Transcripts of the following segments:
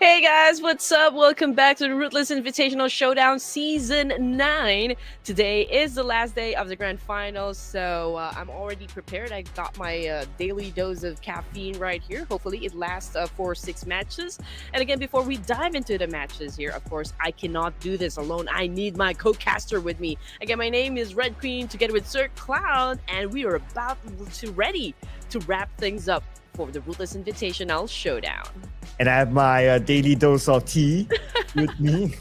Hey guys, what's up? Welcome back to the Ruthless Invitational Showdown Season 9. Today is the last day of the Grand Finals, so I'm already prepared. I got my daily dose of caffeine right here. Hopefully it lasts for 6 matches. And again, before we dive into the matches here, of course, I cannot do this alone. I need my co-caster with me. Again, my name is Red Queen together with Sir Cloud, and we are about to ready to wrap things up for the Ruthless Invitational Showdown. And I have my daily dose of tea with me.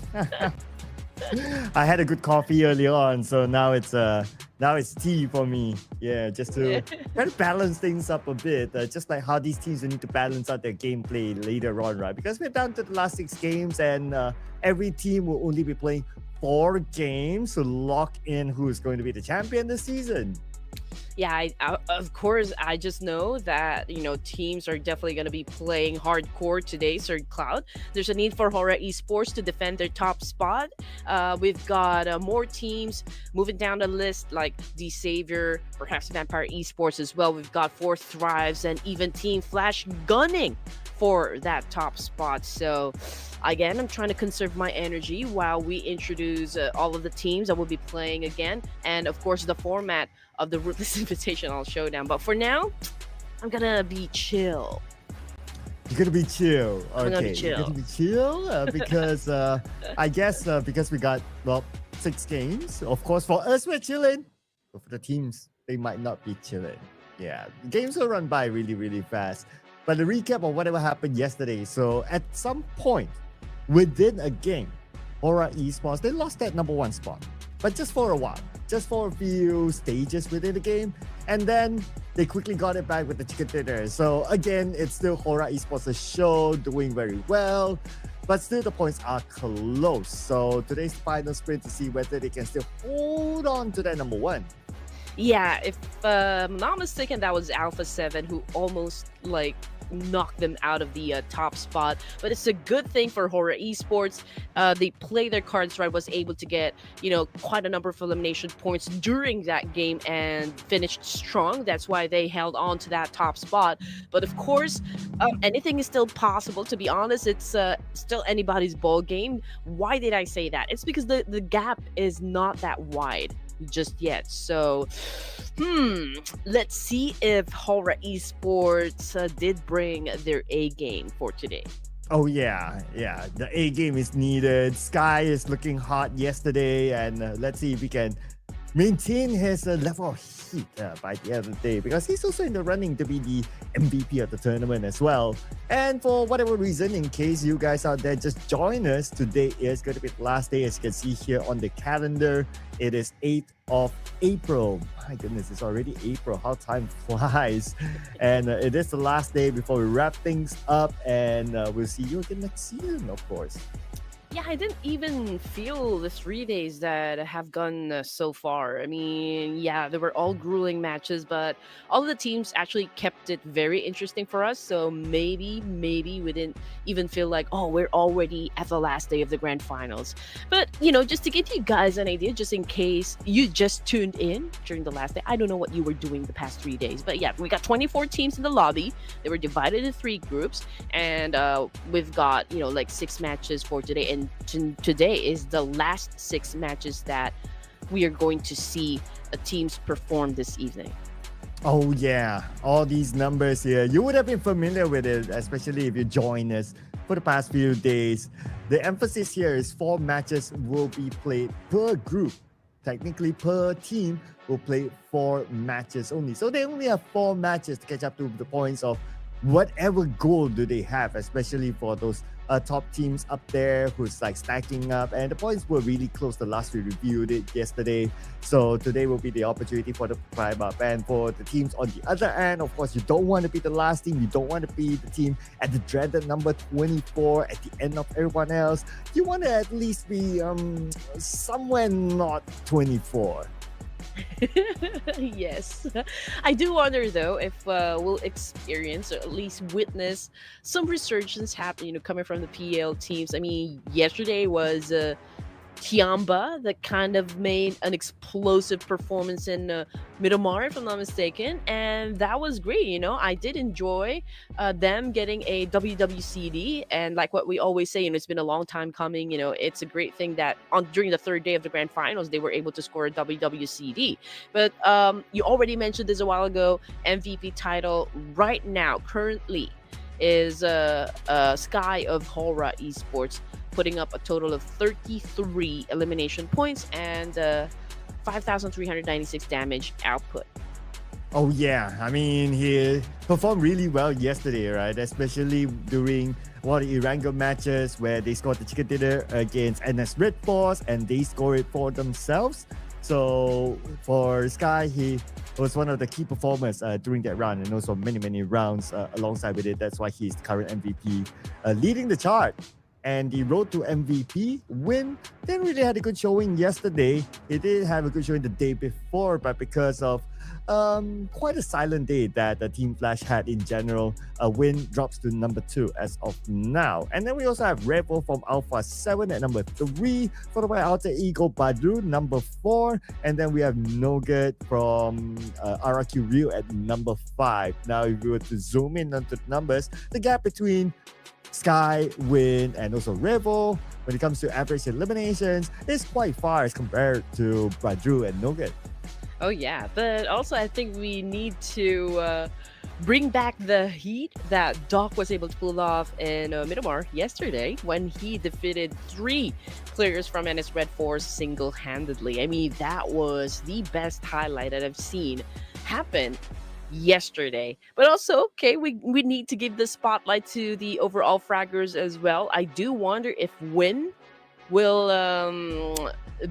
I had a good coffee earlier on, so now it's tea for me. Yeah, just to try to balance things up a bit. Just like how these teams will need to balance out their gameplay later on, right? Because we're down to the last 6 games, and every team will only be playing 4 games to lock in who is going to be the champion this season. Yeah, of course, I just know that, teams are definitely going to be playing hardcore today, Sir Cloud. There's a need for Horror Esports to defend their top spot. We've got more teams moving down the list, like The Savior, perhaps Vampire Esports as well. We've got 4 Thrives and even Team Flash gunning for that top spot. So again, I'm trying to conserve my energy while we introduce all of the teams that will be playing again, and of course the format of the Ruthless Invitational Showdown. But for now, I'm gonna be chill. You're gonna be chill. Okay, I'm gonna be chill. You're gonna be chill because I guess because we got 6 games. Of course, for us we're chilling, but for the teams they might not be chilling. Yeah, games will run by really, really fast. But the recap of whatever happened yesterday. So at some point within a game, Horror Esports, they lost that number 1 spot, but just for a while, just for a few stages within the game, and then they quickly got it back with the chicken dinner. So again, it's still Horror Esports' show, doing very well, but still the points are close. So today's final sprint to see whether they can still hold on to that number 1. Yeah, if I'm not mistaken, that was Alpha 7 who almost knocked them out of the top spot. But it's a good thing for Horror Esports. They played their cards right, was able to get quite a number of elimination points during that game and finished strong. That's why they held on to that top spot. But of course, anything is still possible. To be honest, it's still anybody's ball game. Why did I say that? It's because the gap is not that wide just yet. So let's see if Horror Esports did bring their A game for today. Oh yeah, the A game is needed. Sky is looking hot yesterday, and let's see if we can maintain his level of heat by the end of the day, because he's also in the running to be the MVP of the tournament as well. And for whatever reason, in case you guys out there just join us, today is going to be the last day. As you can see here on the calendar, it is 8th of April. My goodness, it's already April. How time flies. And it is the last day before we wrap things up, and we'll see you again next season, of course. Yeah, I didn't even feel the 3 days that have gone so far. I mean, yeah, they were all grueling matches, but all of the teams actually kept it very interesting for us. So maybe we didn't even feel like, oh, we're already at the last day of the grand finals. But, just to give you guys an idea, just in case you just tuned in during the last day, I don't know what you were doing the past 3 days. But yeah, we got 24 teams in the lobby. They were divided in 3 groups. And we've got, 6 matches for today. And today is the last 6 matches that we are going to see teams perform this evening. Oh yeah, all these numbers here, you would have been familiar with it, especially if you join us for the past few days. The emphasis here is 4 matches will be played per group. Technically, per team will play 4 matches only. So they only have 4 matches to catch up to the points of whatever goal do they have, especially for those top teams up there who's stacking up, and the points were really close the last we reviewed it yesterday. So today will be the opportunity for the climb up. And for the teams on the other end, of course, you don't want to be the last team. You don't want to be the team at the dreaded number 24 at the end of everyone else. You want to at least be somewhere not 24. Yes, I do wonder though if we'll experience or at least witness some resurgence happening, coming from the PL teams. I mean, yesterday was Tiamba that kind of made an explosive performance in Miramar, if I'm not mistaken, and that was great. I did enjoy them getting a WWCD, and like what we always say, it's been a long time coming. It's a great thing that on during the third day of the grand finals they were able to score a WWCD. But you already mentioned this a while ago. MVP title right now, currently, is Sky of Hora Esports, putting up a total of 33 elimination points and 5,396 damage output. Oh yeah, I mean he performed really well yesterday, right? Especially during one of the Irango matches where they scored the chicken dinner against NS Red Force and they scored it for themselves. So for Sky, he was one of the key performers during that run and also many rounds alongside with it. That's why he's the current MVP, leading the chart. And the road to MVP win didn't really had a good showing yesterday. He did have a good showing the day before, but because of quite a silent day that the Team Flash had in general, a win drops to number 2 as of now. And then we also have Rebel from Alpha 7 at number 3, followed by Alter Ego Badru number 4, and then we have Nugget from RRQ Rio at number 5. Now, if we were to zoom in onto the numbers, the gap between Sky, Win, and also Rebel, when it comes to average eliminations, is quite far as compared to Badru and Nugget. Oh yeah, but also I think we need to bring back the heat that Doc was able to pull off in Miramar yesterday when he defeated 3 players from NS Red Force single-handedly. I mean, that was the best highlight that I've seen happen yesterday. But also, okay, we need to give the spotlight to the overall fraggers as well. I do wonder if Win will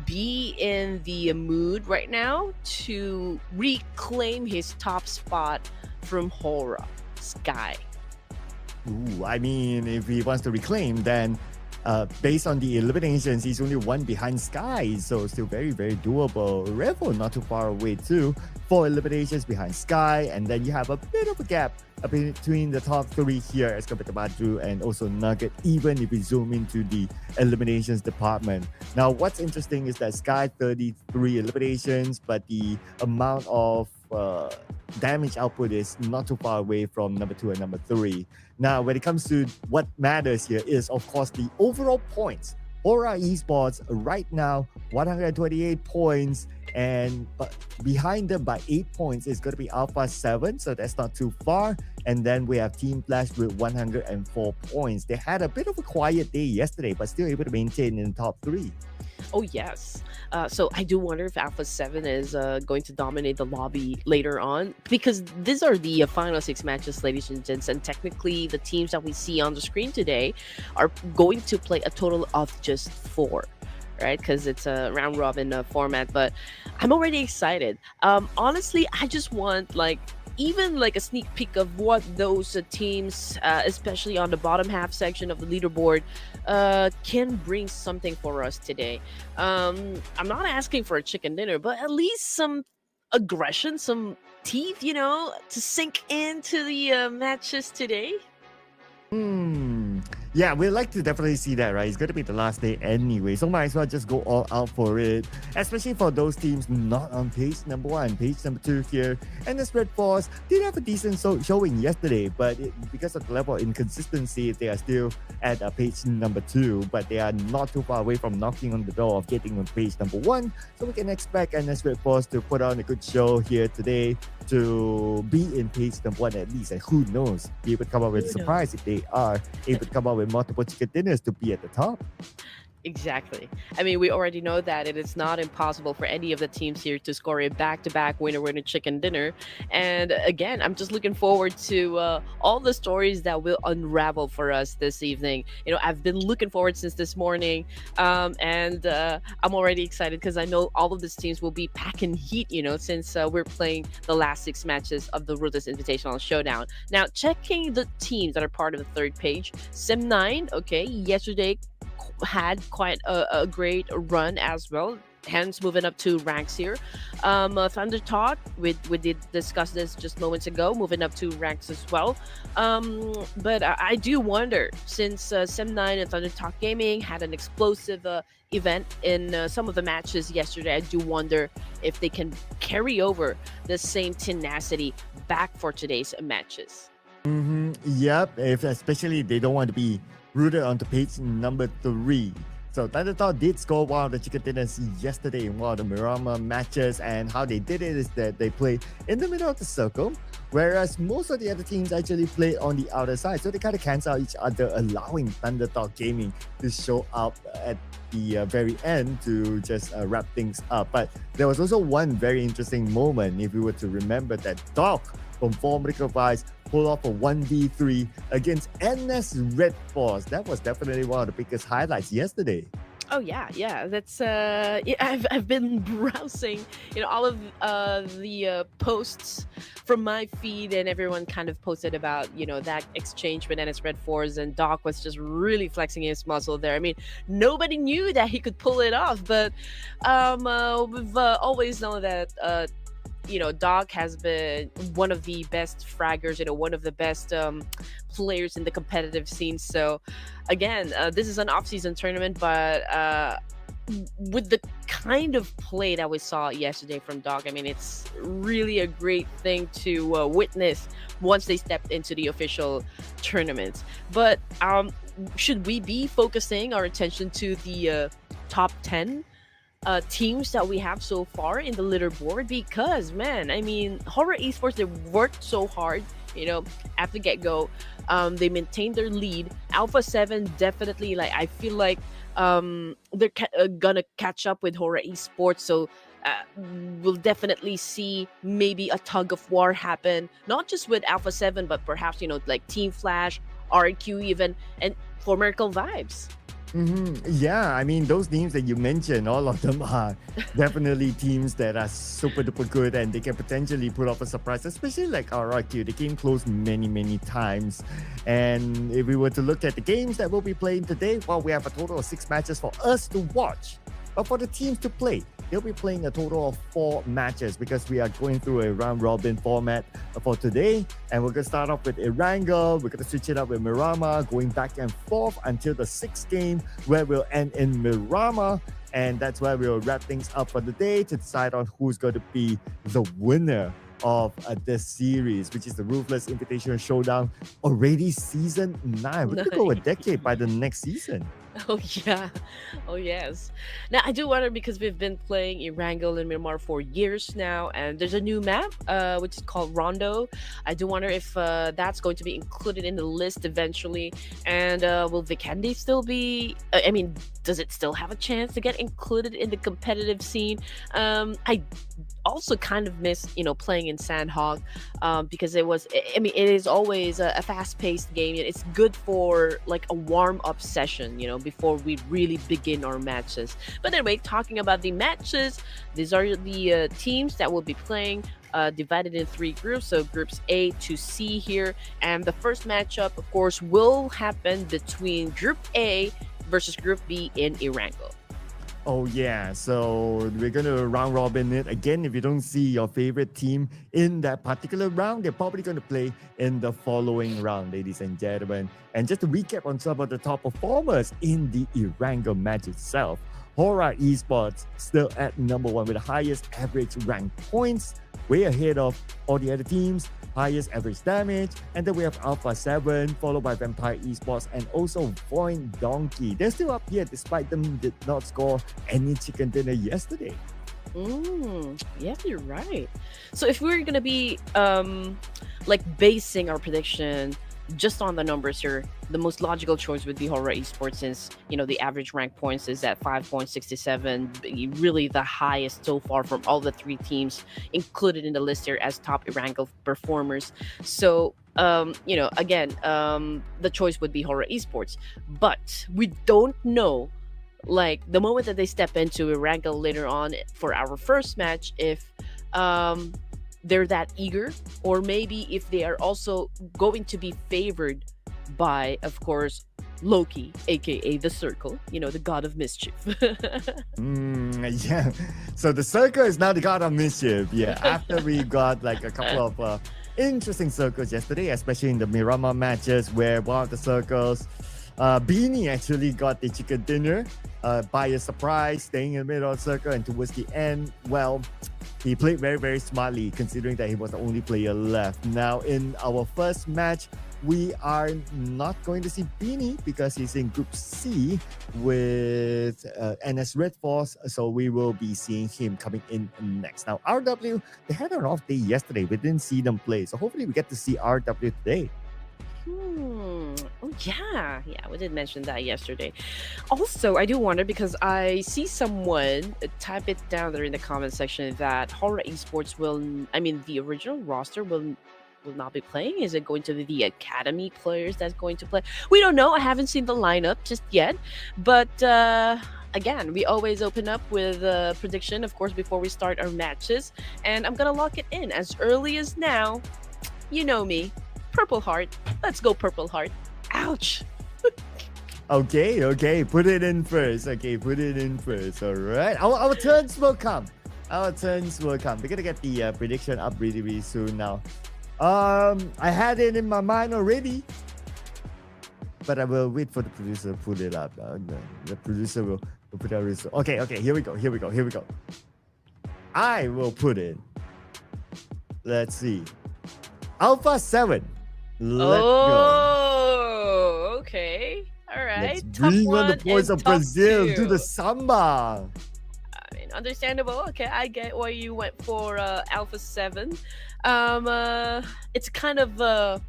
be in the mood right now to reclaim his top spot from Hora Sky. Ooh, I mean, if he wants to reclaim, then based on the eliminations, he's only 1 behind Sky, so still very doable. Revo not too far away too, 4 eliminations behind Sky, and then you have a bit of a gap between the top 3 here as compared to Badru and also Nugget, even if we zoom into the eliminations department. Now, what's interesting is that Sky 33 eliminations, but the amount of damage output is not too far away from number 2 and number 3. Now, when it comes to what matters here is, of course, the overall points. Aura Esports right now 128 points, and behind them by 8 points is going to be Alpha 7, so that's not too far. And then we have Team Flash with 104 points. They had a bit of a quiet day yesterday, but still able to maintain in the top 3. Oh yes. So I do wonder if Alpha 7 is going to dominate the lobby later on, because these are the final 6 matches, ladies and gents, and technically the teams that we see on the screen today are going to play a total of just 4. Right, because it's a round robin format, but I'm already excited. Honestly, I just want even like a sneak peek of what those teams, especially on the bottom half section of the leaderboard, can bring something for us today. I'm not asking for a chicken dinner, but at least some aggression, some teeth, to sink into the matches today. Yeah, we'd like to definitely see that, right? It's going to be the last day anyway, so might as well just go all out for it, especially for those teams not on page number 1, page number 2 here. And the Red Force did have a decent showing yesterday, but because of the level of inconsistency, they are still at page number 2, but they are not too far away from knocking on the door of getting on page number 1. So we can expect NS Red Force to put on a good show here today to be in page number 1 at least, and who knows, be able to come up with a surprise if they are able to come up with multiple chicken dinners to be at the top. Exactly. I mean, we already know that it is not impossible for any of the teams here to score a back-to-back winner chicken dinner. And again, I'm just looking forward to all the stories that will unravel for us this evening. I've been looking forward since this morning, and I'm already excited because I know all of these teams will be packing heat, since we're playing the last 6 matches of the Ruthless Invitational Showdown. Now, checking the teams that are part of the third page, Sim9, okay, yesterday had quite a great run as well. hence moving up to ranks here. Thunder Talk, we did discuss this just moments ago, moving up to ranks as well. But I do wonder, since Sem9 and Thunder Talk Gaming had an explosive event in some of the matches yesterday, I do wonder if they can carry over the same tenacity back for today's matches. Yep, if especially they don't want to be rooted onto page number 3. So Thunderthought did score one of the chicken dinners yesterday in one of the Mirama matches, and how they did it is that they played in the middle of the circle, whereas most of the other teams actually played on the outer side. So they kind of cancel out each other, allowing Thunderthought Gaming to show up at the very end to just wrap things up. But there was also one very interesting moment, if we were to remember, that Doc from Formidable Vice pull off a 1v3 against NS Red Force. That was definitely one of the biggest highlights yesterday. Oh yeah. That's yeah, I've been browsing, all of the posts from my feed, and everyone kind of posted about that exchange with NS Red Force, and Doc was just really flexing his muscle there. I mean, nobody knew that he could pull it off, but we've always known that Doc has been one of the best fraggers, one of the best players in the competitive scene. So, again, this is an off-season tournament, but with the kind of play that we saw yesterday from Doc, I mean, it's really a great thing to witness once they stepped into the official tournaments. But should we be focusing our attention to the top 10 teams that we have so far in the leaderboard? Because, man, I mean, Horror Esports, they worked so hard, at the get-go. They maintained their lead. Alpha 7 definitely, like, I feel like they're gonna catch up with Horror Esports. So we'll definitely see maybe a tug of war happen, not just with Alpha 7, but perhaps, like Team Flash, RQ even, and for Miracle Vibes. Yeah, I mean, those teams that you mentioned, all of them are definitely teams that are super duper good, and they can potentially put off a surprise, especially like RRQ. They came close many, many times. And if we were to look at the games that we'll be playing today, well, we have a total of 6 matches for us to watch. But for the teams to play, they'll be playing a total of 4 matches, because we are going through a round robin format for today. And we're going to start off with Erangel. We're going to switch it up with Mirama, going back and forth until the 6th game, where we'll end in Mirama. And that's where we'll wrap things up for the day to decide on who's going to be the winner of this series, which is the Ruthless Invitational Showdown, already season 9. We're going to go a decade by the next season. Oh yeah, oh yes. Now I do wonder, because we've been playing Erangel and Myanmar for years now, and there's a new map, which is called Rondo. I do wonder if that's going to be included in the list eventually. And will Vikendi still be? I mean, does it still have a chance to get included in the competitive scene? I also kind of miss, playing in Sandhog, because it was. I mean, it is always a fast-paced game. It's good for like a warm-up session, before we really begin our matches. But anyway, talking about the matches, these are the teams that will be playing, divided in 3 groups. So groups A to C here. And the first matchup, of course, will happen between Group A versus Group B in Erangel. Oh yeah, so we're going to round robin it. Again, if you don't see your favorite team in that particular round, they're probably going to play in the following round, ladies and gentlemen. And just to recap on some of the top performers in the Erangel match itself, Horror Esports still at number 1 with the highest average rank points, way ahead of all the other teams, highest average damage. And then we have Alpha 7, followed by Vampire Esports, and also Void Donkey. They're still up here despite them did not score any chicken dinner yesterday. Yeah, you're right. So if we're gonna be like basing our prediction just on the numbers here, the most logical choice would be Horror Esports, since the average rank points is at 5.67, really the highest so far from all the 3 teams included in the list here as top Erangel performers. So again, the choice would be Horror Esports, but we don't know, like, the moment that they step into Erangel later on for our first match, if they're that eager, or maybe if they are also going to be favored by, of course, Loki, aka the Circle, the god of mischief. Yeah. So the circle is now the god of mischief. Yeah. After we got like a couple of interesting circles yesterday, especially in the Miramar matches, where one of the circles, Beanie actually got the chicken dinner by a surprise, staying in the middle of the circle, and towards the end, well, he played very, very smartly, considering that he was the only player left. Now, in our first match, we are not going to see Beanie because he's in Group C with NS Red Force. So we will be seeing him coming in next. Now, RW, they had an off day yesterday. We didn't see them play. So hopefully we get to see RW today. Oh yeah, we did mention that yesterday. Also, I do wonder because I see someone type it down there in the comment section that Horror Esports the original roster will not be playing. Is it going to be the academy players that's going to play? We don't know. I haven't seen the lineup just yet, but again, we always open up with a prediction, of course, before we start our matches, and I'm gonna lock it in as early as now. You know me. Purple Heart. Let's go, Purple Heart. Ouch. Okay. Put it in first. All right. Our turns will come. We're gonna get the prediction up really, really soon now. I had it in my mind already, but I will wait for the producer to put it up. The producer will put our result. Okay. Here we go. I will put it. Let's see. Alpha 7. Let's go. Okay. All right. Let's bring on the boys of Brazil to the samba. Understandable. Okay, I get why you went for Alpha 7. It's kind of a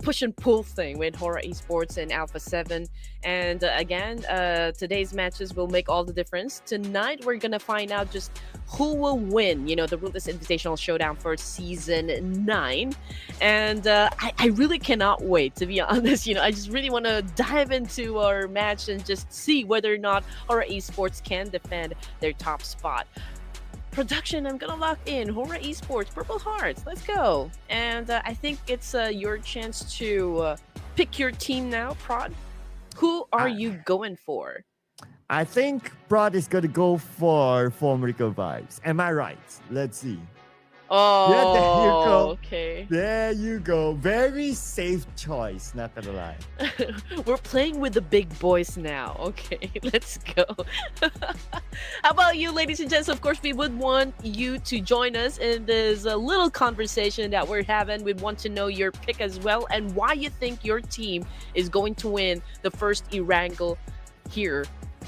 push and pull thing with Horror Esports and Alpha 7. And again, today's matches will make all the difference. Tonight, we're going to find out just who will win, the Ruthless Invitational Showdown for Season 9. And I really cannot wait, to be honest. I just really want to dive into our match and just see whether or not Horror Esports can defend their top spot. Production, I'm gonna lock in Horror Esports, Purple Hearts. Let's go. And I think it's your chance to pick your team now, Prod. Who are you going for? I think Prod is going to go for Formrico vibes. Am I right? Let's see. Oh, yeah, there you go. Okay. There you go. Very safe choice, not gonna lie. We're playing with the big boys now. Okay, let's go. How about you, ladies and gents? Of course, we would want you to join us in this little conversation that we're having. We'd want to know your pick as well and why you think your team is going to win the first Erangel here.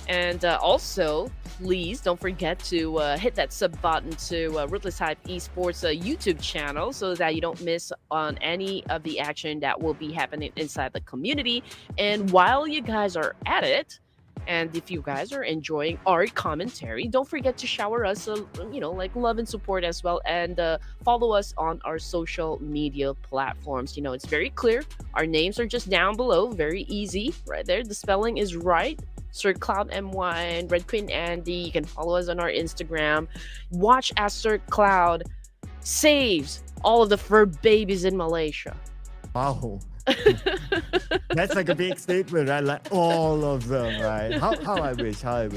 And also, please don't forget to hit that sub button to Ruthless Hype Esports YouTube channel so that you don't miss on any of the action that will be happening inside the community. And while you guys are at it, and if you guys are enjoying our commentary, don't forget to shower us, like love and support as well. And follow us on our social media platforms. It's very clear. Our names are just down below. Very easy. Right there. The spelling is right. Sir Cloud MY and Red Queen Andy. You can follow us on our Instagram. Watch as Sir Cloud saves all of the fur babies in Malaysia. Wow. That's like a big statement, right? Like all of them, right? How I wish I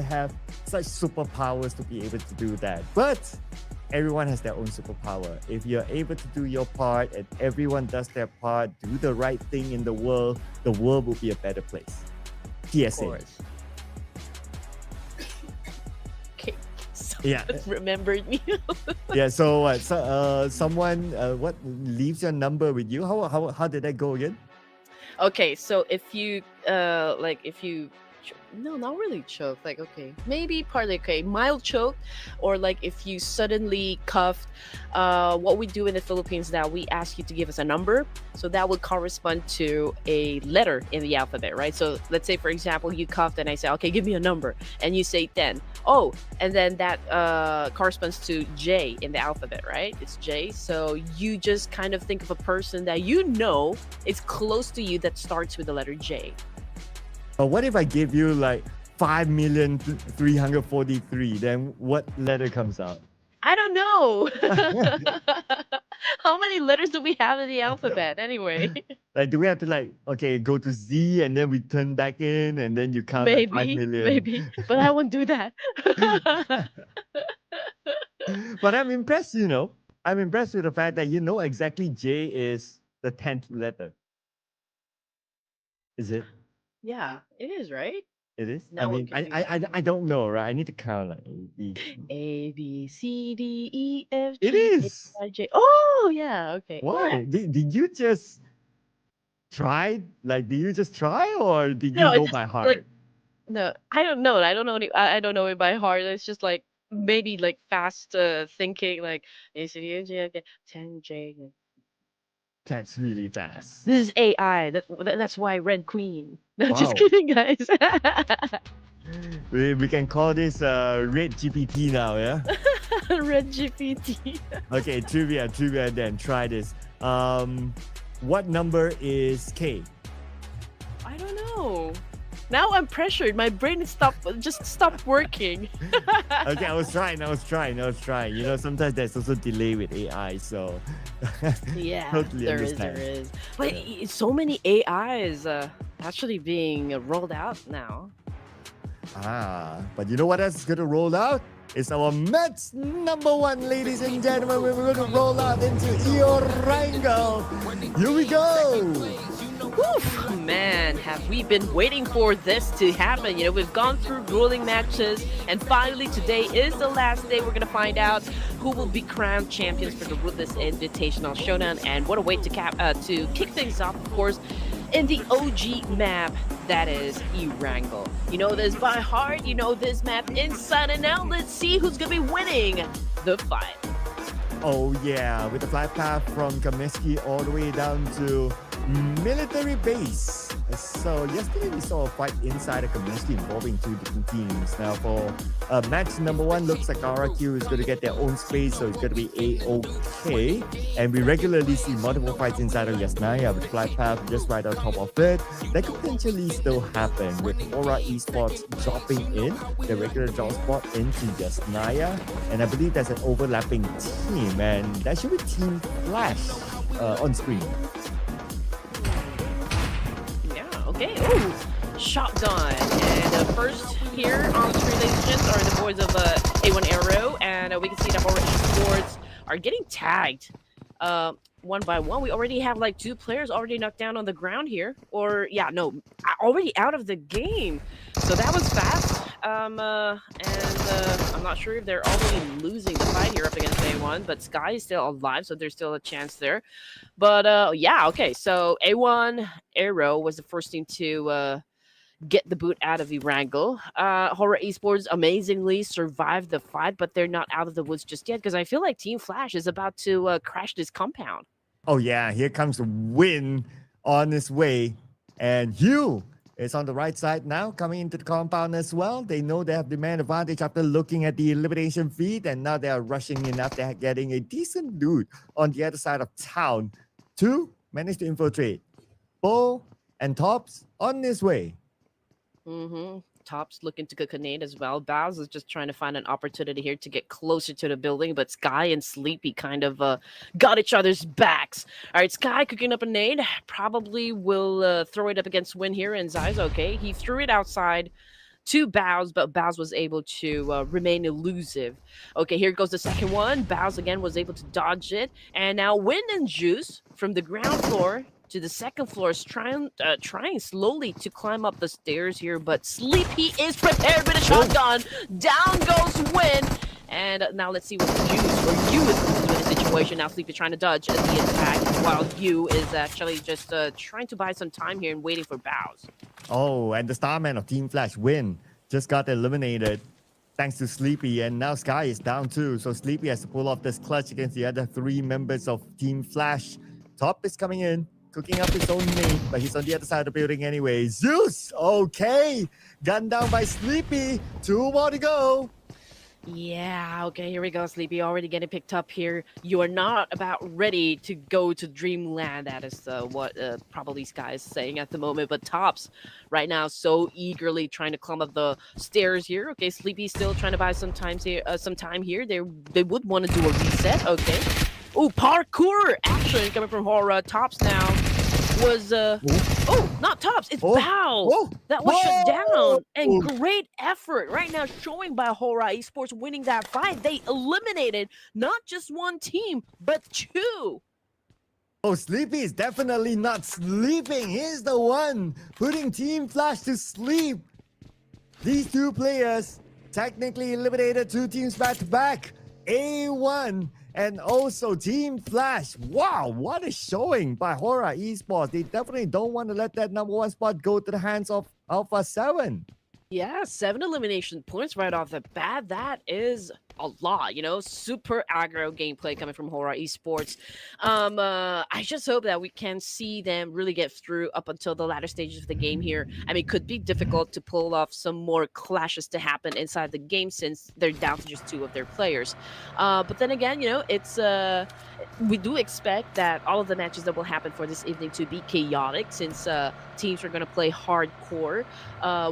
have such superpowers to be able to do that. But everyone has their own superpower. If you're able to do your part and everyone does their part, do the right thing in the world will be a better place. PSA. Okay, remembered me. Yeah. So what? Someone what leaves your number with you? How did that go again? Okay, so if you no, not really choke. Like, okay, maybe partly okay, mild choke, or like if you suddenly coughed. What we do in the Philippines now, we ask you to give us a number, so that would correspond to a letter in the alphabet, right? So let's say, for example, you coughed, and I say, okay, give me a number, and you say 10. Oh, and then that corresponds to J in the alphabet, right? It's J. So you just kind of think of a person that is close to you that starts with the letter J. What if I give you like 5,343,000? Then what letter comes out? I don't know. How many letters do we have in the alphabet anyway? Like, do we have to like, okay, go to Z and then we turn back in and then you count like 5 Maybe, million? maybe, but I won't do that. But I'm impressed, I'm impressed with the fact that you know exactly J is the 10th letter. Is it? Yeah, it is, right? It is? I Now we're mean, confusing. I don't know, right? I need to count like A B C D E F It G H is. I J. Oh yeah, okay. Why? Did you just try? Like, did you just try or did you No, know it's by just like heart? no, I don't know. I don't know I don't know it by heart. It's just like maybe like fast thinking like A C D F G okay, 10 J. That's really fast. This is AI. That's why Red Queen. No, just Wow. kidding, guys. We can call this Red GPT now, yeah? Red GPT. Okay, trivia then. Try this. What number is K? I don't know. Now I'm pressured. My brain is just stopped working. Okay, I was trying. You know, sometimes there's also delay with AI, so Yeah, totally there understand. is. But so many AIs actually being rolled out now. But you know what else is going to roll out? It's our Mets number one, ladies and gentlemen. We're going to roll out into Iorango. Here we go. Oof, man, have we been waiting for this to happen? You know, we've gone through grueling matches, and finally today is the last day. We're gonna find out who will be crowned champions for the Ruthless Invitational Showdown, and what a way to kick things off, of course, in the OG map that is Erangel. You know this by heart, you know this map inside and out. Let's see who's gonna be winning the fight. Oh yeah, with the flight path from Kaminsky all the way down to military base. So yesterday we saw a fight inside of Kaminsky involving two different teams. Now for match number one, looks like RRQ is going to get their own space, so it's going to be A-OK. And we regularly see multiple fights inside of Yasnaya with flight path just right on top of it. That could potentially still happen with Aura Esports dropping in the regular drop spot into Yasnaya. And I believe there's an overlapping team, and that should be Team Flash on screen. Okay, ooh, shotgun. And first here on screen, ladies and gents, are the boys of A1 Arrow, and we can see that Aura Esports are getting tagged one by one. We already have like 2 players already knocked down on the ground here, or yeah, no, already out of the game. So that was fast. And I'm not sure if they're already losing the fight here up against A1, but Sky is still alive, so there's still a chance there. But yeah, okay. So A1 Arrow was the first team to get the boot out of Erangel. Horror Esports amazingly survived the fight, but they're not out of the woods just yet because I feel like Team Flash is about to crash this compound. Oh yeah, here comes the win on his way, and Hugh is on the right side now, coming into the compound as well. They know they have the man advantage after looking at the elimination feed, and now they are rushing in after getting a decent loot on the other side of town to manage to infiltrate. Bo and Tops on his way. Top's looking to get Canade as well. Baz is just trying to find an opportunity here to get closer to the building, but Sky and Sleepy kind of got each other's backs. All right, Sky cooking up a nade. Probably will throw it up against Win here, and Zai's okay. He threw it outside to Bows, but Bows was able to remain elusive. Okay, here goes the second one. Bows again was able to dodge it, and now Win and Juice from the ground floor to the second floor is trying slowly to climb up the stairs here, but Sleepy is prepared with a shotgun. Down goes Win, and now let's see what Juice or You is going to do in the situation. Now Sleepy trying to dodge the attack, while You is actually just trying to buy some time here and waiting for Bows. Oh, and the starman of Team Flash, Win, just got eliminated thanks to Sleepy, and now Sky is down too. So Sleepy has to pull off this clutch against the other 3 members of Team Flash. Top is coming in, cooking up his own name, but he's on the other side of the building anyway. Zeus, okay, gunned down by Sleepy. 2 more to go. Yeah, okay, here we go, Sleepy. Already getting picked up here. You are not about ready to go to Dreamland. That is what probably Sky is saying at the moment. But Tops right now so eagerly trying to climb up the stairs here. Okay, Sleepy still trying to buy some time here. They would want to do a reset. Okay. Oh, parkour action coming from Hora. Tops now was oh, not Tops, it's Oh, Bao oh, that was shut whoa! down. And great effort right now showing by Hora Esports winning that fight. They eliminated not just one team, but two. Oh, Sleepy is definitely not sleeping. He's the one putting Team Flash to sleep. These two players technically eliminated two teams back to back. A1 and also Team Flash. Wow, what a showing by Hora Esports. They definitely don't want to let that number one spot go to the hands of Alpha 7. Yeah, 7 elimination points right off the bat. That is a lot, super aggro gameplay coming from Hora Esports. I just hope that we can see them really get through up until the latter stages of the game here. I mean, it could be difficult to pull off some more clashes to happen inside the game since they're down to just 2 of their players. But then again, it's we do expect that all of the matches that will happen for this evening to be chaotic since teams are going to play hardcore.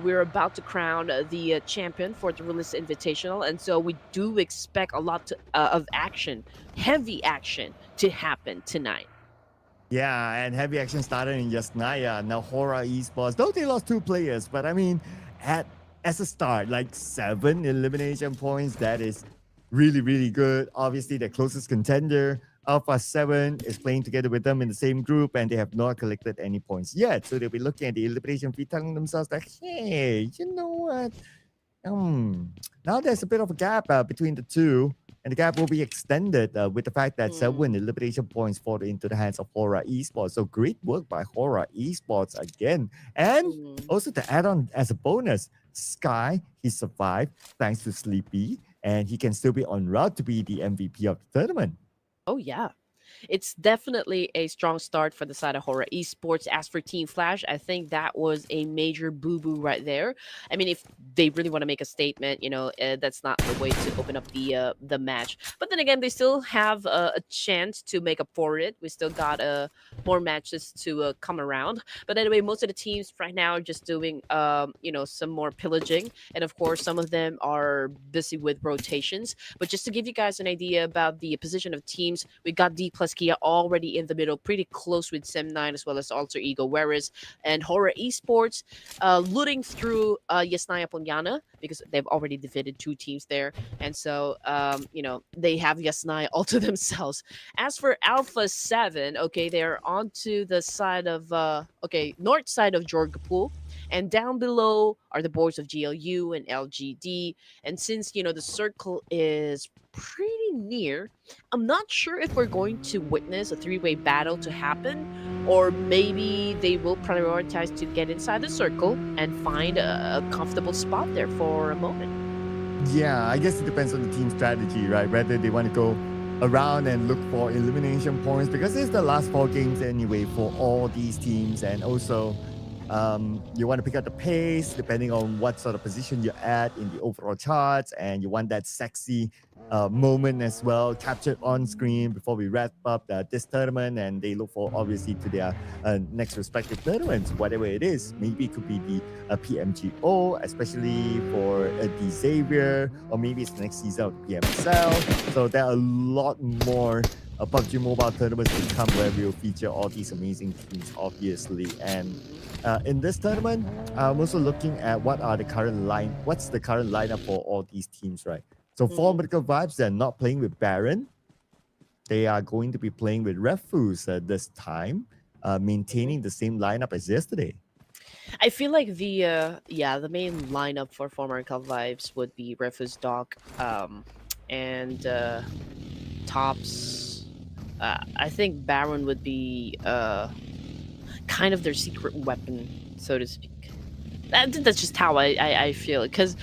We're about to crown the champion for the Ruthless Invitational, and so we do expect a lot of action, heavy action, to happen tonight. Yeah, and heavy action started in Yasnaya. Now Hora Esports, though they lost two players, but I mean, as a start, like 7 elimination points, that is really, really good. Obviously, the closest contender, Alpha 7, is playing together with them in the same group, and they have not collected any points yet. So they'll be looking at the elimination feed, telling themselves like, hey, you know what? Now there's a bit of a gap between the two, and the gap will be extended with the fact that 7 elimination points fall into the hands of Hora Esports. So great work by Hora Esports again. And also to add on as a bonus, Sky, he survived thanks to Sleepy, and he can still be on route to be the MVP of the tournament. Oh, yeah. It's definitely a strong start for the side of Hora Esports. As for Team Flash, I think that was a major boo-boo right there. I mean, if they really want to make a statement, that's not the way to open up the match. But then again, they still have a chance to make up for it. We still got more matches to come around. But anyway, most of the teams right now are just doing, some more pillaging. And of course, some of them are busy with rotations. But just to give you guys an idea about the position of teams, we got D plus Kia already in the middle, pretty close with Sem9 as well as Alter Ego. Whereas and Hora Esports looting through Yasnaya Ponyana because they've already defeated 2 teams there. And so, they have Yasnaya all to themselves. As for Alpha 7, okay, they're onto the side of, north side of Jorgapul. And down below are the boards of GLU and LGD. And since, the circle is pretty near, I'm not sure if we're going to witness a 3-way battle to happen, or maybe they will prioritize to get inside the circle and find a comfortable spot there for a moment. Yeah, I guess it depends on the team strategy, right? Whether they want to go around and look for elimination points, because it's the last 4 games anyway for all these teams, and also you want to pick up the pace depending on what sort of position you're at in the overall charts, and you want that sexy moment as well captured on screen before we wrap up this tournament, and they look for obviously to their next respective tournaments, whatever it is. Maybe it could be the PMGO, especially for the Xavier, or maybe it's the next season of the PMSL. So there are a lot more PUBG Mobile tournaments to come where we'll feature all these amazing teams, obviously. And in this tournament, I'm also looking at what's the current lineup for all these teams, right? So for Medical Vibes, they're not playing with Baron. They are going to be playing with Refuse this time, maintaining the same lineup as yesterday. I feel like the main lineup for former Medical Vibes would be Refuse Doc, and Tops. I think Baron would be kind of their secret weapon, so to speak. That's just how I feel. Because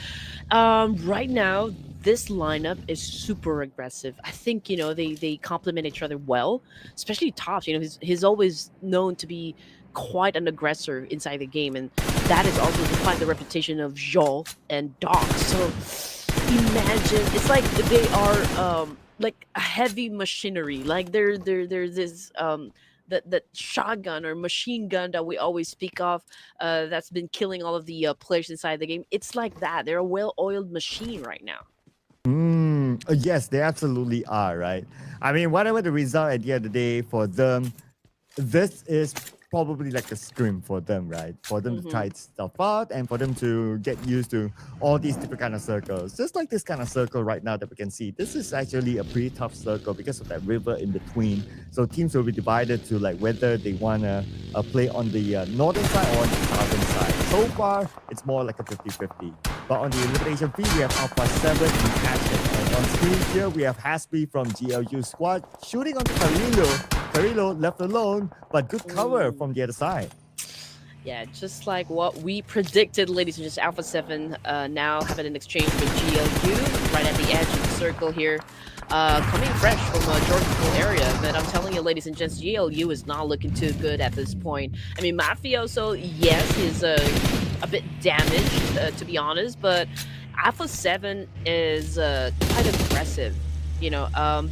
right now, this lineup is super aggressive. I think, they complement each other well, especially Tops. He's always known to be quite an aggressor inside the game, and that is also to find the reputation of Joel and Doc. So imagine it's like they are like a heavy machinery. Like there's this that shotgun or machine gun that we always speak of that's been killing all of the players inside the game. It's like that. They're a well-oiled machine right now. Yes, they absolutely are, right? I mean, whatever the result at the end of the day for them, this is probably like a scrim for them, right? For them to Mm-hmm. try stuff out and for them to get used to all these different kind of circles. Just like this kind of circle right now that we can see. This is actually a pretty tough circle because of that river in between. So teams will be divided to like whether they want to play on the northern side or on the southern side. So far, it's more like a 50-50. But on the invitation fee, we have Alpha 7 in action. And on screen here, we have Hasby from GLU squad shooting onto Carrillo. Carrillo left alone, but good cover from the other side. Yeah, just like what we predicted, ladies and gents. Alpha 7 now having an exchange with GLU right at the edge of the circle here. Coming fresh from Georgetown area. But I'm telling you, ladies and gents, GLU is not looking too good at this point. I mean, Mafioso, yes, is a bit damaged, to be honest. But Alpha 7 is quite aggressive. You know,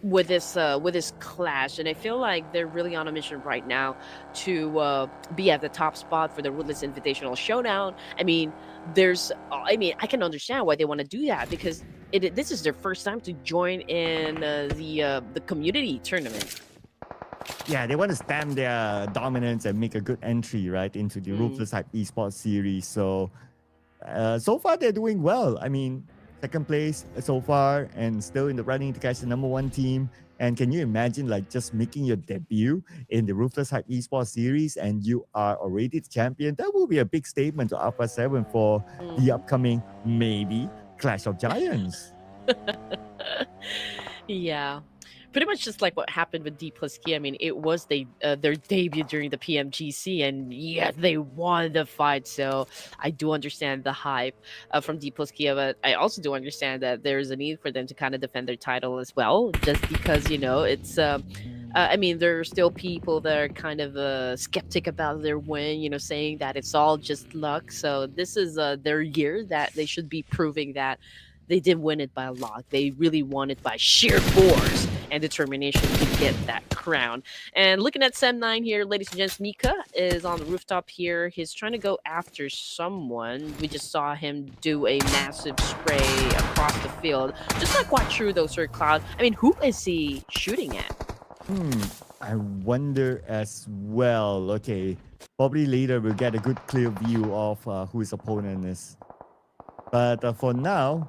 with this clash, and I feel like they're really on a mission right now to be at the top spot for the Ruthless Invitational Showdown. I mean, I can understand why they want to do that because this is their first time to join in the community tournament. Yeah, they want to stamp their dominance and make a good entry, right, into the Ruthless Hype Esports series. So, so far they're doing well. I mean, second place so far and still in the running to catch the #1 team. And can you imagine like just making your debut in the Ruthless Hype Esports series and you are already the champion? That will be a big statement to Alpha 7 for the upcoming maybe Clash of Giants. Yeah. Pretty much just like what happened with D plus Key. I mean, it was their debut during the PMGC, and yeah, they won the fight. So I do understand the hype from D plus Kia, but I also do understand that there's a need for them to kind of defend their title as well, just because it's. I mean, there are still people that are kind of skeptic about their win, saying that it's all just luck. So this is their year that they should be proving that they did win it by a lot. They really won it by sheer force and determination to get that crown. And looking at Sem9 here, ladies and gents, Mika is on the rooftop here. He's trying to go after someone. We just saw him do a massive spray across the field. Just not quite true though, Sir Cloud. I mean, who is he shooting at? I wonder as well. Okay, probably later we'll get a good clear view of who his opponent is. But for now,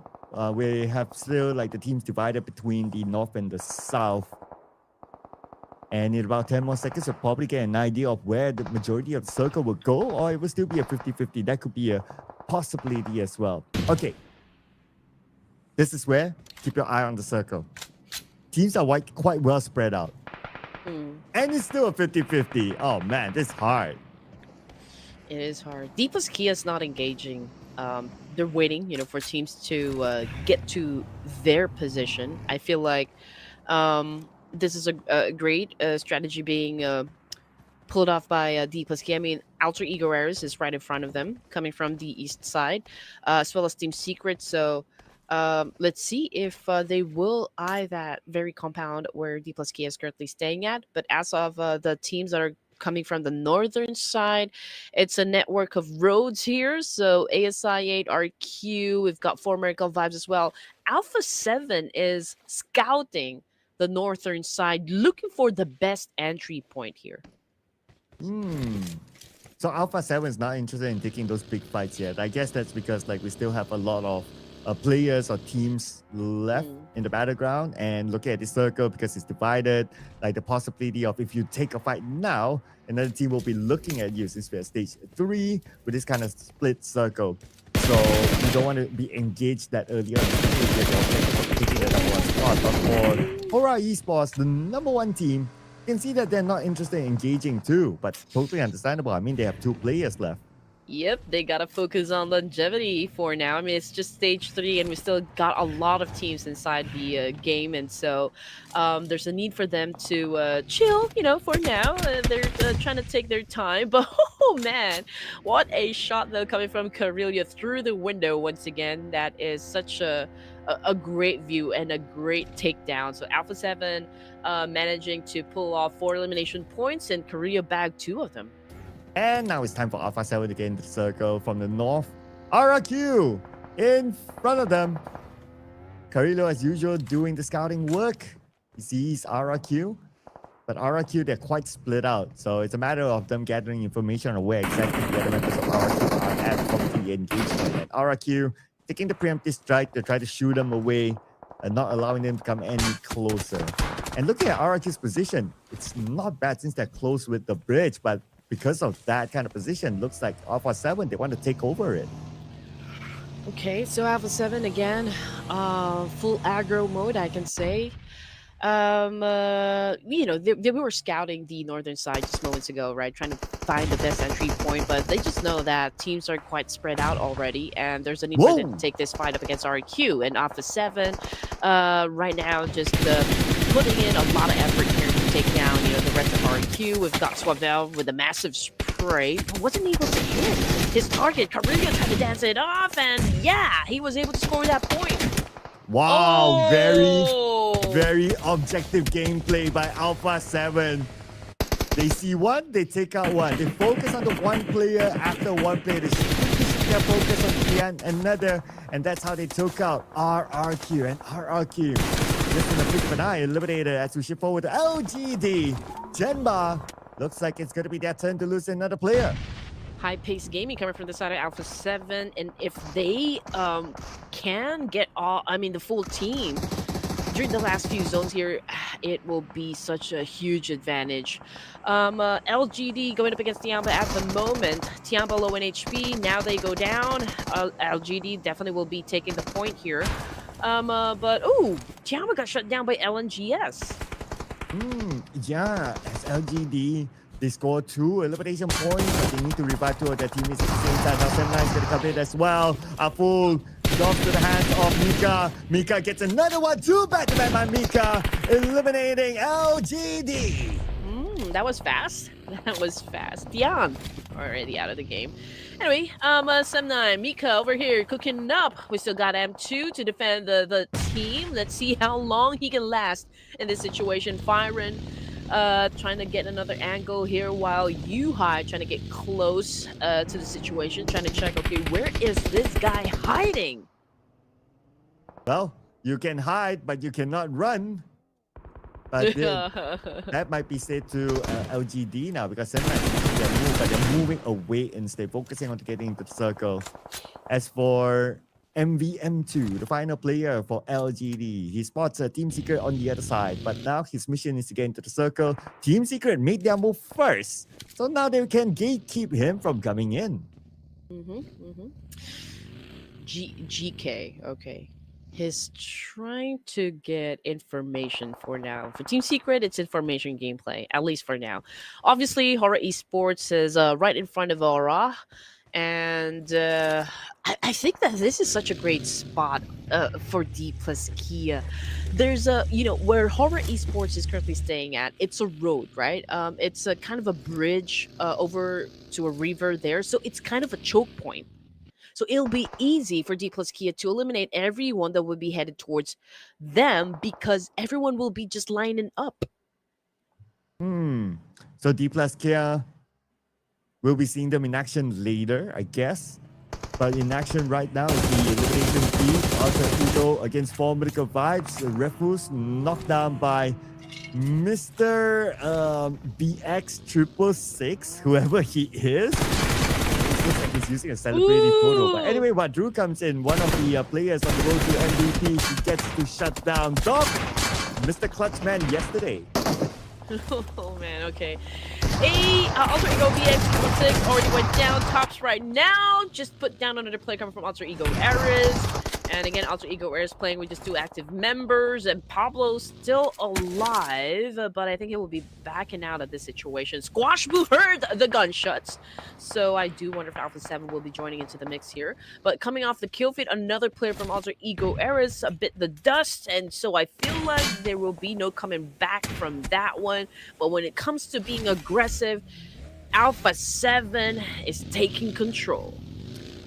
we have still like the teams divided between the north and the south. And in about 10 more seconds, we'll probably get an idea of where the majority of the circle will go, or it will still be a 50-50. That could be a possibility as well. Okay. This is where keep your eye on the circle. Teams are quite well spread out. And it's still a 50-50. Oh man, this is hard. It is hard. D plus Kia is not engaging. They're waiting, for teams to get to their position. I feel like this is a great strategy being pulled off by D plus K. I mean, Alter Ego Eris is right in front of them, coming from the east side, as well as Team Secret. So let's see if they will eye that very compound where D plus K is currently staying at. But as of the teams that are coming from the northern side, it's a network of roads here. So ASI 8RQ, we've got 4 Miracle Vibes as well. Alpha 7 is scouting the northern side, looking for the best entry point here. So Alpha 7 is not interested in taking those big fights yet. I guess that's because like we still have a lot of players or teams left in the battleground, and looking at the circle because it's divided, like the possibility of if you take a fight now, another team will be looking at you since we're at stage 3 with this kind of split circle. So you don't want to be engaged that early on if you're taking the #1 spot. But for our Esports, the #1 team, you can see that they're not interested in engaging too, but totally understandable. I mean, they have 2 players left. Yep, they gotta focus on longevity for now. I mean, it's just stage 3, and we still got a lot of teams inside the game, and so there's a need for them to chill. For now, they're trying to take their time. But oh man, what a shot though coming from Carillia through the window once again. That is such a great view and a great takedown. So Alpha 7 managing to pull off 4 elimination points, and Carillia bagged 2 of them. And now it's time for Alpha 7 to get into the circle from the north. RRQ in front of them. Carrillo, as usual, doing the scouting work. He sees RRQ. But RRQ, they're quite split out. So it's a matter of them gathering information on where exactly the other members of RRQ are at from the engagement. And RRQ taking the preemptive strike to try to shoot them away and not allowing them to come any closer. And looking at RRQ's position, it's not bad since they're close with the bridge, but because of that kind of position, looks like Alpha 7, they want to take over it. Okay, so Alpha 7 again, full aggro mode, I can say. They were scouting the northern side just moments ago, right? Trying to find the best entry point, but they just know that teams are quite spread out already, and there's a need for them to take this fight up against RQ. And Alpha 7, right now, just putting in a lot of effort here to take down, the rest of RQ. We've got Swavel with a massive spray, but wasn't able to hit his target. Carillo tried to dance it off, and yeah, he was able to score that point. Wow, very objective gameplay by Alpha 7. They see one, they take out one. They focus on the one player after one player. They shift their focus on another, and that's how they took out RRQ. And RRQ, just in a blink of an eye, eliminated as we shift forward to LGD. Genba, looks like it's going to be their turn to lose another player. High-paced gaming coming from the side of Alpha 7, and if they can get the full team during the last few zones here, it will be such a huge advantage. LGD going up against Tiamba at the moment. Tiamba low in HP, now they go down. LGD definitely will be taking the point here. But Tiamba got shut down by LNGS. Yeah, as LGD, they score 2 elimination points, but they need to revive 2 of their teammates at the same time. Now Senna is going to come in as well. A full drops to the hands of Mika. Mika gets another one. 2 back-to-back by Mika, eliminating LGD. That was fast. That was fast. Dion already out of the game. Anyway, Sem9, Mika over here cooking up. We still got M2 to defend the team. Let's see how long he can last in this situation. Firen trying to get another angle here while Yuhai trying to get close to the situation, trying to check, okay, where is this guy hiding? Well, you can hide, but you cannot run. But that might be said to LGD now, because sometimes they move, but they're moving away instead, focusing on getting into the circle. As for MVM2, the final player for LGD, he spots a Team Secret on the other side, but now his mission is to get into the circle. Team Secret made their move first, so now they can gatekeep him from coming in. GK, okay. He's trying to get information for now. For Team Secret, it's information gameplay, at least for now. Obviously, Horror Esports is right in front of Aura. And I think that this is such a great spot for D plus Kia. There's where Horror Esports is currently staying at, it's a road, right? It's a kind of a bridge over to a river there. So it's kind of a choke point. So it'll be easy for D plus Kia to eliminate everyone that would be headed towards them because everyone will be just lining up. So D plus Kia, we'll be seeing them in action later, I guess. But in action right now is the elimination feed. Alter Ego against Formidable Vibes. Refus knocked down by Mr. BX666, whoever he is. Looks like he's using a celebrating photo. But anyway, Wadru comes in, one of the players on the road to MVP. He gets to shut down Doc, Mr. Clutchman yesterday. Oh man, okay. Alter Ego BX6 already went down. Tops right now. Just put down another play coming from Alter Ego Ares. And again, Alter Ego Air is playing with just 2 active members, and Pablo's still alive, but I think he will be backing out of this situation. Squash Boo heard the gunshots, so I do wonder if Alpha 7 will be joining into the mix here. But coming off the kill feed, another player from Alter Ego Eris bit the dust, and so I feel like there will be no coming back from that one. But when it comes to being aggressive, Alpha 7 is taking control.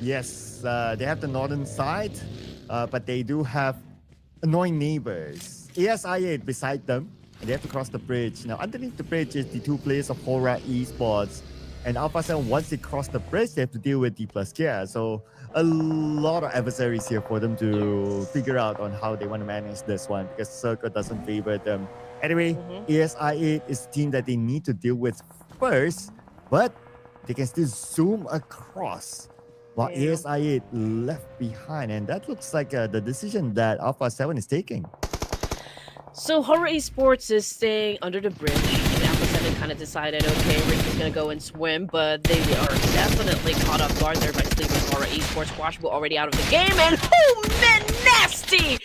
Yes, they have the northern side, but they do have annoying neighbors. ASI8 beside them, and they have to cross the bridge. Now, underneath the bridge is the 2 players of Hora Esports. And Alpha 7, once they cross the bridge, they have to deal with D plus Kia. So, a lot of adversaries here for them to figure out on how they want to manage this one because Circle doesn't favor them. Anyway, ASI8 is the team that they need to deal with first, but they can still zoom across while ASI8 left behind. And that looks like the decision that Alpha 7 is taking. So Horror Esports is staying under the bridge. And Alpha 7 kind of decided, okay, we're just going to go and swim, but they are definitely caught off guard there by sleeping Horror Esports. Squashable already out of the game, and oh man, nasty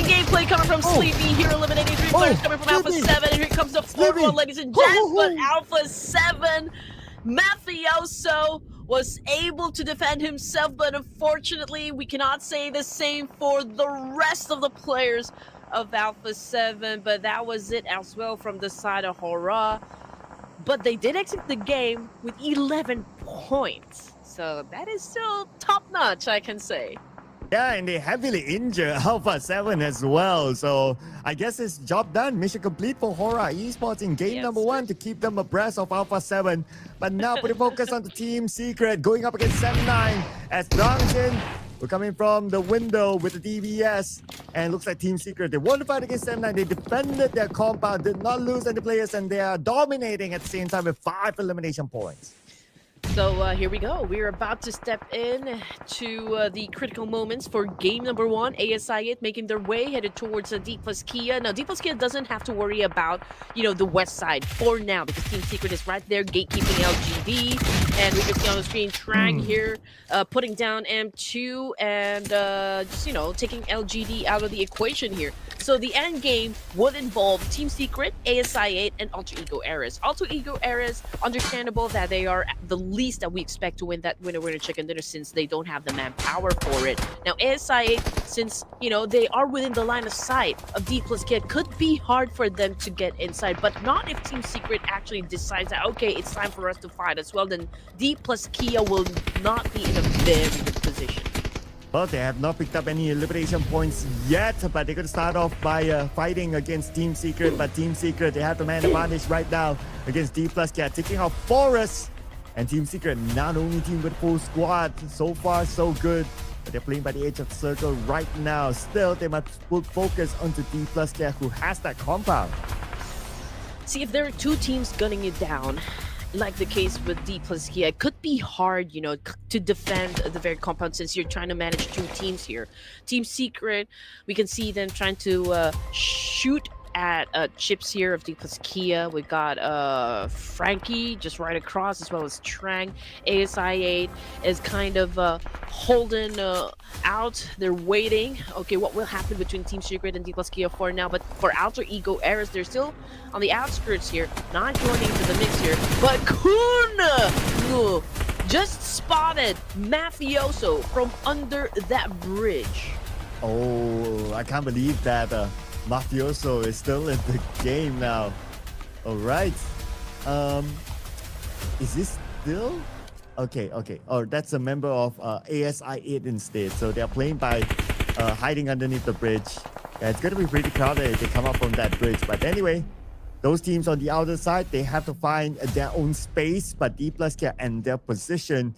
gameplay coming from Sleepy here, eliminating 3 players coming from Alpha 7. And here comes the 4-1, ladies and gents, but Alpha 7, Mafioso was able to defend himself, but unfortunately, we cannot say the same for the rest of the players of Alpha 7, but that was it as well from the side of Hora. But they did exit the game with 11 points, so that is still top-notch, I can say. Yeah, and they heavily injure Alpha 7 as well. So I guess it's job done. Mission complete for Hora Esports in game number 1 to keep them abreast of Alpha 7. But now putting focus on the Team Secret going up against 7-9 as Dongjin. We're coming from the window with the DBS. And looks like Team Secret, they won the fight against 7-9. They defended their compound, did not lose any players, and they are dominating at the same time with 5 elimination points. So here we go. We're about to step in to the critical moments for game number 1. ASI8 making their way headed towards D plus Kia. Now, D plus Kia doesn't have to worry about, the west side for now because Team Secret is right there gatekeeping LGD. And we can see on the screen Trang here putting down M2 and just, taking LGD out of the equation here. So the end game would involve Team Secret, ASI8, and Alter Ego Eris. Alter Ego Eris, understandable that they are the least that we expect to win that winner chicken dinner since they don't have the manpower for it. Now ASI8, since they are within the line of sight of D plus Kia, could be hard for them to get inside, but not if Team Secret actually decides that okay, it's time for us to fight as well. Then D plus Kia will not be in a very good position. Well, they have not picked up any elimination points yet, but they're going to start off by fighting against Team Secret. But Team Secret, they have the man advantage right now against D plus Cat, taking out Forest. And Team Secret, not only team with full squad, so far so good. But they're playing by the edge of the circle right now. Still, they must put focus onto D plus Cat, who has that compound. See, if there are 2 teams gunning you down, like the case with D plus Kia, it could be hard, to defend the very compound since you're trying to manage 2 teams here. Team Secret, we can see them trying to shoot at chips here of D plus Kia. We got Frankie just right across as well as Trang. ASI8 is kind of holding out. They're waiting. Okay, what will happen between Team Secret and D plus Kia for now? But for Alter Ego Eris, they're still on the outskirts here, not joining into the mix here. But Kun just spotted Mafioso from under that bridge. Oh, I can't believe that Mafioso is still in the game now. All right. Is this still? Okay. Oh, that's a member of ASI8 instead. So they're playing by hiding underneath the bridge. Yeah, it's going to be pretty crowded if they come up from that bridge. But anyway, those teams on the outer side, they have to find their own space. But D plus K and their position,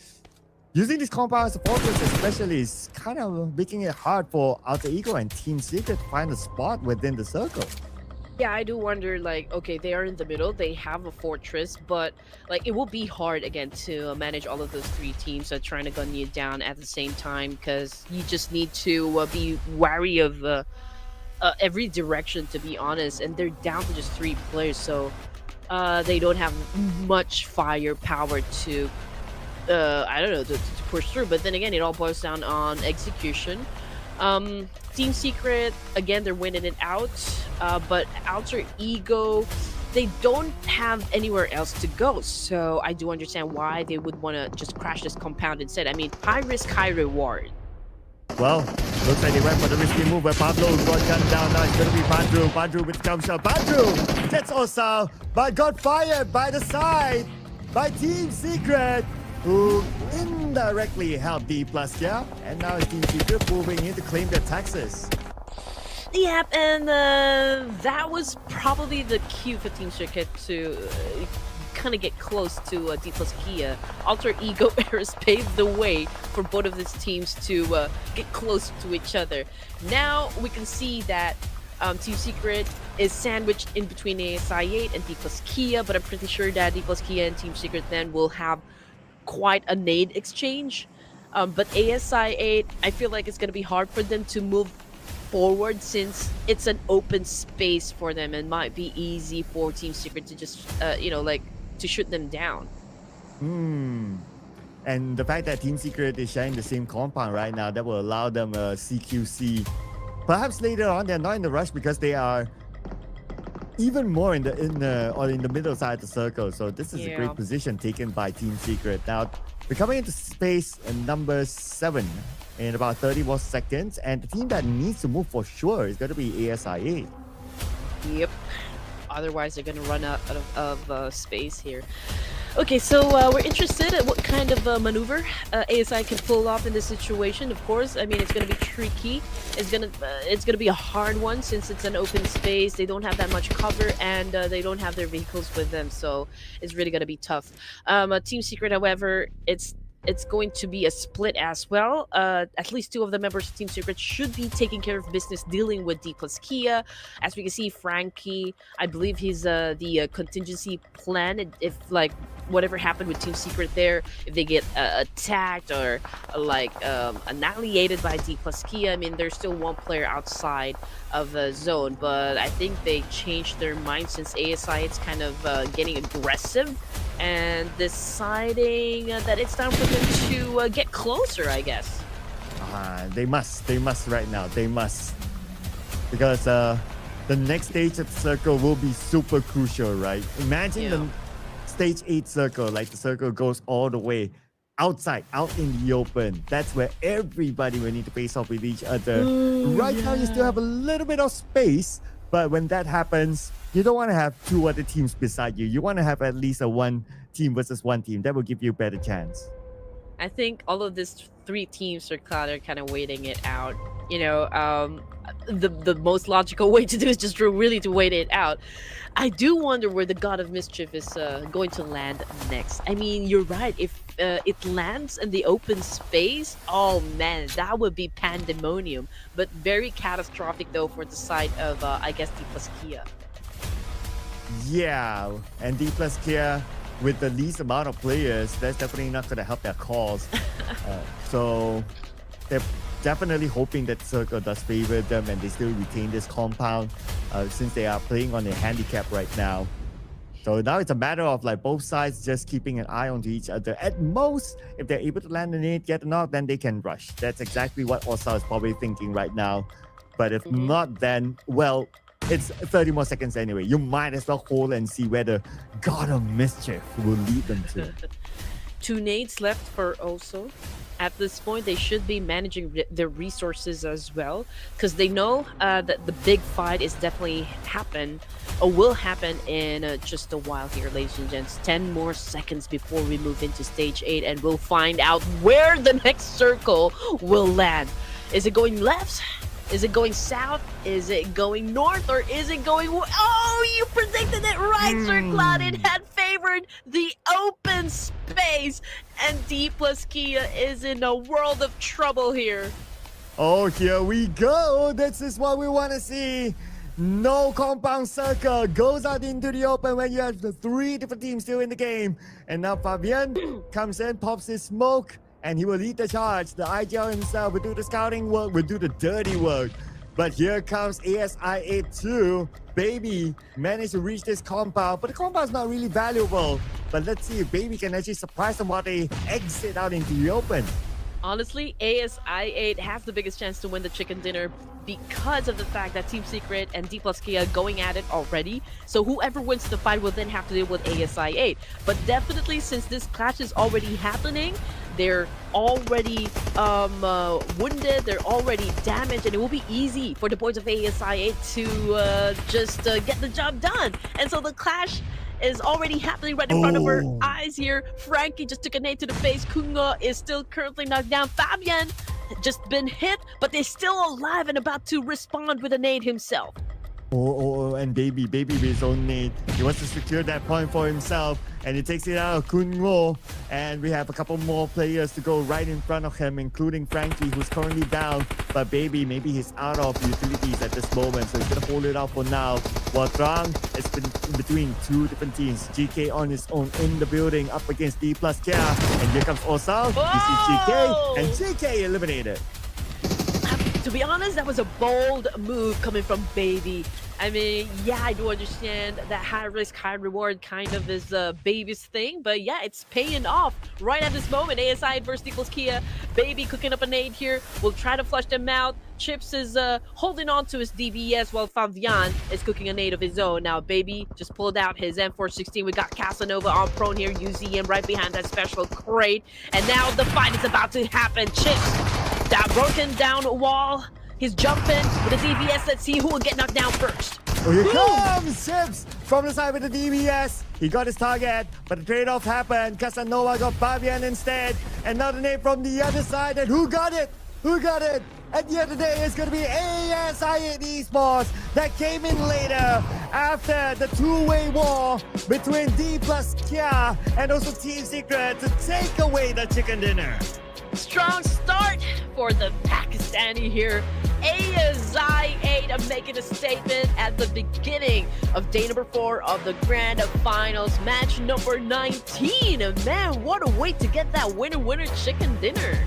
using this compound as a fortress especially, is kind of making it hard for Alter Ego and Team Secret to find a spot within the circle. Yeah, I do wonder, okay, they are in the middle, they have a fortress, but, it will be hard, again, to manage all of those 3 teams trying to gun you down at the same time, because you just need to be wary of every direction, to be honest, and they're down to just 3 players, so they don't have much firepower to I don't know, to push through. But then again, it all boils down on execution. Team Secret, again, they're winning it out, but Alter Ego, they don't have anywhere else to go. So I do understand why they would want to just crash this compound instead. I mean, high risk, high reward. Well, looks like they went for the risky move where Pablo got gunned down. Now it's going to be Badru. Badru with jump shot. Badru gets Osal, but got fired by the side by Team Secret, who indirectly helped D plus here. And now it's Team Secret moving in to claim their taxes. Yep, and that was probably the cue for Team Circuit to kind of get close to D plus Kia. Alter Ego errors paved the way for both of these teams to get close to each other. Now we can see that Team Secret is sandwiched in between ASI 8 and D plus Kia, but I'm pretty sure that D plus Kia and Team Secret then will have quite a nade exchange. But ASI 8, I feel like it's going to be hard for them to move forward since it's an open space for them and might be easy for Team Secret to just, like to shoot them down. And the fact that Team Secret is sharing the same compound right now, that will allow them a CQC. Perhaps later on, they're not in the rush because they are even more in the middle side of the circle. So this is a great position taken by Team Secret. Now we're coming into space number 7 in about 30 more seconds, and the team that needs to move for sure is going to be ASI 8. Yep. Otherwise, they're going to run out of space here. Okay, so we're interested in what kind of maneuver ASI can pull off in this situation. Of course, I mean, it's going to be tricky. It's gonna be a hard one since it's an open space. They don't have that much cover, and they don't have their vehicles with them, so it's really going to be tough. Team Secret, however, it's going to be a split as well. At least 2 of the members of Team Secret should be taking care of business dealing with D plus Kia. As we can see, Frankie, I believe he's the contingency plan. If like whatever happened with Team Secret there, if they get attacked or annihilated by D plus Kia, I mean, there's still one player outside of the zone. But I think they changed their mind since ASI is kind of getting aggressive and deciding that it's time for them to get closer, I guess. They must right now. They must. Because the next stage of the circle will be super crucial, right? Imagine the stage 8 circle, like the circle goes all the way outside, out in the open. That's where everybody will need to face off with each other. Right now, you still have a little bit of space, but when that happens, you don't want to have 2 other teams beside you. You want to have at least a 1 team versus 1 team. That will give you a better chance. I think all of these 3 teams are kind of waiting it out. You know, the most logical way to do is just really to wait it out. I do wonder where the God of Mischief is going to land next. I mean, you're right. If it lands in the open space, oh man, that would be pandemonium. But very catastrophic though for the side of, I guess, D plus Kia. Yeah, and D plus Kia with the least amount of players, that's definitely not going to help their cause. So they're definitely hoping that Circle does favor them and they still retain this compound since they are playing on a handicap right now. So now it's a matter of like both sides just keeping an eye on each other. At most, if they're able to land a nade, get a knock, then they can rush. That's exactly what Osal is probably thinking right now. But if not, then, well, it's 30 more seconds anyway. You might as well hold and see where the God of Mischief will lead them to. 2 nades left for Oso. At this point, they should be managing their resources as well, because they know that the big fight is definitely will happen in just a while here, ladies and gents. 10 more seconds before we move into stage 8, and we'll find out where the next circle will land. Is it going left? Is it going south? Is it going north? Or is it going... Oh, you predicted it right, Sir Cloud. It had favored the open space. And D plus Kia is in a world of trouble here. Oh, here we go. This is what we want to see. No compound circle goes out into the open when you have the 3 different teams still in the game. And now Fabian comes in, pops his smoke, and he will lead the charge. The IGL himself will do the scouting work, will do the dirty work. But here comes ASI 82. Baby managed to reach this compound, but the compound's not really valuable. But let's see if Baby can actually surprise them while they exit out into the open. Honestly, ASI8 has the biggest chance to win the chicken dinner because of the fact that Team Secret and D plus Kia going at it already. So whoever wins the fight will then have to deal with ASI8. But definitely, since this clash is already happening, they're already wounded, they're already damaged, and it will be easy for the boys of ASI8 to just get the job done. And so the clash is already happening right in front of our Oh. eyes here. Frankie just took a nade to the face. Kungo is still currently knocked down. Fabian just been hit, but they're still alive and about to respond with a nade himself. And Baby with his own nade. He wants to secure that point for himself, and he takes it out of Kungo. And we have a couple more players to go right in front of him, including Frankie, who's currently down. But Baby, maybe he's out of utilities at this moment, so he's gonna hold it out for now. While Trang is between two different teams. GK on his own in the building, up against D plus Kia. And here comes Osal. He sees GK, and GK eliminated. To be honest, that was a bold move coming from Baby. I mean, yeah, I do understand that high risk, high reward kind of is Baby's thing, but yeah, it's paying off right at this moment. ASI versus equals Kia. Baby cooking up a nade here. We'll try to flush them out. Chips is holding on to his DBS while Fabian is cooking a nade of his own. Now, Baby just pulled out his M416. We got Casanova on prone here. UZM right behind that special crate. And now the fight is about to happen. Chips, that broken down wall. He's jumping with the DBS. Let's see who will get knocked down first. Oh, here comes Chips from the side with the DBS. He got his target, but the trade-off happened. Casanova got Fabian instead. Another nade from the other side. And who got it? Who got it? At the end of the day, it's going to be ASI Esports that came in later after the two-way war between D plus Kia and also Team Secret to take away the chicken dinner. Strong start for the Pakistani here. ASI8 making a statement at the beginning of day number 4 of the Grand Finals, match number 19. And man, what a way to get that winner chicken dinner.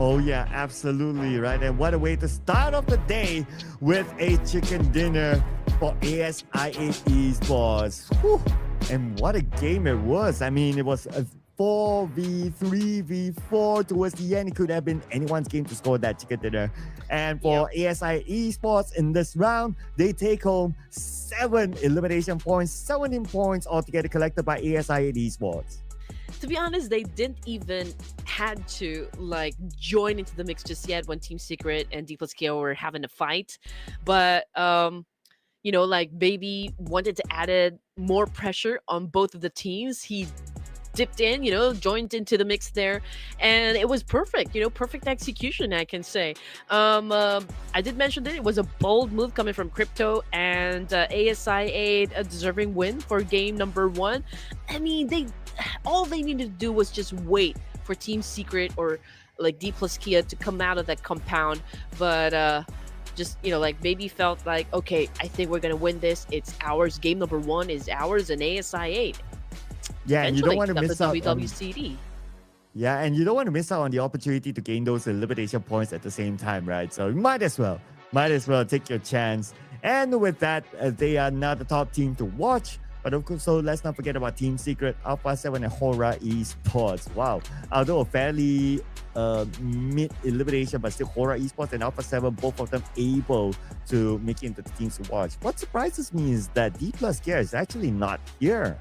Oh yeah, absolutely right. And what a way to start off the day with a chicken dinner for ASI8 Esports. Whew. And what a game it was. I mean, it was a 4v3v4 towards the end. It could have been anyone's game to score that chicken dinner. And for ASI Esports in this round, they take home 7 elimination points, 17 points altogether collected by ASI Esports. To be honest, they didn't even had to like join into the mix just yet when Team Secret and D plus Kia were having a fight. But you know, like Baby wanted to add more pressure on both of the teams. He dipped in, you know, joined into the mix there, and it was perfect, you know, perfect execution, I can say. I did mention that it was a bold move coming from Crypto, and ASI8 a deserving win for game number 1. I mean, all they needed to do was just wait for Team Secret or like D plus Kia to come out of that compound, but just, you know, like Baby felt like, okay, I think we're gonna win this, it's ours, game number 1 is ours, and ASI8 yeah, and you don't want to miss out WWCD. Yeah, and you don't want to miss out on the opportunity to gain those elimination points at the same time, right? So you might as well take your chance. And with that, they are now the top team to watch. But of course, so let's not forget about Team Secret, Alpha 7, and Hora Esports. Wow. Although a fairly mid-elimination, but still Hora Esports and Alpha 7, both of them able to make it into the teams to watch. What surprises me is that D plus Gear is actually not here.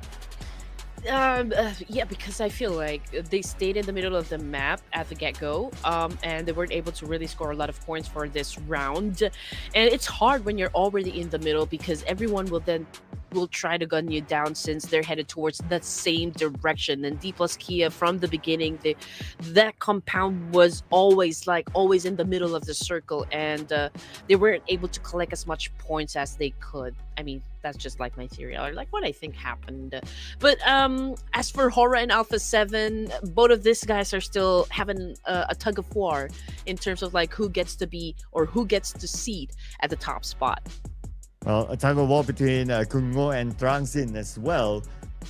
Yeah, because I feel like they stayed in the middle of the map at the get-go, and they weren't able to really score a lot of points for this round. And it's hard when you're already in the middle because everyone will try to gun you down since they're headed towards that same direction. And D plus Kia from the beginning, that compound was always in the middle of the circle, and they weren't able to collect as much points as they could. I mean, that's just like my theory, or like what I think happened. But as for Hora and Alpha 7, both of these guys are still having a tug of war in terms of like who gets to be or who gets to seat at the top spot. Well, a tug of war between Kungo and Trangsin as well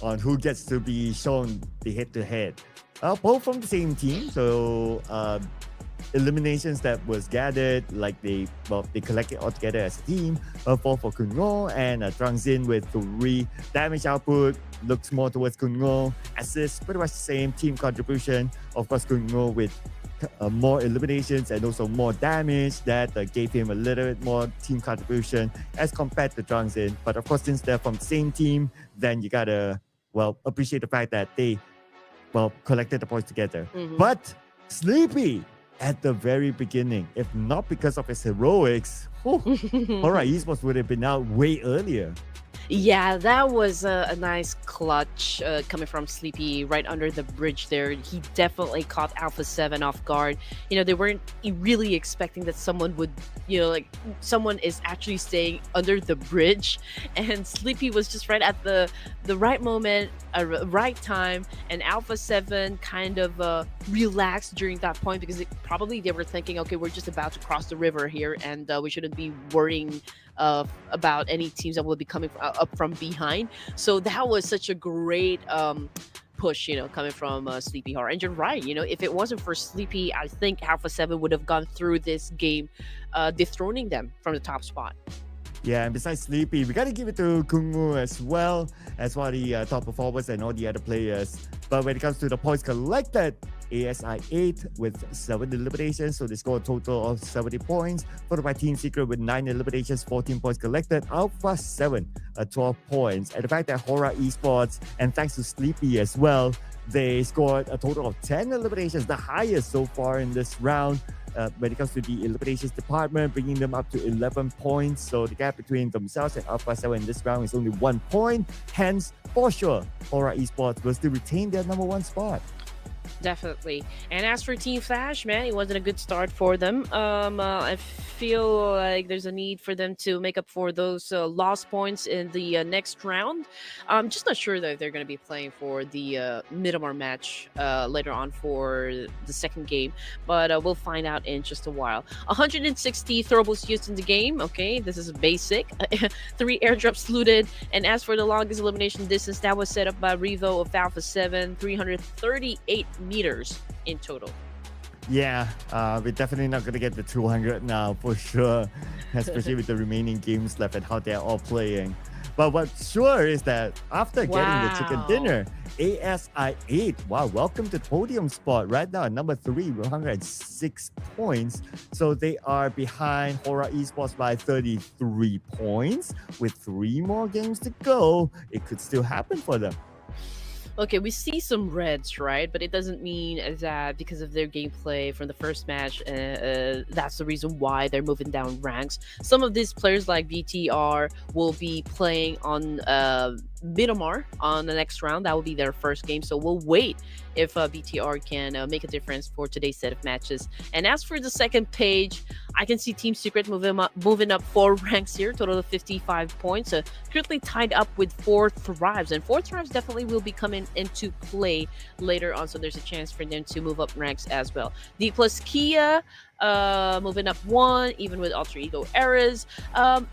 on who gets to be shown the head-to-head. Both from the same team, so eliminations that was gathered, like they collected all together as a team. 4 for Kungo and Trangsin with 3 damage output, looks more towards Kungo. Assists, pretty much the same team contribution. Of course, Kungo with more eliminations and also more damage that gave him a little bit more team contribution as compared to Zhangzhen. But of course, since they're from the same team, then you gotta, well, appreciate the fact that they, well, collected the points together. Hmm. But Sleepy at the very beginning, if not because of his heroics, Alright, Esports would have been out way earlier. Yeah, that was a nice clutch coming from Sleepy right under the bridge there. He definitely caught Alpha 7 off guard. They weren't really expecting that someone would, like someone is actually staying under the bridge. And Sleepy was just right at the right moment, right time. And Alpha 7 kind of relaxed during that point because probably they were thinking, okay, we're just about to cross the river here and we shouldn't be worrying about any teams that will be coming up from behind. So that was such a great push, coming from Sleepy Heart. And you're right, if it wasn't for Sleepy, I think Alpha 7 would have gone through this game, dethroning them from the top spot. Yeah, and besides Sleepy, we gotta give it to Kungmu as well as one of the top performers and all the other players. But when it comes to the points collected, ASI 8 with 7 eliminations, so they score a total of 70 points. Followed by Team Secret with 9 eliminations, 14 points collected. Alpha 7, 12 points. And the fact that Hora Esports, and thanks to Sleepy as well, they scored a total of 10 eliminations, the highest so far in this round. When it comes to the eliminations department, bringing them up to 11 points. So the gap between themselves and Alpha 7 in this round is only 1 point. Hence, for sure, Aura Esports will still retain their number 1 spot. Definitely. And as for Team Flash, man, it wasn't a good start for them. I feel like there's a need for them to make up for those lost points in the next round. I'm just not sure that they're going to be playing for the Miramar match later on for the second game, but we'll find out in just a while. 160 throwables used in the game. Okay, this is basic. 3 airdrops looted. And as for the longest elimination distance, that was set up by Revo of Alpha 7, 338 meters in total. Yeah, we're definitely not going to get the 200 now for sure, especially with the remaining games left and how they're all playing. But what's sure is that after getting the chicken dinner, ASI 8, wow, welcome to the podium spot right now at number 3 with 106 points. So they are behind Hora Esports by 33 points. With 3 more games to go, it could still happen for them. Okay, we see some reds, right? But it doesn't mean that because of their gameplay from the first match, that's the reason why they're moving down ranks. Some of these players, like BTR, will be playing on Miramar on the next round. That will be their first game. So we'll wait if BTR can make a difference for today's set of matches. And as for the second page, I can see Team Secret moving up 4 ranks here, total of 55 points. Currently tied up with 4 Thrives, and 4 Thrives definitely will be coming into play later on, so there's a chance for them to move up ranks as well. D plus Kia moving up 1, even with Alter Ego Eras.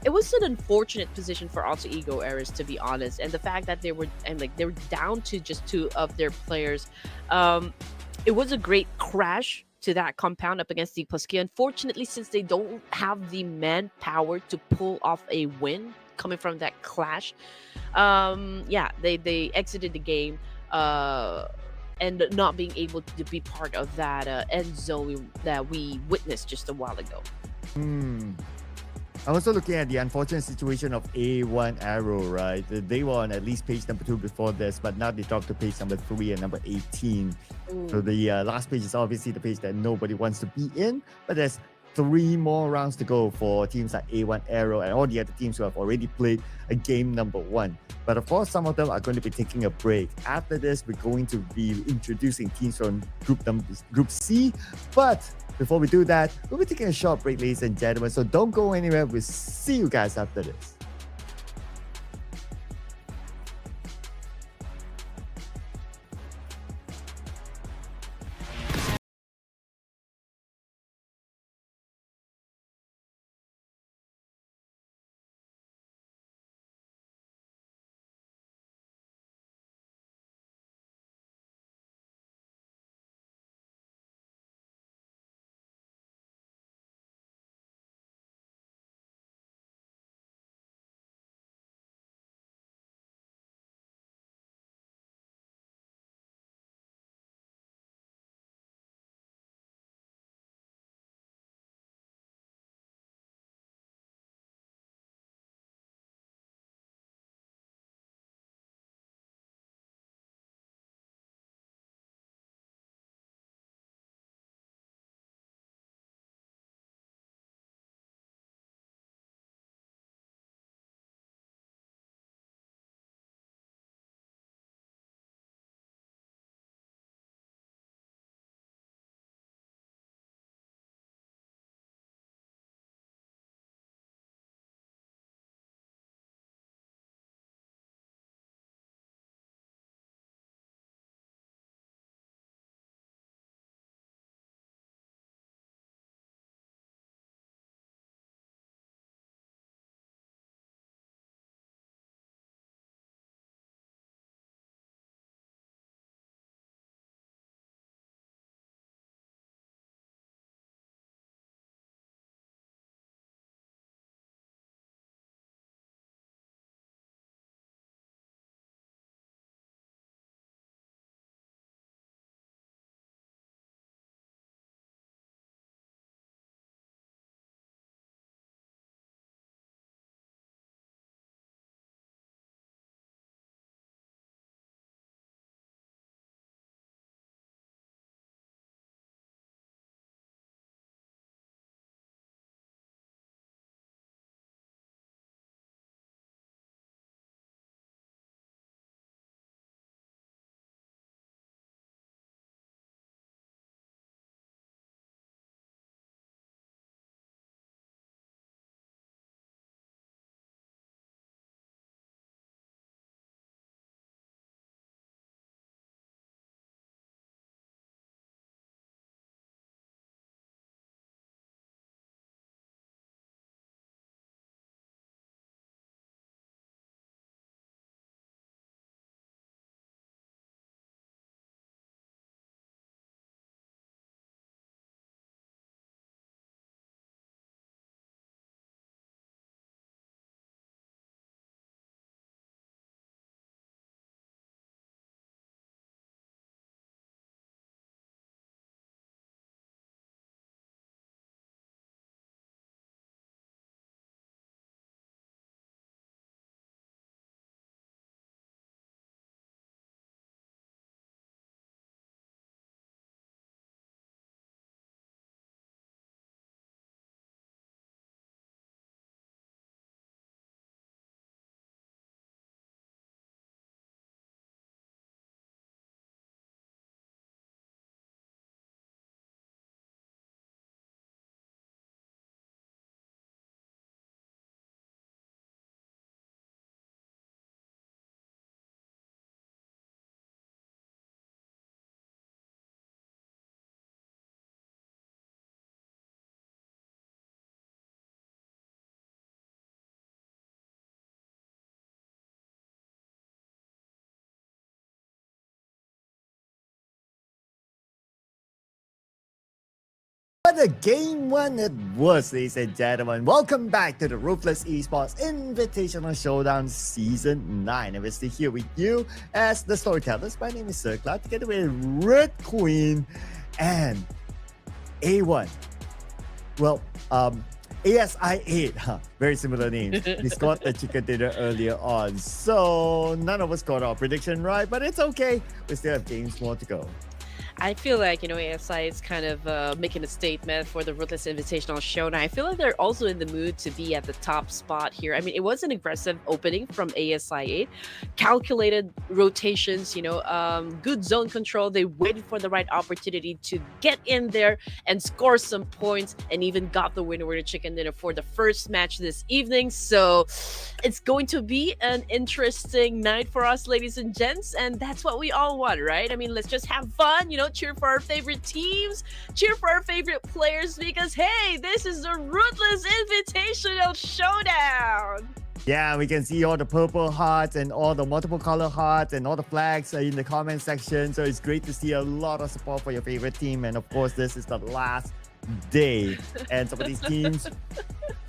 It was an unfortunate position for Alter Ego Eras, to be honest, and the fact that they were down to just 2 of their players. It was a great crash to that compound up against D plus Kia. Unfortunately, since they don't have the manpower to pull off a win coming from that clash, they exited the game and not being able to be part of that end zone that we witnessed just a while ago. I'm also looking at the unfortunate situation of A1 Arrow, right? They were on at least page number 2 before this, but now they dropped to page number 3 and number 18. Ooh. So the last page is obviously the page that nobody wants to be in, but there's 3 more rounds to go for teams like A1 Arrow and all the other teams who have already played a game number 1. But of course, some of them are going to be taking a break. After this, we're going to be introducing teams from Group C. But before we do that, we'll be taking a short break, ladies and gentlemen. So don't go anywhere. We'll see you guys after this. What a game one it was, ladies and gentlemen. Welcome back to the Ruthless Esports Invitational Showdown Season 9. And we're still here with you as the storytellers. My name is Sir Cloud, together with Red Queen and A1. Well, ASI8, very similar names. We scored the chicken dinner earlier on. So none of us got our prediction right, but it's okay. We still have games more to go. I feel like, ASI is kind of making a statement for the Ruthless Invitational Showdown. I feel like they're also in the mood to be at the top spot here. I mean, it was an aggressive opening from ASI8. Calculated rotations, good zone control. They waited for the right opportunity to get in there and score some points, and even got the winner with a chicken dinner for the first match this evening. So it's going to be an interesting night for us, ladies and gents, and that's what we all want, right? I mean, let's just have fun, cheer for our favorite teams, cheer for our favorite players, because hey, this is the Ruthless Invitational Showdown. Yeah, we can see all the purple hearts and all the multiple color hearts and all the flags in the comment section. So it's great to see a lot of support for your favorite team. And of course, this is the last day. And some of these teams,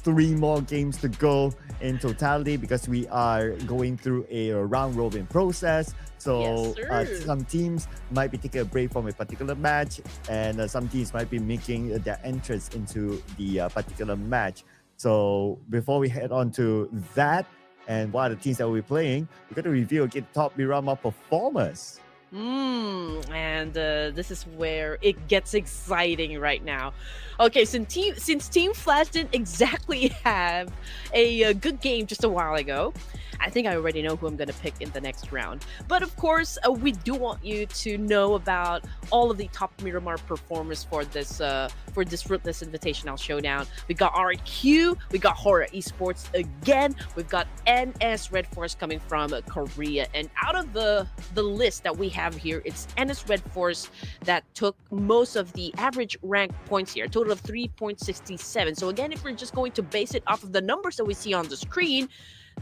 3 more games to go in totality, because we are going through a round robin process. So Yes, some teams might be taking a break from a particular match, and some teams might be making their entrance into the particular match. So before we head on to that and what are the teams that we're playing, we're going to review again top Miramar performers. And this is where it gets exciting right now. Okay, since Team Flash didn't exactly have a good game just a while ago, I think I already know who I'm going to pick in the next round. But of course, we do want you to know about all of the top Miramar performers for this Ruthless Invitational Showdown. We got RQ, we got Horror Esports again, we've got NS Red Force coming from Korea, and out of the list that we have here, it's NS Red Force that took most of the average rank points here, a total of 3.67. So again, if we're just going to base it off of the numbers that we see on the screen,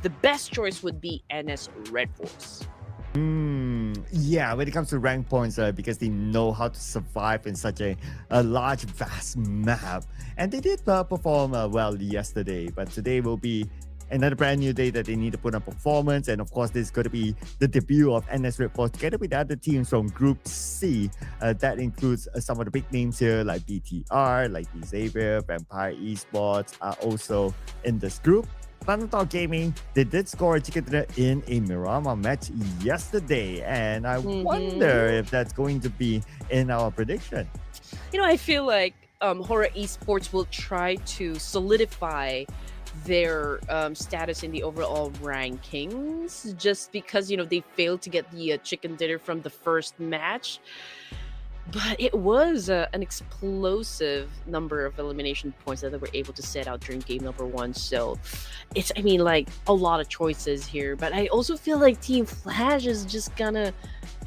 the best choice would be NS Red Force. Yeah, when it comes to rank points, because they know how to survive in such a large, vast map. And they did perform well yesterday, but today will be another brand new day that they need to put on performance. And of course, this is going to be the debut of NS Red Force together with the other teams from Group C. That includes some of the big names here like BTR, like Xavier, Vampire Esports are also in this group. Thundertalk Gaming, they did score a chicken dinner in a Miramar match yesterday, and I wonder if that's going to be in our prediction. I feel like Horror Esports will try to solidify their status in the overall rankings, just because they failed to get the chicken dinner from the first match. But it was an explosive number of elimination points that they were able to set out during game number 1. So it's, a lot of choices here. But I also feel like Team Flash is just gonna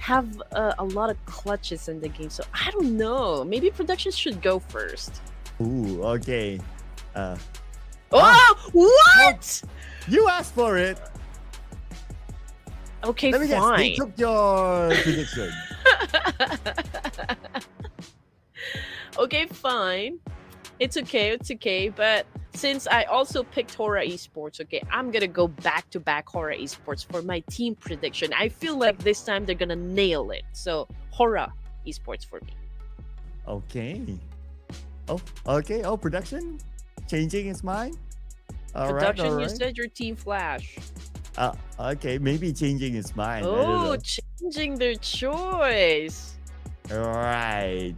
have a lot of clutches in the game. So I don't know. Maybe production should go first. Ooh, okay. What? You asked for it. Okay, Let me guess, they fine. took your prediction. Okay, fine. It's okay. But since I also picked Horror Esports, okay, I'm gonna go back-to-back Horror Esports for my team prediction. I feel like this time they're gonna nail it. So Horror Esports for me. Okay. Oh, okay. Oh, production changing its mind. All right. You said your Team Flash. Okay, maybe changing its mind. Oh, changing their choice. Right.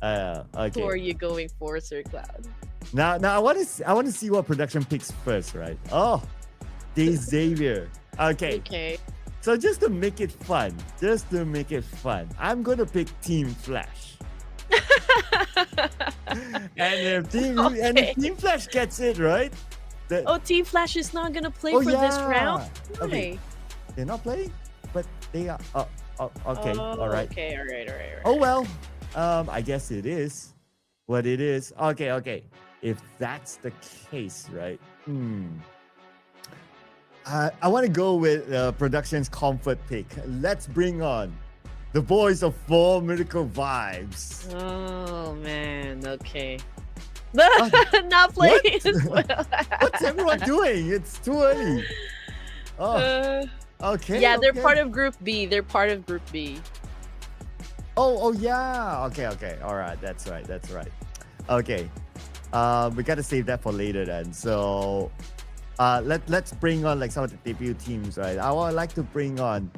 Okay. Who are you going for, Sir Cloud? Now I want to see what production picks first, right? Oh, they Xavier. Okay. Okay. So just to make it fun, I'm gonna pick Team Flash. And if Team Flash gets it right. Team Flash is not gonna play for this round. Why? Okay. They're not playing, but they are. Okay. All right. Okay. All right. Oh well. I guess it is what it is. Okay. If that's the case, right? I want to go with production's comfort pick. Let's bring on the voice of Four Miracle Vibes. Oh man, okay. Uh, Not playing what? as well. What's everyone doing? It's too early. Oh, uh, okay, yeah, they're okay. part of Group B. They're part of Group B. Oh, yeah. Okay. All right, that's right. Okay. We gotta save that for later then. So, let's bring on like some of the debut teams, right? I would like to bring on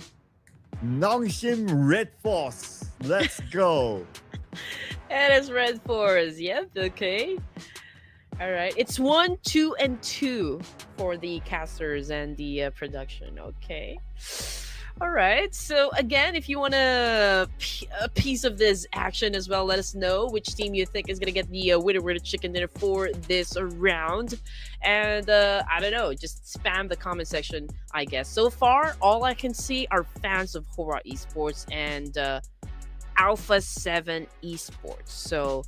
Nongshim Red Force. Let's go. And it's Red Force. Yep, okay. All right. It's 1, 2, and 2 for the casters and the production. Okay. All right. So again, if you want a piece of this action as well, let us know which team you think is gonna get the winner chicken dinner for this round. And I don't know, just spam the comment section, I guess. So far, all I can see are fans of Hora Esports and Alpha 7 Esports. So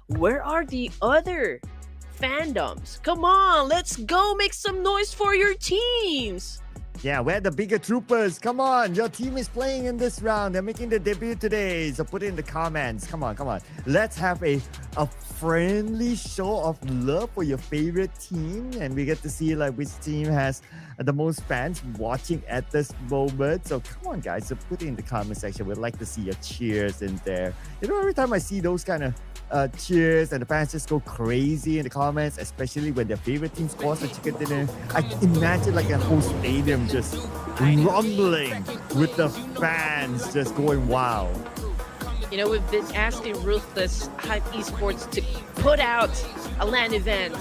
where are the other fandoms? Come on, let's go make some noise for your teams. Yeah, we're the bigger troopers. Come on, your team is playing in this round. They're making their debut today. So put it in the comments. Come on. Let's have a friendly show of love for your favorite team. And we get to see like which team has the most fans watching at this moment. So come on, guys. So put it in the comment section. We'd like to see your cheers in there. You know, every time I see those kind of cheers and the fans just go crazy in the comments, especially when their favorite team scores a chicken dinner. I imagine like a whole stadium just rumbling with the fans just going wild. You know, we've been asking Ruthless Hype Esports to put out a LAN event,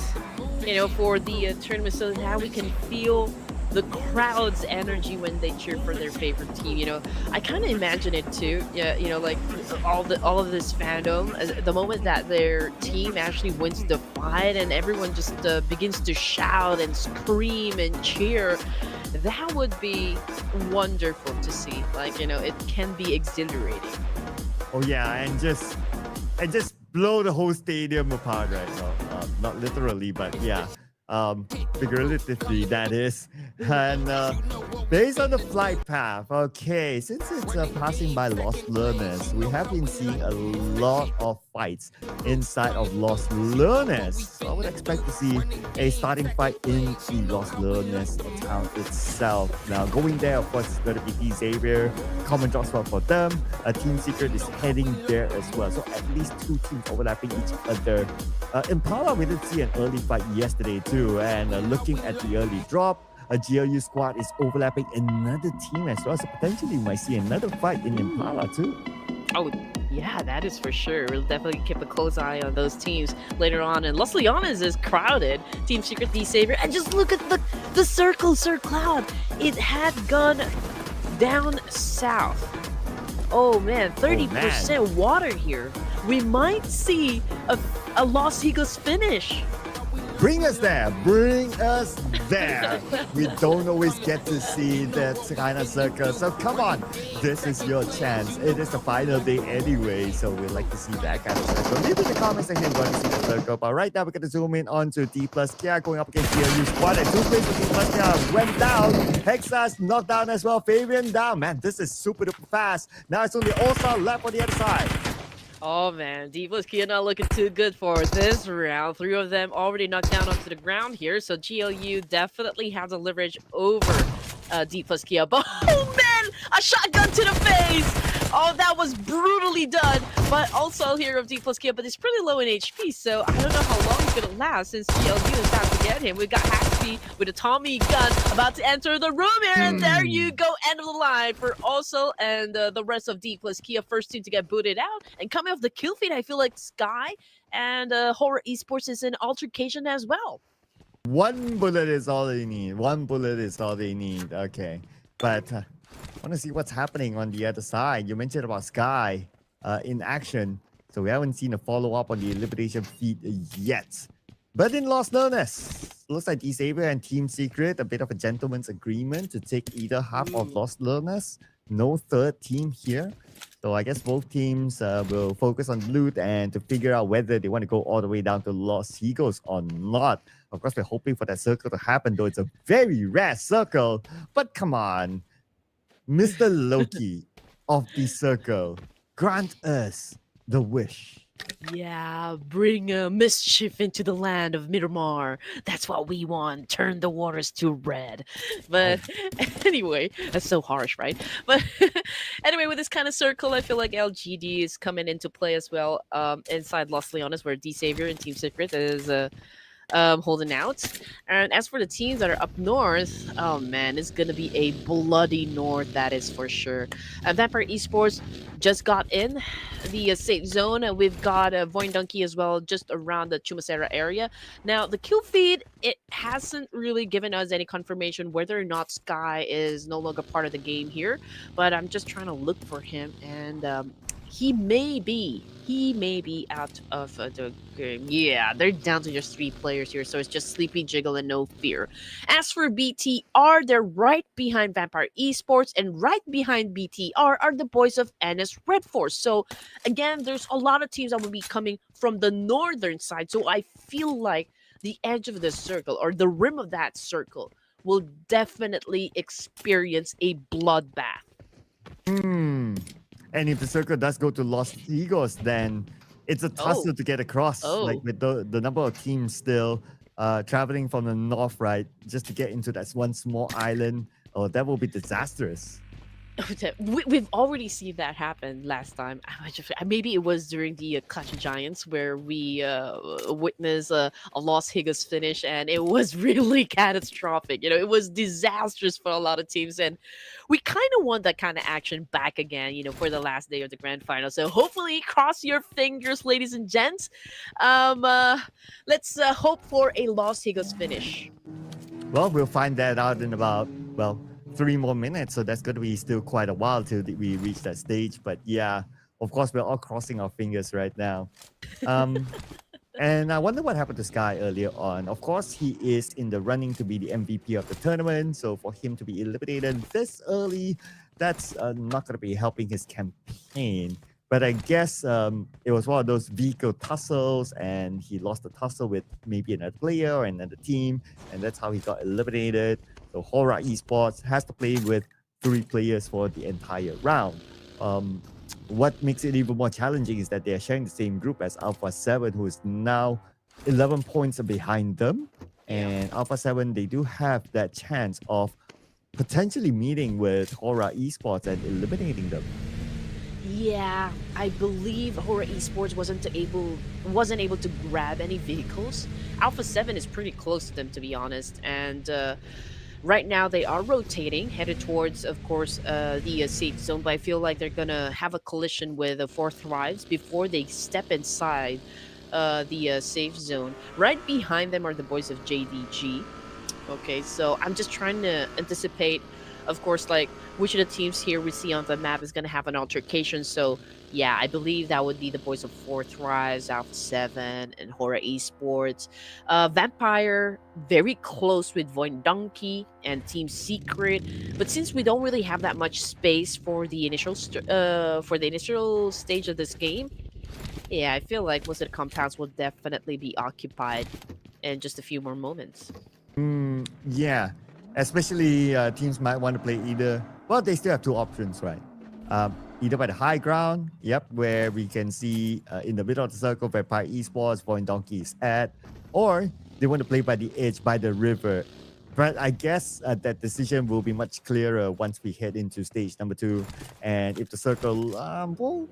you know, for the tournament so that we can feel the crowd's energy when they cheer for their favorite team. You know, I kind of imagine it too. Yeah, you know, like all of this fandom, the moment that their team actually wins the fight and everyone just begins to shout and scream and cheer. That would be wonderful to see. Like, you know, it can be exhilarating. Oh yeah, and just blow the whole stadium apart, right? No, not literally, but yeah. Figuratively, that is. And based on the flight path, okay, since it's passing by Lost Learners, we have been seeing a lot of fights inside of Lost Learners. So I would expect to see a starting fight in the Lost Learners town itself. Now, going there, of course, is going to be T Xavier, common drop spot for them. Team Secret is heading there as well. So at least two teams overlapping each other. Impala, we did see an early fight yesterday too. And looking at the early drop, a GLU squad is overlapping another team as well. So potentially we might see another fight in Impala too. Oh, yeah, that is for sure. We'll definitely keep a close eye on those teams later on. And Los Leones is crowded. Team Secret, D Savior. And just look at the circle, Sir Cloud. It had gone down south. Oh man, 30% water here. We might see a Los Eagles finish. Bring us there. We don't always get to see that kind of circle. So come on, this is your chance. It is the final day anyway, so we'd like to see that kind of circle. Leave in the comment section if you want to see the circle. But right now, we're going to zoom in onto D plus Kia going up against GLU squad. And two plays for D plus Kia went down. Hexas knocked down as well. Fabian down. Man, this is super duper fast. Now it's only All-Star left on the other side. Oh man, D plus Kia not looking too good for this round. 3 of them already knocked down onto the ground here, so GLU definitely has a leverage over D plus Kia. But oh man, a shotgun to the face! Oh, that was brutally done. But also here of D plus Kia, but it's pretty low in HP, so I don't know how long it's gonna last since GLU is about to get him. We got Happy with a Tommy gun about to enter the room here, and there you go, end of the line for also and the rest of D plus Kia, first team to get booted out. And coming off the kill feed, I feel like Sky and Horror Esports is in altercation as well. One bullet is all they need. Okay, but I want to see what's happening on the other side. You mentioned about Sky in action, so we haven't seen a follow-up on the elimination feed yet. But in Lost Learners, looks like D Savior and Team Secret, a bit of a gentleman's agreement to take either half of Lost Learners. No third team here. So I guess both teams will focus on loot and to figure out whether they want to go all the way down to Lost Eagles or not. Of course, we're hoping for that circle to happen, though it's a very rare circle. But come on, Mr. Loki, of the circle. Grant us the wish. Yeah, bring mischief into the land of Miramar. That's what we want. Turn the waters to red. Oh, But anyway, that's so harsh, right? But anyway, with this kind of circle, I feel like LGD is coming into play as well. Inside Los Leones, where D Savior and Team Secret is holding out. And as for the teams that are up north, oh man, it's gonna be a bloody north, that is for sure. Vampire Esports just got in the safe zone. We've got Voin Donkey as well, just around the Chumasera area. Now, the kill feed, it hasn't really given us any confirmation whether or not Sky is no longer part of the game here, but I'm just trying to look for him, and he may be out of the game. Yeah, they're down to just 3 players here, so it's just Sleepy, Jiggle, and No Fear. As for BTR, they're right behind Vampire Esports, and right behind BTR are the boys of NS Red Force. So again, there's a lot of teams that will be coming from the northern side. So I feel like the edge of the circle, or the rim of that circle, will definitely experience a bloodbath. hmm. And if the circle does go to Los Eagles, then it's a tussle Oh, to get across. Like oh. with the number of teams still traveling from the north, right, just to get into that one small island. Oh, that will be disastrous. We've already seen that happen last time. Maybe it was during the Clash of Giants where we witnessed a Los Higas finish, and it was really catastrophic. It was disastrous for a lot of teams, and we kind of want that kind of action back again. For the last day of the grand final. So hopefully, cross your fingers, ladies and gents. Um, uh, let's hope for a Los Higas finish. Well, we'll find that out in about, well, 3 more minutes. So that's going to be still quite a while till we reach that stage. But yeah, of course, we're all crossing our fingers right now. Um, and I wonder what happened to Sky earlier on. Of course, he is in the running to be the MVP of the tournament. So for him to be eliminated this early, that's not going to be helping his campaign. But I guess it was one of those vehicle tussles, and he lost the tussle with maybe another player or another team, and that's how he got eliminated. So Hora Esports has to play with 3 players for the entire round. What makes it even more challenging is that they are sharing the same group as Alpha 7, who is now 11 points behind them. And Alpha 7, they do have that chance of potentially meeting with Hora Esports and eliminating them. Yeah, I believe Horror Esports wasn't able to grab any vehicles. Alpha 7 is pretty close to them, to be honest, and right now they are rotating, headed towards, of course, the safe zone. But I feel like they're gonna have a collision with the Four Thrives before they step inside the safe zone. Right behind them are the boys of JDG. Okay, so I'm just trying to anticipate, of course, like which of the teams here we see on the map is going to have an altercation. So, yeah, I believe that would be the boys of Fourth Rise, Alpha 7, and Horror Esports. Vampire, very close with Void Donkey and Team Secret. But since we don't really have that much space for the initial stage of this game, yeah, I feel like most of the compounds will definitely be occupied in just a few more moments. Yeah, especially teams might want to play either. Well, they still have 2 options, right? Either by the high ground, yep, where we can see in the middle of the circle where Pi Esports, Void Donkey is at, or they want to play by the edge, by the river. But I guess that decision will be much clearer once we head into stage number 2. And if the circle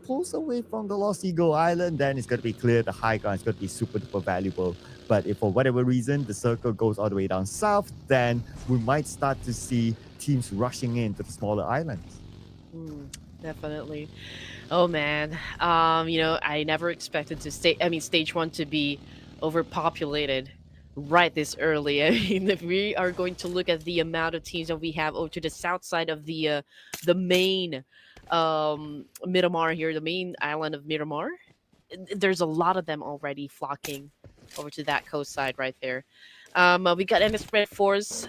pulls away from the Lost Eagle Island, then it's going to be clear the high ground is going to be super duper valuable. But if for whatever reason the circle goes all the way down south, then we might start to see teams rushing into the smaller islands. Definitely. Oh man. I never expected stage 1 to be overpopulated right this early. I mean, if we are going to look at the amount of teams that we have over to the south side of the main Miramar here, the main island of Miramar, there's a lot of them already flocking over to that coast side right there. We got MS Red Force.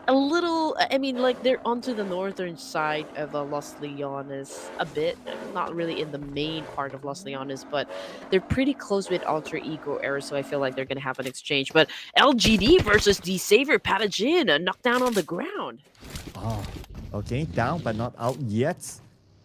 A little, I mean, like they're onto the northern side of Los Leones a bit, not really in the main part of Los Leones, but they're pretty close with Alter Ego Era, so I feel like they're gonna have an exchange. But LGD versus the Savior Pathogen, a knockdown on the ground. Oh, Okay, down but not out yet.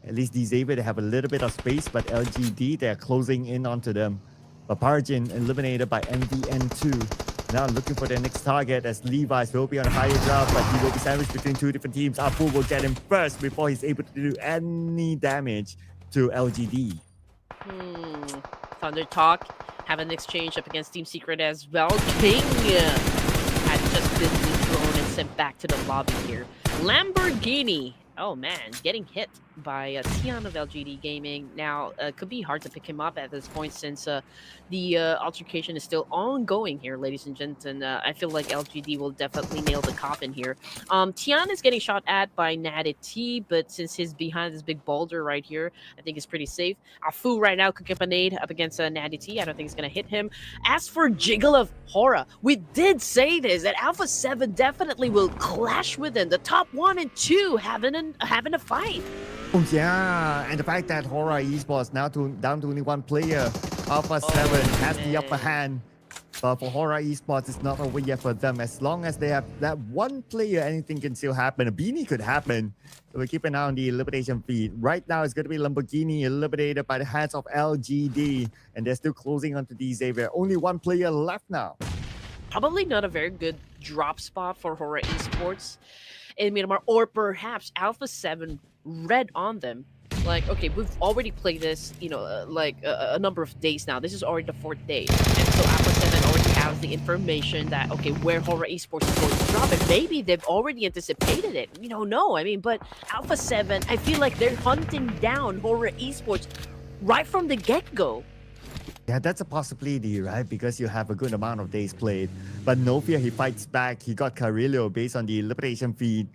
At least Xavier, they have a little bit of space, but LGD, they're closing in onto them. But Parjin eliminated by MVN2. Now looking for their next target as Levi's will be on higher ground, but he will be sandwiched between two different teams. Apu will get him first before he's able to do any damage to LGD. Thunder Talk have an exchange up against Team Secret as well. King had just been thrown and sent back to the lobby here. Lamborghini. Oh man, getting hit by Tian of LGD Gaming. Now, could be hard to pick him up at this point since the altercation is still ongoing here, ladies and gentlemen. I feel like LGD will definitely nail the coffin here. Tian is getting shot at by Natty, but since he's behind this big boulder right here, I think he's pretty safe. Afu right now cooking up a nade up against Natty. I don't think it's going to hit him. As for Jiggle of Horror, we did say this, that Alpha 7 definitely will clash with him. The top 1 and 2 having a fight. Oh yeah, and the fact that Horror Esports now down to only one player. Alpha 7 has the upper hand. But for Horror Esports, it's not over yet for them. As long as they have that one player, anything can still happen. A beanie could happen. So we keep an eye on the elimination feed. Right now, it's going to be Lamborghini eliminated by the hands of LGD. And they're still closing onto the Xavier. Only one player left now. Probably not a very good drop spot for Horror Esports in Myanmar. Or perhaps Alpha 7 read on them. Like, okay, we've already played this, a number of days now. This is already the 4th day. And so Alpha 7 already has the information that, okay, where Horror Esports is going to drop it. Maybe they've already anticipated it. We don't know. I mean, but Alpha 7, I feel like they're hunting down Horror Esports right from the get-go. Yeah, that's a possibility, right? Because you have a good amount of days played. But no fear, he fights back. He got Carillo based on the elimination feed.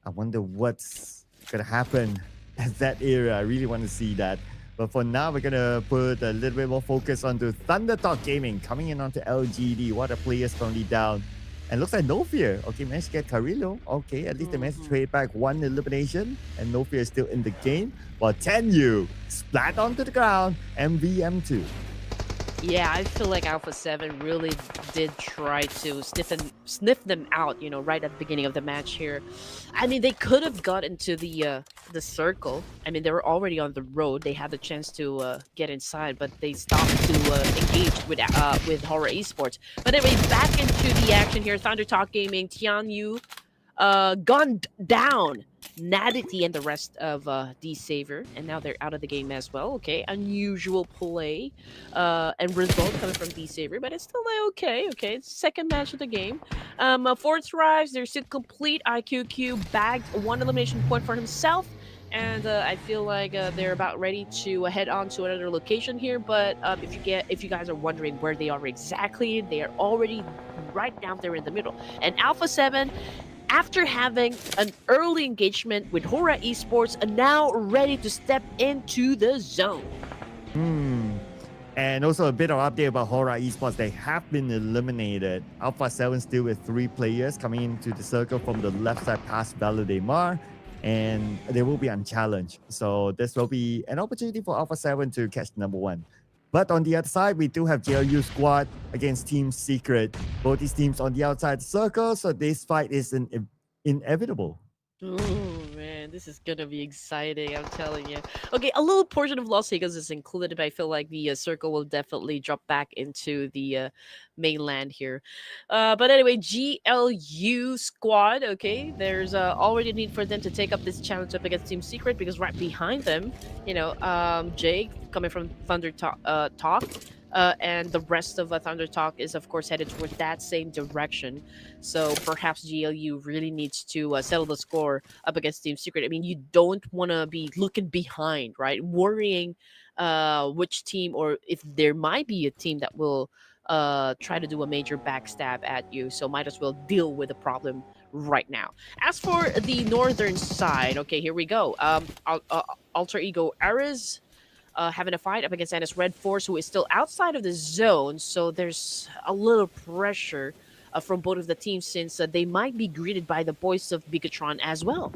I wonder what's going to happen at that area. I really want to see that. But for now, we're going to put a little bit more focus onto Thunder Talk Gaming coming in onto LGD. What are players currently down? And looks like No Fear. Okay, managed to get Carillo. Okay, at least they managed to trade back one elimination. And No Fear is still in the game. While Tenyu splat onto the ground. MVM2. Yeah, I feel like Alpha 7 really did try to sniff them out, right at the beginning of the match here. I mean, they could have got into the circle. I mean, they were already on the road. They had the chance to get inside, but they stopped to engage with Horror Esports. But anyway, back into the action here. Thunder Talk Gaming, Tianyu gunned down Nadity and the rest of D Saver, and now they're out of the game as well. Okay, unusual play and result coming from D Saver, but it's still okay. It's second match of the game. Fourth Rise, they're still complete. IQQ bagged one elimination point for himself, and I feel like they're about ready to head on to another location here. But if you guys are wondering where they are exactly, they are already right down there in the middle. And Alpha 7, after having an early engagement with Horror Esports, are now ready to step into the zone. And also a bit of update about Horror Esports. They have been eliminated. Alpha 7 still with 3 players coming into the circle from the left side past Valle de Mar. And they will be unchallenged. So this will be an opportunity for Alpha 7 to catch number 1. But on the other side, we do have JLU squad against Team Secret. Both these teams on the outside circle, so this fight is inevitable. Oh man, this is gonna be exciting, I'm telling you. Okay, a little portion of Las Vegas is included, but I feel like the circle will definitely drop back into the mainland here. But anyway, GLU squad, okay, there's already a need for them to take up this challenge up against Team Secret, because right behind them, Jake coming from Thunder Talk, and the rest of Thunder Talk is, of course, headed towards that same direction. So perhaps GLU really needs to settle the score up against Team Secret. I mean, you don't want to be looking behind, right? Worrying which team, or if there might be a team that will try to do a major backstab at you. So might as well deal with the problem right now. As for the northern side, okay, here we go. Alter Ego Ares having a fight up against Annis Red Force, who is still outside of the zone. So there's a little pressure from both of the teams, since they might be greeted by the boys of Bigatron as well.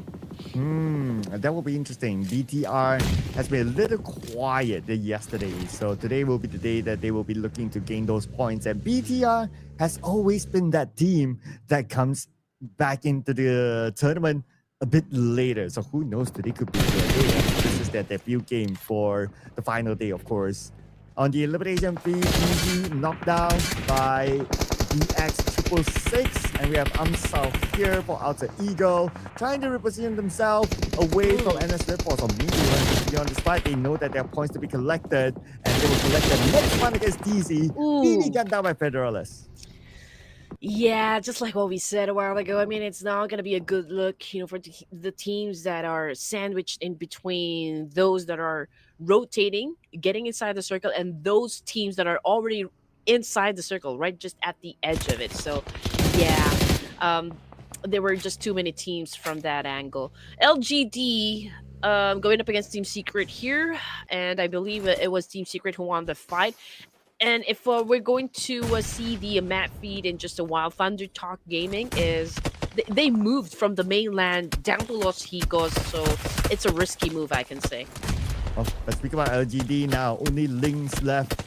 That will be interesting. BTR has been a little quiet yesterday. So today will be the day that they will be looking to gain those points. And BTR has always been that team that comes back into the tournament a bit later. So who knows, today could be their day. This is their debut game for the final day, of course. On the elimination feed, easy knockdown by DX666, and we have Amsal here for Alter Ego, trying to reposition themselves away from NS Ripforce or Meteor. Beyond the spot, they know that there are points to be collected, and they will collect the next one against DZ. BD got down by Federalist. Yeah, just like what we said a while ago. I mean, it's not going to be a good look, for the teams that are sandwiched in between those that are rotating, getting inside the circle, and those teams that are already inside the circle, right, just at the edge of it. So, yeah, there were just too many teams from that angle. LGD going up against Team Secret here, and I believe it was Team Secret who won the fight. And if we're going to see the map feed in just a while, Thunder Talk Gaming they moved from the mainland down to Los Higos, so it's a risky move, I can say. Oh, let's speak about LGD now. Only Lynx left.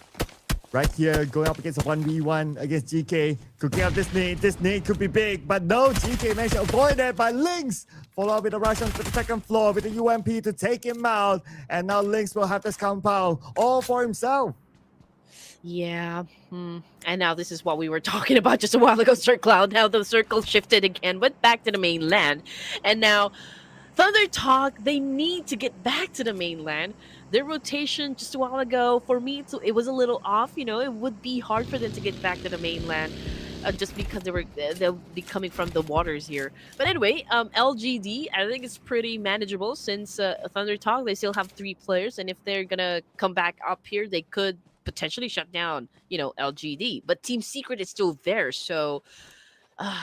Right here, going up against a 1v1 against GK. Could get up this nade. This nade could be big, but no, GK managed to avoid it by Lynx. Follow up with a rush onto the second floor with the UMP to take him out. And now Lynx will have this compound all for himself. Yeah. And now this is what we were talking about just a while ago, Sir Cloud. Now the circle shifted again, went back to the mainland. And now Thunder Talk, they need to get back to the mainland. Their rotation just a while ago, for me, it was a little off. It would be hard for them to get back to the mainland just because they'll be coming from the waters here. But anyway, LGD, I think it's pretty manageable since Thunder Talk, they still have 3 players. And if they're going to come back up here, they could potentially shut down, LGD. But Team Secret is still there, so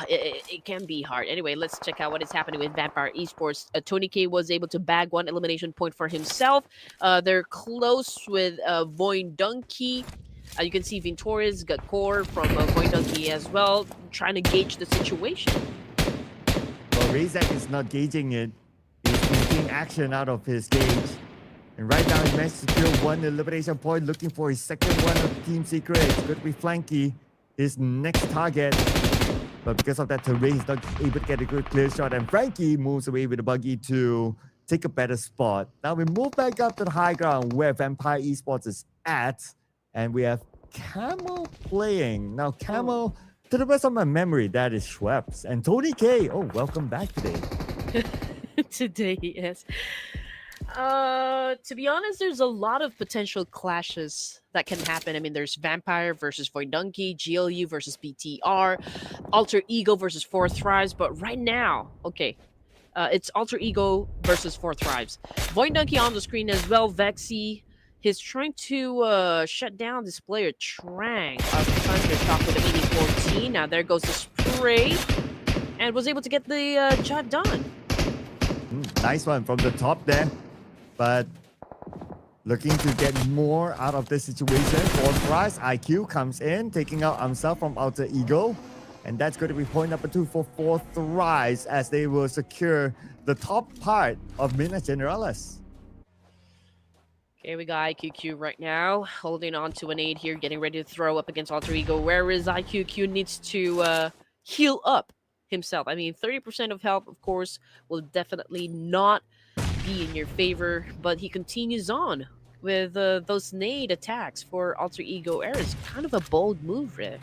it can be hard. Anyway, let's check out what is happening with Vampire Esports. Tony K was able to bag 1 elimination point for himself. They're close with Voin Donkey. You can see Vintorius got core from Voin Donkey as well, trying to gauge the situation. Well, Razak is not gauging it. He's making action out of his gauge. And right now, he managed to kill 1 elimination point, looking for his second one of Team Secret. It's going to be Flanky, his next target. But because of that terrain, he's not able to get a good clear shot. And Frankie moves away with a buggy to take a better spot. Now we move back up to the high ground where Vampire Esports is at. And we have Camel playing. Now, Camel, to the best of my memory, that is Schweppes. And Tony K. Oh, welcome back today. Today, yes. To be honest, there's a lot of potential clashes that can happen. I mean, there's Vampire versus Void Donkey, GLU versus BTR, Alter Ego versus 4 Thrives. But right now, okay, it's Alter Ego versus 4 Thrives. Void Donkey on the screen as well. Vexy, he's trying to shut down this player, Trang. Thunder Talk with a BD14. Now there goes the spray, and was able to get the job done. Nice one from the top there. But looking to get more out of this situation. 4 Thrives, IQ comes in, taking out himself from Alter Ego. And that's going to be point number 2 for 4 Thrives as they will secure the top part of Minas Generalis. Okay, we got IQQ right now, holding on to an 8 here, getting ready to throw up against Alter Ego, whereas IQQ needs to heal up himself. I mean, 30% of health, of course, will definitely not be in your favor, but he continues on with those nade attacks for Alter Ego Air. It's kind of a bold move, Rick.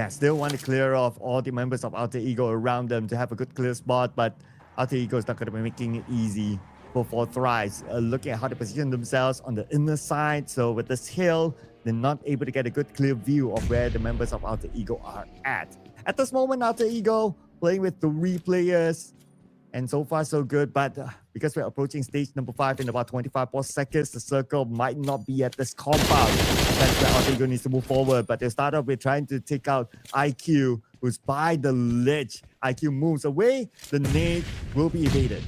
Yeah, still want to clear off all the members of Alter Ego around them to have a good clear spot, but Alter Ego is not going to be making it easy for 4 Thrives. Looking at how they position themselves on the inner side, so with this hill, they're not able to get a good clear view of where the members of Alter Ego are at. At this moment, Alter Ego playing with 3 players, and so far so good, but because we're approaching stage number 5 in about 25 more seconds, the circle might not be at this compound. That's where Alter Ego needs to move forward, but they start off with trying to take out IQ, who's by the ledge. IQ moves away, the nade will be evaded.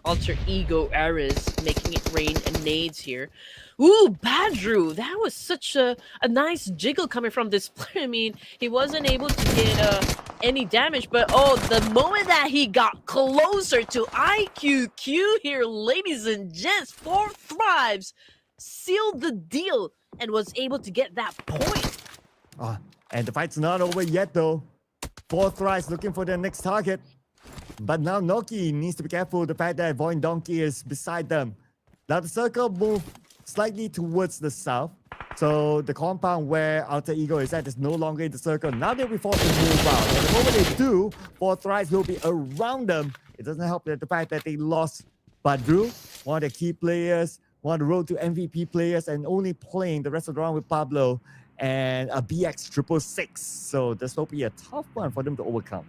Alter Ego Ares making it rain and nades here. Ooh, Badru, that was such a nice jiggle coming from this player. I mean, he wasn't able to get any damage, but the moment that he got closer to IQQ here, ladies and gents, 4 Thrives sealed the deal and was able to get that point. And the fight's not over yet though. 4 Thrives looking for their next target. But now Noki needs to be careful the fact that Void Donkey is beside them. Now the circle moved slightly towards the south. So the compound where Alter Ego is at is no longer in the circle. Now they'll be forced to move out. And the moment they do, 4 Thrives will be around them. It doesn't help that the fact that they lost Badru, one of the key players, one of the road to MVP players, and only playing the rest of the round with Pablo and a BX 666. So this will be a tough one for them to overcome.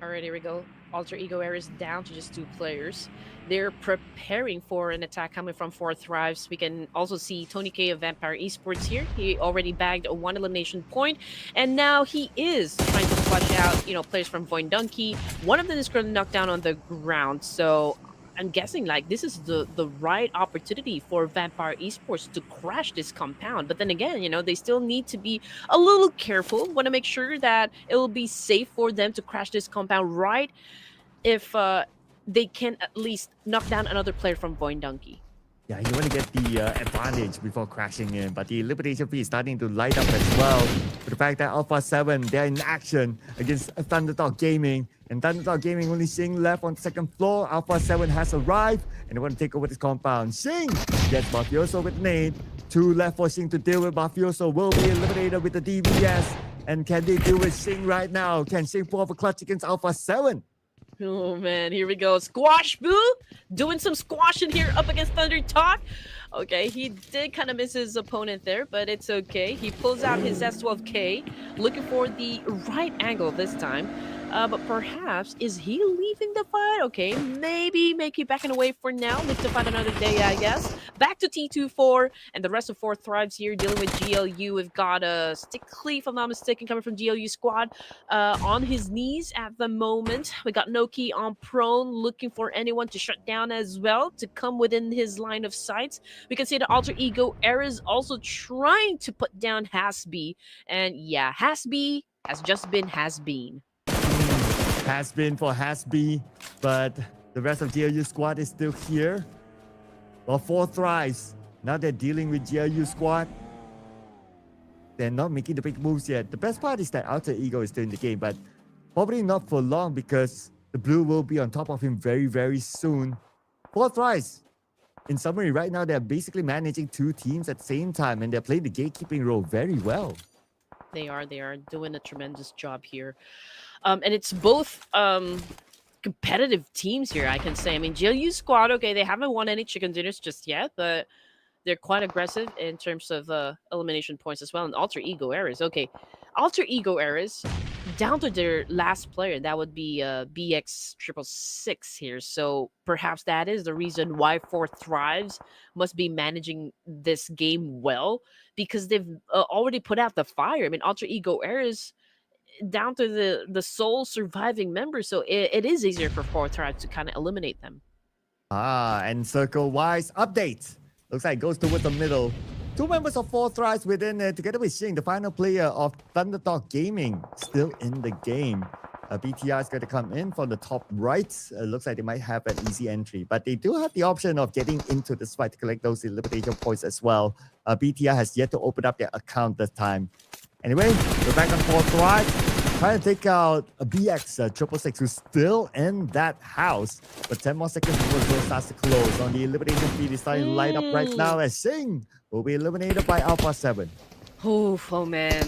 All right, here we go. Alter Ego Air is down to just 2 players. They're preparing for an attack coming from 4 Thrives. We can also see Tony K of Vampire Esports here. He already bagged a 1 elimination point, and now he is trying to flush out, players from Void Donkey. One of them is going to knock down on the ground, so I'm guessing like this is the right opportunity for Vampire Esports to crash this compound. But then again, they still need to be a little careful. Want to make sure that it will be safe for them to crash this compound right if they can at least knock down another player from Void Donkey. Yeah, you want to get the advantage before crashing in, but the elimination fee is starting to light up as well. With the fact that Alpha 7, they're in action against Thunderdog Gaming, and Thunderdog Gaming only Xing left on the second floor. Alpha 7 has arrived, and they want to take over this compound. Xing gets Mafioso with nade. 2 left for Xing to deal with. Mafioso will be eliminated with the DVS. And can they deal with Xing right now? Can Xing pull off a clutch against Alpha 7? Oh man, here we go. Squash Boo doing some squashing here up against Thunder Talk. Okay, he did kind of miss his opponent there, but it's okay. He pulls out his S12K, looking for the right angle this time. But perhaps, is he leaving the fight? Okay, maybe make it back and away for now. Live to fight another day, I guess. Back to T24, and the rest of 4 Thrives here dealing with GLU. We've got a Stickly, if I'm not mistaken, coming from GLU squad on his knees at the moment. We got Noki on prone, looking for anyone to shut down as well, to come within his line of sight. We can see the Alter Ego Era is also trying to put down Hasby. And yeah, Hasby has just been has-been. Has been for Hasby, but the rest of GLU squad is still here. Well, 4 Thrives, now they're dealing with GLU squad. They're not making the big moves yet. The best part is that Alter Ego is still in the game, but probably not for long because the blue will be on top of him very, very soon. 4 Thrives, in summary, right now they're basically managing 2 teams at the same time, and they're playing the gatekeeping role very well. They are doing a tremendous job here. And it's both competitive teams here, I can say. I mean, GLU squad, okay, they haven't won any chicken dinners just yet, but they're quite aggressive in terms of elimination points as well. And Alter Ego Eras, okay. Alter Ego Eras, down to their last player, that would be BX 666 here. So perhaps that is the reason why 4 Thrives must be managing this game well, because they've already put out the fire. I mean, Alter Ego Eras down to the sole surviving member, so it is easier for 4 Thrives to kind of eliminate them. And circle-wise update. Looks like it goes towards the middle. 2 members of 4 Thrives within together with Xing, the final player of Thunderdog Gaming, still in the game. BTR is going to come in from the top right. Looks like they might have an easy entry, but they do have the option of getting into this fight to collect those elimination points as well. BTR has yet to open up their account this time. Anyway, we're back on 4 Thrives, trying to take out a BX 666 who's still in that house. But 10 more seconds before the door starts to close. On the elimination feed is starting to light up right now as Xing will be eliminated by Alpha 7. Oh man,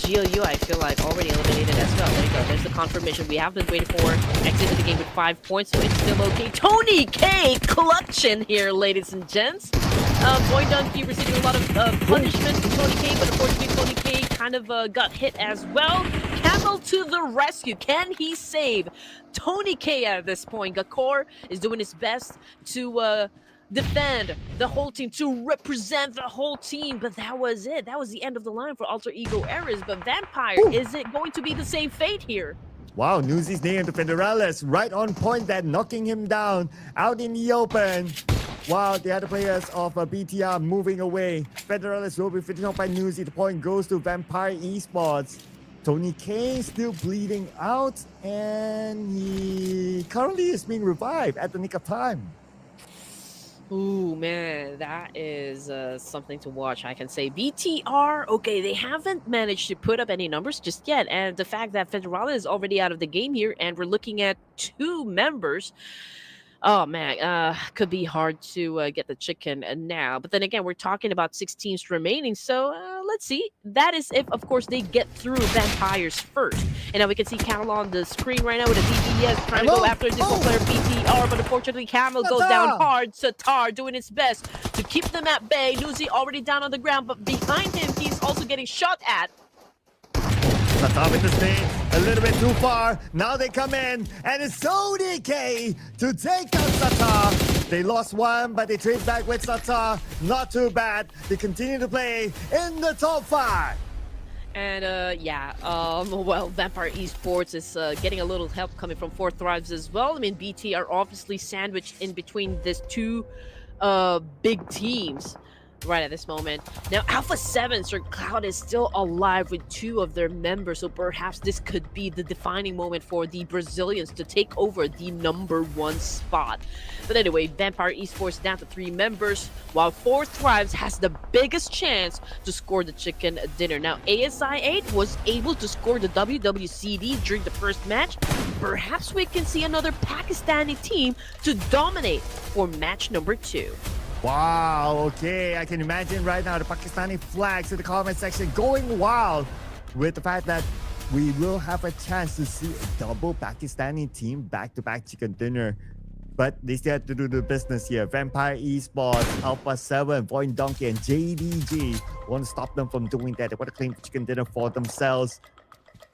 GLU I feel like already eliminated as well. There you go, there's the confirmation we have been waiting for. Exited the game with 5 points, so it's still okay. Tony K clutching here, ladies and gents. Void Donkey receiving a lot of punishment from Tony K, but unfortunately Tony K kind of got hit as well. Camel to the rescue. Can he save Tony K at this point? Gakor is doing his best to defend the whole team, to represent the whole team, but that was it. That was the end of the line for Alter Ego Eras. But Vampire, is it going to be the same fate here? Wow, Newsy's name to Federales right on point, that knocking him down out in the open. While the other players of BTR moving away. Federales will be finished off by Newsy. The point goes to Vampire Esports. Tony K still bleeding out, and he currently is being revived at the nick of time. Ooh, man, that is something to watch, I can say. BTR, okay, they haven't managed to put up any numbers just yet. And the fact that Federale is already out of the game here and we're looking at two members, oh man, could be hard to get the chicken now. But then again, we're talking about 6 teams remaining. So let's see. That is if, of course, they get through Vampires first. And now we can see Camel on the screen right now with a DPS trying to go Hello? after this one Oh, player BTR. But unfortunately, Camel goes down Tata! hard. Satar doing his best to keep them at bay. Nuzi already down on the ground. But behind him, he's also getting shot at. Tata with the spin, a little bit too far. Now they come in, and it's ODK to take out Sata. They lost one, but they trade back with Sata. Not too bad. They continue to play in the top 5. And well, Vampire Esports is getting a little help coming from Four Thrives as well. I mean, BT are obviously sandwiched in between these two big teams right at this moment. Now, Alpha 7, Sir Cloud is still alive with 2 of their members, so perhaps this could be the defining moment for the Brazilians to take over the #1 spot. But anyway, Vampire Esports down to 3 members, while Four Thrives has the biggest chance to score the chicken dinner. Now, ASI8 was able to score the WWCD during the first match. Perhaps we can see another Pakistani team to dominate for match number 2. Wow, okay. I can imagine right now the Pakistani flags in the comment section going wild with the fact that we will have a chance to see a double Pakistani team back-to-back chicken dinner. But they still have to do the business here. Vampire Esports, Alpha 7, Void Donkey, and JDG want to stop them from doing that. They want to claim chicken dinner for themselves.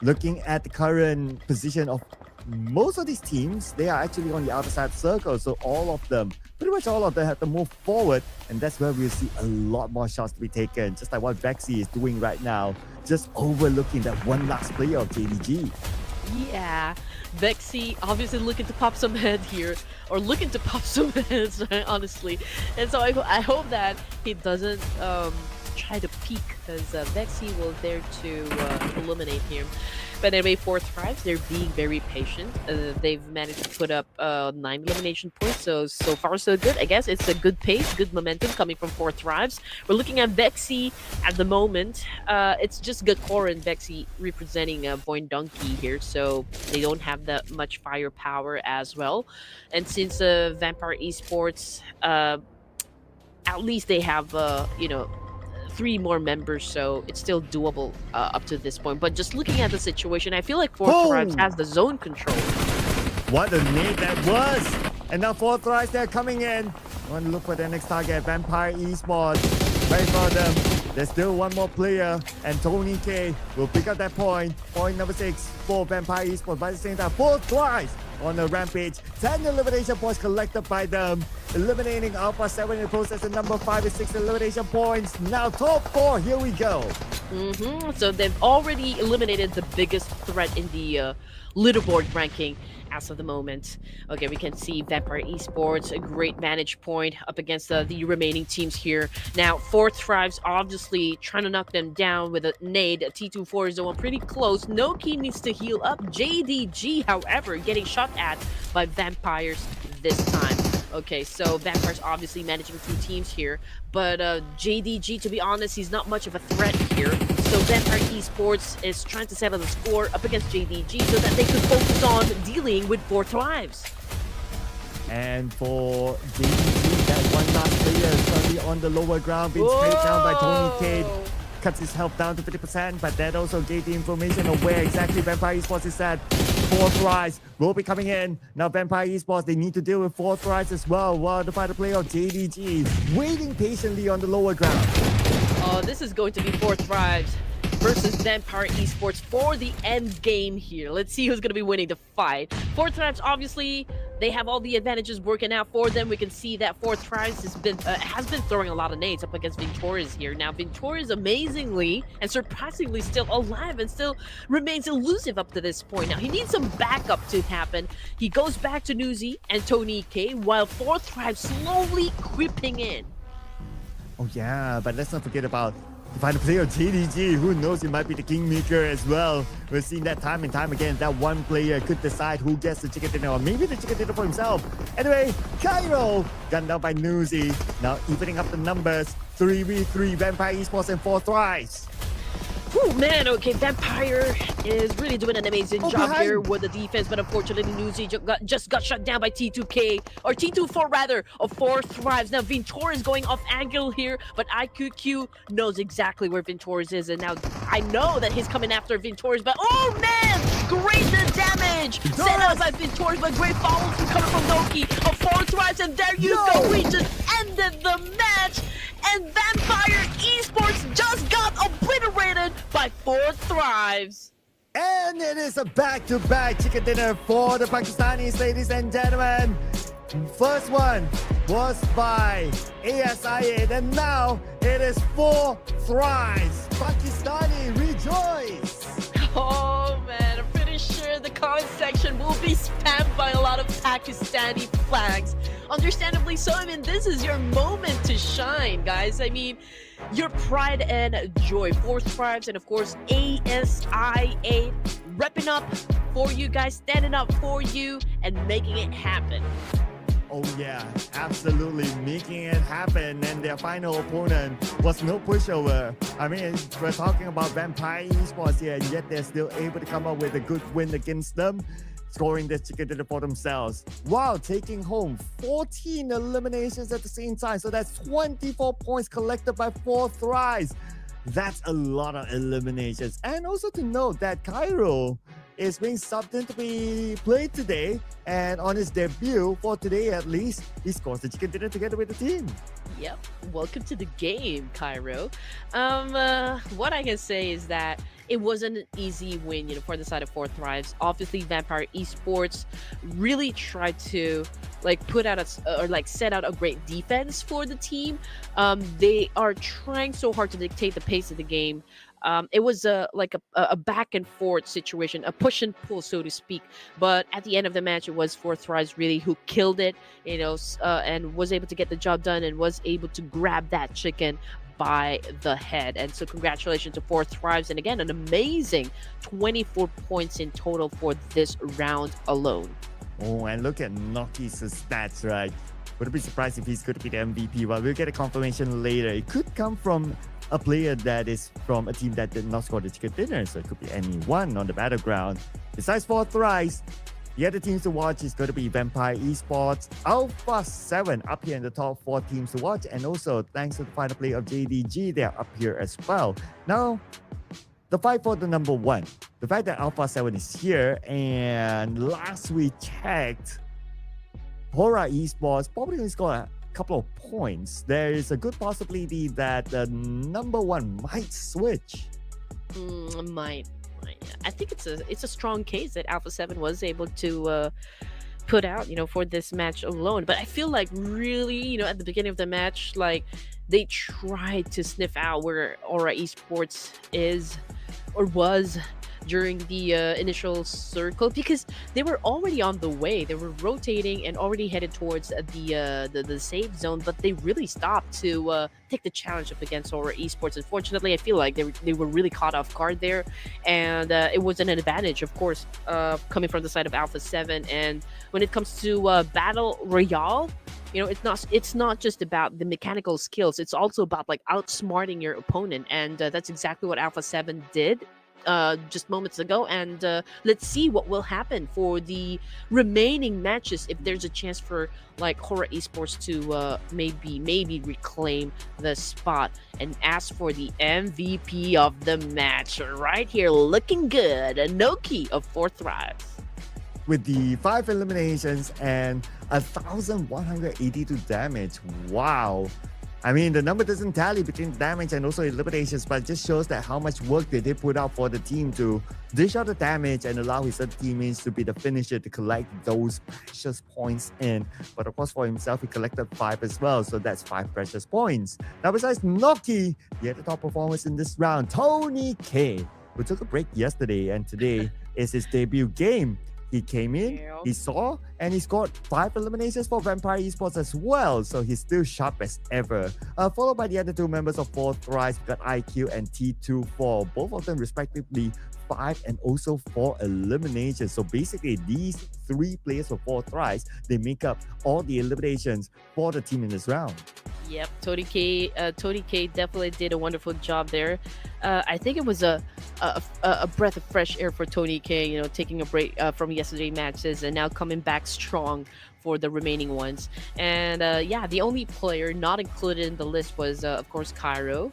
Looking at the current position of most of these teams, they are actually on the outer side circle. So all of them, pretty much all of them have to move forward. And that's where we'll see a lot more shots to be taken. Just like what Vexy is doing right now. Just overlooking that one last player of JDG. Yeah, Vexy obviously looking to pop some head here, or looking to pop some heads, honestly. And so I hope that he doesn't try to peek, because Vexy will dare to eliminate him. But anyway, Four Thrives, they're being very patient. They've managed to put up 9 elimination points, so far so good. I guess it's a good pace, good momentum coming from Four Thrives. We're looking at Vexy at the moment. It's just Gakor and Vexy representing Void Donkey here, so they don't have that much firepower as well. And since Vampire Esports, at least they have, 3 more members, so it's still doable up to this point. But just looking at the situation, I feel like Four Thrives has the zone control. What a nade that was! And now Four Thrives, they're coming in. Want to look for their next target, Vampire Esports. Wait for them. There's still one more player, and Tony K will pick up that point. Point number 6 for Vampire Esports. By the same time, Four Thrives on the rampage. 10 elimination points collected by them. Eliminating Alpha 7 in the process, and number 5 is 6 elimination points. Now top 4, here we go. So they've already eliminated the biggest threat in the leaderboard ranking as of the moment. Okay, we can see Vampire Esports, a great vantage point up against the remaining teams here. Now, Four Thrives obviously trying to knock them down with a nade. T24 is the one pretty close. Noki needs to heal up. JDG, however, getting shot at by Vampires this time. Okay, so Vampires obviously managing 2 teams here, but JDG, to be honest, he's not much of a threat here. So Vampire Esports is trying to settle the score up against JDG so that they could focus on dealing with Four Thrives. And for JDG, that one last player is currently on the lower ground, being sprayed down by Tony Cade. Cuts his health down to 50%, but that also gave the information of where exactly Vampire Esports is at. Four Thrives will be coming in. Now Vampire Esports, they need to deal with Four Thrives as well, while the fighter player of JDG waiting patiently on the lower ground. Oh, this is going to be Four Thrives versus Vampire Esports for the end game here. Let's see who's going to be winning the fight. Four Thrives, obviously, they have all the advantages working out for them. We can see that Four Thrives has been throwing a lot of nades up against Victorious here. Now, Victorious amazingly and surprisingly still alive and still remains elusive up to this point. Now, he needs some backup to happen. He goes back to Nuzi and Tony K, while Four Thrives slowly creeping in. Oh yeah, but let's not forget about the final player JDG. Who knows, he might be the kingmaker as well. We've seen that time and time again. That one player could decide who gets the chicken dinner, or maybe the chicken dinner for himself. Anyway, Cairo gunned down by Newsy. Now evening up the numbers. 3v3 Vampire Esports and 4 Thrives. Oh man, okay, Vampire is really doing an amazing job behind. here with the defense, but unfortunately Nuzi just got shut down by T2K, or T24 rather, of 4 Thrives. Now Vintor is going off angle here, but IQQ knows exactly where Vintor's is, and now I know that he's coming after Vintor's, but oh man, great the damage! Set out by Vintor's, but great follows coming from Noki of 4 Thrives, and there you go, we just ended the match! And Vampire Esports just got obliterated by 4 Thrives. And it is a back-to-back chicken dinner for the Pakistanis, ladies and gentlemen. First one was by ASI8, and now it is 4 Thrives. Pakistani, rejoice! Oh man, I'm pretty sure the comment section will be spammed by a lot of Pakistani flags. Understandably so. I mean, this is your moment to shine, guys. I mean, your pride and joy. 4 Thrives and of course ASI8 repping up for you guys, standing up for you and making it happen. Oh yeah, absolutely making it happen. And their final opponent was no pushover. I mean, we're talking about Vampire Esports here, and yet they're still able to come up with a good win against them, scoring this chicken dinner for themselves while taking home 14 eliminations at the same time. So that's 24 points collected by 4 Thrives. That's a lot of eliminations. And also to note that Cairo is being subbed in to be played today, and on his debut for today at least, he scores the chicken dinner together with the team. Yep, welcome to the game, Cairo. What I can say is that it wasn't an easy win, for the side of 4 Thrives. Obviously, Vampire Esports really tried to put out set out a great defense for the team. They are trying so hard to dictate the pace of the game. It was a back and forth situation, a push and pull, so to speak. But at the end of the match, it was 4 Thrives really who killed it, and was able to get the job done and was able to grab that chicken by the head. And so congratulations to 4 Thrives, and again, an amazing 24 points in total for this round alone. Oh, and look at Noki's stats, right? Wouldn't be surprised if he's going to be the MVP. Well, we'll get a confirmation later. It could come from a player that is from a team that did not score the chicken dinner, so it could be anyone on the battleground. Besides 4 Thrives, the other teams to watch is going to be Vampire Esports, Alpha 7 up here in the top 4 teams to watch, and also thanks to the final play of JDG, they're up here as well. Now, the fight for the number 1. The fact that Alpha 7 is here, and last we checked, Hora Esports probably going to score a couple of points. There is a good possibility that the number 1 might switch. Might. I think it's a strong case that Alpha 7 was able to put out, for this match alone. But I feel like really, at the beginning of the match, they tried to sniff out where Aura Esports is or was during the initial circle, because they were already on the way. They were rotating and already headed towards the safe zone, but they really stopped to take the challenge up against Aura Esports. Unfortunately, I feel like they were really caught off guard there, and it was an advantage, of course, coming from the side of Alpha 7. And when it comes to Battle Royale, it's not just about the mechanical skills. It's also about outsmarting your opponent, and that's exactly what Alpha 7 did just moments ago. And let's see what will happen for the remaining matches, if there's a chance for Hora Esports to maybe reclaim the spot and ask for the MVP of the match. Right here, looking good, Noki of 4 Thrives. With the 5 eliminations and 1,182 damage. Wow. I mean, the number doesn't tally between damage and also eliminations, but it just shows that how much work they did put out for the team to dish out the damage and allow his other teammates to be the finisher to collect those precious points in. But of course, for himself, he collected 5 as well, so that's 5 precious points. Now, besides Noki, the other top performers in this round, Tony K, who took a break yesterday and today is his debut game. He came in, Yeah. he saw, and he scored 5 eliminations for Vampire Esports as well. So he's still sharp as ever. Followed by the other two members of Fourth Rise, we got IQ and T24, both of them respectively 5 and also 4 eliminations. So basically, these three players for Fourth Rise, they make up all the eliminations for the team in this round. Yep, Tony K definitely did a wonderful job there. I think it was a breath of fresh air for Tony K. You know, taking a break from yesterday matches and now coming back strong for the remaining ones. And yeah, the only player not included in the list was, of course, Cairo.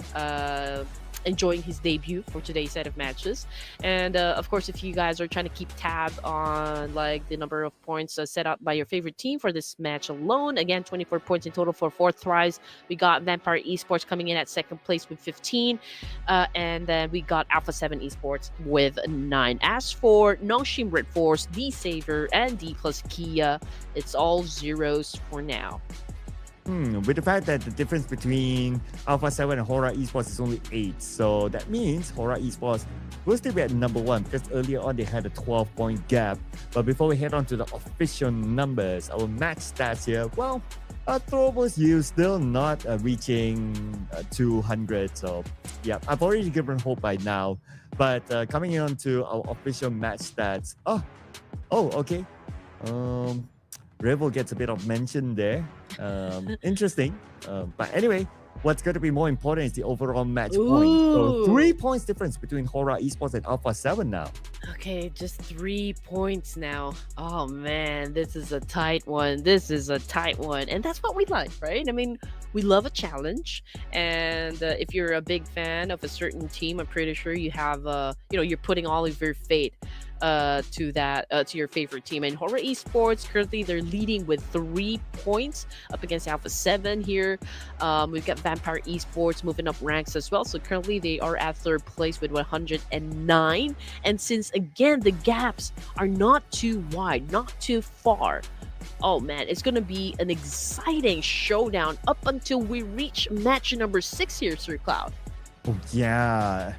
Enjoying his debut for today's set of matches, and of course, if you guys are trying to keep tab on like the number of points set out by your favorite team for this match alone, again, 24 points in total for Fourth Rise. We got Vampire Esports coming in at second place with 15, and then we got Alpha 7 Esports with 9. As for Nongshim Red Force, D Saver, and D plus Kia, it's all zeros for now. With the fact that the difference between Alpha 7 and Hora Esports is only 8, so that means Hora Esports will still be at number 1 because earlier on they had a 12-point gap. But before we head on to the official numbers, our match stats here, well, throwables you still not reaching 200. So yeah, I've already given hope by now. But coming on to our official match stats. Okay. Revel gets a bit of mention there. Interesting. But anyway, what's going to be more important is the overall match points. So 3 points difference between Hora Esports and Alpha 7 now. Okay, just 3 points now. Oh man, this is a tight one. This is a tight one. And that's what we like, right? I mean, we love a challenge. And if you're a big fan of a certain team, I'm pretty sure you have, you're putting all of your fate to your favorite team. And Horror Esports currently they're leading with 3 points up against Alpha 7 here. We've got Vampire Esports moving up ranks as well. So currently they are at third place with 109. And since again the gaps are not too wide, not too far. Oh man, it's gonna be an exciting showdown up until we reach match number 6 here, Sir Cloud. Oh, yeah.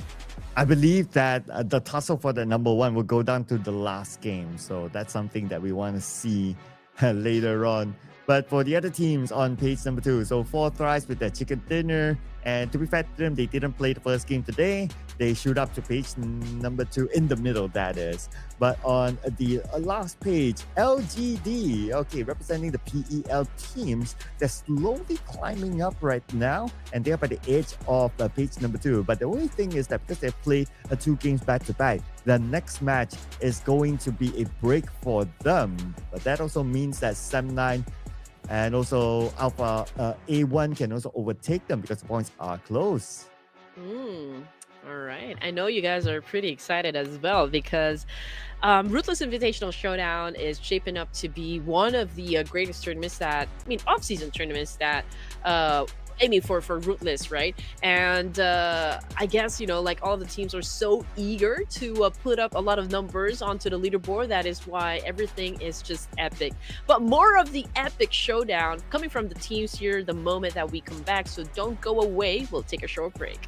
I believe that the tussle for the number 1 will go down to the last game. So that's something that we want to see later on. But for the other teams on page number 2, so Fourth Rise with their chicken dinner. And to be fair to them, they didn't play the first game today. They shoot up to page number 2 in the middle, that is. But on the last page, LGD, okay, representing the PEL teams, they're slowly climbing up right now. And they're by the edge of page number 2. But the only thing is that because they've played 2 games back to back, the next match is going to be a break for them. But that also means that Sem9 and also Alpha A1 can also overtake them because the points are close. All right. I know you guys are pretty excited as well because Ruthless Invitational Showdown is shaping up to be one of the greatest tournaments off-season tournaments that for Ruthless, right? And I guess, like all the teams are so eager to put up a lot of numbers onto the leaderboard. That is why everything is just epic. But more of the epic showdown coming from the teams here the moment that we come back. So don't go away. We'll take a short break.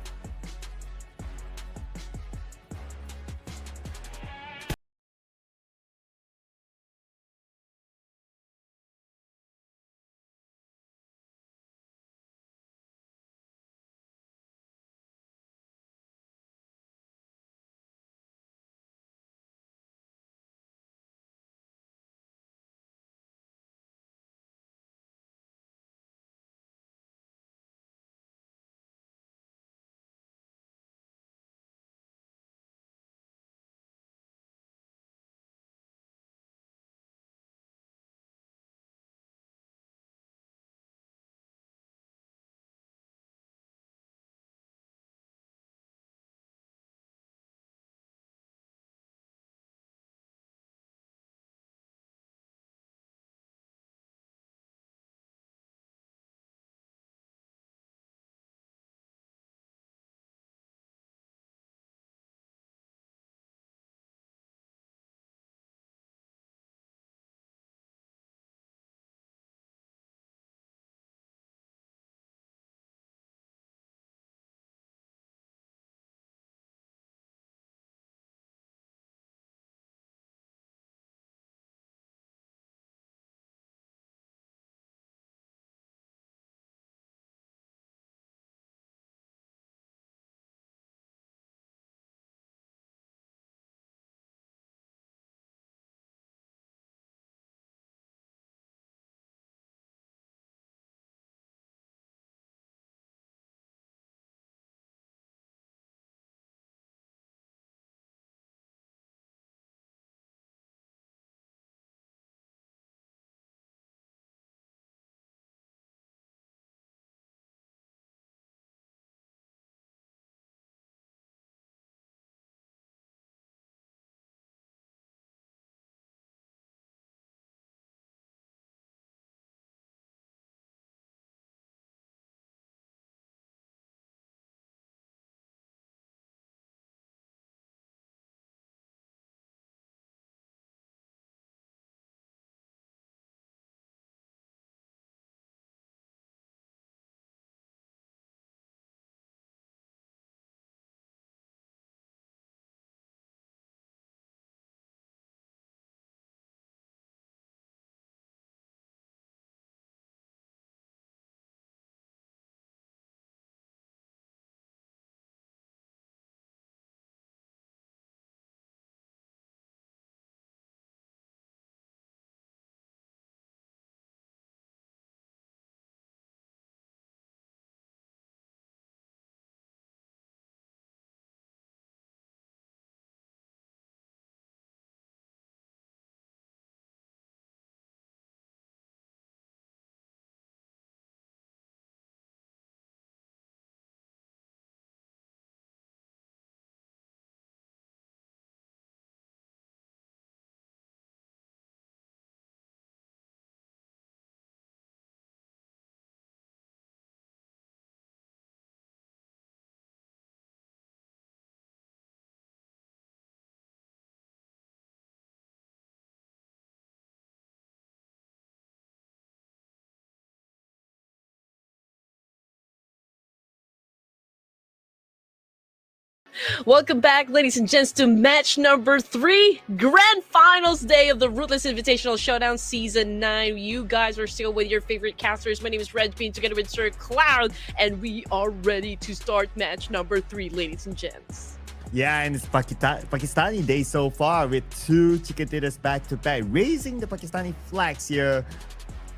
Welcome back, ladies and gents, to match number 3, grand finals day of the Ruthless Invitational Showdown Season 9. You guys are still with your favorite casters. My name is Red Bean, together with Sir Cloud, and we are ready to start match number 3, ladies and gents. Yeah, and it's Pakistani day so far with 2 chicken dinners back to back, raising the Pakistani flags here,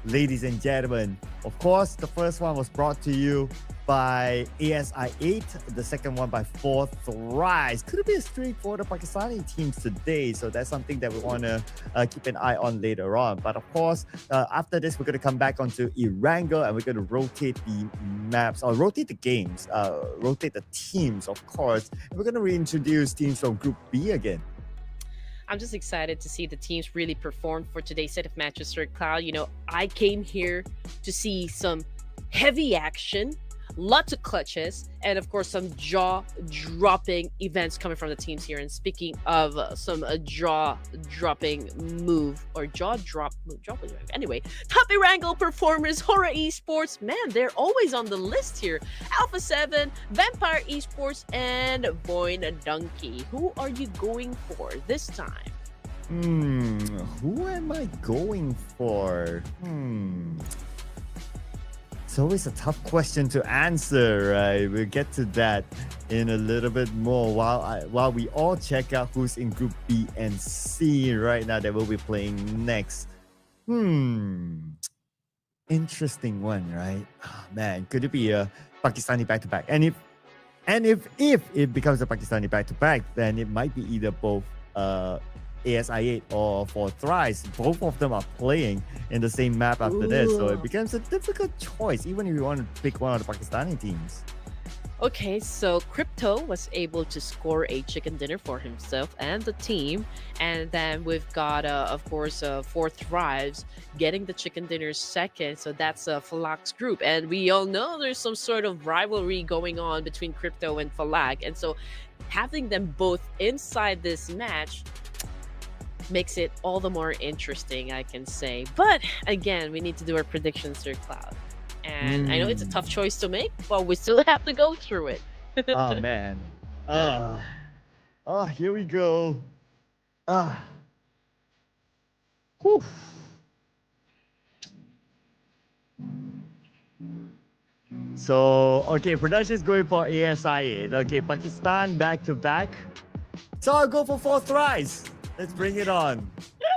ladies and gentlemen. Of course, the first one was brought to you by ASI8, the second one by Fourth Rise. Could it be a streak for the Pakistani teams today? So that's something that we want to keep an eye on later on. But of course, after this, we're going to come back onto Erangel and we're going to rotate the maps, or rotate the games, rotate the teams, of course. And we're going to reintroduce teams from Group B again. I'm just excited to see the teams really perform for today's set of matches, Sir Cloud. You know, I came here to see some heavy action, lots of clutches, and of course some jaw-dropping events coming from the teams here. And speaking of some jaw-dropping move, or jaw-drop move, anyway, top Erangel performers, Hora Esports, man, they're always on the list here. Alpha 7, Vampire Esports, and Void Donkey. Who are you going for this time? Who am I going for? It's always a tough question to answer, right? We'll get to that in a little bit more while we all check out who's in Group B and C right now that we'll be playing next. Interesting one, right? Oh, man, could it be a Pakistani back-to-back? And if it becomes a Pakistani back-to-back, then it might be either both ASI8 or Fourth Rise. Both of them are playing in the same map after this, so it becomes a difficult choice, even if you want to pick one of the Pakistani teams. Okay, so Crypto was able to score a chicken dinner for himself and the team, and then we've got, of course, Fourth Rise getting the chicken dinner second, so that's Falak's group, and we all know there's some sort of rivalry going on between Crypto and Falak, and so having them both inside this match makes it all the more interesting, I can say. But again, we need to do our predictions, Sir Cloud. And I know it's a tough choice to make, but we still have to go through it. Oh, man. Here we go. Whew. So, okay, production is going for ASI8. Okay, Pakistan back to back. So I'll go for Fourth Rise. Let's bring it on.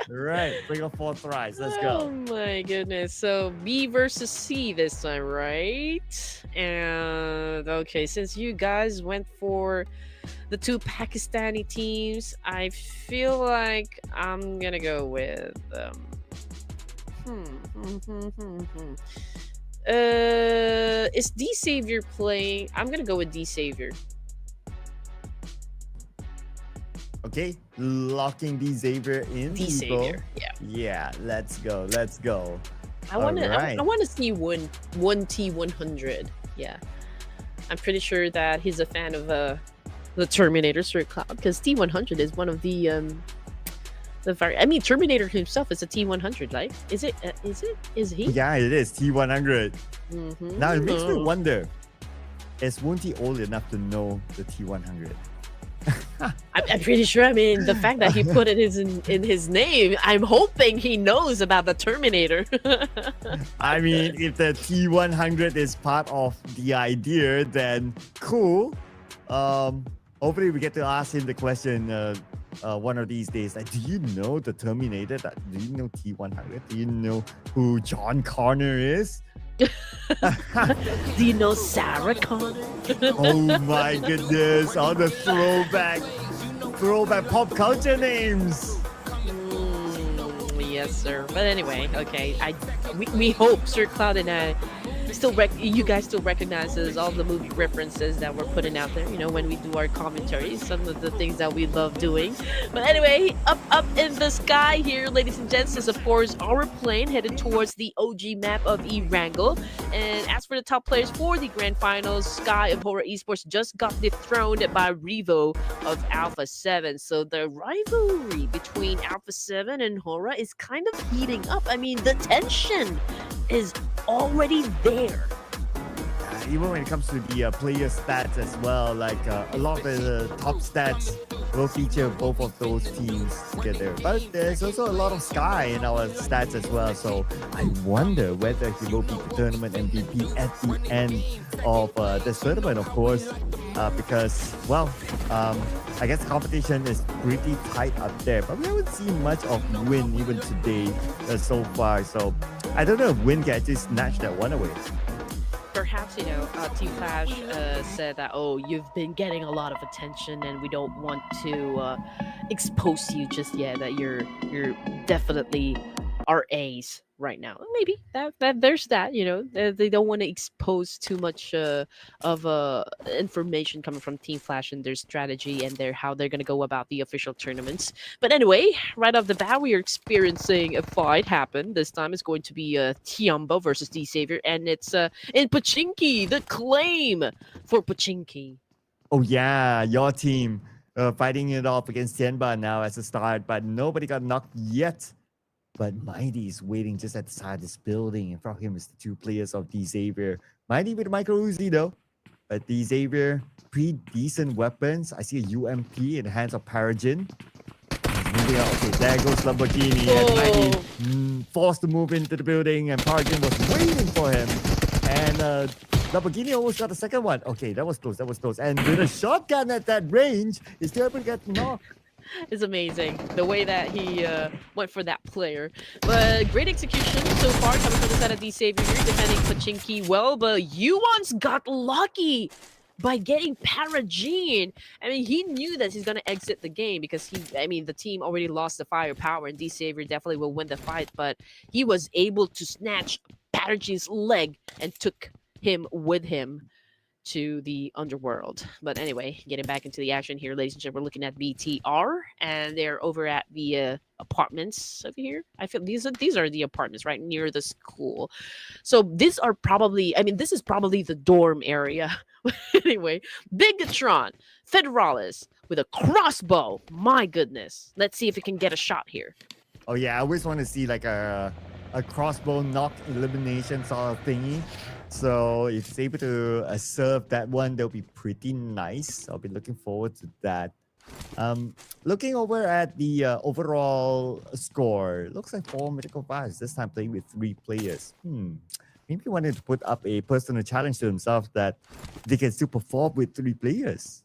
Right, bring on Fourth Rise. Let's go. Oh my goodness. So B versus C this time, right? And okay, since you guys went for the 2 Pakistani teams, I feel like I'm gonna go with is D Savior playing? I'm gonna go with D Savior. Okay, locking D Xavier in. D Savior, yeah. Yeah, let's go. I wanna see one T100. Yeah, I'm pretty sure that he's a fan of the Terminator, Sir Cloud, because T100 is one of the I mean, Terminator himself is a T100, right? Is he? Yeah, it is T100. Now it makes me Mm-hmm. wonder: is Wunti old enough to know the T100? I'm pretty sure. I mean, the fact that he put it in his name, I'm hoping he knows about the Terminator. I mean, if the T100 is part of the idea, then cool. Hopefully we get to ask him the question one of these days. Like, do you know the Terminator? Do you know T100? Do you know who John Connor is? Do you know Sarah Connor? Oh my goodness, all the throwback pop culture names. Yes, sir. But anyway, okay. We hope Sir Cloud and I you guys still recognizes all the movie references that we're putting out there, you know, when we do our commentaries, some of the things that we love doing. But anyway, up in the sky here, ladies and gents, is of course our plane headed towards the OG map of Erangel. And as for the top players for the grand finals, Sky of Hora Esports just got dethroned by Revo of Alpha 7. So the rivalry between Alpha 7 and Hora is kind of heating up. I mean, the tension is already there. even when it comes to the player stats as well, like a lot of the top stats will feature both of those teams together. But there's also a lot of Sky in our stats as well. So I wonder whether he will be the tournament MVP at the end of this tournament, of course, because, well, I guess the competition is pretty tight up there. But we haven't seen much of Win even today so far. So I don't know if Win can actually snatch that one away. Perhaps Team Flash said that, oh, you've been getting a lot of attention and we don't want to expose you just yet, that you're definitely our A's right now. Maybe that there's that, they don't want to expose too much of information coming from Team Flash and their strategy and how they're gonna go about the official tournaments. But anyway, right off the bat, we are experiencing a fight happen. This time it's going to be Tiambo versus D Savior, and it's in Pachinki, the claim for Pachinki. Oh yeah, your team fighting it off against Tianba now as a start, but nobody got knocked yet. But Mighty is waiting just at the side of this building. In front of him is the two players of D Xavier. Mighty with a micro Uzi though. But D Xavier, pretty decent weapons. I see a UMP in the hands of Paragin. Moving out. Okay, there goes Lamborghini. And Mighty forced to move into the building. And Paragin was waiting for him. And Lamborghini almost got the second one. Okay, that was close. That was close. And with a shotgun at that range, he's still able to get knocked. It's amazing the way that he went for that player. But great execution so far coming from the side of D Savior here, defending Pachinki well. But Yuan's got lucky by getting Paragene. I mean, he knew that he's going to exit the game because the team already lost the firepower and D Savior definitely will win the fight. But he was able to snatch Paragene's leg and took him with him to the underworld. But anyway, getting back into the action here, ladies and gentlemen, we're looking at BTR, and they're over at the apartments over here. I feel these are the apartments right near the school. So this is probably the dorm area. Anyway, Bigatron, Federalis with a crossbow. My goodness. Let's see if we can get a shot here. Oh yeah, I always want to see like a crossbow knock elimination sort of thingy. So if it's able to serve that one, that'll be pretty nice. I'll be looking forward to that. Looking over at the overall score, looks like 4 Mythical Vibes, this time playing with 3 players. Maybe he wanted to put up a personal challenge to himself that they can still perform with 3 players.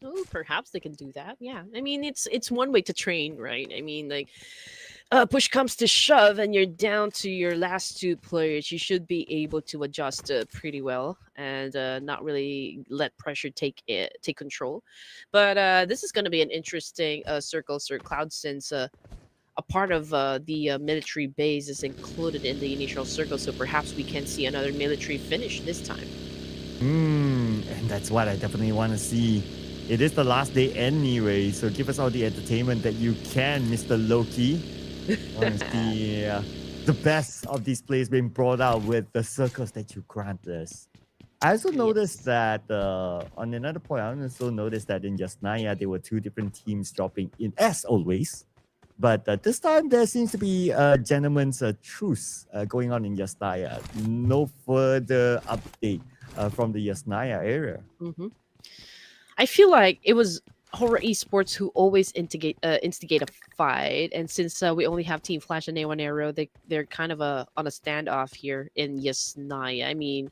Oh, perhaps they can do that. Yeah. I mean, it's one way to train, right? I mean, like, push comes to shove and you're down to your last 2 players, you should be able to adjust pretty well and not really let pressure take control. But this is going to be an interesting circle, Sir Cloud, since a part of the military base is included in the initial circle, so perhaps we can see another military finish this time. And that's what I definitely want to see. It is the last day anyway, so give us all the entertainment that you can, Mr. Loki. I want to see the best of these plays being brought out with the circles that you grant us. I also noticed that on another point, I also noticed that in Yasnaya, there were 2 different teams dropping in, as always. But this time, there seems to be a gentleman's truce going on in Yasnaya. No further update from the Yasnaya area. I feel like it was Horror Esports who always instigate a fight, and since we only have Team Flash and A1 Arrow, they're kind of on a standoff here in Yasnaya. I mean,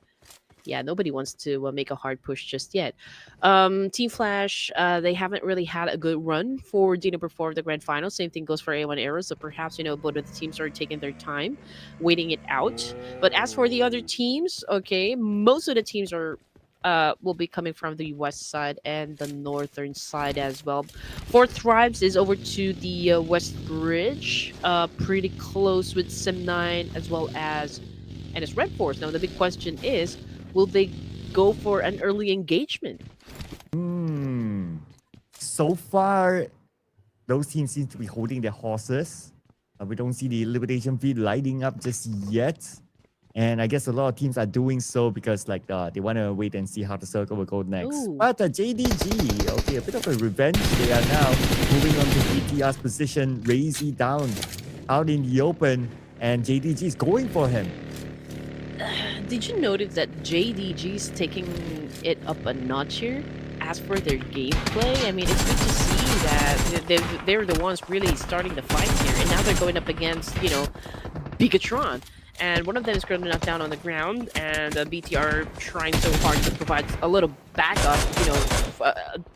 yeah, nobody wants to make a hard push just yet. Team Flash, they haven't really had a good run for Dino before the grand final. Same thing goes for A1 Arrow, so perhaps both of the teams are taking their time, waiting it out. But as for the other teams, okay, most of the teams will be coming from the west side and the northern side as well. Fourth Tribes is over to the west bridge, pretty close with Sim9 as well as it's Red Force. Now the big question is, will they go for an early engagement? So far, those teams seem to be holding their horses. We don't see the elimination feed lighting up just yet. And I guess a lot of teams are doing so because they want to wait and see how the circle will go next. Ooh. But JDG, okay, a bit of a revenge. They are now moving on to BTR's position, Razy down out in the open, and JDG is going for him. did you notice that JDG's taking it up a notch here? As for their gameplay, I mean, it's good to see that they're the ones really starting the fight here, and now they're going up against, Bigatron. And one of them is currently knocked down on the ground, and BTR trying so hard to provide a little backup,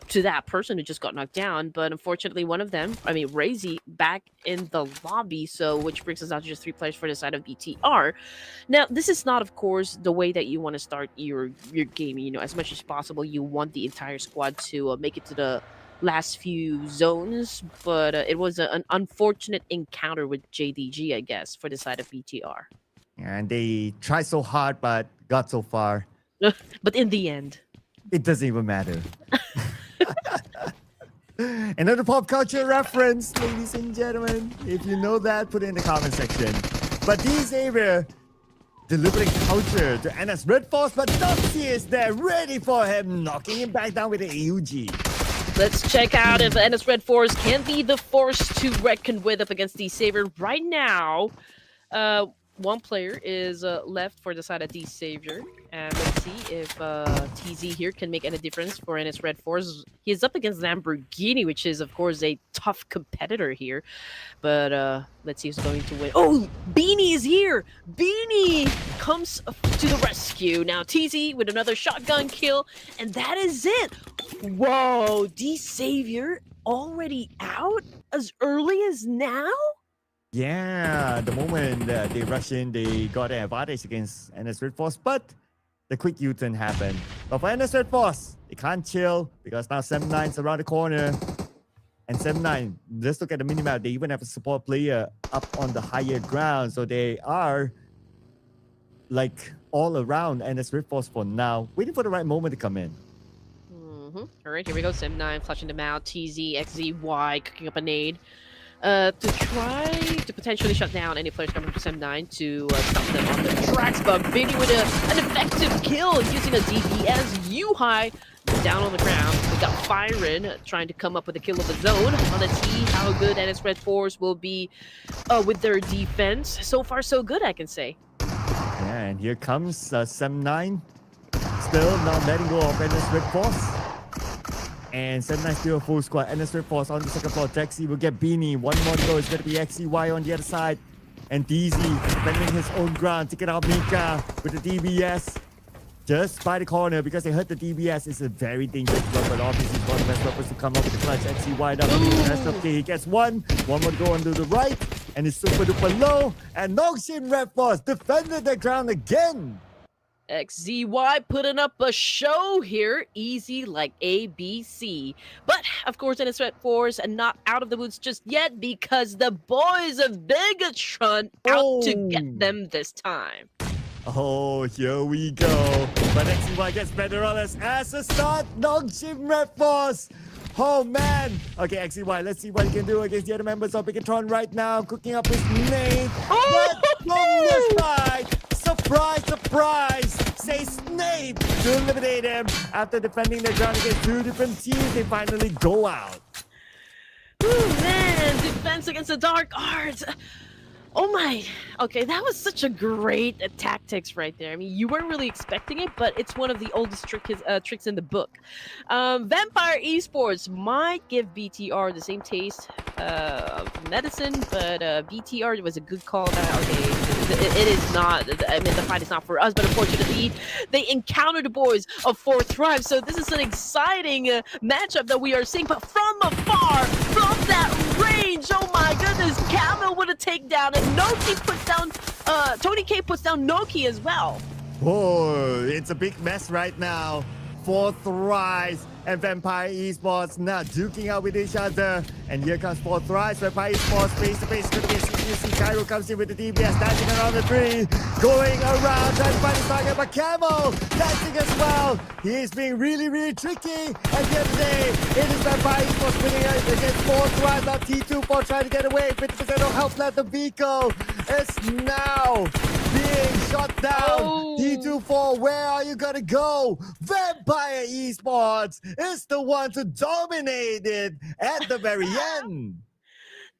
to that person who just got knocked down. But unfortunately, one of them, I mean, Razy, back in the lobby, so which brings us down to just 3 players for the side of BTR. Now, this is not, of course, the way that you want to start your game. As much as possible, you want the entire squad to make it to the last few zones, but it was an unfortunate encounter with JDG, I guess, for the side of BTR. And they tried so hard, but got so far. But in the end, it doesn't even matter. Another pop culture reference, ladies and gentlemen. If you know that, put it in the comment section. But Xavier delivering culture to NS Red Force, but Noxie is there ready for him, knocking him back down with the AUG. Let's check out if NS Red Force can be the force to reckon with up against D-Savior right now. One player is left for the side of D-Savior. And let's see if TZ here can make any difference for NS Red Force. He is up against Lamborghini, which is, of course, a tough competitor here. But let's see who's going to win. Oh, Beanie is here! Beanie comes to the rescue. Now, TZ with another shotgun kill. And that is it! Whoa, D-Savior already out as early as now? Yeah, the moment they rush in, they got an advantage against NS Red Force, but the quick U-turn happened. But for NS Red Force, they can't chill because now 7-9's around the corner. And 7-9, just look at the minimap, they even have a support player up on the higher ground. So they are like all around NS Red Force for now, waiting for the right moment to come in. All right, here we go. 7-9 flushing them out. TZ, XZY cooking up a nade. To try to potentially shut down any players coming from 7-9 to stop them on the tracks, but Biddy with an effective kill using a DPS. U-High down on the ground. We got Firen trying to come up with a kill of his own. Let's see how good NS Red Force will be with their defense. So far, so good, I can say. Yeah, and here comes 7-9. Still not letting go of NS Red Force. And 7-9 still a full squad. NS Red Force on the second floor. Taxi will get Beanie. One more to go. It's going to be XCY on the other side. And DZ defending his own ground. Taking out Mika with the DBS. Just by the corner because they heard the DBS is a very dangerous weapon. Obviously, one of the best weapons to come up with the clutch. XCY down to the rest of the he gets one. One more to go on to the right. And it's super duper low. And Noxin Red Force defended the ground again. XZY putting up a show here, easy like ABC. But, of course, NS Red Force and not out of the woods just yet because the boys of Bigatron out to get them this time. Oh, here we go. But XZY gets better on us as a start. Noxin Red Force. Oh, man. Okay, XCY, let's see what he can do against the other members of Bigatron right now. Cooking up his name. But from this side, surprise, surprise, say Snape to eliminate him. After defending the ground against two different teams, they finally go out. Ooh, man, defense against the Dark Arts. Oh my, okay, that was such a great tactics right there. I mean, you weren't really expecting it, but it's one of the oldest tricks in the book. Vampire Esports might give BTR the same taste of medicine, but BTR was a good call. Okay, it is not, I mean, the fight is not for us, but unfortunately, they encountered the boys of 4th Thrive, so this is an exciting matchup that we are seeing, but from afar, from that range, oh my goodness, Camel with a takedown, and Noki puts down, Tony K puts down Noki as well. Oh, it's a big mess right now. 4th Rise and Vampire Esports now duking out with each other. And here comes 4th Rise. Vampire Esports face to face. Cairo comes in with the DBS, dancing around the tree, going around, trying to find his target. But Camo dancing as well. He is being really, really tricky. At the end of the day, it is Vampire Esports winning against 4th Rise. Now T24 trying to get away. 50% of health left. The vehicle is now being shot down. T24, where are you gonna go? Vampire Esports is the one to dominate it at the very end.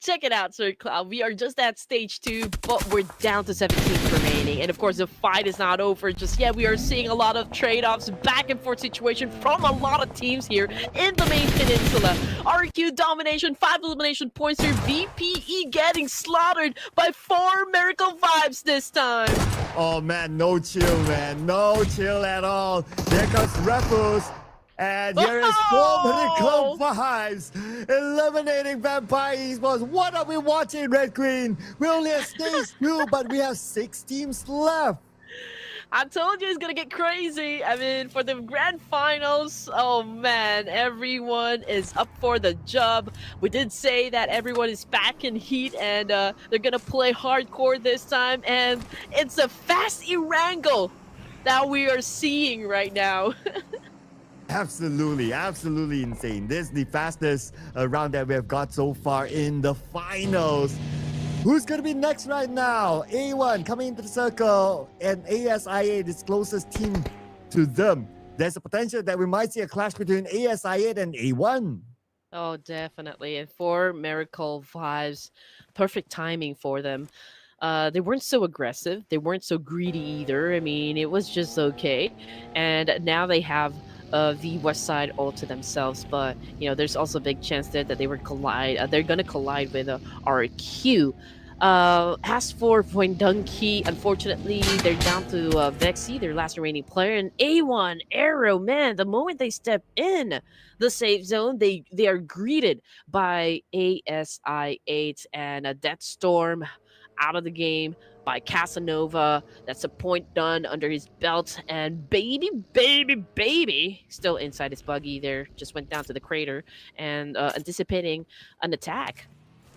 Check it out, Sir Cloud. We are just at stage 2, but we're down to 17 remaining. And of course, the fight is not over just yet. We are seeing a lot of trade-offs, back and forth situation from a lot of teams here in the main peninsula. RQ domination, 5 elimination points here. VPE getting slaughtered by 4 Miracle Vibes this time. Oh man, no chill, man. No chill at all. There comes Ruthless. And here is four Miracle Vibes eliminating Vampire Esports. What are we watching, Red Queen? We only have stage 2, but we have 6 teams left. I told you it's gonna get crazy. I mean, for the grand finals, oh man, everyone is up for the job. We did say that everyone is back in heat and they're gonna play hardcore this time. And it's a fast Erangel that we are seeing right now. Absolutely, absolutely insane. This is the fastest round that we have got so far in the finals. Who's going to be next right now? A1 coming into the circle, and ASI8 is closest team to them. There's a potential that we might see a clash between ASI8 and A1. Oh, definitely. And for Miracle Vibes, perfect timing for them. They weren't so aggressive. They weren't so greedy either. I mean, it was just okay. And now they have the West Side all to themselves. But there's also a big chance there that they were collide. They're gonna collide with RQ. As for Poindunky, unfortunately, they're down to Vexy, their last remaining player, and A1 Arrow. Man, the moment they step in the safe zone, they are greeted by ASI8 and a Death Storm out of the game by Casanova. That's a point done under his belt, and baby still inside his buggy there, just went down to the crater and anticipating an attack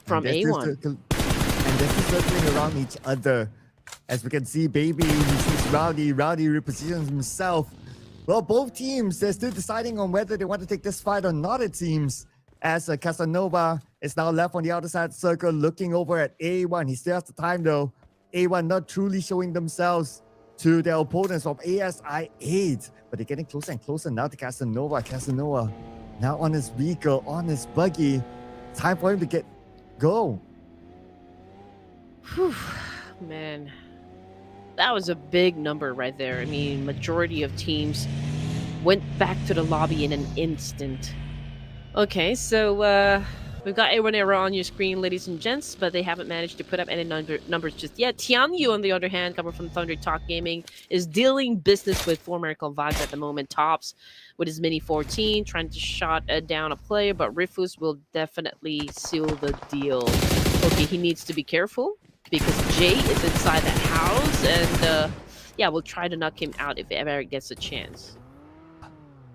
from A1. And they're still circling around each other. As we can see, Baby, he sees Rowdy. Rowdy repositions himself. Well, both teams, they're still deciding on whether they want to take this fight or not, it seems. As Casanova is now left on the outer side circle, looking over at A1. He still has the time, though. A1 not truly showing themselves to their opponents from ASI8. But they're getting closer and closer now to Casanova. Casanova now on his vehicle, on his buggy. Time for him to go. Whew, man, that was a big number right there. I mean, majority of teams went back to the lobby in an instant. Okay, so we've got A1 Arrow on your screen, ladies and gents, but they haven't managed to put up any numbers just yet. Tianyu, on the other hand, coming from Thunder Talk Gaming, is dealing business with 4 Miracle Vibes at the moment. Tops with his Mini 14, trying to shot down a player, but Ruthless will definitely seal the deal. Okay, he needs to be careful, because Jay is inside that house, and yeah, we'll try to knock him out if ever gets a chance.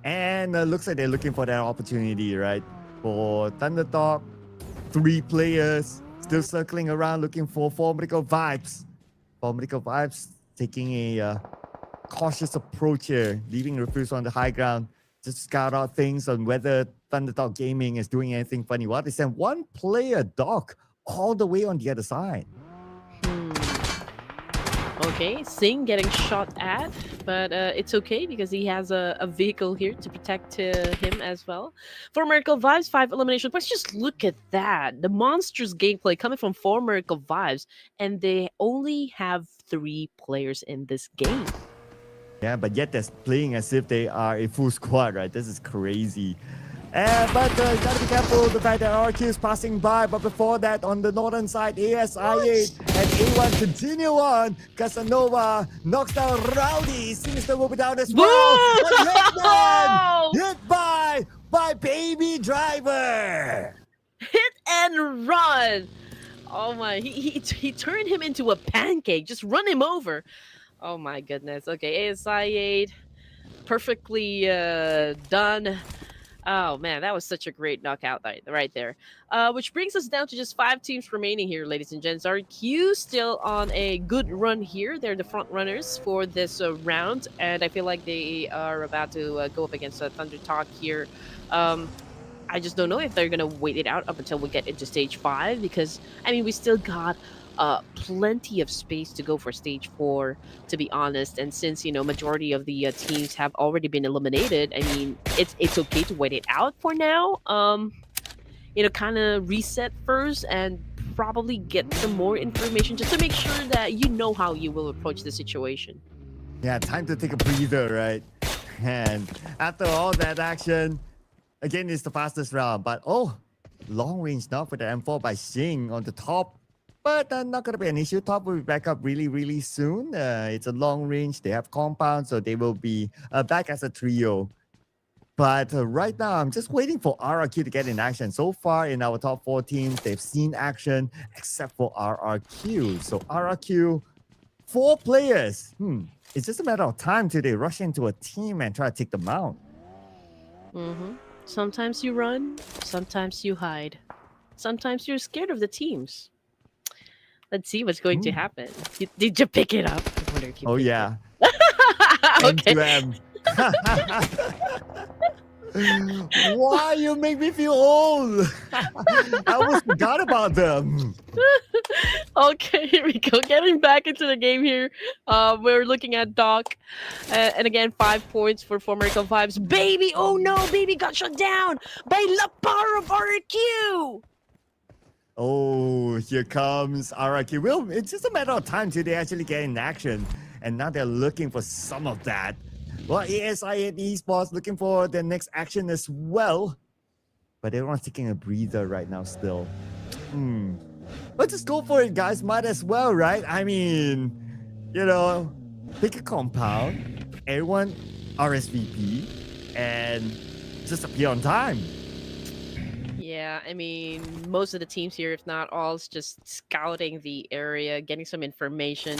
And looks like they're looking for that opportunity, right? For Thunder Talk, 3 players still circling around looking for 4 Miracle Vibes. 4 Miracle Vibes taking a cautious approach here, leaving Refuse on the high ground to scout out things on whether Thunder Talk Gaming is doing anything funny. Well, they sent 1 player, Doc, all the way on the other side. Okay, Singh getting shot at, but it's okay because he has a vehicle here to protect him as well. For Miracle Vibes, 5 elimination points. Just look at that. The monstrous gameplay coming from 4 Miracle Vibes, and they only have 3 players in this game. Yeah, but yet they're playing as if they are a full squad, right? This is crazy. But you gotta be careful the fact that RQ is passing by. But before that, on the northern side, ASI8 and A1 continue on. Casanova knocks down Rowdy. Sinister will be down as well. But hit by Baby Driver. Hit and run. Oh my, he turned him into a pancake. Just run him over. Oh my goodness. Okay, ASI8 perfectly done. Oh man, that was such a great knockout right there. Which brings us down to just 5 teams remaining here, ladies and gents. RQ still on a good run here. They're the front runners for this round, and I feel like they are about to go up against Thunder Talk here. I just don't know if they're gonna wait it out up until we get into stage 5, because I mean we still got plenty of space to go for stage 4, to be honest. And since majority of the teams have already been eliminated, I mean it's okay to wait it out for now. kind of reset first and probably get some more information just to make sure that you know how you will approach the situation. Yeah, time to take a breather, right? And after all that action, again, it's the fastest round. But long range now for the M4 by Xing on the top. But not going to be an issue. Top will be back up really, really soon. It's a long range. They have compound, so they will be back as a trio. But right now, I'm just waiting for RRQ to get in action. So far in our top 4 teams, they've seen action except for RRQ. So RRQ, 4 players. It's just a matter of time till they rush into a team and try to take them out. Sometimes you run, sometimes you hide, sometimes you're scared of the teams. Let's see what's going to happen. Did you pick it up? I wonder if you picked yeah. it. Okay. M2M. Why you make me feel old? I almost forgot about them. Okay, here we go. Getting back into the game here. We're looking at Doc. And again, 5 points for former Eco Vibes. Baby! Oh no! Baby got shut down by La Power of RQ! Oh, here comes RRQ. Well, it's just a matter of time till they actually get in action. And now they're looking for some of that. Well, ASI and Esports looking for their next action as well. But everyone's taking a breather right now still. Let's just go for it, guys. Might as well, right? I mean, pick a compound, everyone RSVP, and just appear on time. Yeah, I mean, most of the teams here, if not all, is just scouting the area, getting some information.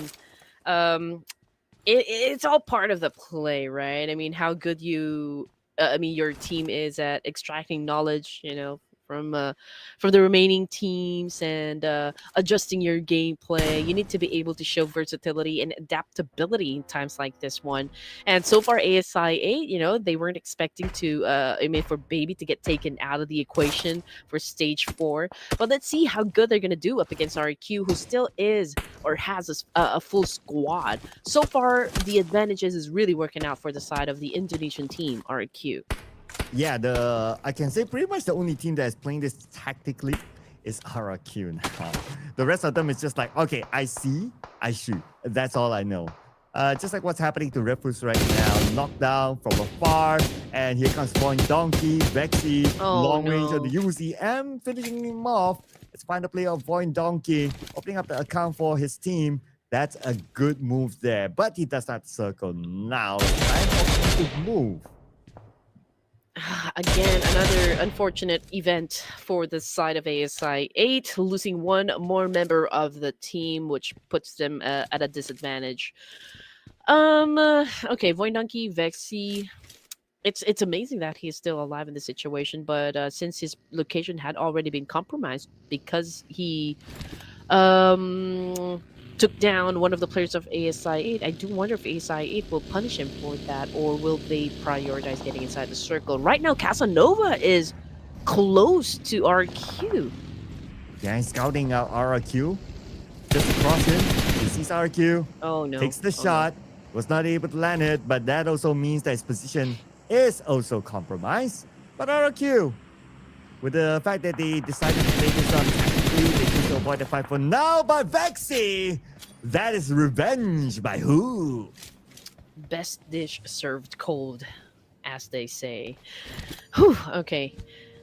It's all part of the play, right? I mean, how good your team is at extracting knowledge, from the remaining teams and adjusting your gameplay. You need to be able to show versatility and adaptability in times like this one. And so far, ASI 8, they weren't expecting for Baby to get taken out of the equation for stage 4. But let's see how good they're gonna do up against RQ, who still is or has a full squad. So far, the advantages is really working out for the side of the Indonesian team, RQ. Yeah, I can say pretty much the only team that is playing this tactically is RRQ now. The rest of them is just like, okay, I see, I shoot. That's all I know. Just like what's happening to Ruthless right now. Knockdown from afar, and here comes Voin Donkey, Vexy, long range of the UZM, finishing him off. Let's find the play of Voin Donkey, opening up the account for his team. That's a good move there, but he does not circle now. Time for him to move. Again, another unfortunate event for the side of ASI 8, losing one more member of the team, which puts them at a disadvantage. Okay, Voindonkey, Vexy. It's amazing that he's still alive in this situation, but since his location had already been compromised because he took down one of the players of ASI 8. I do wonder if ASI 8 will punish him for that, or will they prioritize getting inside the circle? Right now, Casanova is close to RQ. Yeah, he's scouting out RQ. Just across him, he sees RQ. Oh no. Takes the shot. No. Was not able to land it, but that also means that his position is also compromised. But RQ, with the fact that they decided to play this on tactically, they choose to avoid the fight for now. But Vexy, that is revenge by who? Best dish served cold, as they say. Whew, okay.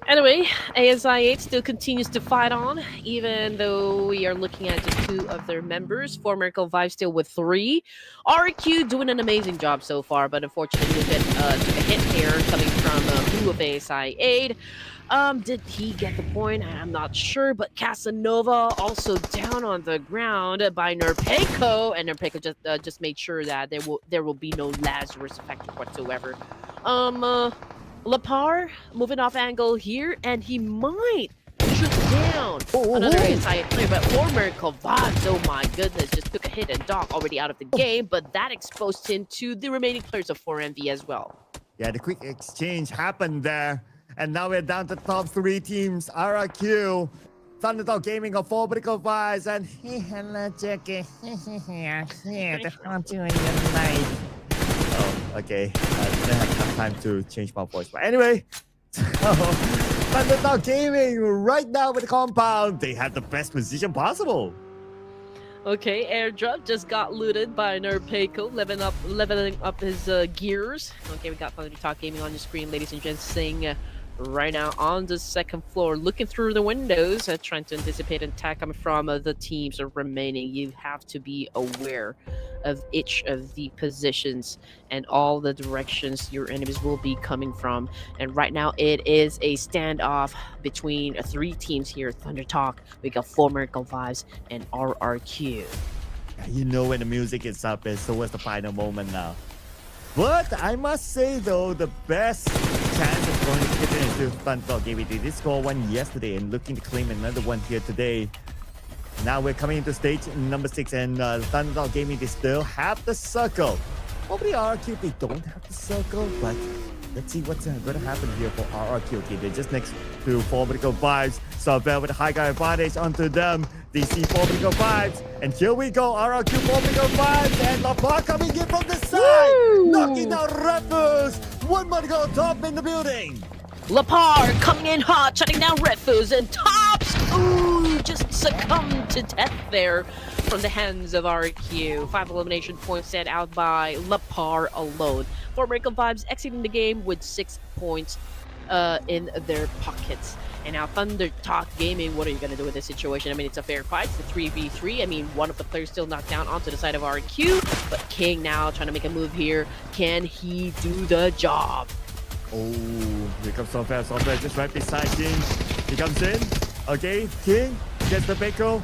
Anyway, ASI 8 still continues to fight on, even though we are looking at just 2 of their members. Former Miracle Vibe still with 3. RQ doing an amazing job so far, but unfortunately we took a hit here coming from Who of ASI 8. Did he get the point? I'm not sure, but Casanova also down on the ground by Nerpeco, and Nerpeco just made sure that there will be no Lazarus effect whatsoever. Lapar moving off angle here, and he might shoot down another ASI player, but former Kovacs, oh my goodness, just took a hit, and Doc already out of the game, but that exposed him to the remaining players of 4MV as well. Yeah, the quick exchange happened there, and now we're down to top 3 teams. RRQ, Thunderdog Gaming of 4 Vertical Vibes, and hey, hello, Jackie. Oh, okay. I didn't have enough time to change my voice. But anyway, Thundertalk Gaming right now with the compound. They have the best position possible. Okay, airdrop just got looted by Nerpeiko, leveling up his gears. Okay, we got Thunder Talk Gaming on your screen, ladies and gents, saying right now on the second floor, looking through the windows, trying to anticipate an attack coming from the teams remaining. You have to be aware of each of the positions and all the directions your enemies will be coming from. And right now, it is a standoff between three teams here. Thunder Talk, we got former Vibes, and RRQ. You know when the music is up, it's towards the final moment now. But I must say though, the best chance of going to get into Thundertalk Gaming. They did score one yesterday and looking to claim another one here today. Now we're coming into stage number 6 and Thundertalk Gaming, they still have the circle. Probably RRQ, they don't have the circle, but let's see what's going to happen here for RRQ. Okay, they're just next to Formidable Vibes. Sorvel with a high guy advantage onto them. They see Formidable Vibes, and here we go. RRQ Formidable Vibes, and Lapar coming in from the side, Woo! knocking out Ruthless. One more to go, top in the building. Lapar coming in hot, shutting down Redfooz, and Tops, ooh, just succumbed to death there from the hands of RQ. 5 elimination points set out by Lapar alone. Formidable Vibes exiting the game with 6 points in their pockets. And now Thunder Talk Gaming, what are you going to do with this situation? I mean, it's a fair fight. It's a 3v3. I mean, one of the players still knocked down onto the side of RQ, but King now trying to make a move here. Can he do the job? Oh, here comes Sorvel. Sorvel just right beside King. He comes in. Okay, King gets the Pickle.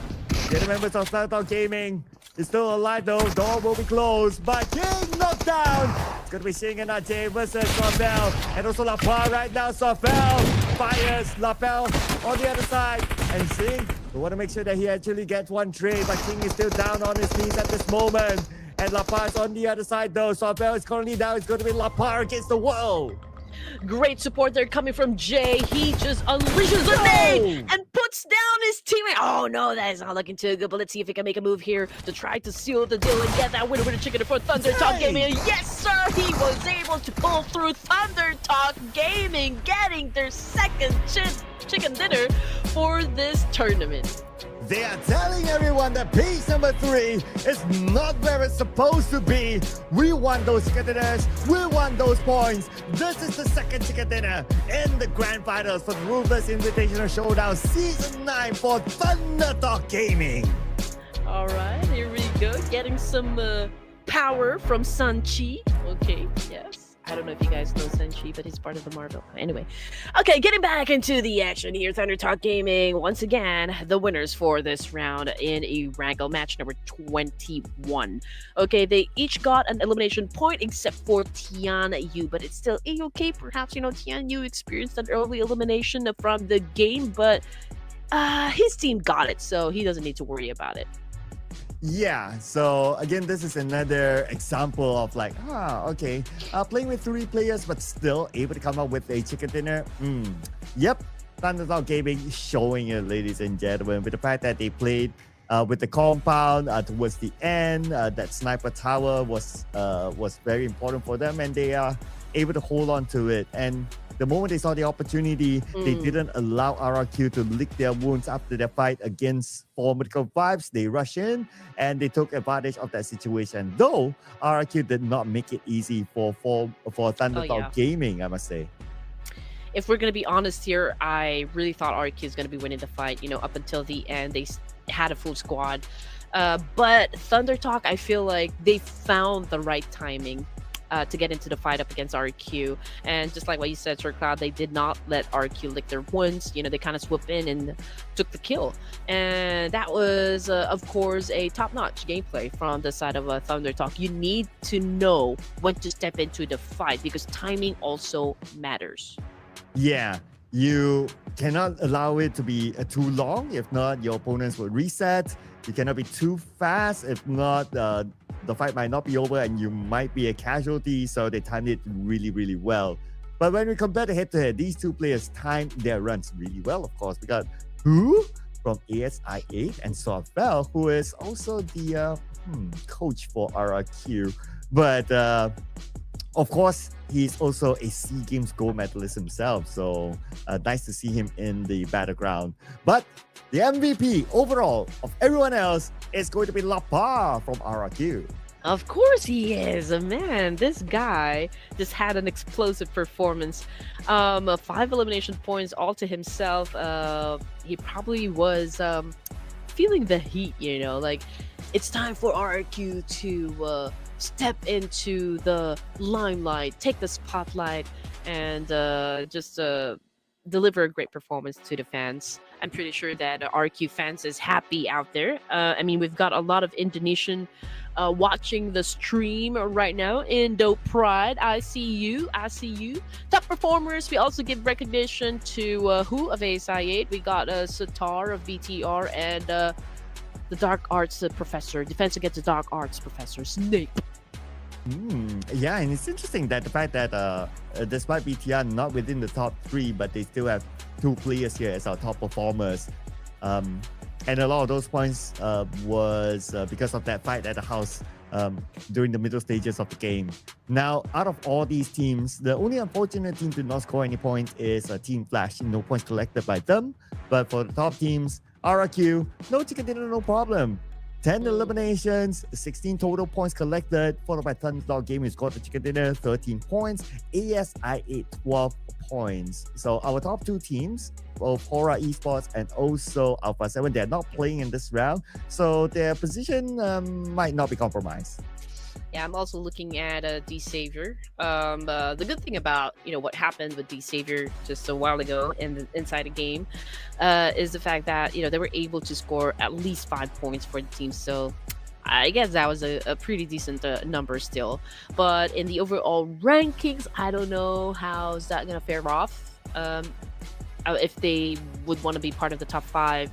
Get the members of Showdown Gaming. He's still alive though. Door will be closed. But King knocked down. It's going to be Sing and Ajay versus Sorvel. And also Lapar right now. Sorvel fires Lapel on the other side. And Sing, we want to make sure that he actually gets one trade. But King is still down on his knees at this moment. And Lapar's on the other side though. Sorvel is currently down. It's going to be Lapar against the world. Great support there coming from Jay. He just unleashes the nade and puts down his teammate. Oh no, that is not looking too good. But let's see if he can make a move here to try to seal the deal and get that winner with a chicken for Thunder Talk Gaming. Yes, sir, he was able to pull through. Thunder Talk Gaming getting their second chicken dinner for this tournament. They are telling everyone that piece number 3 is not where it's supposed to be. We want those chicken dinners. We want those points. This is the second chicken dinner in the grand finals for the Ruthless Invitational Showdown Season 9 for Thunder Talk Gaming. All right, here we go. Getting some power from Sanchi. Okay, yes. I don't know if you guys know Sanchi, but he's part of the Marvel. Anyway. Okay, getting back into the action here. Thunder Talk Gaming, once again, the winners for this round in a Wrangle match number 21. Okay, they each got an elimination point except for Tian Yu, but it's still A-okay. Perhaps, Tian Yu experienced an early elimination from the game, but his team got it, so he doesn't need to worry about it. Yeah, so again, this is another example of like, okay, playing with 3 players but still able to come up with a chicken dinner. Yep, Thundertalk Gaming showing it, ladies and gentlemen, with the fact that they played with the compound towards the end. That sniper tower was very important for them, and they are able to hold on to it. And the moment they saw the opportunity, they didn't allow RRQ to lick their wounds after their fight against Formidable Vibes. They rushed in and they took advantage of that situation. Though RRQ did not make it easy for Thundertalk Gaming, I must say. If we're going to be honest here, I really thought RRQ is going to be winning the fight. Up until the end, they had a full squad. But Thunder Talk, I feel like they found the right timing to get into the fight up against RQ. And just like what you said, Sir Cloud, they did not let RQ lick their wounds. They kind of swooped in and took the kill. And that was, of course, a top-notch gameplay from the side of Thunder Talk. You need to know when to step into the fight because timing also matters. Yeah, you cannot allow it to be too long. If not, your opponents will reset. You cannot be too fast. If not, the fight might not be over and you might be a casualty. So they timed it really, really well. But when we compare the head-to-head, these 2 players timed their runs really well, of course. We got Who from ASI8 and Sorvel, who is also the coach for RRQ. But Of course, he's also a SEA Games gold medalist himself, so nice to see him in the battleground. But the MVP overall of everyone else is going to be Lapa from RRQ. Of course he is. Man, this guy just had an explosive performance. 5 elimination points all to himself. He probably was feeling the heat, like it's time for RQ to step into the limelight, take the spotlight, and just deliver a great performance to the fans. I'm pretty sure that RQ fans is happy out there. I mean, we've got a lot of Indonesian watching the stream right now. Indo Pride, I see you. I see you. Top performers, we also give recognition to who of ASI8. We got Satar of BTR and the Dark Arts Professor, Defense Against the Dark Arts Professor, Snape. Yeah, and it's interesting that the fact that despite BTR not within the top 3, but they still have 2 players here as our top performers. And a lot of those points was because of that fight at the house during the middle stages of the game. Now, out of all these teams, the only unfortunate team to not score any points is Team Flash. No points collected by them. But for the top teams, RRQ, no chicken dinner, no problem. 10 eliminations, 16 total points collected, followed by Thunderdog Gaming, who scored the chicken dinner, 13 points, ASI8, 12 points. So our top 2 teams, both Hora Esports and also Alpha 7, they're not playing in this round, so their position might not be compromised. Yeah, I'm also looking at D Savior. The good thing about what happened with D Savior just a while ago inside the game is the fact that they were able to score at least 5 points for the team. So I guess that was a pretty decent number still. But in the overall rankings, I don't know how's that gonna fare off. If they would want to be part of the top 5.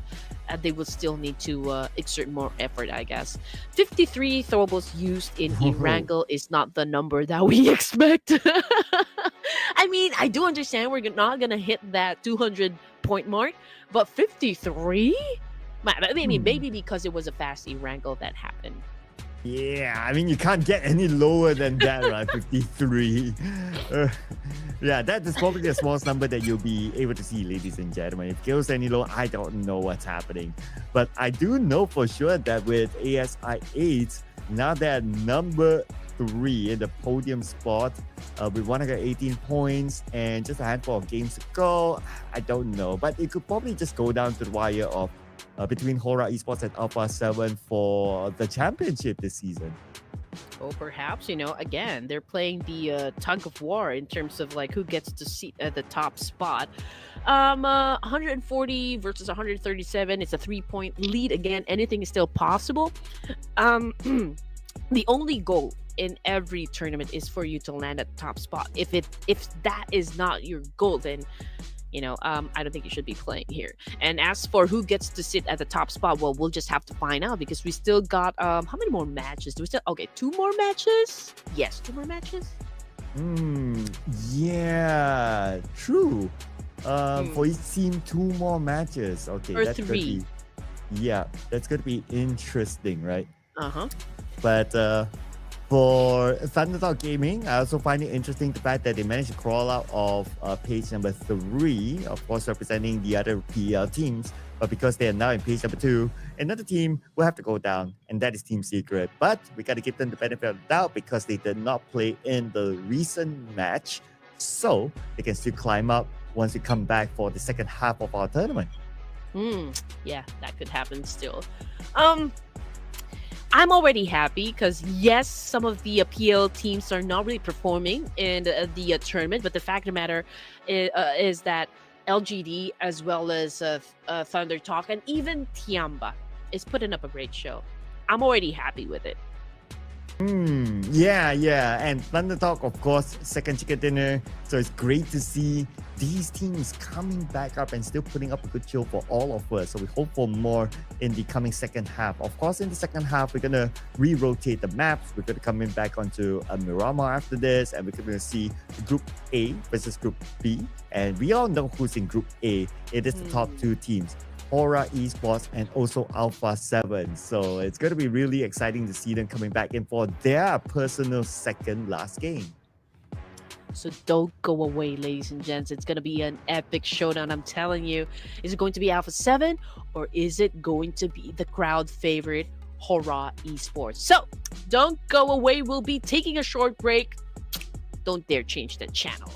They would still need to exert more effort, I guess. 53 throwables used in Erangel is not the number that we expect. I mean, I do understand we're not going to hit that 200 point mark, but 53? I mean, maybe because it was a fast Erangel that happened. Yeah, I mean, you can't get any lower than that, right? 53. Yeah, that is probably the smallest number that you'll be able to see, ladies and gentlemen. If it goes any lower, I don't know what's happening. But I do know for sure that with ASI 8, now they're number 3 in the podium spot with 118 points and just a handful of games to go. I don't know, but it could probably just go down to the wire of between Hora Esports and Alpha 7 for the championship this season. Or perhaps, again, they're playing the tug of war in terms of like who gets to seat at the top spot. 140 versus 137. It's a 3-point lead. Again, anything is still possible. The only goal in every tournament is for you to land at the top spot. If that is not your goal, then I don't think you should be playing here. And as for who gets to sit at the top spot, well, we'll just have to find out because we still got how many more matches? Do we still 2 more matches? Yes, 2 more matches. Yeah, true. For each team, 2 more matches. Okay, or that's 3. That's gonna be interesting, right? Uh-huh. But for Thunderdog Gaming, I also find it interesting the fact that they managed to crawl out of page number 3, of course representing the other PL teams, but because they are now in page number 2, another team will have to go down, and that is Team Secret. But we got to give them the benefit of the doubt because they did not play in the recent match, so they can still climb up once we come back for the second half of our tournament. Yeah, that could happen still. I'm already happy because yes, some of the PL teams are not really performing in the tournament, but the fact of the matter is that LGD as well as Thunder Talk and even Tiamba is putting up a great show. I'm already happy with it. Yeah. And Thunder Talk, of course, second chicken dinner. So it's great to see these teams coming back up and still putting up a good show for all of us. So we hope for more in the coming second half. Of course, in the second half, we're going to re-rotate the maps. We're going to come in back onto Miramar after this, and we're going to see Group A versus Group B. And we all know who's in Group A. It is the top 2 teams, Hora Esports and also Alpha 7. So it's going to be really exciting to see them coming back in for their personal second last game. So don't go away, ladies and gents. It's going to be an epic showdown, I'm telling you. Is it going to be Alpha 7 or is it going to be the crowd favorite, Hora Esports? So don't go away. We'll be taking a short break. Don't dare change the channel.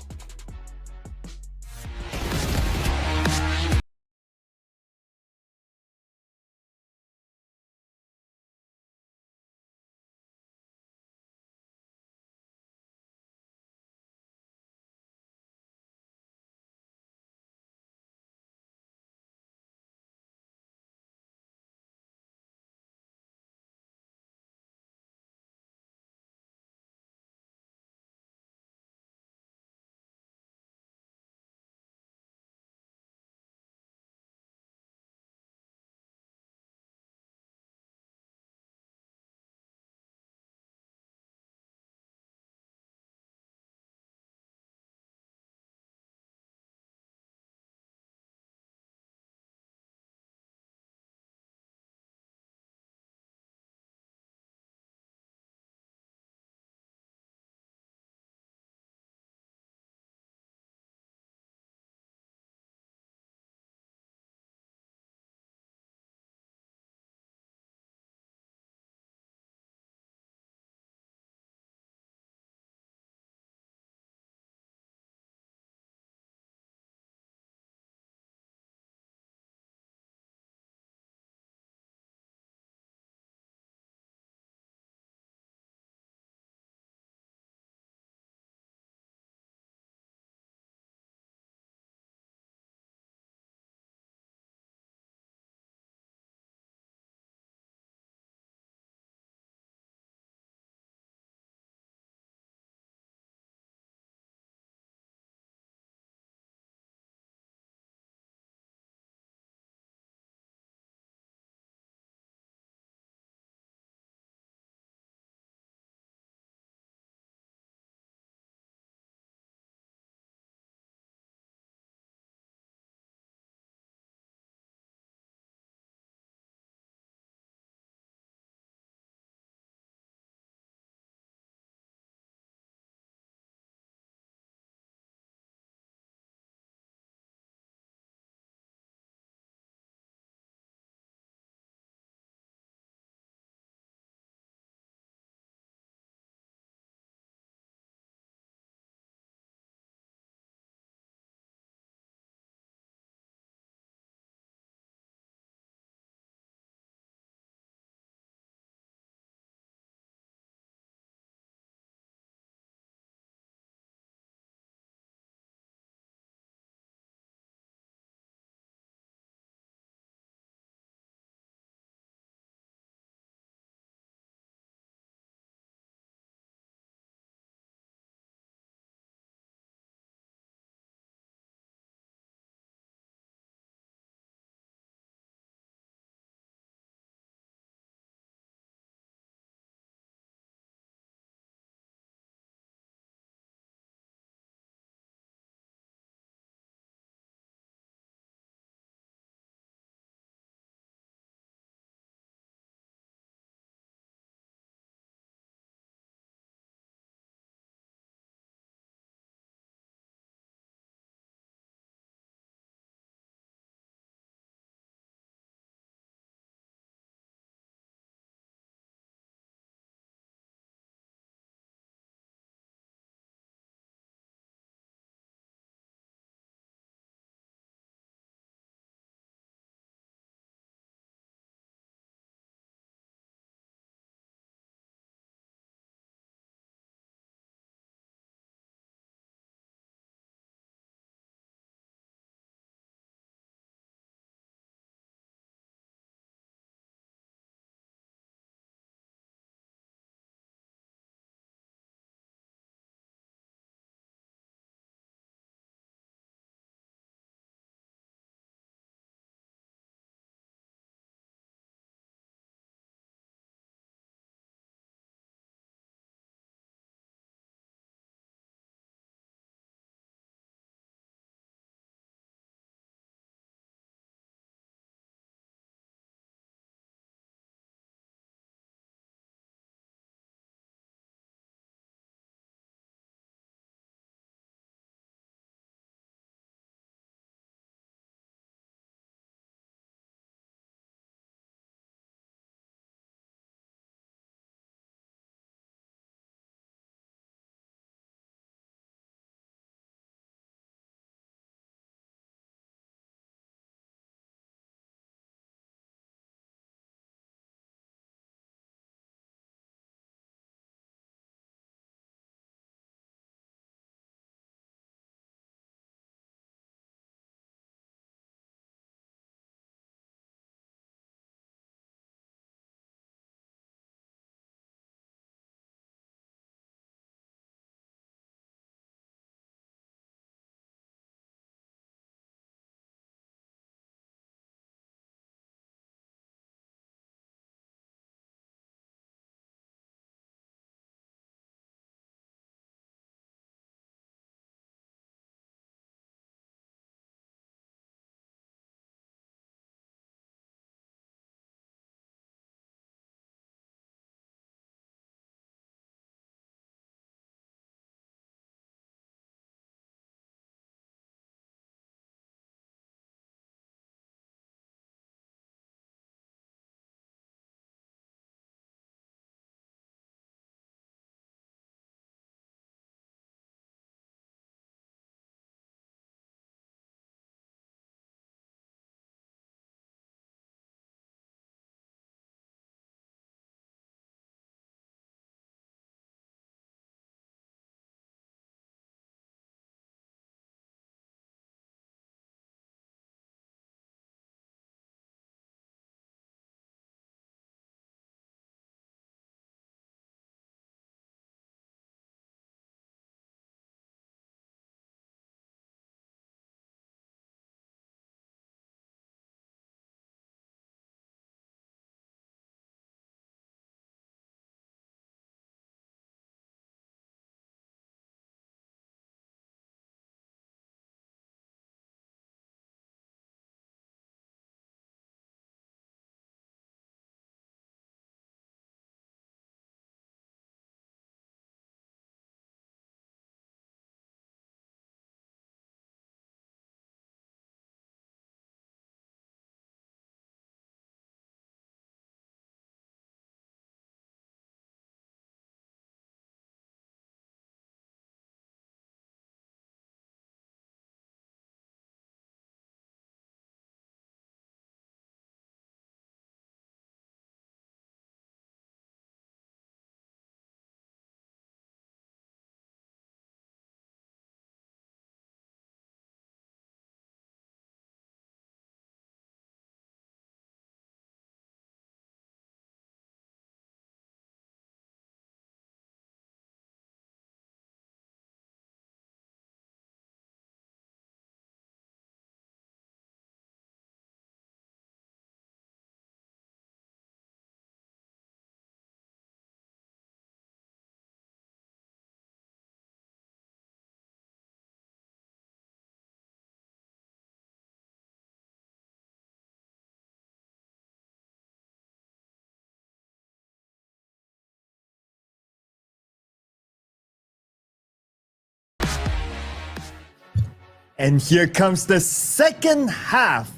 And here comes the second half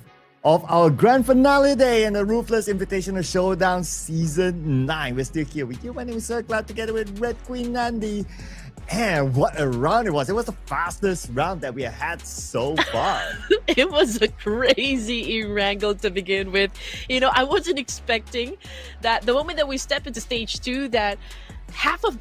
of our grand finale day and the Ruthless Invitational Showdown Season 9. We're still here with you. My name is Sir Cloud together with Red Queen Nandi. And what a round it was. It was the fastest round that we have had so far. It was a crazy wrangle to begin with. You know, I wasn't expecting that the moment that we step into stage 2 that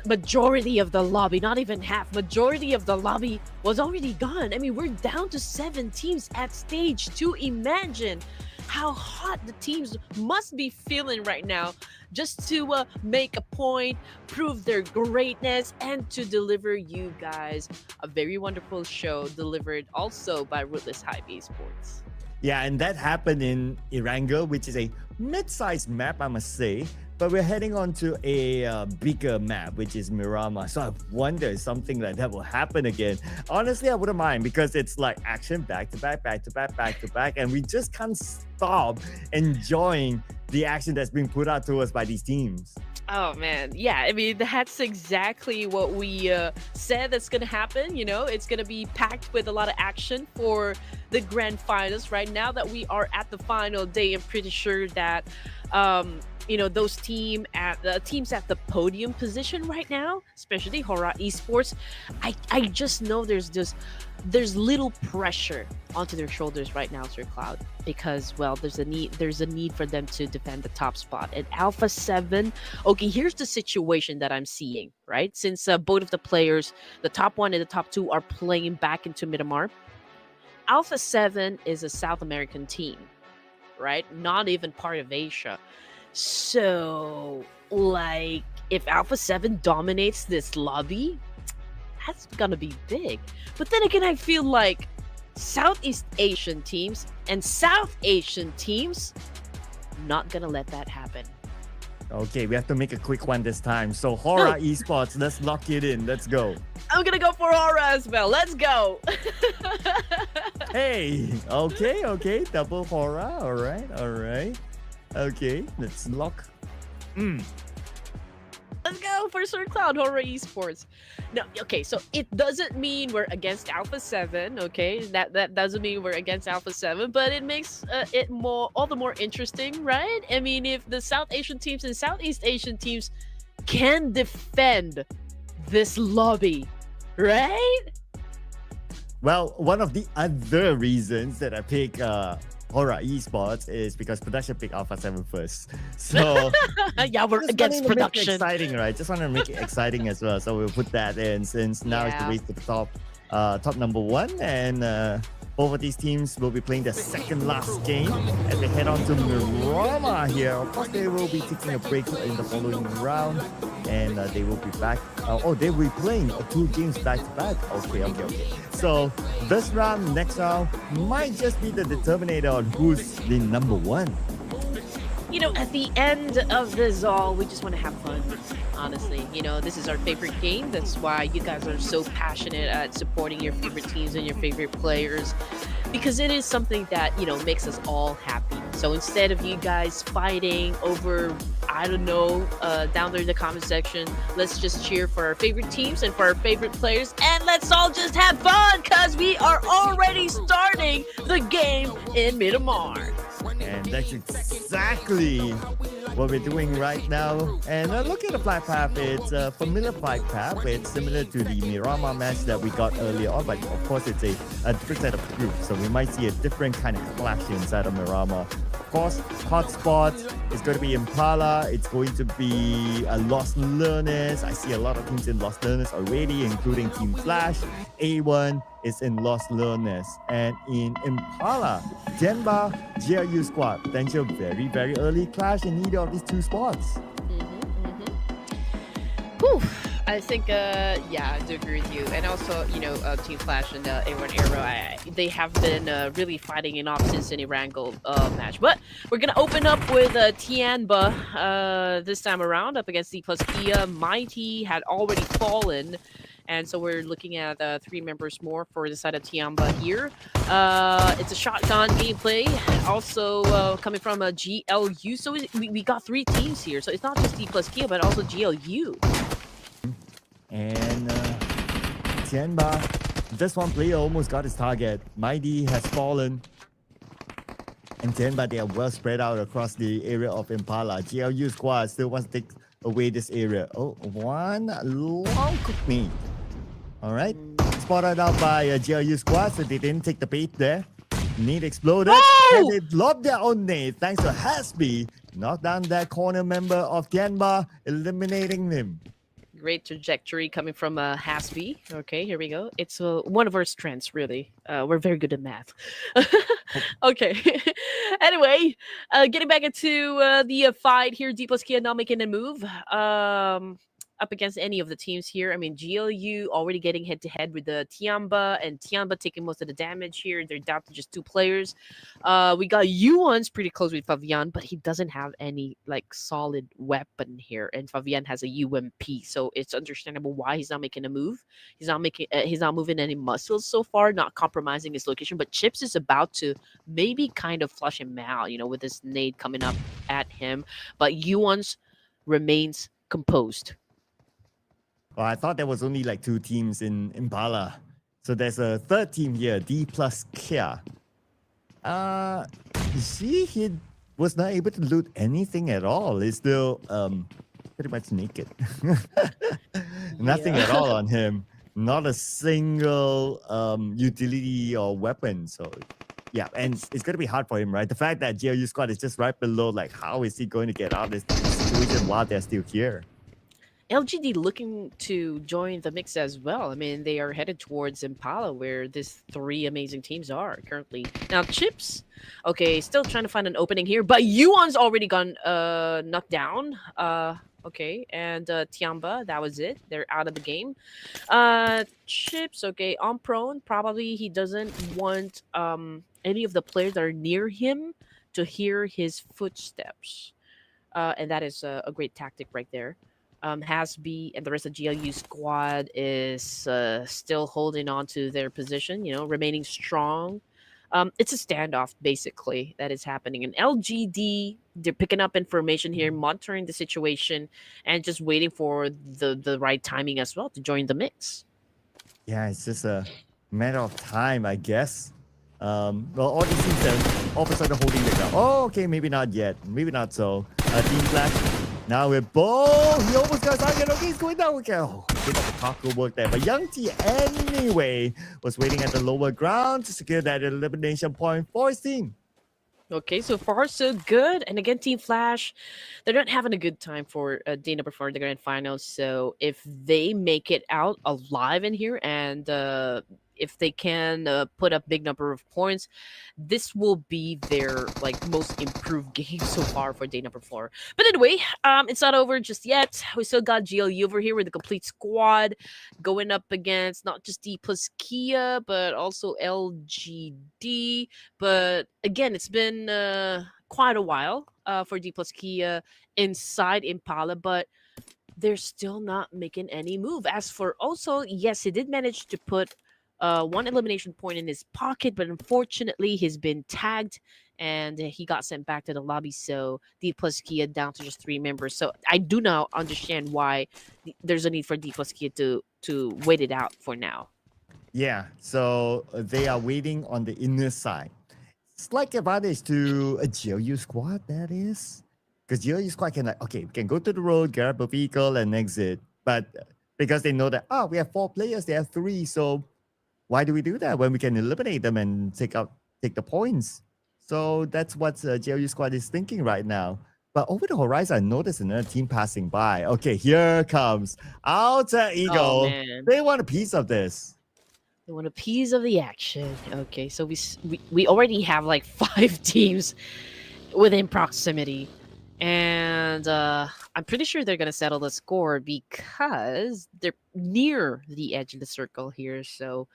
majority of the lobby, not even half, majority of the lobby was already gone. I mean, we're down to 7 teams at stage 2. Imagine how hot the teams must be feeling right now just to make a point, prove their greatness, and to deliver you guys a very wonderful show delivered also by Ruthless Esports. Yeah, and that happened in Erangel, which is a mid-sized map, I must say. But we're heading on to a bigger map, which is Miramar. So I wonder if something like that will happen again. Honestly, I wouldn't mind because it's like action back to back, back to back, back to back. And we just can't stop enjoying the action that's being put out to us by these teams. Oh man, yeah, I mean, that's exactly what we said that's gonna happen. You know, it's gonna be packed with a lot of action for the grand finals. Right now that we are at the final day, I'm pretty sure that you know, those teams at the podium position right now, especially Hora Esports, I just know there's little pressure onto their shoulders right now, Sir Cloud, because well, there's a need for them to defend the top spot. And Alpha 7, okay, here's the situation that I'm seeing, right? Since both of the players, the top 1 and the top 2, are playing back into Miramar, Alpha 7 is a South American team, right? Not even part of Asia. So, like, if Alpha 7 dominates this lobby, that's gonna be big. But then again, I feel like Southeast Asian teams and South Asian teams not gonna let that happen. Okay, we have to make a quick one this time. So, Hora Esports, let's lock it in. Let's go. I'm gonna go for Hora as well. Let's go. Hey, okay. Double Hora. All right. Okay, let's lock. Let's go for Sir Cloud, Hora Esports. No, okay, so it doesn't mean we're against Alpha 7, okay? That doesn't mean we're against Alpha 7, but it makes it all the more interesting, right? I mean, if the South Asian teams and Southeast Asian teams can defend this lobby, right? Well, one of the other reasons that I pick Hora Esports is because production picked Alpha 7 first. So yeah, we're against production. Make it exciting, right? Just want to make it exciting as well. So we'll put that in since now it's the race to the top number 1, and both of these teams will be playing their second last game as they head on to Miramar here. Of course, they will be taking a break in the following round, and they will be back. They will be playing 2 games back to back. Okay. So this round, next round, might just be the determinator on who's the number 1. You know, at the end of this all, we just want to have fun, honestly. You know, this is our favorite game. That's why you guys are so passionate at supporting your favorite teams and your favorite players, because it is something that, you know, makes us all happy. So instead of you guys fighting over, I don't know, down there in the comment section, let's just cheer for our favorite teams and for our favorite players, and let's all just have fun, because we are already starting the game in Miramar. And that's exactly what we're doing right now. And look at the flight path. It's a familiar flight path. It's similar to the Miramar match that we got earlier on, but of course it's a different set of groups. So we might see a different kind of clash inside of Miramar. Of course, hotspot is going to be Impala. It's going to be Lost Learners. I see a lot of teams in Lost Learners already, including Team Flash. A1 is in Lost Learners. And in Impala, Genba, GLU squad. Potential very, very early clash in either of these 2 spots. Whew. I think, yeah, I do agree with you. And also, you know, Team Flash and A1 Arrow, they have been really fighting it off since any Wrangle match. But we're going to open up with Tianba this time around up against D plus Kia. Mighty had already fallen. And so we're looking at 3 members more for the side of Tianba here. It's a shotgun gameplay, also coming from a GLU. So we got 3 teams here. So it's not just D plus Kia, but also GLU. And Tianba Just one player almost got his target. Mighty has fallen. And then, but they are well spread out across the area of Impala. GLU squad still wants to take away this area. Oh, one long cook meat. All right. Spotted out by GLU squad, so they didn't take the bait there. Nade exploded. And Oh! they lobbed their own nade thanks to Hasby. Knocked down that corner member of Tianba, eliminating him. Great trajectory coming from Hasby. Okay, here we go. It's one of our strengths, really. We're very good at math. Okay. Anyway, getting back into the fight here. D plus Kia not making a move. Up against any of the teams here. I mean, GLU already getting head to head with the Tiamba, and Tiamba taking most of the damage here. They're down to just 2 players. We got Yuan's pretty close with Fabian, but he doesn't have any like solid weapon here, and Fabian has a UMP, so it's understandable why he's not making a move. He's not moving any muscles so far, not compromising his location. But Chips is about to maybe kind of flush him out, with this nade coming up at him. But Yuan's remains composed. Well, I thought there was only like 2 teams in Impala. So there's a third team here, D plus Kia. You see, he was not able to loot anything at all. He's still pretty much naked. Nothing at all on him. Not a single utility or weapon. So yeah, and it's going to be hard for him, right? The fact that GLU squad is just right below, like, how is he going to get out of this situation while they're still here? LGD looking to join the mix as well. I mean, they are headed towards Impala, where these 3 amazing teams are currently. Now, Chips, okay, still trying to find an opening here, but Yuan's already gone knocked down. Okay, and Tiamba, that was it. They're out of the game. Chips, okay, on prone. Probably he doesn't want any of the players that are near him to hear his footsteps. And that is a great tactic right there. Hasby and the rest of GLU squad is still holding on to their position, remaining strong. It's a standoff, basically, that is happening. And LGD, they're picking up information here, monitoring the situation, and just waiting for the right timing as well to join the mix. Yeah, it's just a matter of time, I guess. Well, all these teams are all of a sudden holding the ground. Oh, okay, maybe not yet. Maybe not so. Team Flash. Now with Bo, he almost got target. Okay, he's going down. Okay, oh, bit of a taco work there. But Young T anyway was waiting at the lower ground to secure that elimination point for his team. Okay, so far so good. And again, Team Flash, they're not having a good time for day number 4 of the grand finals. So if they make it out alive in here, and if they can put up big number of points, this will be their most improved game so far for day number 4. But anyway, it's not over just yet. We still got GLU over here with the complete squad going up against not just D plus Kia, but also LGD. But again, it's been quite a while for D plus Kia inside Impala, but they're still not making any move. As for also, yes, he did manage to put 1 elimination point in his pocket, but unfortunately he's been tagged and he got sent back to the lobby. So D plus Kia down to just 3 members. So I do now understand why there's a need for D plus Kia to wait it out for now. Yeah, so they are waiting on the inner side. Slight advantage to a GLU squad, that is. Because GLU squad can we can go to the road, grab a vehicle, and exit. But because they know that, we have 4 players, they have 3, so why do we do that when we can eliminate them and take the points? So that's what GLU squad is thinking right now. But over the horizon, I noticed another team passing by. Okay, here comes Alter Ego. Oh, man. They want a piece of this. They want a piece of the action. Okay, so we already have 5 teams within proximity. And I'm pretty sure they're going to settle the score because they're near the edge of the circle here. So,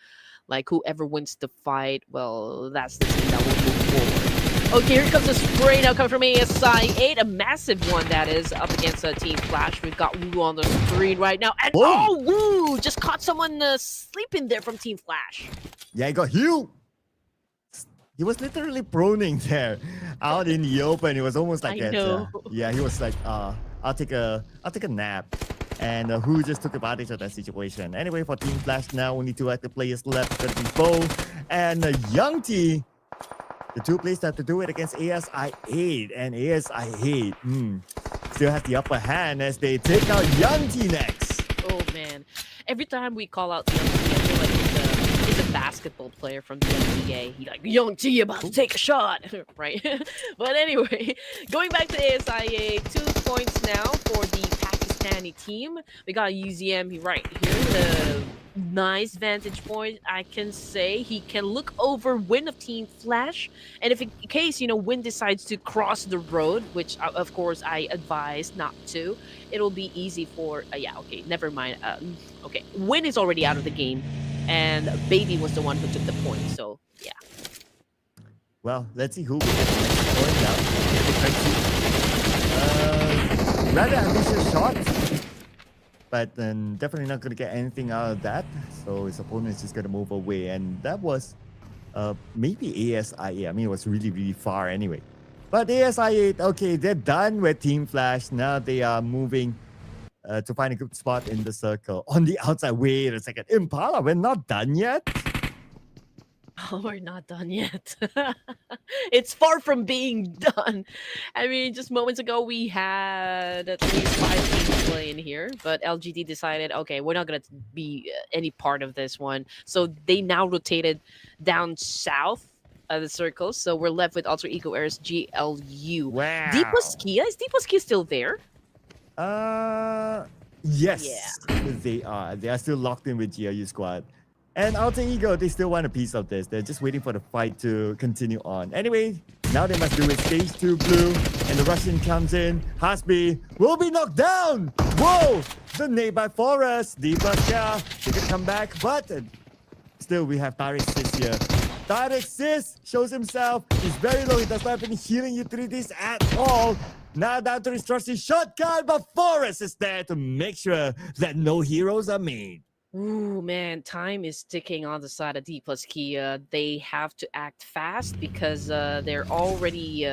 whoever wins the fight, well, that's the team that will move forward. Okay, here comes a spray now coming from ASI 8. A massive one, that is, up against Team Flash. We've got Woo on the screen right now. And Woo just caught someone sleeping there from Team Flash. Yeah, he got Hugh. He was literally proning there out in the open. It was almost like I know. yeah, he was like, I'll take a nap. and who just took advantage of that situation. Anyway, for Team Flash now, only 2 active players left. It's going to be Bo and Young T. The 2 players have to do it against ASI8, and ASI8 still has the upper hand as they take out Young T next. Oh man, every time we call out Young T, I feel like it's a basketball player from the NBA. He like, Young T about to take a shot, right? But anyway, going back to ASIA, 2 points now for the Pakistani team. We got UZM right here, the nice vantage point. I can say he can look over Win of Team Flash, and if in case Win decides to cross the road, which of course I advise not to, it'll be easy for okay, never mind. Okay, Win is already out of the game, and Baby was the one who took the point. So yeah. Well, let's see who will get the next point now. Rather ambitious shot, but then definitely not going to get anything out of that. So his opponent is just going to move away, and that was maybe ASIA. I mean, it was really, really far anyway. But ASI8, okay, they're done with Team Flash. Now they are moving to find a good spot in the circle. On the outside, wait a second. Impala, we're not done yet? Oh, we're not done yet. It's far from being done. I mean, just moments ago, we had at least 5 teams playing here, but LGD decided, okay, we're not going to be any part of this one. So they now rotated down south of the circle. So we're left with Alter Ego Airs GLU. Wow. Deepaskia? Is Deepaskia still there? Yes, they are. They are still locked in with GLU squad. And Alter Ego, they still want a piece of this. They're just waiting for the fight to continue on. Anyway, now they must do it. Stage 2 blue, and the Russian comes in. Hasbi will be knocked down. Whoa! The nade by Forest. Deepaskia, they can come back, but still we have Tariq Sis here. Tariq Sis shows himself. He's very low. He does not have any healing utilities at all. Now down to his trusty shotgun, but Forest is there to make sure that no heroes are made. Ooh, man, time is ticking on the side of Deepaskia. They have to act fast because they're already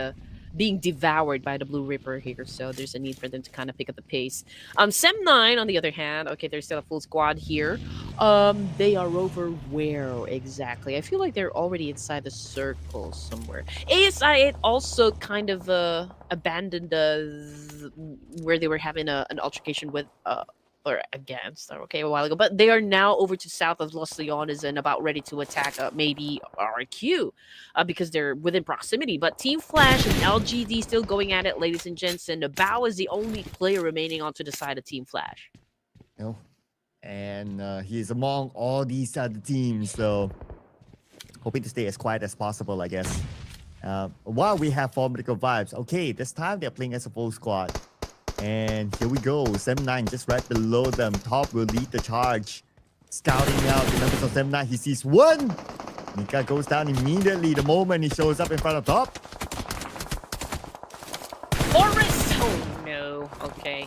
being devoured by the Blue Ripper here. So there's a need for them to kind of pick up the pace. Sem9, on the other hand, okay, there's still a full squad here. They are over where exactly? I feel like they're already inside the circle somewhere. ASI also kind of abandoned where they were having an altercation with or against, okay, a while ago, but they are now over to south of Los Leones and about ready to attack maybe RQ because they're within proximity. But Team Flash and LGD still going at it, ladies and gents, and Bao is the only player remaining onto the side of Team Flash. No, and he's among all these other teams, so hoping to stay as quiet as possible, I guess. While we have formidable vibes, okay, this time they're playing as a full squad. And here we go, Sem9 just right below them. Top will lead the charge. Scouting out the members of Sem9. He sees one. Nika goes down immediately the moment he shows up in front of Top. Forest! Oh no, okay.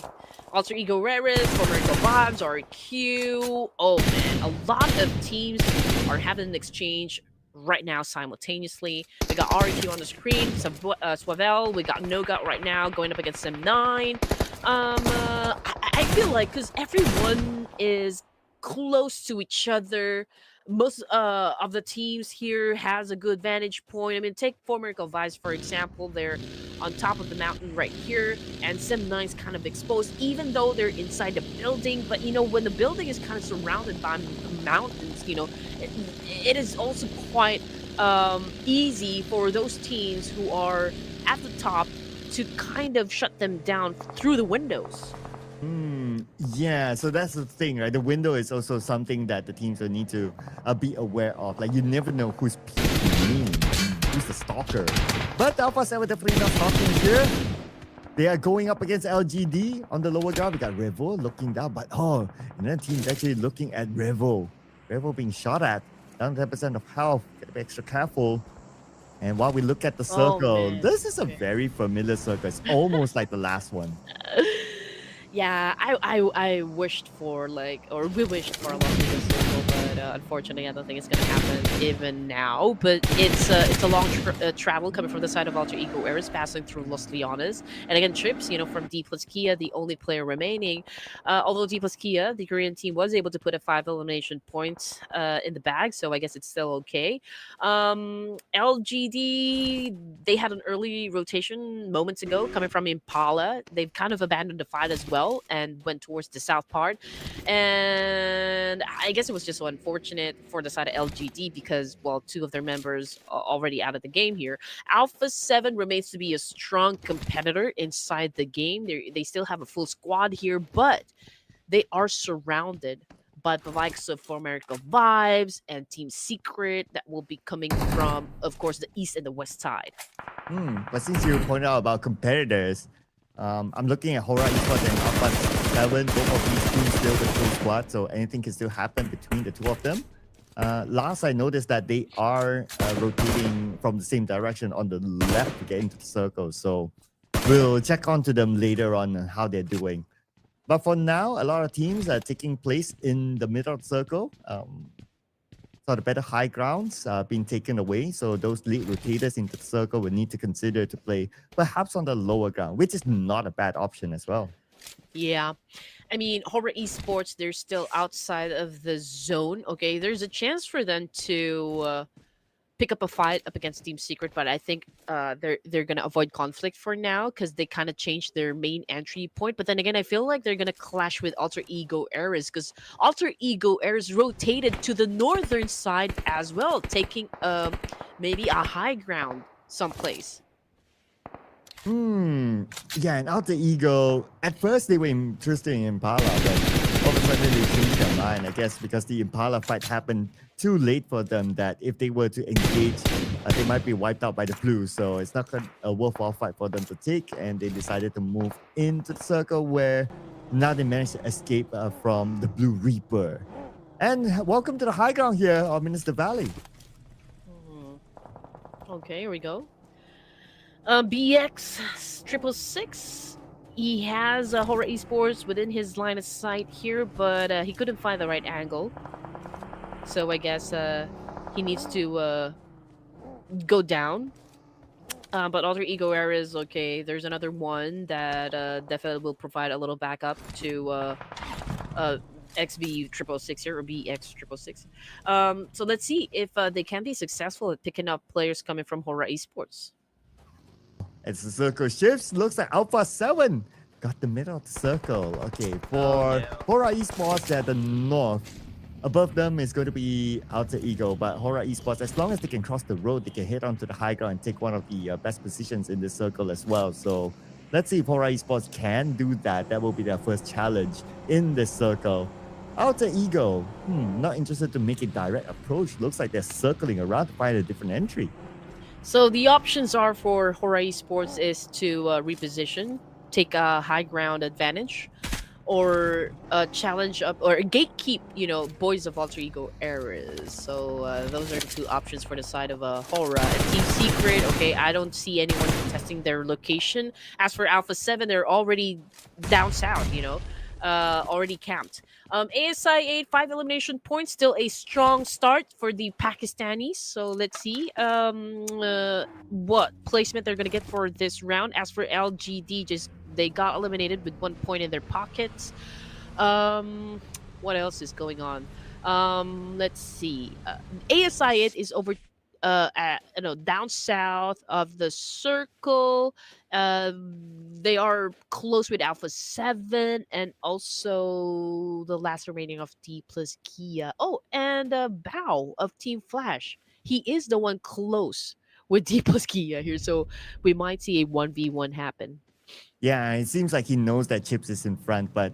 Alter Ego Rares, Formidable Vibes, RQ. Oh man, a lot of teams are having an exchange right now simultaneously. We got RQ on the screen, Swavel, we got No Gut right now going up against Sem9. I feel like because everyone is close to each other, most of the teams here has a good vantage point. I mean, take Formidable Vibes for example. They're on top of the mountain right here, and Sem9's kind of exposed, even though they're inside the building. But when the building is kind of surrounded by mountains, it is also quite easy for those teams who are at the top to kind of shut them down through the windows. Yeah, so that's the thing, right? The window is also something that the teams will need to be aware of. Like, you never know who's peeking in, who's the stalker. But Alpha 7 definitely not stalking here. They are going up against LGD on the lower ground. We got Revo looking down, but another team's actually looking at Revo. Revo being shot at, down 10% of health. Gotta be extra careful. And while we look at the circle, this is a very familiar circle. It's almost like the last one. Yeah, I wished for we wished for a lot of the circle, but but unfortunately, I don't think it's gonna happen even now. But it's a long travel coming from the side of Alter Ego Eris, passing through Los Leones, and again Trips, from D plus Kia, the only player remaining. Although D plus Kia, the Korean team was able to put a 5 elimination points in the bag, so I guess it's still okay. LGD, they had an early rotation moments ago coming from Impala. They've kind of abandoned the fight as well and went towards the south part. And I guess it was just so unfortunate for the side of LGD because, well, two of their members are already out of the game here. Alpha 7 remains to be a strong competitor inside the game. They still have a full squad here, but they are surrounded by the likes of For America Vibes and Team Secret that will be coming from, of course, the east and the west side. But since you pointed out about competitors, I'm looking at Hora Esports and Alpha 7. Both of these teams still the full squad, so anything can still happen between the two of them. Last, I noticed that they are rotating from the same direction on the left to get into the circle. So we'll check onto them later on how they're doing. But for now, a lot of teams are taking place in the middle of the circle. So the better high grounds are being taken away. So those lead rotators into the circle will need to consider to play perhaps on the lower ground, which is not a bad option as well. Yeah. I mean, Horror Esports, they're still outside of the zone. Okay, there's a chance for them to pick up a fight up against Team Secret, but I think they're gonna avoid conflict for now because they kind of changed their main entry point. But then again, I feel like they're gonna clash with Alter Ego Eris because Alter Ego Eris rotated to the northern side as well, taking maybe a high ground someplace. Yeah, and Alter Ego, at first they were interested in Impala, but all of a sudden they changed their mind, I guess, because the Impala fight happened too late for them that if they were to engage, they might be wiped out by the Blues. So it's not a worthwhile fight for them to take, and they decided to move into the circle where now they managed to escape from the Blue Reaper. And welcome to the high ground here of Minister Valley. Okay, here we go. BX 666. He has Horror Esports within his line of sight here, but he couldn't find the right angle. So I guess he needs to go down. But Alter Ego Era is okay. There's another one that definitely will provide a little backup to XB 666 here, or BX 666. So let's see if they can be successful at picking up players coming from Horror Esports. As the circle shifts, looks like Alpha 7 got the middle of the circle. Okay, for Hora Esports at the north, above them is going to be Alter Ego, but Hora Esports, as long as they can cross the road, they can head onto the high ground and take one of the best positions in this circle as well. So let's see if Hora Esports can do that. That will be their first challenge in this circle. Alter Ego, not interested to make a direct approach. Looks like they're circling around to find a different entry. So the options are for Hora Esports is to reposition, take a high ground advantage, or challenge up or gatekeep, boys of Alter Ego Eras. So those are the two options for the side of Hora. And Team Secret, okay, I don't see anyone contesting their location. As for Alpha 7, they're already down south, already camped. ASI 8, 5 elimination points, still a strong start for the Pakistanis. So let's see what placement they're going to get for this round. As for LGD, they got eliminated with 1 point in their pockets. What else is going on? Let's see. ASI 8 is over down south of the circle. They are close with Alpha 7 and also the last remaining of D plus Kia. Oh, and Bao of Team Flash. He is the one close with D plus Kia here, so we might see a 1v1 happen. Yeah, it seems like he knows that Chips is in front, but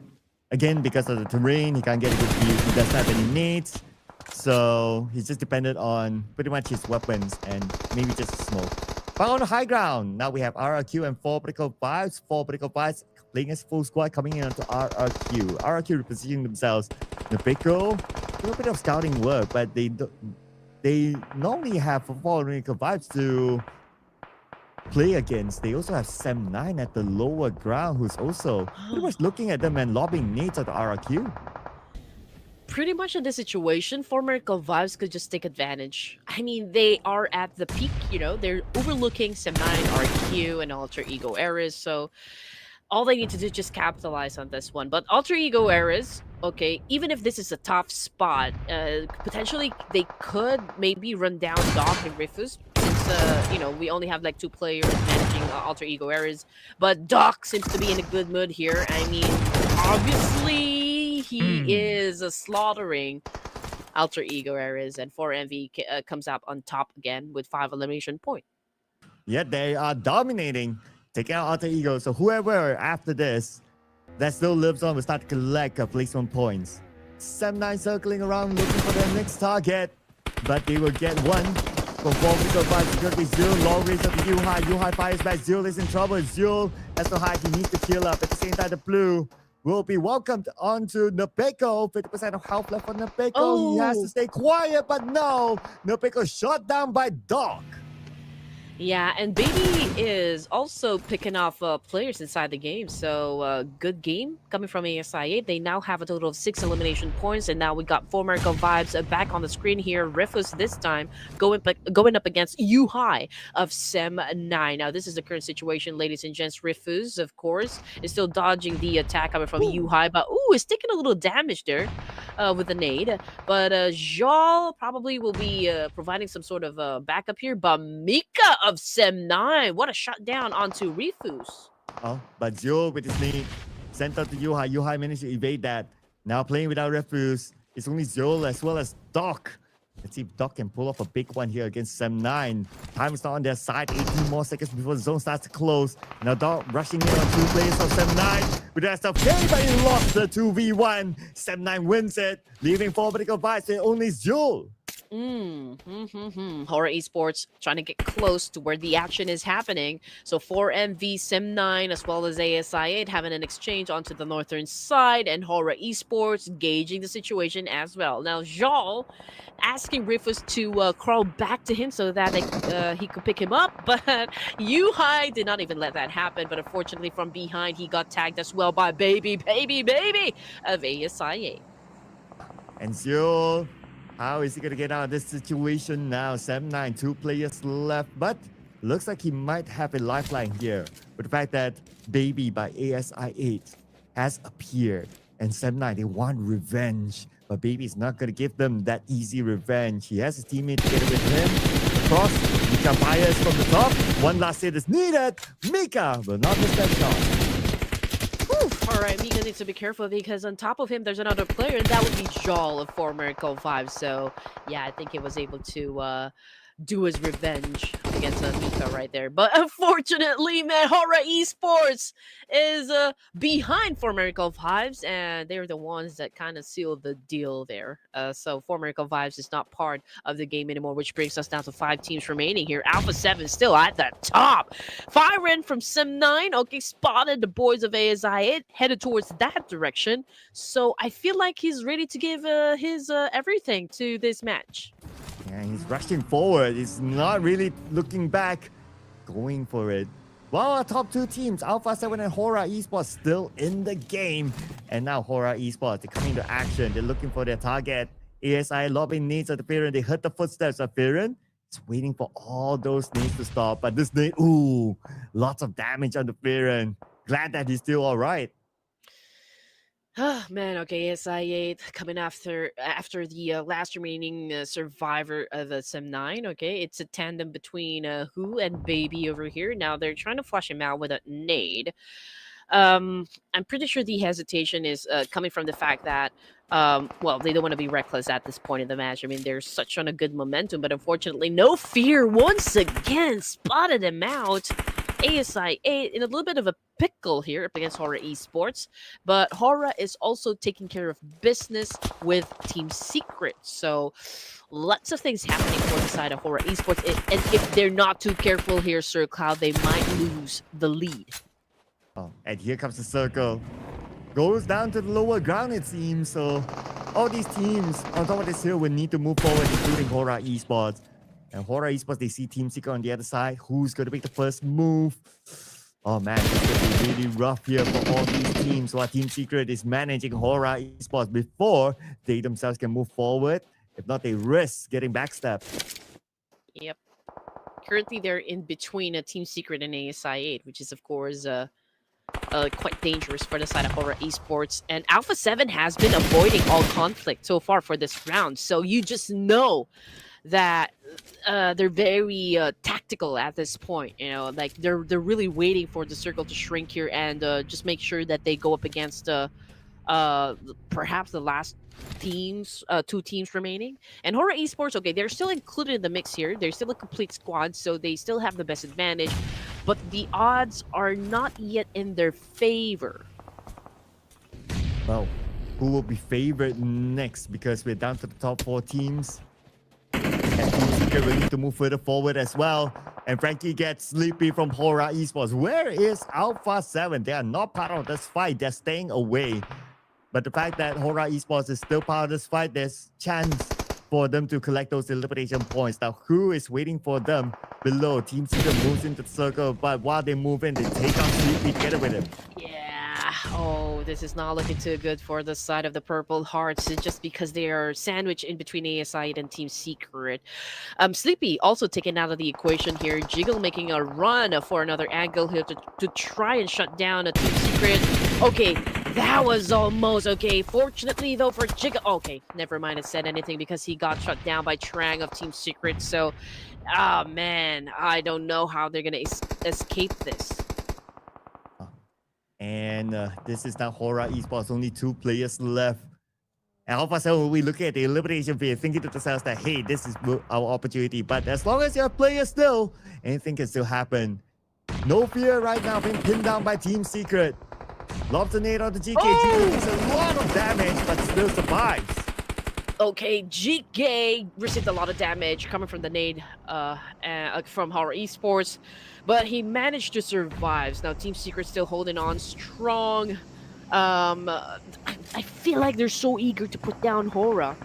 again, because of the terrain, he can't get a good view. He doesn't have any nades. So he's just dependent on pretty much his weapons and maybe just smoke. But on the high ground, now we have RRQ and 4 Political Vibes. 4 Political Vibes playing as full squad coming in onto RRQ. RRQ repositioning themselves. The Pickle, a little bit of scouting work, but they normally have 4 Political Vibes to play against. They also have Sam9 at the lower ground, who's also pretty much looking at them and lobbing nades at the RRQ. pretty much in this situation, former Vibes could just take advantage. I mean, they are at the peak, they're overlooking Sem9, RQ, and Alter Ego Eras, so all they need to do is just capitalize on this one. But Alter Ego Eras, okay, even if this is a tough spot, potentially they could maybe run down Doc and Rifus since, we only have like two players managing Alter Ego Eras. But Doc seems to be in a good mood here. I mean, obviously he is slaughtering Alter Ego Eras, and 4MV comes up on top again with 5 elimination points. Yet they are dominating, taking out Alter Ego. So whoever after this that still lives on will start to collect placement points. Sem9 circling around looking for their next target, but they will get one from 4 security. Zul, long range of the Yuhai. Yuhai fires back. Zul is in trouble. Zul has to hide. He needs to heal up. At the same time, the blue will be welcomed onto Nepeko. 50% of health left for Nepeko. Oh. He has to stay quiet, but no. Nepeko shot down by Doc. Yeah, and Baby is also picking off players inside the game. So good game coming from ASI8. They now have a total of 6 elimination points, and now we got former Vibes back on the screen here. Rifus this time going up against Yuhai of Sem9. Now this is the current situation, ladies and gents. Rifus, of course, is still dodging the attack coming from Yuhai, but is taking a little damage there with the nade. But Jal probably will be providing some sort of backup here. But Mika of Sem9, what a shutdown onto Rifus. Oh, but Zul with his knee sent out to Yuhai. Yuhai managed to evade that. Now playing without Refuse. It's only Zul as well as Doc. Let's see if Doc can pull off a big one here against Sem9. Time is not on their side. 18 more seconds before the zone starts to close. Now Doc rushing in on 2 players of Sem9. With that stuff, but he lost the 2v1. Sem9 wins it, leaving 4 vertical vibes with only Zul. Horror Esports trying to get close to where the action is happening. So 4MV, Sem9, as well as ASI8 having an exchange onto the northern side, and Horror Esports gauging the situation as well. Now, Jal asking Rifus to crawl back to him so that he could pick him up, but Yuhai did not even let that happen. But unfortunately, from behind, he got tagged as well by Baby of ASI8. And Zul, how is he going to get out of this situation now? Sem9, 2 players left, but looks like he might have a lifeline here with the fact that Baby by ASI8 has appeared. And Sem9, they want revenge, but Baby is not going to give them that easy revenge. He has his teammate together with him. Across, Mika fires from the top. One last hit is needed. Mika will not miss that shot. All right, Mika needs to be careful because on top of him, there's another player, and that would be Jal of former Co5. So, yeah, I think he was able to do his revenge against Mika right there. But unfortunately, man, Horror Esports is behind For Miracle Vibes, and they're the ones that kind of sealed the deal there. So For Miracle Vibes is not part of the game anymore, which brings us down to 5 teams remaining here. Alpha 7 still at the top. Firen from Sem9, okay, spotted the boys of ASI, headed towards that direction. So I feel like he's ready to give his everything to this match. Yeah, he's rushing forward. He's not really looking back, going for it. Well, our top 2 teams, Alpha 7 and Horror Esports, still in the game. And now Horror Esports, they're coming to action. They're looking for their target. ASI lobbing nades at the Firen. They heard the footsteps of Firen. It's waiting for all those nades to stop. But this nade, lots of damage on the Firen. Glad that he's still all right. Oh man, okay, SI8 coming after the last remaining survivor of the Sem9. Okay, it's a tandem between Who and Baby over here. Now they're trying to flush him out with a nade. I'm pretty sure the hesitation is coming from the fact that they don't want to be reckless at this point in the match. I mean, they're such on a good momentum, but unfortunately, No Fear once again spotted him out. ASI8 in a little bit of a pickle here up against Horror Esports, but Horror is also taking care of business with Team Secret. So lots of things happening for the side of Horror Esports, and if they're not too careful here, Sir Cloud, they might lose the lead. Oh, and here comes the circle. Goes down to the lower ground, it seems. So all these teams on top of this hill will need to move forward, including Horror Esports. And Horror Esports, they see Team Secret on the other side. Who's going to make the first move? Oh man, it's going to be really rough here for all these teams while Team Secret is managing Hora Esports before they themselves can move forward. If not, they risk getting backstabbed. Yep. Currently, they're in between a Team Secret and ASI 8, which is, of course, quite dangerous for the side of Hora Esports. And Alpha 7 has been avoiding all conflict so far for this round. So you just know that they're very tactical at this point. You know, like they're really waiting for the circle to shrink here and just make sure that they go up against perhaps the last teams, two teams remaining. And Hora Esports, okay, they're still included in the mix here. They're still a complete squad, so they still have the best advantage. But the odds are not yet in their favor. Well, who will be favored next? Because we're down to the top 4 teams. And Team Secret will need to move further forward as well. And Frankie gets sleepy from Hora Esports. Where is Alpha 7? They are not part of this fight. They're staying away. But the fact that Hora Esports is still part of this fight, there's chance for them to collect those elimination points. Now, who is waiting for them below? Team Secret moves into the circle, but while they move in, they take out Sleepy together with him. Yeah. Oh, this is not looking too good for the side of the Purple Hearts, just because they are sandwiched in between ASI and Team Secret. Sleepy also taken out of the equation here. Jiggle making a run for another angle here to try and shut down a Team Secret. Okay, that was almost okay. Fortunately, though, for Jiggle... Okay, never mind. It said anything because he got shut down by Trang of Team Secret. So, man, I don't know how they're going to escape this. And this is now Hora Esports. Only 2 players left. And Alpha 7 will be looking at the elimination field, thinking to themselves that, hey, this is our opportunity. But as long as you have players still, anything can still happen. No fear right now, being pinned down by Team Secret. Lobs a nade on the GK. GK takes a lot of damage, but still survives. Okay, GK received a lot of damage coming from the nade from Hora Esports, but he managed to survive. Now Team Secret still holding on strong. I feel like they're so eager to put down Hora.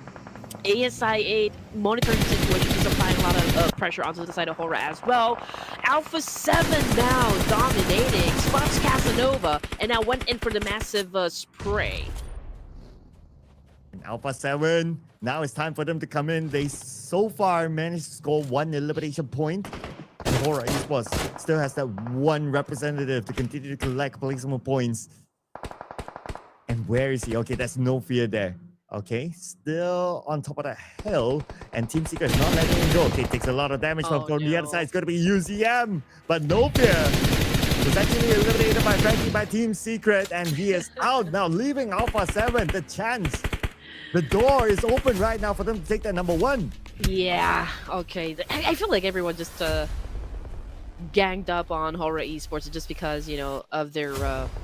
ASI 8 monitoring the situation, is applying a lot of pressure onto the side of Hora as well. Alpha 7 now dominating, spots Casanova, and now went in for the massive spray. And Alpha 7, now it's time for them to come in. They so far managed to score 1 elimination point. And Hora Esports still has that 1 representative to continue to collect placement points. And where is he? Okay, there's no fear there. Okay, still on top of the hill, and Team Secret is not letting him go. Okay, takes a lot of damage from the other side. It's going to be UZM, but no fear. Was actually eliminated by Frankie by Team Secret, and he is out now, leaving Alpha 7 the chance. The door is open right now for them to take that number 1. Yeah, okay. I feel like everyone just ganged up on Hora Esports just because, you know, of their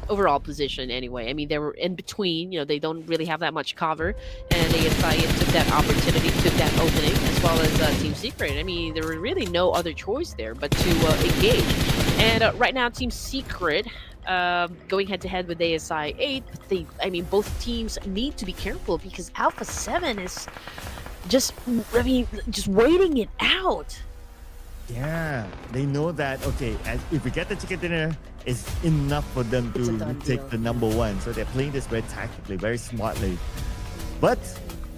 overall position anyway. I mean, they were in between, you know, they don't really have that much cover, and ASI took that opportunity, took that opening, as well as Team Secret. I mean, there was really no other choice there but to engage. And right now, Team Secret going head-to-head with ASI 8, I mean, both teams need to be careful because Alpha 7 is just waiting it out. Yeah, they know that, okay, if we get the chicken dinner, it's enough for them to take the number 1. So they're playing this very tactically, very smartly. But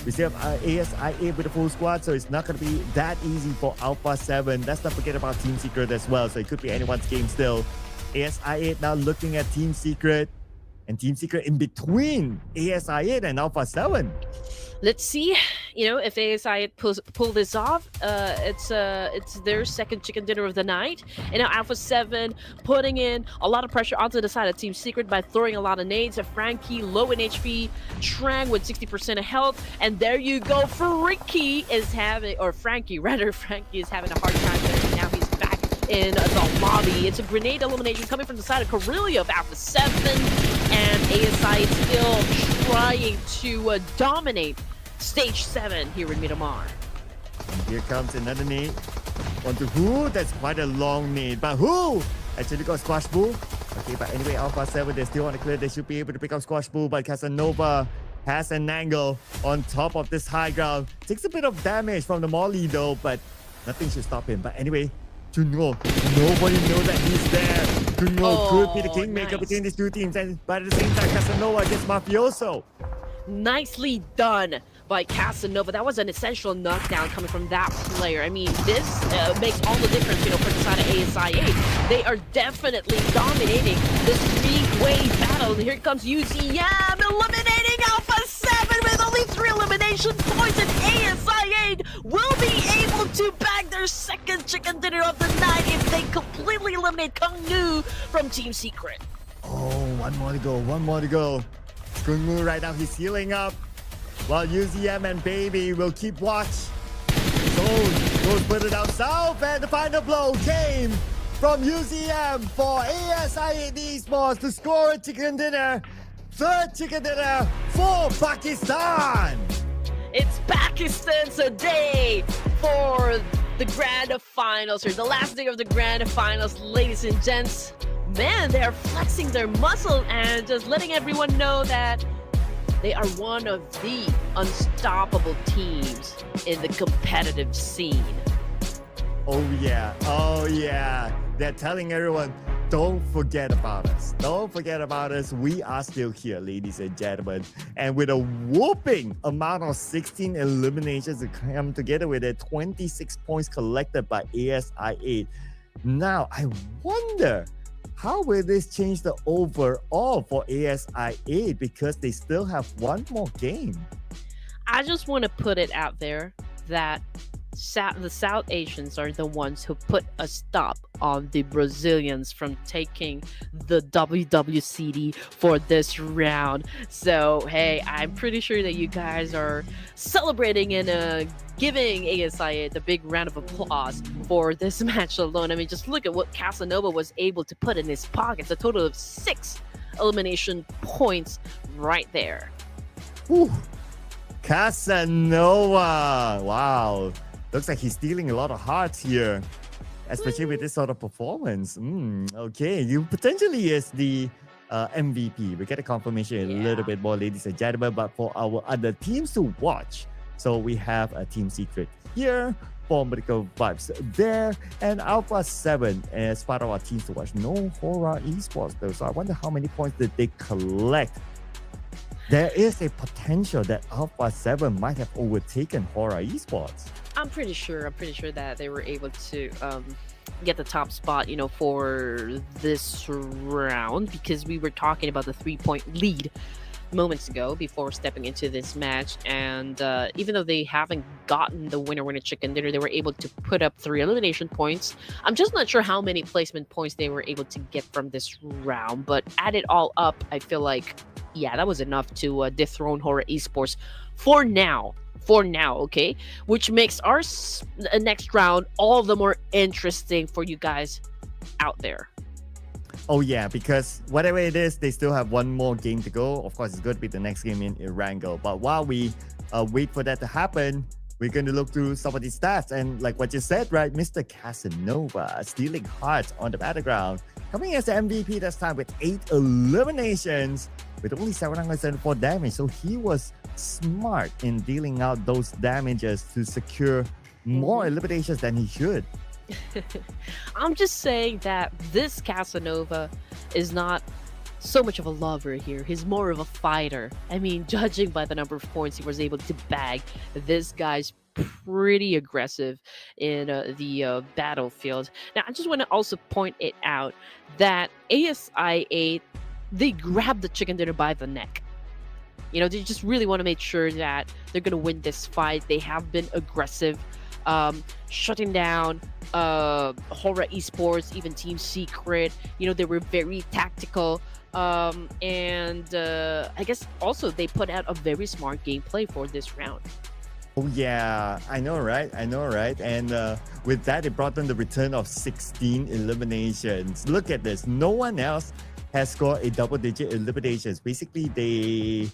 we still have ASI 8 with a full squad, so it's not going to be that easy for Alpha 7. Let's not forget about Team Secret as well, so it could be anyone's game still. ASI 8 now looking at Team Secret, and Team Secret in between ASI 8 and Alpha 7. Let's see, you know, if ASI pull this off. It's their second chicken dinner of the night, and now Alpha 7 putting in a lot of pressure onto the side of Team Secret by throwing a lot of nades. Frankie low in HP, Trang with 60% of health, and there you go. Frankie is having a hard time there, and now he's back in the lobby. It's a grenade elimination coming from the side of Corellia of Alpha 7, and ASI is still trying to dominate Stage 7 here in Miramar. And here comes another nade. Onto who? That's quite a long nade. But who? Actually got Squash Bull. Okay, but anyway, Alpha 7, they still on the clear. They should be able to pick up Squash Bull, but Casanova has an angle on top of this high ground. Takes a bit of damage from the Molly though, but nothing should stop him. But anyway, Junho, nobody knows that he's there. Junho could be the Oh, kingmaker between nice. these two teams, but at the same time, Casanova against Mafioso. Nicely done by Casanova. That was an essential knockdown coming from that player. I mean, this makes all the difference, for the side of ASI8. They are definitely dominating this three-way battle. And here comes UZM eliminating Alpha 7 with only 3 elimination points, and ASI8 will be able to bag their second chicken dinner of the night if they completely eliminate Kung Nu from Team Secret. Oh, one more to go. Kungmu right now, he's healing up. While UZM and Baby will keep watch. Zone goes put it down south, and the final blow came from UZM for ASI Esports to score a chicken dinner. Third chicken dinner for Pakistan. It's Pakistan today for the grand finals, or the last day of the grand finals, ladies and gents. Man, they're flexing their muscle and just letting everyone know that they are one of the unstoppable teams in the competitive scene. Oh yeah. They're telling everyone, don't forget about us. Don't forget about us. We are still here, ladies and gentlemen. And with a whooping amount of 16 eliminations to come together with it, 26 points collected by ASI8. Now, I wonder, how will this change the overall for ASI8, because they still have one more game? I just want to put it out there that the South Asians are the ones who put a stop on the Brazilians from taking the WWCD for this round. So, hey, I'm pretty sure that you guys are celebrating and giving ASI the big round of applause for this match alone. I mean, just look at what Casanova was able to put in his pockets. A total of 6 elimination points right there. Whew. Casanova! Wow. Looks like he's stealing a lot of hearts here, especially with this sort of performance. Okay, you potentially is the MVP. We get a confirmation a little bit more, ladies and gentlemen. But for our other teams to watch, so we have a Team Secret here, Medical Vibes there, and Alpha 7 as part of our teams to watch. No Horror Esports though, so I wonder how many points did they collect. There is a potential that Alpha 7 might have overtaken Horror Esports. I'm pretty sure that they were able to get the top spot, for this round, because we were talking about the 3-point lead moments ago before stepping into this match. And even though they haven't gotten the winner chicken dinner, they were able to put up 3 elimination points. I'm just not sure how many placement points they were able to get from this round, but add it all up, I feel like, yeah, that was enough to dethrone Horror Esports for now, okay? Which makes our next round all the more interesting for you guys out there. Oh yeah, because whatever it is, they still have one more game to go. Of course, it's going to be the next game in Erangel. But while we wait for that to happen, we're going to look through some of these stats. And like what you said, right, Mr. Casanova stealing hearts on the battleground, coming as the MVP this time with 8 eliminations with only 774 damage. So he was smart in dealing out those damages to secure more eliminations than he should. I'm just saying that this Casanova is not so much of a lover here. He's more of a fighter. I mean, judging by the number of points he was able to bag, this guy's pretty aggressive in the battlefield. Now, I just want to also point it out that ASI8, they grabbed the chicken dinner by the neck. They just really want to make sure that they're going to win this fight. They have been aggressive, shutting down Horror Esports, even Team Secret. They were very tactical. And I guess also they put out a very smart gameplay for this round. Oh yeah, I know, right? And with that, it brought them the return of 16 eliminations. Look at this. No one else has scored a double-digit eliminations. Basically, they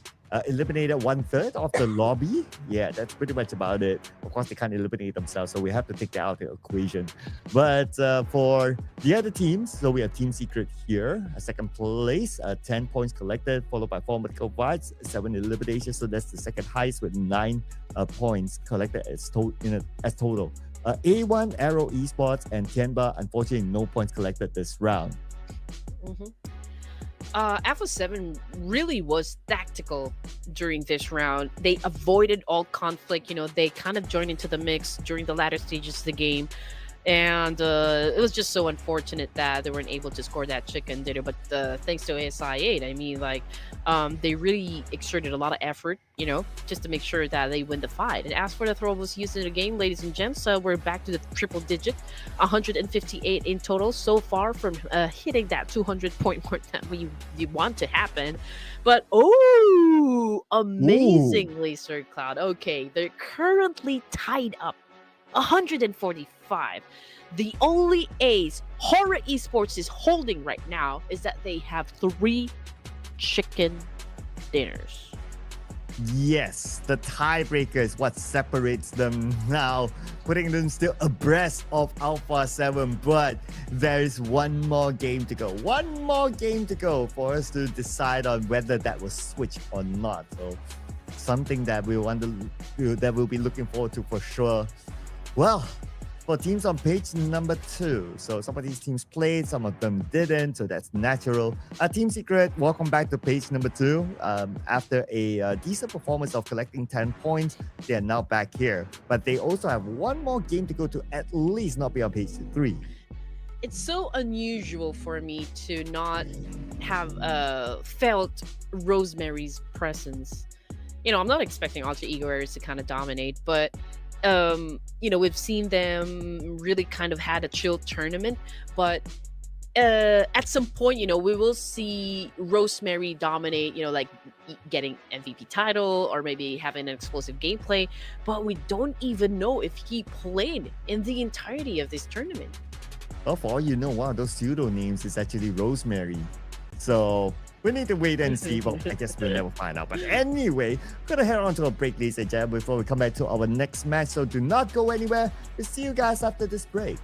eliminated 1/3 of the lobby. Yeah, that's pretty much about it. Of course, they can't eliminate themselves, so we have to take that out of the equation. But for the other teams, so we have Team Secret here, second place, 10 points collected, followed by Medical Vibes, 7 eliminations. So that's the second highest with 9 points collected as total. A1 Arrow Esports and Tianba, unfortunately, no points collected this round. Hmm. Alpha 7 really was tactical during this round. They avoided all conflict. They kind of joined into the mix during the latter stages of the game. And it was just so unfortunate that they weren't able to score that chicken dinner. But thanks to ASI 8, I mean, like, they really exerted a lot of effort, just to make sure that they win the fight. And as for the throwables used in the game, ladies and gents, we're back to the triple digit, 158 in total, so far from hitting that 200-point mark that we want to happen. But Ooh. amazingly, Sir Cloud. Okay, they're currently tied up 145. The only ace Horror Esports is holding right now is that they have 3 chicken dinners. Yes, the tiebreaker is what separates them now, putting them still abreast of Alpha 7. But there is one more game to go. One more game to go for us to decide on whether that was switched or not. So something that that we'll be looking forward to for sure. Well, for teams on page number 2, so some of these teams played, some of them didn't, so that's natural. Team Secret, welcome back to page number 2. After a decent performance of collecting 10 points, they are now back here. But they also have one more game to go to at least not be on page 3. It's so unusual for me to not have felt Rosemary's presence. I'm not expecting Alter Ego Areas to kind of dominate, but we've seen them really kind of had a chill tournament, but at some point, we will see Rosemary dominate, like getting MVP title or maybe having an explosive gameplay, but we don't even know if he played in the entirety of this tournament. Well, for all you know, one of those pseudo names is actually Rosemary. So we need to wait and see, but I guess we'll never find out. But anyway, we're gonna head on to a break, ladies and gentlemen, before we come back to our next match. So do not go anywhere. We'll see you guys after this break.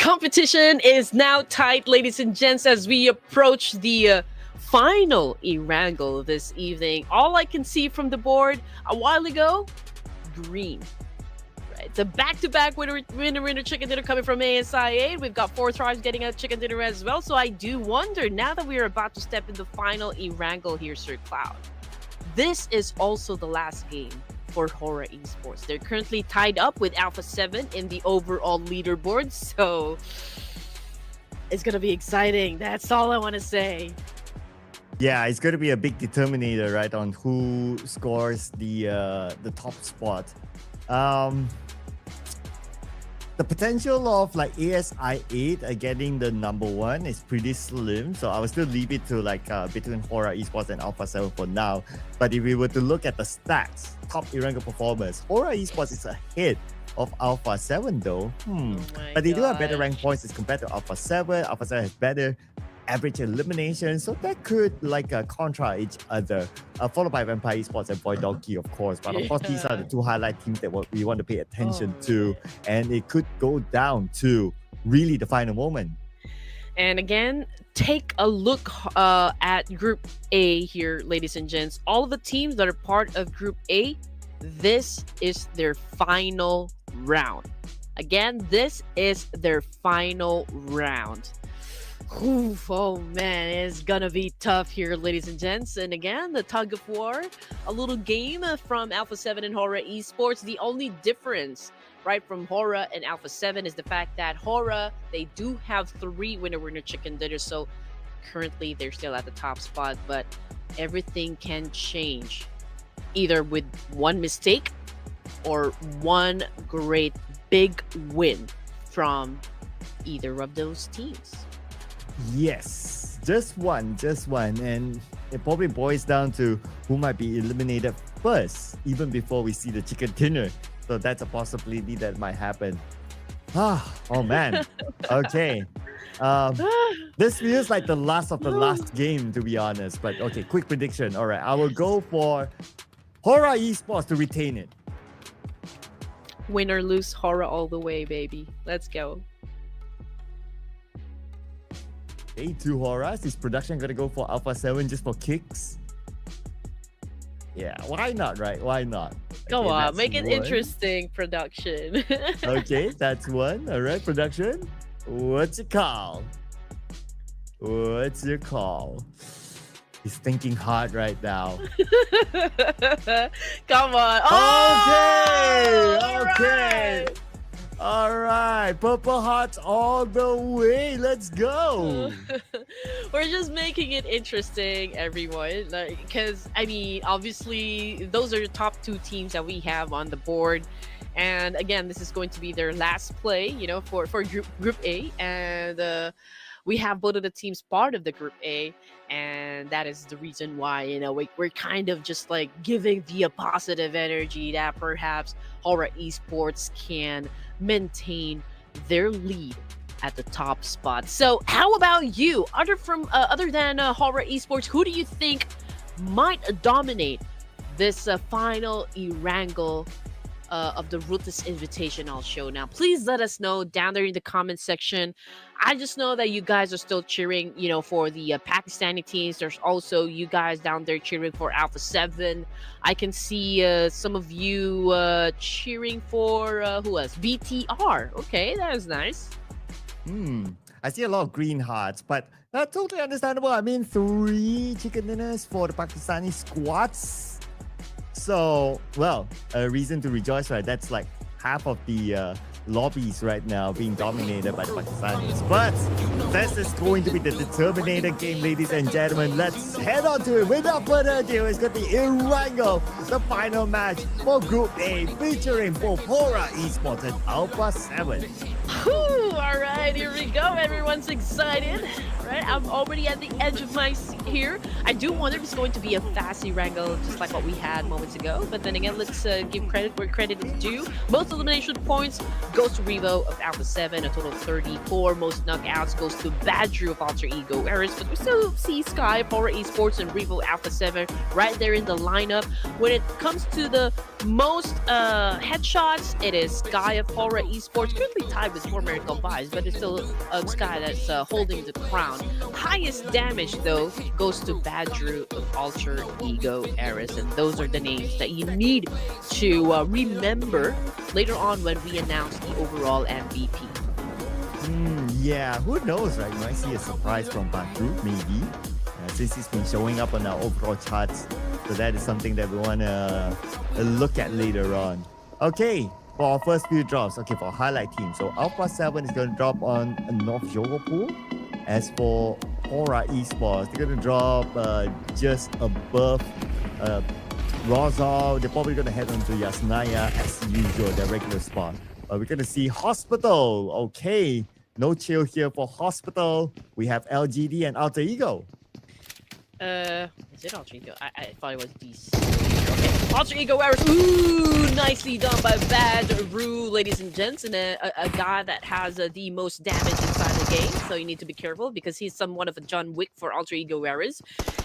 Competition is now tight, ladies and gents, as we approach the final Erangel this evening. All I can see from the board a while ago, green. Right, it's a back-to-back winner chicken dinner coming from ASIA. We've got 4 tribes getting a chicken dinner as well. So I do wonder, now that we are about to step into the final Erangel here, Sir Cloud, this is also the last game for Hora Esports. They're currently tied up with Alpha 7 in the overall leaderboard, so it's gonna be exciting. That's all I want to say. Yeah, it's going to be a big determinator, right, on who scores the top spot. The potential of like ASI 8 getting the number 1 is pretty slim, so I will still leave it to like between Hora Esports and Alpha 7 for now. But if we were to look at the stats, top Erangel performers, Hora Esports is ahead of Alpha 7 though. But they do have better rank points as compared to Alpha 7. Alpha 7 has better average elimination, so that could like contra each other, followed by Vampire Esports and Void Donkey, of course. But of course, these are the 2 highlight teams that we want to pay attention to, and it could go down to really the final moment. And again, take a look at Group A here, ladies and gents. All of the teams that are part of Group A, this is their final round. Again, this is their final round. Oof, oh man, it's gonna be tough here, ladies and gents. And again, the tug of war, a little game from Alpha 7 and Hora Esports. The only difference, right, from Hora and Alpha 7 is the fact that Hora, they do have 3 winner chicken dinners, so currently they're still at the top spot, but everything can change either with one mistake or one great big win from either of those teams. Yes, just one, and it probably boils down to who might be eliminated first, even before we see the chicken dinner. So that's a possibility that might happen. Oh man. Okay. This feels like the last of the last game, to be honest. But okay, quick prediction. All right, I will go for Hora Esports to retain it. Win or lose, Hora all the way, baby. Let's go. Okay, 2 Horas. Is production gonna go for Alpha 7 just for kicks? Yeah, why not, right? Why not? Go Okay, on, make it 1. interesting, production. Okay, that's 1. All right, production. What's your call? What's your call? He's thinking hard right now. Come on. Okay, all okay. right. All right, Purple Hearts all the way. Let's go. We're just making it interesting, everyone. Because, I mean, obviously, those are the top 2 teams that we have on the board. And again, this is going to be their last play, you know, for Group A. And we have both of the teams part of the Group A. And that is the reason why, you know, we're kind of just like giving the positive energy that perhaps Hora Esports can maintain their lead at the top spot. So how about you? Other than Hora Esports, who do you think might dominate this final Erangel of the Ruthless Invitational Showdown? Please let us know down there in the comment section. I just know that you guys are still cheering, you know, for the Pakistani teams. There's also you guys down there cheering for Alpha 7. I can see some of you cheering for who else? BTR. Okay, that is nice. I see a lot of green hearts, but that's totally understandable. I mean, 3 chicken dinners for the Pakistani squads. So, well, a reason to rejoice, right? That's like half of the lobbies right now being dominated by the Pakistanis. But this is going to be the determinator game, ladies and gentlemen. Let's head on to it. Without further ado, it's going to be Erangel, the final match for Group A, featuring both Hora Esports and Alpha 7. Whew, all right, here we go. Everyone's excited, right? I'm already at the edge of my seat. here. I do wonder if it's going to be a fast wrangle, just like what we had moments ago. But then again, let's give credit where credit is due. Most elimination points goes to Revo of Alpha 7, a total of 34. Most knockouts goes to Badru of Alter Ego Eris, but we still see Sky, Power Esports, and Revo Alpha 7 right there in the lineup. When it comes to the most headshots, it is Sky of Power Esports, currently tied with former Miracle Vice, but it's still Sky that's holding the crown. Highest damage, though, goes to Badru of Alter Ego Eris, and those are the names that you need to remember later on when we announce the overall MVP. Yeah, who knows, right? You might see a surprise from Badru, maybe, since he's been showing up on our overall charts. So that is something that we want to look at later on. Okay, for our first few drops, okay, for highlight team. So Alpha 7 is going to drop on North Yogopool. As for Aura Esports, they're going to drop just above Rozal. They're probably going to head on to Yasnaya as usual, their regular spot. But we're going to see Hospital. Okay, no chill here for Hospital. We have LGD and Alter Ego. Is it Alter Ego? I thought it was DC. Okay, Alter Ego Eris. Ooh, nicely done by Badru, ladies and gents, and a guy that has the most damage inside the game. So you need to be careful because he's somewhat of a John Wick for Alter Ego Eris.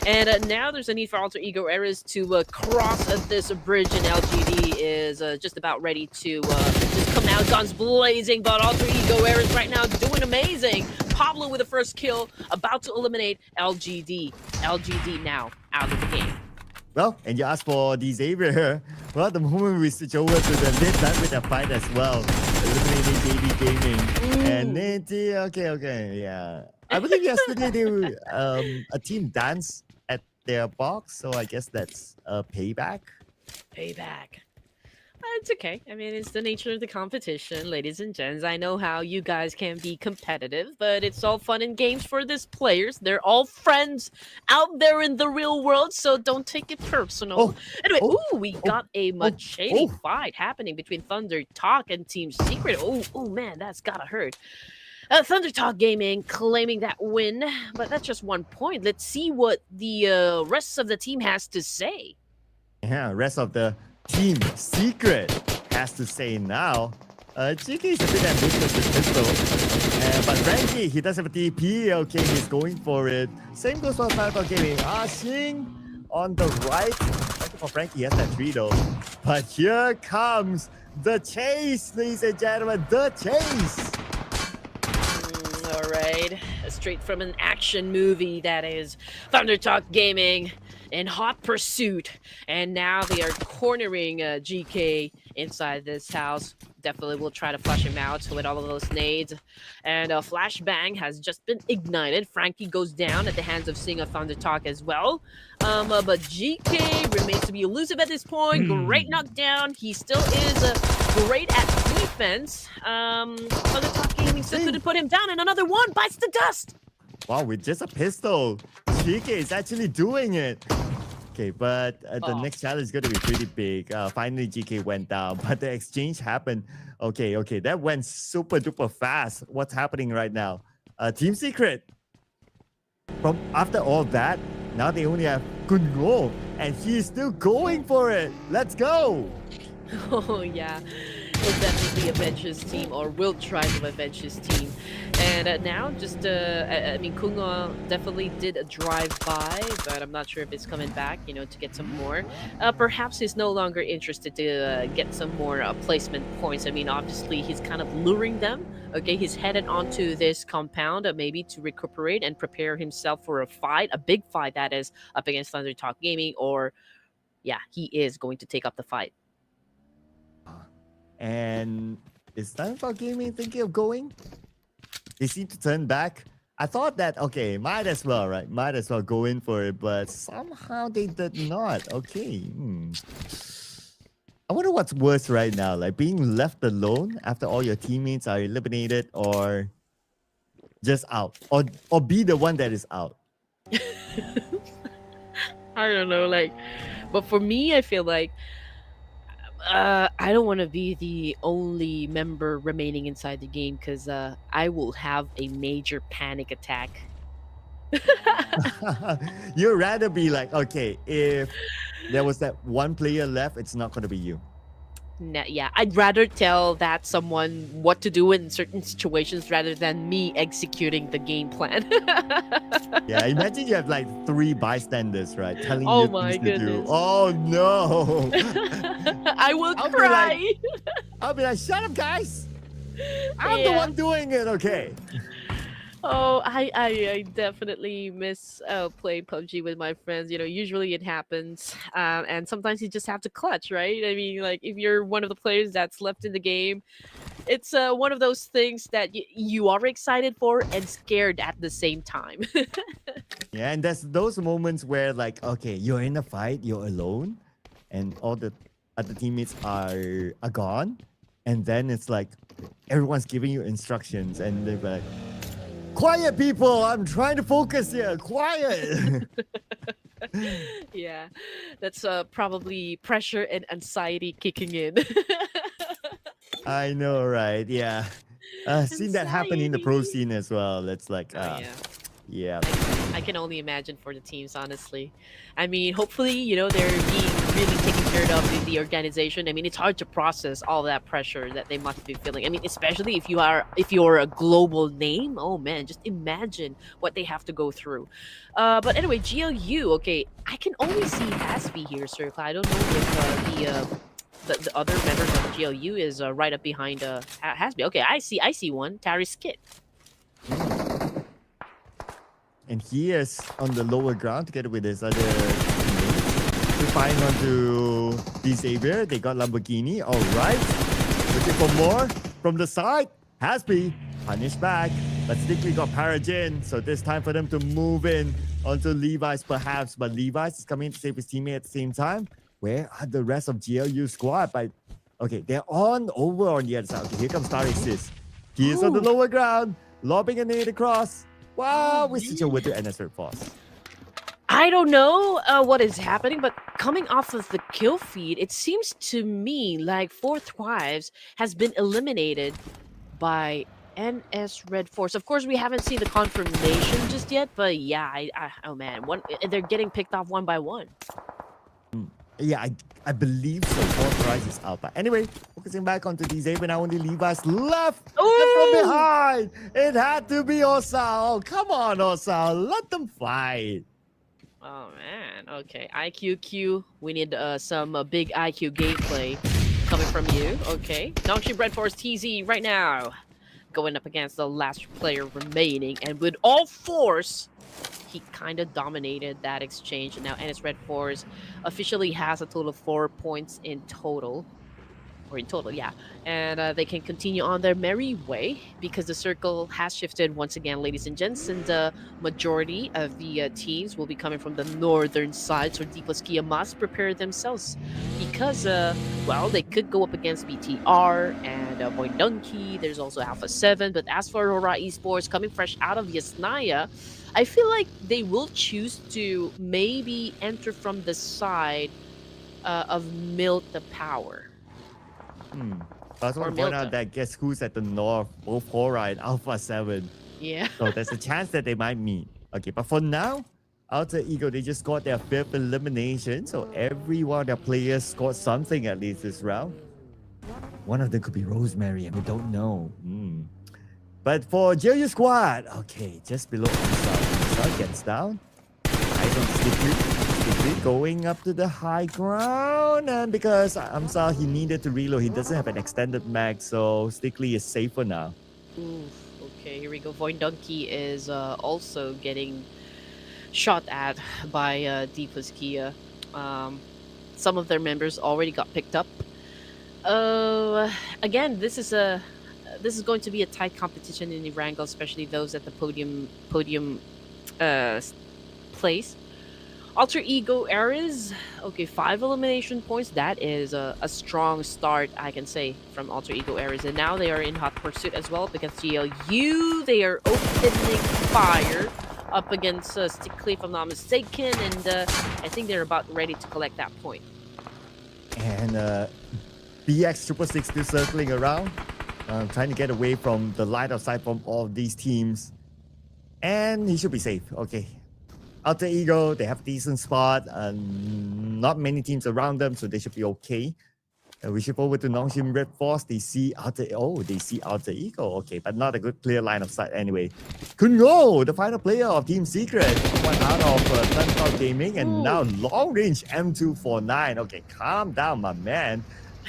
And now there's a need for Alter Ego Eris to cross this bridge, and LGD is just about ready to just come out, guns blazing. But Alter Ego Eris right now doing amazing. Pablo with the first kill, about to eliminate LGD. LGD now out of the game. Well, and you asked for the Xavier. Well, the moment we switch over to them, they're done with the fight as well. Eliminating Baby Gaming. And Nanti, okay, yeah. I believe yesterday they were, a team dance at their box, so I guess that's a payback. Payback. It's okay. I mean, it's the nature of the competition, ladies and gents. I know how you guys can be competitive, but it's all fun and games for these players. They're all friends out there in the real world, so don't take it personal. Anyway, we got a Machete fight happening between Thunder Talk and Team Secret. Oh man, that's gotta hurt. Thunder Talk Gaming claiming that win, but that's just 1 point. Let's see what the rest of the team has to say. Yeah, rest of the Team Secret has to say now. GK is a bit ambitious with pistol. But Frankie, he does have a TP. Okay, he's going for it. Same goes for Thunder Talk Gaming. Xing on the right. Thank for Frankie, he has that 3 though. But here comes the chase, ladies and gentlemen. The chase. All right, straight from an action movie, that is. Thunder Talk Gaming in hot pursuit, and now they are cornering GK inside this house. Definitely will try to flush him out with all of those nades. And a flashbang has just been ignited. Frankie goes down at the hands of Sing of Thunder Talk as well. But GK remains to be elusive at this point. Great knockdown. He still is great at defense. Thunder Talk Gaming still couldn't put him down, and another one bites the dust. Wow, with just a pistol, GK is actually doing it. Okay, but the next challenge is going to be pretty big. Finally, GK went down, but the exchange happened. Okay, that went super duper fast. What's happening right now? Team Secret. From after all that, now they only have Kungo, and he is still going for it. Let's go. Oh yeah, he'll definitely avenge his team, or will try to avenge his team. And now just I mean, Kungo definitely did a drive-by, but I'm not sure if it's coming back, to get some more. Perhaps he's no longer interested to get some more placement points. I mean, obviously he's kind of luring them. Okay, he's headed onto this compound maybe to recuperate and prepare himself for a fight, a big fight that is, up against Thunder Talk Gaming, or yeah, he is going to take up the fight. And is Thunder Talk Gaming thinking of going? They seem to turn back. I thought that, okay, might as well, right? Might as well go in for it, but somehow they did not. Okay. I wonder what's worse right now, like being left alone after all your teammates are eliminated, or just out, or be the one that is out. I don't know, but for me, I feel like I don't want to be the only member remaining inside the game, because I will have a major panic attack. You'd rather be like, okay, if there was that one player left, it's not going to be you. Yeah, I'd rather tell that someone what to do in certain situations rather than me executing the game plan. Yeah, imagine you have like three bystanders, right, telling Oh you things my to do. goodness. Oh no! I will I'll be like, cry. shut up, guys! I'm the Yeah. one doing it. Okay. Oh, I definitely miss playing PUBG with my friends. You know, usually it happens, and sometimes you just have to clutch, right? I mean, like if you're one of the players that's left in the game, it's one of those things that you are excited for and scared at the same time. Yeah, and there's those moments where like, okay, you're in a fight, you're alone, and all the other teammates are gone, and then it's like everyone's giving you instructions, and they're like, "Quiet, people! I'm trying to focus here. Quiet." Yeah, that's probably pressure and anxiety kicking in. I know, right? Yeah, seen that happen in the pro Anxiety. scene as well. It's like, Oh yeah. yeah, I can only imagine for the teams, honestly. I mean, hopefully, they're being really taken care of in the organization. I mean, it's hard to process all that pressure that they must be feeling. I mean, especially if you're a global name. Oh man, just imagine what they have to go through. But anyway, GLU. Okay, I can only see Hasby here, sir. I don't know if the other members of GLU is right up behind Hasby. Okay, I see one. Tari Skit. and he is on the lower ground together with his other teammates. To find onto the Xavier, they got Lamborghini. All right, looking for more from the side. Hasby punished back, but Stickley got Paragin, so this time for them to move in onto Levi's perhaps, but Levi's is coming to save his teammate at the same time. Where are the rest of GLU squad? Okay, they're on over on the other side. Okay, here comes Star Assist. He is on the Ooh. lower ground, lobbing a nade across. Oh, Wow, we switch over man. to NS Red Force. I don't know what is happening, but coming off of the kill feed, it seems to me like Fourth Wives has been eliminated by NS Red Force. Of course, we haven't seen the confirmation just yet, but yeah, oh man, they're getting picked off one by one. Yeah, I believe so. Fourth Rise is out. But anyway, focusing back onto the Xavier, now only Levi's left. And from Ooh! behind, it had to be Osal. Come on, Osal. Let them fight. Oh man, okay. IQQ, we need some big IQ gameplay coming from you. Okay, Nongshi Red Force TZ right now, going up against the last player remaining, and with all force, he kind of dominated that exchange. And now NS Red Force officially has a total of 4 points in total. Or in total, yeah. And they can continue on their merry way because the circle has shifted once again, ladies and gents. And the majority of the teams will be coming from the northern side. So D plus Kia must prepare themselves because, well, they could go up against BTR and Boy Donkey. There's also Alpha 7. But as for Aurora Esports coming fresh out of Yasnaya, I feel like they will choose to maybe enter from the side of Milta Power. I also Or want to point Milta. out that guess who's at the north, both Hora and Alpha 7. Yeah. So there's a chance that they might meet. Okay, but for now, Alter Ego, they just got their 5th elimination. So every one of their players scored something at least this round. One of them could be Rosemary, and we don't know. But for JU Squad, okay, just below Amsal. Amsal gets down. Eyes on Sticky going up to the high ground, and because Amsal, he needed to reload, he doesn't have an extended mag, so Stickley is safer now. Oof. Okay, here we go. Void Donkey is also getting shot at by D plus Kia. Some of their members already got picked up. Again, this is going to be a tight competition in Erangel, especially those at the podium place. Alter Ego Ares, okay, 5 elimination points. That is a strong start, I can say, from Alter Ego Ares. And now they are in hot pursuit as well because GLU, they are opening fire up against Stickley, if I'm not mistaken. And I think they're about ready to collect that point. And BX Super 6 still circling around, trying to get away from the line of sight from all of these teams. And he should be safe. Okay. Alter Ego, they have decent spot. Not many teams around them, so they should be okay. We shift over to Nongshim Red Force. They see Alter Ego. Okay, but not a good clear line of sight anyway. Kungo, the final player of Team Secret, one out of Thundercloud Gaming, and now long range M249. Okay, calm down, my man.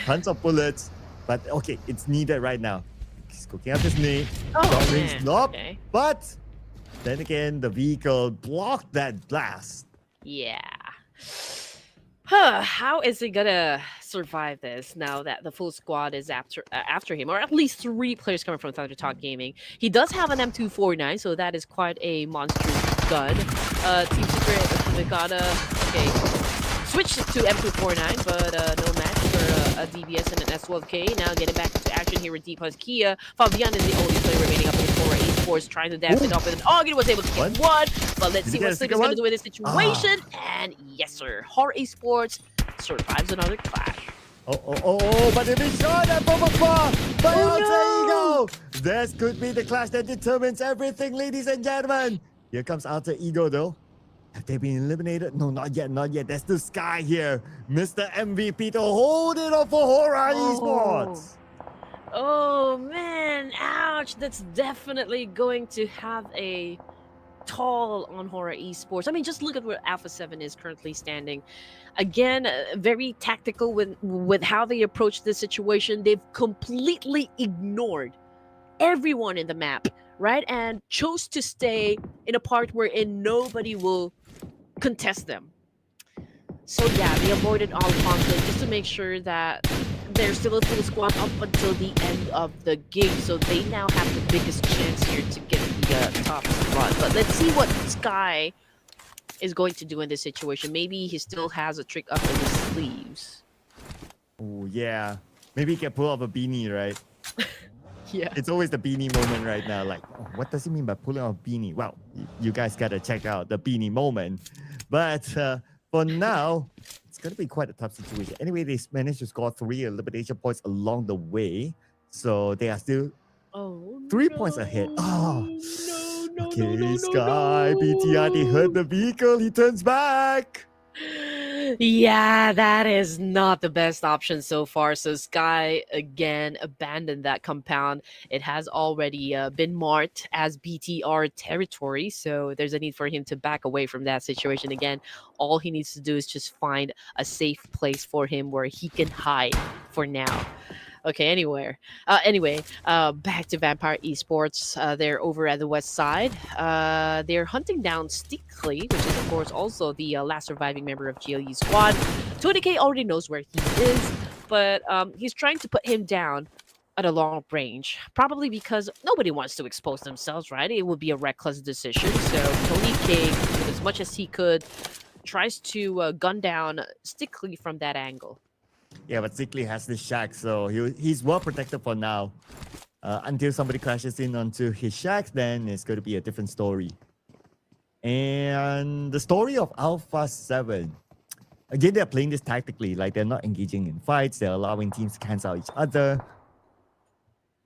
Tons of bullets, but okay, it's needed right now. He's cooking up his knee. Long range knob, Okay. but then again, the vehicle blocked that blast. Yeah. How is he gonna survive this now that the full squad is after him, or at least 3 players coming from Thunder Talk Gaming? He does have an M249, so that is quite a monstrous gun. Team Secret, they gotta switch to M249, but no match for a DBS and an S12K. Now getting back into action here with Deepaz Kia. Fabian is the only player remaining up in the Core Esports, trying to dance it up with an Augie was able to get one. But let's see what Slick is going to do in this situation. And yes, sir, Horror Esports survives another clash. But they've been shot at from afar by Alter Ego. This could be the clash that determines everything, ladies and gentlemen. Here comes Alter Ego, though. Have they been eliminated? No, not yet, not yet. There's still Sky here. Mr. MVP to hold it up for Horror Esports. Oh, man. Ouch. That's definitely going to have a toll on Horror Esports. I mean, just look at where Alpha 7 is currently standing. Again, very tactical with how they approach this situation. They've completely ignored everyone in the map, right? And chose to stay in a part wherein nobody will contest them. So yeah, they avoided all conflict just to make sure that there's still a full squad up until the end of the game. So they now have the biggest chance here to get the top spot. But let's see what Sky is going to do in this situation. Maybe he still has a trick up in his sleeves. Oh, yeah. Maybe he can pull off a beanie, right? Yeah. It's always the beanie moment right now. Like, what does he mean by pulling off a beanie? Well, you guys got to check out the beanie moment. But for now, it's going to be quite a tough situation. Anyway, they managed to score 3 elimination points along the way. So they are still 3 points ahead. Sky, BTR, they hurt the vehicle. He turns back. Yeah, that is not the best option so far. So Sky again abandoned that compound. It has already been marked as BTR territory, so there's a need for him to back away from that situation again. All he needs to do is just find a safe place for him where he can hide for now. Okay, anyway, back to Vampire Esports. They're over at the west side. They're hunting down Stickley, which is, of course, also the last surviving member of GLU's squad. 20K already knows where he is, but he's trying to put him down at a long range, probably because nobody wants to expose themselves, right? It would be a reckless decision. So Tony K, as much as he could, tries to gun down Stickley from that angle. Yeah, but Stickley has this shack, so he's well protected for now. Until somebody crashes in onto his shack, then it's going to be a different story. And the story of Alpha 7. Again, they're playing this tactically. Like, they're not engaging in fights. They're allowing teams to cancel each other.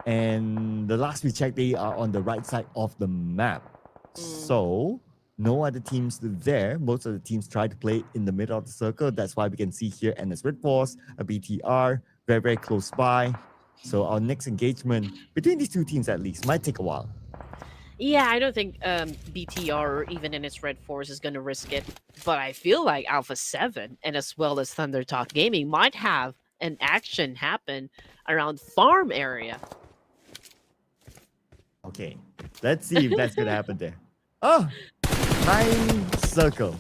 And the last we checked, they are on the right side of the map. So no other teams there. Most of the teams try to play in the middle of the circle. That's why we can see here NS Red Force, a BTR, very, very close by. So our next engagement between these two teams at least might take a while. Yeah, I don't think BTR or even NS Red Force is going to risk it. But I feel like Alpha 7 and as well as Thunder Talk Gaming might have an action happen around farm area. Okay, let's see if that's going to happen there. Oh, time circle.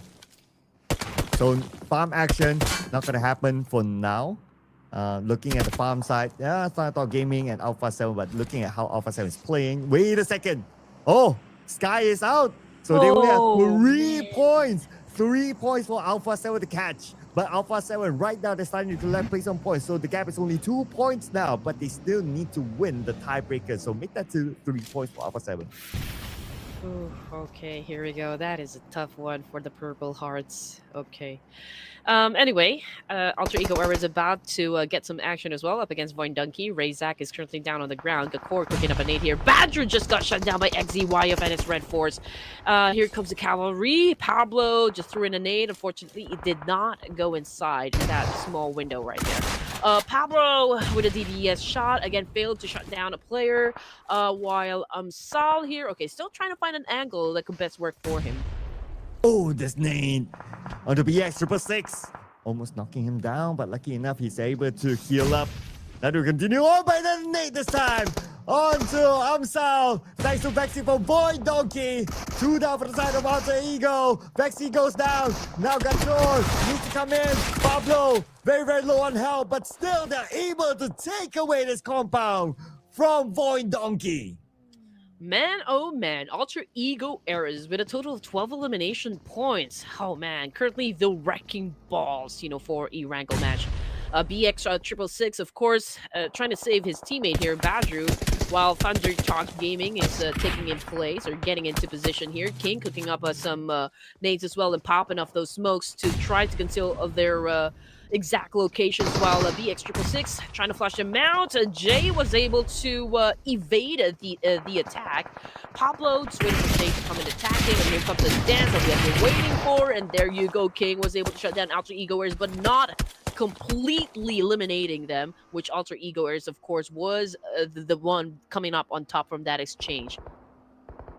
So farm action, not going to happen for now. Looking at the farm side, Thunder Talk Gaming and Alpha 7, but looking at how Alpha 7 is playing. Wait a second. Oh, Sky is out. So they only have 3 points. 3 points for Alpha 7 to catch. But Alpha 7 right now, they're starting to collect place on points. So the gap is only 2 points now, but they still need to win the tiebreaker. So make that to 3 points for Alpha 7. Ooh, okay, here we go. That is a tough one for the Purple Hearts. Okay. Anyway, Alter Ego Era is about to get some action as well up against Void Donkey. Razak is currently down on the ground. Gakor cooking up a nade here. Badger just got shut down by XZY of NS Red Force. Here comes the cavalry. Pablo just threw in a nade. Unfortunately, it did not go inside that small window right there. Pablo with a DDS shot again failed to shut down a player. While Sal here, okay, still trying to find an angle that could best work for him. Oh, this nade on the BX 666. Almost knocking him down, but lucky enough, he's able to heal up. Now to continue on by the nade this time. On to Amsal. Thanks to Vexy for Void Donkey. 2 down for the side of Alter Ego. Vexy goes down. Now Gachor needs to come in. Pablo, very, very low on health, but still they're able to take away this compound from Void Donkey. Man, oh man, Alter Ego Eras with a total of 12 elimination points. Oh man, currently the wrecking balls, for a Wrangle match. BX 666, of course, trying to save his teammate here, Badru, while Thunder Talk Gaming is taking in place or getting into position here. King cooking up some nades as well and popping off those smokes to try to conceal their exact locations while BX 666 trying to flush them out. Jay was able to evade the attack. Pablo just waiting for Jay to come and attack him, and here comes the dance that we have been waiting for, and there you go. King was able to shut down Alter Egoers, but not completely eliminating them, which Alter Egoers, of course, was the one coming up on top from that exchange.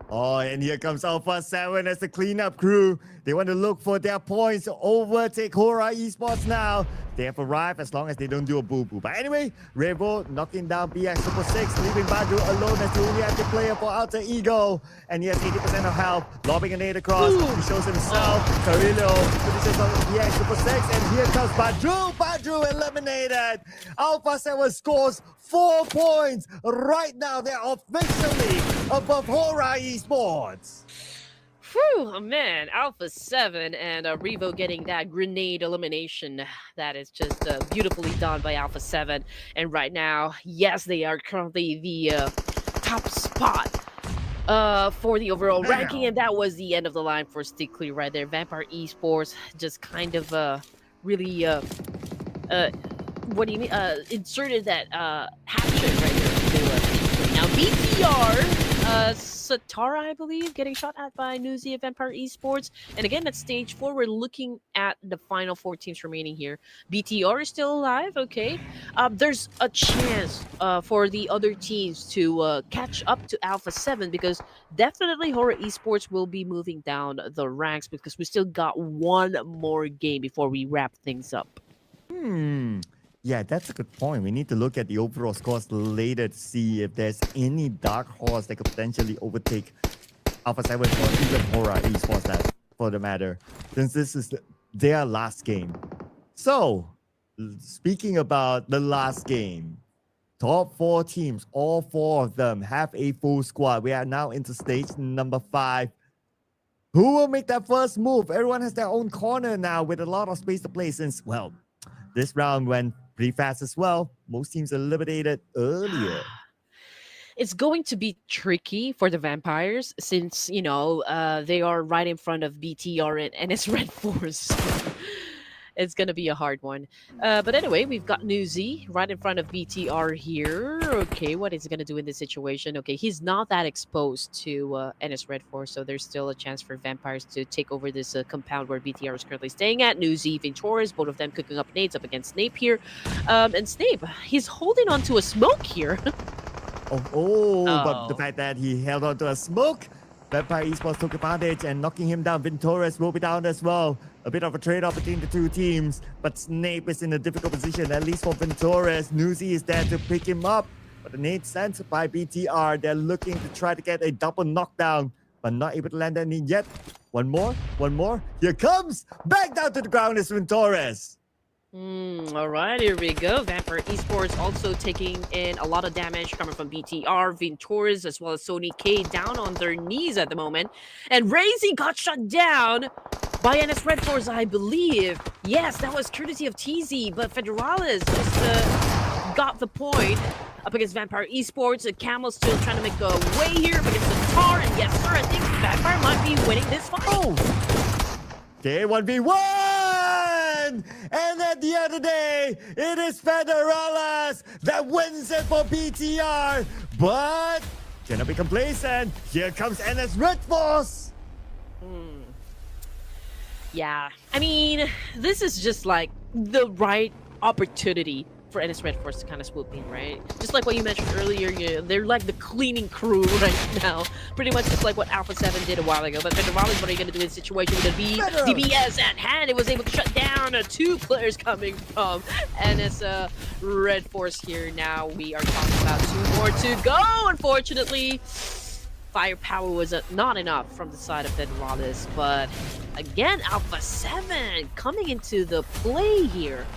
Oh, and here comes Alpha 7 as the cleanup crew. They want to look for their points to overtake Hora Esports now. They have arrived as long as they don't do a boo-boo. But anyway, Revo knocking down BX 666, leaving Badru alone as the only active player for Alter Ego. And he has 80% of health, lobbing a nade across. Ooh. He shows himself. Carillo finishes on BX 666, and here comes Badru. Badru eliminated. Alpha 7 scores 4 points. Right now, they're officially above Hora Esports. Whew, man, Alpha 7 and Revo getting that grenade elimination. That is just beautifully done by Alpha 7. And right now, yes, they are currently the top spot for the overall ranking. And that was the end of the line for Stickley right there. Vampire Esports just kind of really, what do you mean? Inserted that hat-trick right there. Now, BTR... Satara, I believe, getting shot at by Newsy of Vampire Esports. And again, at stage 4, we're looking at the final 4 teams remaining here. BTR is still alive, okay. There's a chance for the other teams to catch up to Alpha 7, because definitely Horror Esports will be moving down the ranks, because we still got one more game before we wrap things up. Yeah, that's a good point. We need to look at the overall scores later to see if there's any dark horse that could potentially overtake Alpha 7 or even Hora Esports, that for the matter, since this is their last game. So, speaking about the last game, top 4 teams, all 4 of them have a full squad. We are now into stage number 5. Who will make that first move? Everyone has their own corner now with a lot of space to play since, well, this round went pretty fast as well. Most teams eliminated earlier. It's going to be tricky for the Vampires since, they are right in front of BTR and NS Red Force. It's going to be a hard one. But anyway, we've got Newsy right in front of BTR here. Okay, what is he going to do in this situation? Okay, he's not that exposed to NS Red Force, so there's still a chance for Vampires to take over this compound where BTR is currently staying at. Newsy, Venturas, both of them cooking up nades up against Snape here. And Snape, he's holding on to a smoke here. But the fact that he held on to a smoke, Vampire Esports took advantage and knocking him down. Venturas will be down as well. A bit of a trade-off between the 2 teams, but Snape is in a difficult position, at least for Venturas. Newsy is there to pick him up, but the nade sent by BTR. They're looking to try to get a double knockdown, but not able to land any yet. One more. Here comes! Back down to the ground is Venturas. All right, here we go. Vampire Esports also taking in a lot of damage coming from BTR, Venturas, as well as Sony K down on their knees at the moment. And Razy got shut down by NS Red Force, I believe. Yes, that was courtesy of TZ, but Federalis just got the point. up against Vampire Esports. Camel's still trying to make a way here up against the Tar, and yes, sir, I think Vampire might be winning this fight. Oh! Okay, 1v1! And at the end of the day, it is Federalas that wins it for BTR. But cannot be complacent. Here comes NS Red Force. Yeah, I mean, this is just like the right opportunity for NS Red Force to kind of swoop in, right? Just like what you mentioned earlier, they're like the cleaning crew right now. Pretty much just like what Alpha 7 did a while ago. But Federales, what are you going to do in a situation with the DBS at hand? It was able to shut down 2 players coming from NS Red Force here. Now we are talking about 2 more to go, unfortunately. Firepower was not enough from the side of Federales, but again, Alpha 7 coming into the play here.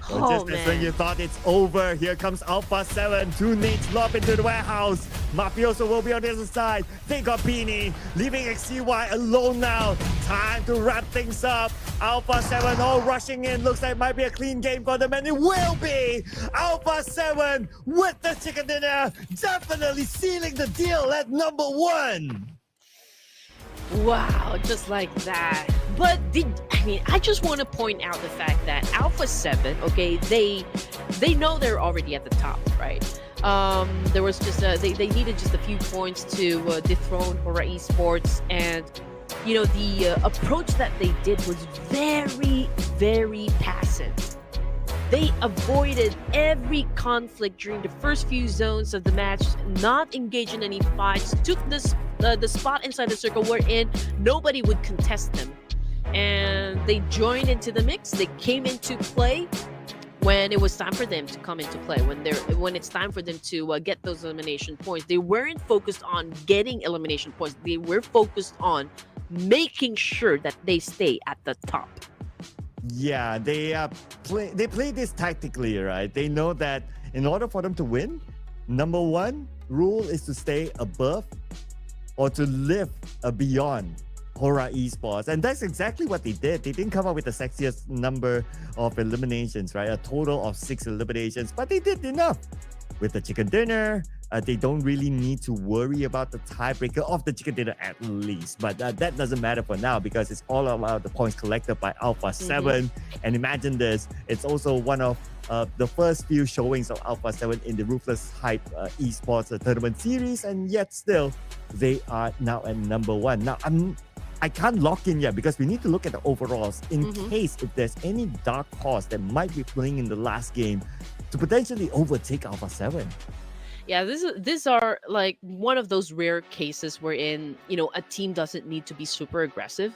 Well, just as when you thought it's over, here comes Alpha 7. 2 nades lob into the warehouse. Mafioso will be on the other side. They got Beanie, leaving XCY alone now. Time to wrap things up. Alpha 7 all rushing in. Looks like it might be a clean game for them, and it will be. Alpha 7 with the chicken dinner, definitely sealing the deal at number 1. Wow, just like that. But I just want to point out the fact that Alpha 7, okay, they know they're already at the top, right? There was just they needed just a few points to dethrone Hora Esports, and you know the approach that they did was very, very passive. They avoided every conflict during the first few zones of the match, not engaged in any fights, took the spot inside the circle wherein nobody would contest them. And they joined into the mix. They came into play when it was time for them to come into play. When it's time for them to get those elimination points, they weren't focused on getting elimination points. They were focused on making sure that they stay at the top. Yeah, they play this tactically, right? They know that in order for them to win, number 1 rule is to stay above or to live beyond Hora Esports. And that's exactly what they did. They didn't come up with the sexiest number of eliminations, right? A total of 6 eliminations, but they did enough. With the chicken dinner, they don't really need to worry about the tiebreaker of the chicken dinner at least. But that doesn't matter for now because it's all about the points collected by Alpha 7. And imagine this, it's also one of the first few showings of Alpha 7 in the Ruthless Hype Esports tournament series. And yet still, they are now at number 1. Now, I can't lock in yet because we need to look at the overalls in case if there's any dark horse that might be playing in the last game to potentially overtake Alpha 7. Yeah, these are like one of those rare cases wherein, you know, a team doesn't need to be super aggressive,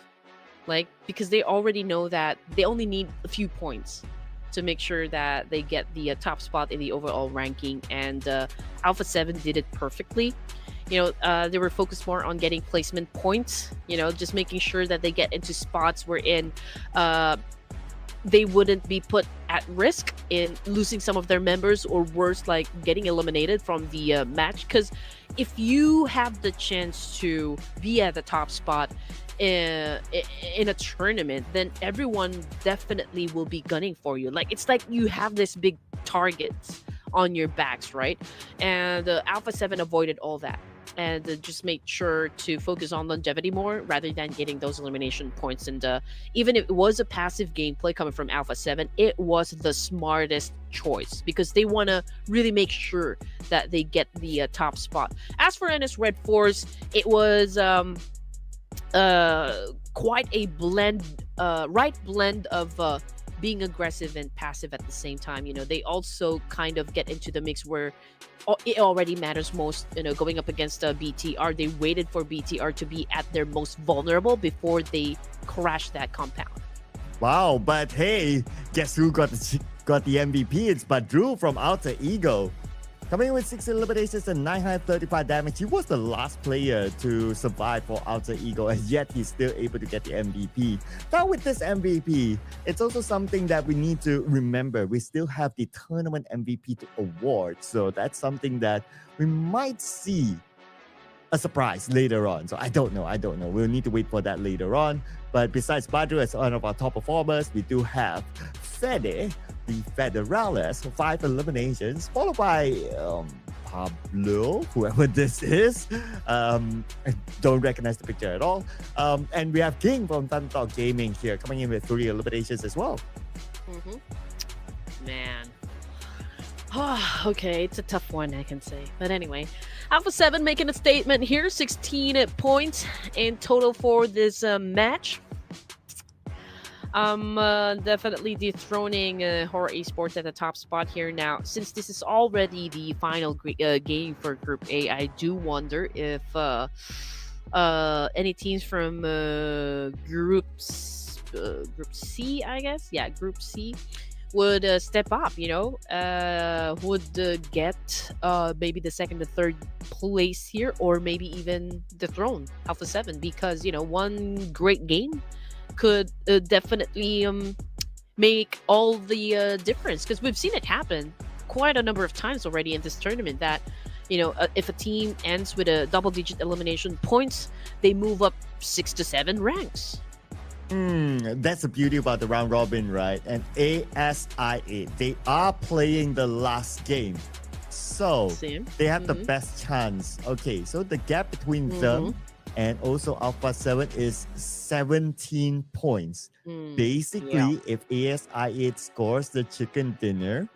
like because they already know that they only need a few points to make sure that they get the top spot in the overall ranking, and Alpha 7 did it perfectly. You know, they were focused more on getting placement points, you know, just making sure that they get into spots wherein they wouldn't be put at risk in losing some of their members, or worse, like getting eliminated from the match. Because if you have the chance to be at the top spot in a tournament, then everyone definitely will be gunning for you. Like, it's like you have this big targets on your backs, right? And Alpha 7 avoided all that and just made sure to focus on longevity more rather than getting those elimination points. And even if it was a passive gameplay coming from Alpha 7, it was the smartest choice because they want to really make sure that they get the top spot. As for NS Red Force, it was quite a right blend of being aggressive and passive at the same time. You know, they also kind of get into the mix where it already matters most, you know, going up against BTR. They waited for BTR to be at their most vulnerable before they crashed that compound. Wow, but hey, guess who got the MVP? It's Badru from Alter Ego. Coming in with 6 eliminations and 935 damage, he was the last player to survive for Alter Ego, and yet he's still able to get the MVP. Now with this MVP, it's also something that we need to remember. We still have the tournament MVP to award, so that's something that we might see a surprise later on. So I don't know. I don't know. We'll need to wait for that later on. But besides Badru as one of our top performers, we do have Fede, the Federales, 5 eliminations, followed by Pablo, whoever this is. I don't recognize the picture at all. And we have King from Thundertalk Gaming here coming in with 3 eliminations as well. Mm-hmm. Man. Okay, it's a tough one, I can say. But anyway, Alpha 7 making a statement here. 16 points in total for this match. Definitely dethroning Horror Esports at the top spot here now. Since this is already the final game for Group A, I do wonder if any teams from Group C, I guess? Yeah, Group C would step up, would get maybe the second to third place here, or maybe even dethrone Alpha 7, because, one great game could definitely make all the difference, because we've seen it happen quite a number of times already in this tournament that, if a team ends with a double-digit elimination points, they move up 6 to 7 ranks. That's the beauty about the round robin, right? And ASIA, they are playing the last game. So they have the best chance. Okay, so the gap between them and also Alpha 7 is 17 points. Basically, if ASIA scores the chicken dinner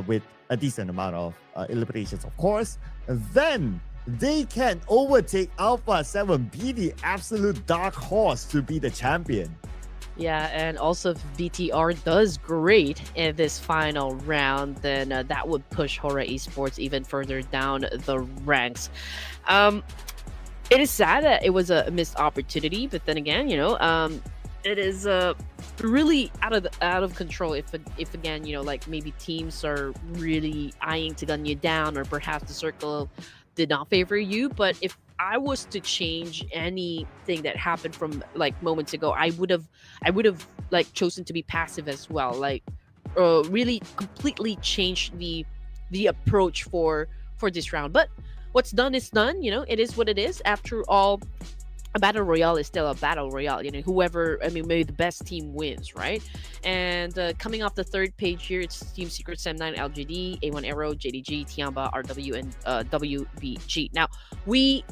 with a decent amount of eliminations, of course, then they can overtake Alpha 7, be the absolute dark horse to be the champion. Yeah, and also if BTR does great in this final round, then that would push Horror Esports even further down the ranks. It is sad that it was a missed opportunity, but then again, it is really out of control if again, like maybe teams are really eyeing to gun you down, or perhaps the circle did not favor you. But if I was to change anything that happened from like moments ago, I would have like chosen to be passive as well, like really completely changed the approach for this round. But what's done is done. It is what it is. After all, a battle royale is still a battle royale. Maybe the best team wins, right? And coming off the third page here, it's Team Secret, Sem9, LGD, A1 Arrow, JDG, Tiamba, RW, and WBG. Now, we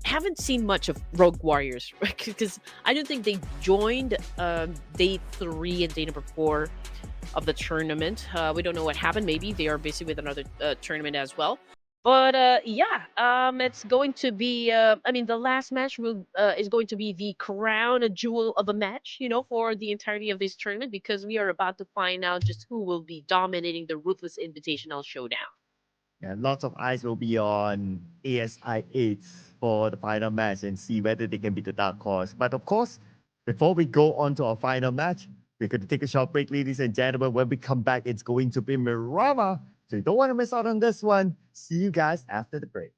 haven't seen much of Rogue Warriors, right? Because I don't think they joined day 3 and day number 4 of the tournament. We don't know what happened. Maybe they are busy with another tournament as well. But it's going to be. The last match is going to be the crown jewel of a match, for the entirety of this tournament, because we are about to find out just who will be dominating the Ruthless Invitational Showdown. Yeah, lots of eyes will be on ASI 8 for the final match and see whether they can beat the dark horse. But of course, before we go on to our final match, we're going to take a short break, ladies and gentlemen. When we come back, it's going to be Mirama. So you don't want to miss out on this one. See you guys after the break.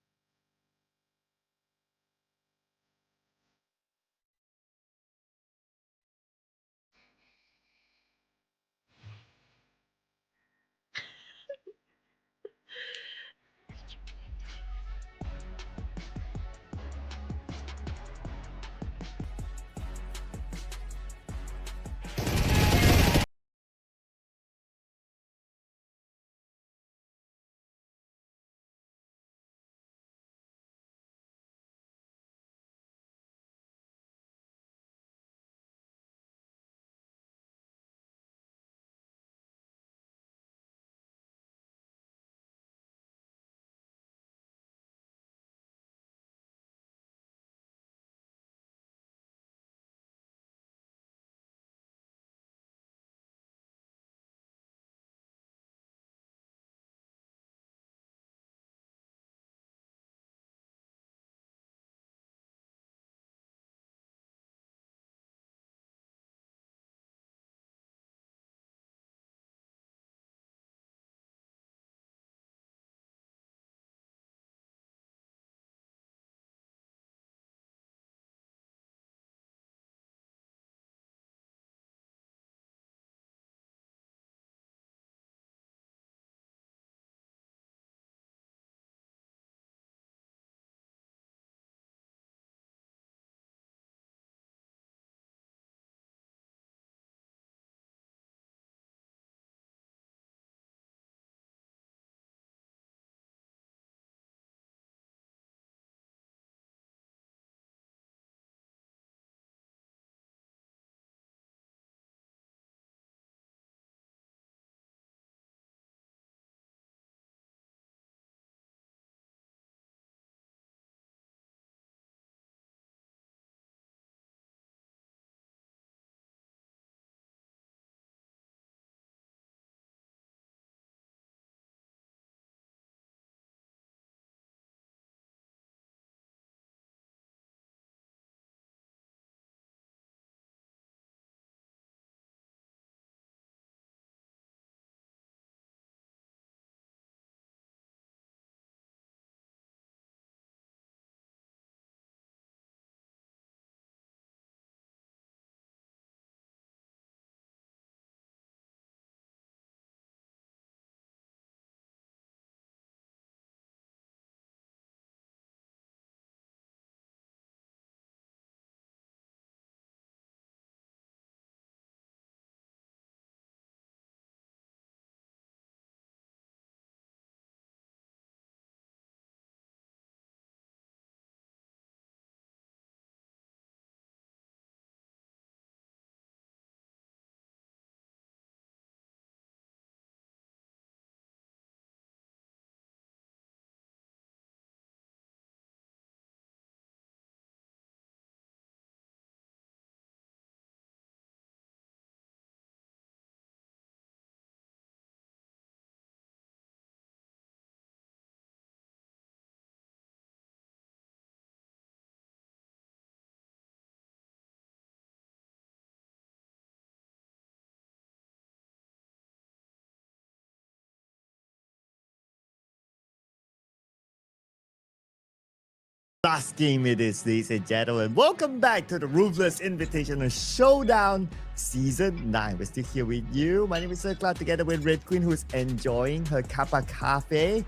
Last game it is, ladies and gentlemen. Welcome back to the Ruthless Invitational Showdown Season 9. We're still here with you. My name is Sir Cloud together with Red Queen, who's enjoying her Kappa Cafe.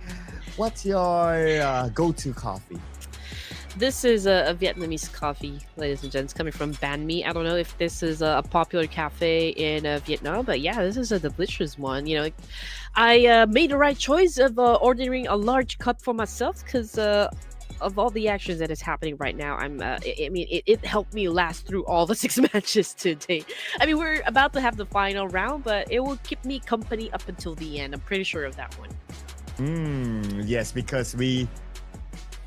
What's your go-to coffee? This is a Vietnamese coffee, ladies and gents, coming from Ban Mi. I don't know if this is a popular cafe in Vietnam, but yeah, this is a delicious one. You know, I made the right choice of ordering a large cup for myself because of all the actions that is happening right now. It helped me last through all the 6 matches today. I mean, we're about to have the final round, but it will keep me company up until the end. I'm pretty sure of that one. Yes, because we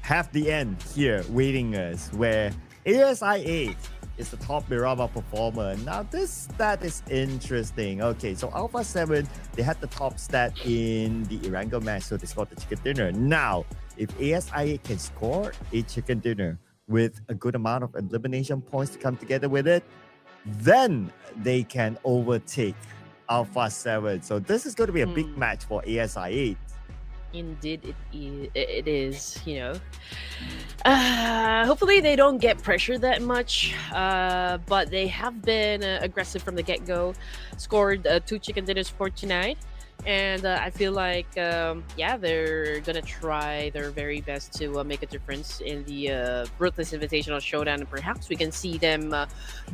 have the end here waiting us, where ASI8 is the top Mirama performer. Now, this stat is interesting. Okay, so Alpha 7, they had the top stat in the Erangel match, so they scored the chicken dinner. Now, if ASI8 can score a chicken dinner with a good amount of elimination points to come together with it, then they can overtake Alpha 7. So this is going to be a big match for ASI8. Indeed, it is, you know. Hopefully they don't get pressure that much, but they have been aggressive from the get-go. Scored 2 chicken dinners for tonight. And I feel like, yeah, they're going to try their very best to make a difference in the Ruthless Invitational Showdown. And perhaps we can see them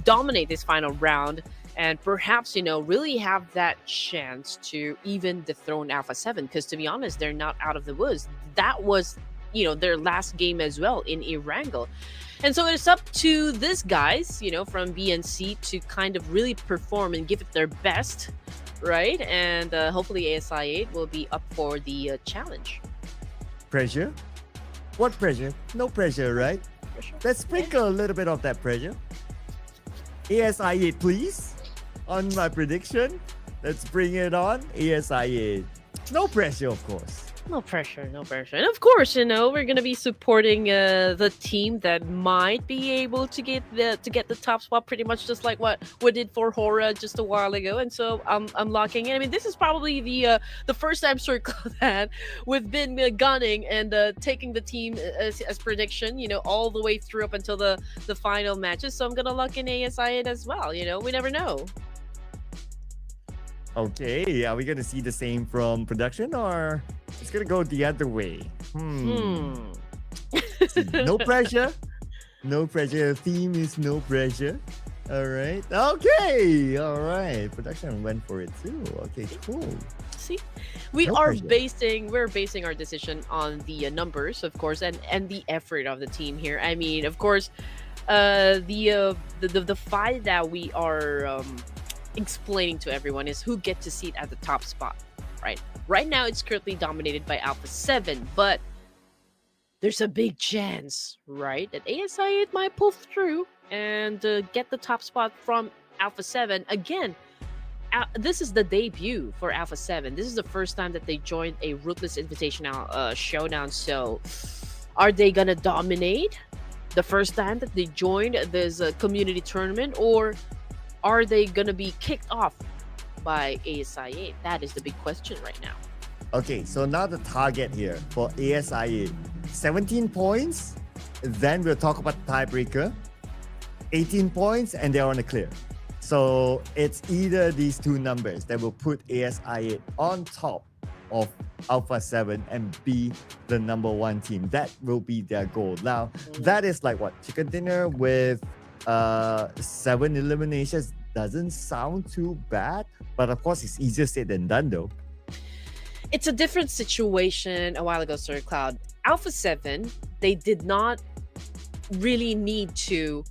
dominate this final round. And perhaps, you know, really have that chance to even dethrone Alpha 7. Because to be honest, they're not out of the woods. That was, you know, their last game as well in Erangel. And so it's up to these guys, you know, from BNC to kind of really perform and give it their best, right? And hopefully ASI8 will be up for the challenge. Pressure? What pressure? No pressure, right? Pressure. Let's sprinkle a little bit of that pressure. ASI8, please. On my prediction, let's bring it on. ASI8. No pressure, of course. No pressure, no pressure. And of course, you know, we're gonna be supporting the team that might be able to get the top spot, pretty much just like what we did for Hora just a while ago. And so I'm locking in. I mean, this is probably the first time circle that we've been gunning and taking the team as prediction, you know, all the way through up until the final matches. So I'm gonna lock in ASI as well. You know, we never know. Okay, are we going to see the same from production, or it's going to go the other way? No pressure. No pressure. The theme is no pressure. All right. Okay. All right. Production went for it too. Okay, cool. See, we're basing our decision on the numbers, of course, and the effort of the team here. I mean, of course, the fight that we are explaining to everyone is who gets to seat at the top spot, right? Right now, it's currently dominated by Alpha 7, but there's a big chance, right, that ASI8 might pull through and get the top spot from Alpha 7. Again, this is the debut for Alpha 7. This is the first time that they joined a Ruthless Invitational Showdown. So, are they gonna dominate the first time that they joined this community tournament, or are they going to be kicked off by ASI8? That is the big question right now. Okay, so now the target here for ASI8, 17 points. Then we'll talk about the tiebreaker. 18 points, and they're on the clear. So it's either these two numbers that will put ASI8 on top of Alpha 7 and be the number 1 team. That will be their goal. Now, that is like what? Chicken dinner with 7 eliminations doesn't sound too bad, but of course it's easier said than done though. It's a different situation a while ago, Sir Cloud. Alpha 7, they did not really need to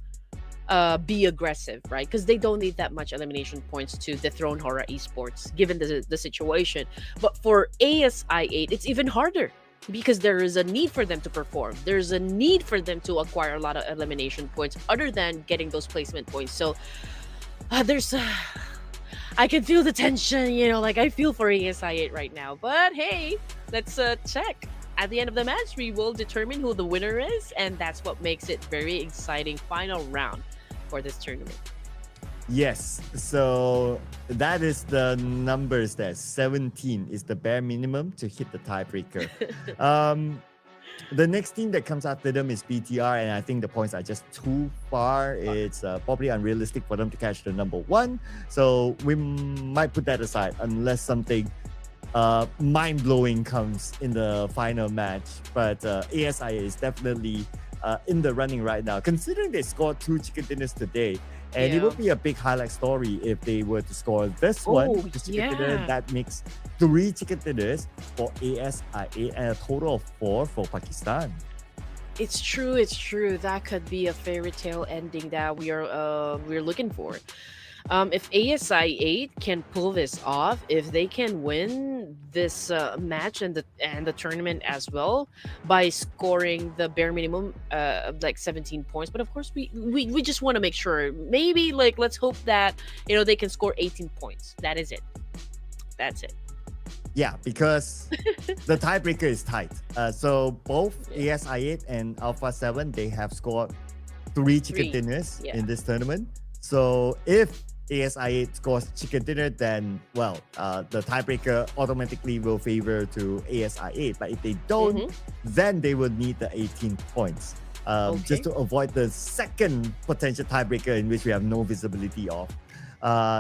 be aggressive, right? Because they don't need that much elimination points to dethrone Hora Esports, given the situation. But for ASI8, it's even harder, because there is a need for them to perform. There's a need for them to acquire a lot of elimination points other than getting those placement points. So I can feel the tension, you know, like I feel for ASI8 right now. But hey, let's check. At the end of the match, we will determine who the winner is, and that's what makes it very exciting final round for this tournament. Yes, so that is the numbers there. 17 is the bare minimum to hit the tiebreaker. The next team that comes after them is BTR, and I think the points are just too far. It's probably unrealistic for them to catch the number one. So we might put that aside unless something mind-blowing comes in the final match. But ASIA is definitely in the running right now, considering they scored 2 chicken dinners today. And it would be a big highlight story if they were to score this one, the chicken dinner. That makes 3 chicken dinners for ASIA and a total of 4 for Pakistan. It's true. It's true. That could be a fairy tale ending that we're looking for. If ASI 8 can pull this off, if they can win this match and the tournament as well by scoring the bare minimum of like 17 points, but of course we just want to make sure. Maybe like let's hope that they can score 18 points. That is it. That's it. Yeah, because the tiebreaker is tight. So both ASI 8 and Alpha 7 they have scored 3 chicken dinners in this tournament. So if ASI 8 scores chicken dinner, then the tiebreaker automatically will favor to ASI 8. But if they don't, then they will need the 18 points. Just to avoid the second potential tiebreaker in which we have no visibility of.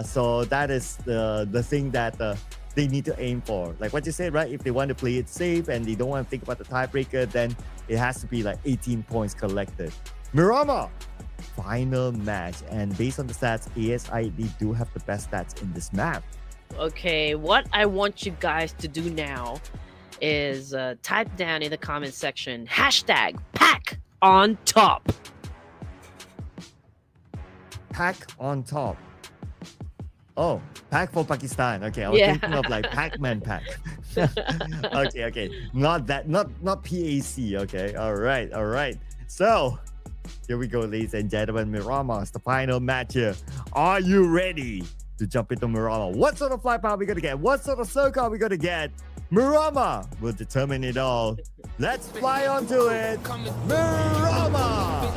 So that is the thing that they need to aim for. Like what you said, right? If they want to play it safe and they don't want to think about the tiebreaker, then it has to be like 18 points collected. Miramar, final match, and based on the stats, ASI they do have the best stats in this map. Okay, what I want you guys to do now is type down in the comment section #pack on top. Pack on top. Oh, pack for Pakistan. Okay, I was thinking of like Pac-Man pack. okay. Not PAC. Okay, all right. So here we go, ladies and gentlemen. Miramar, it's the final match here. Are you ready to jump into Miramar? What sort of flight power are we going to get? What sort of circle are we going to get? Miramar will determine it all. Let's fly onto it. Miramar!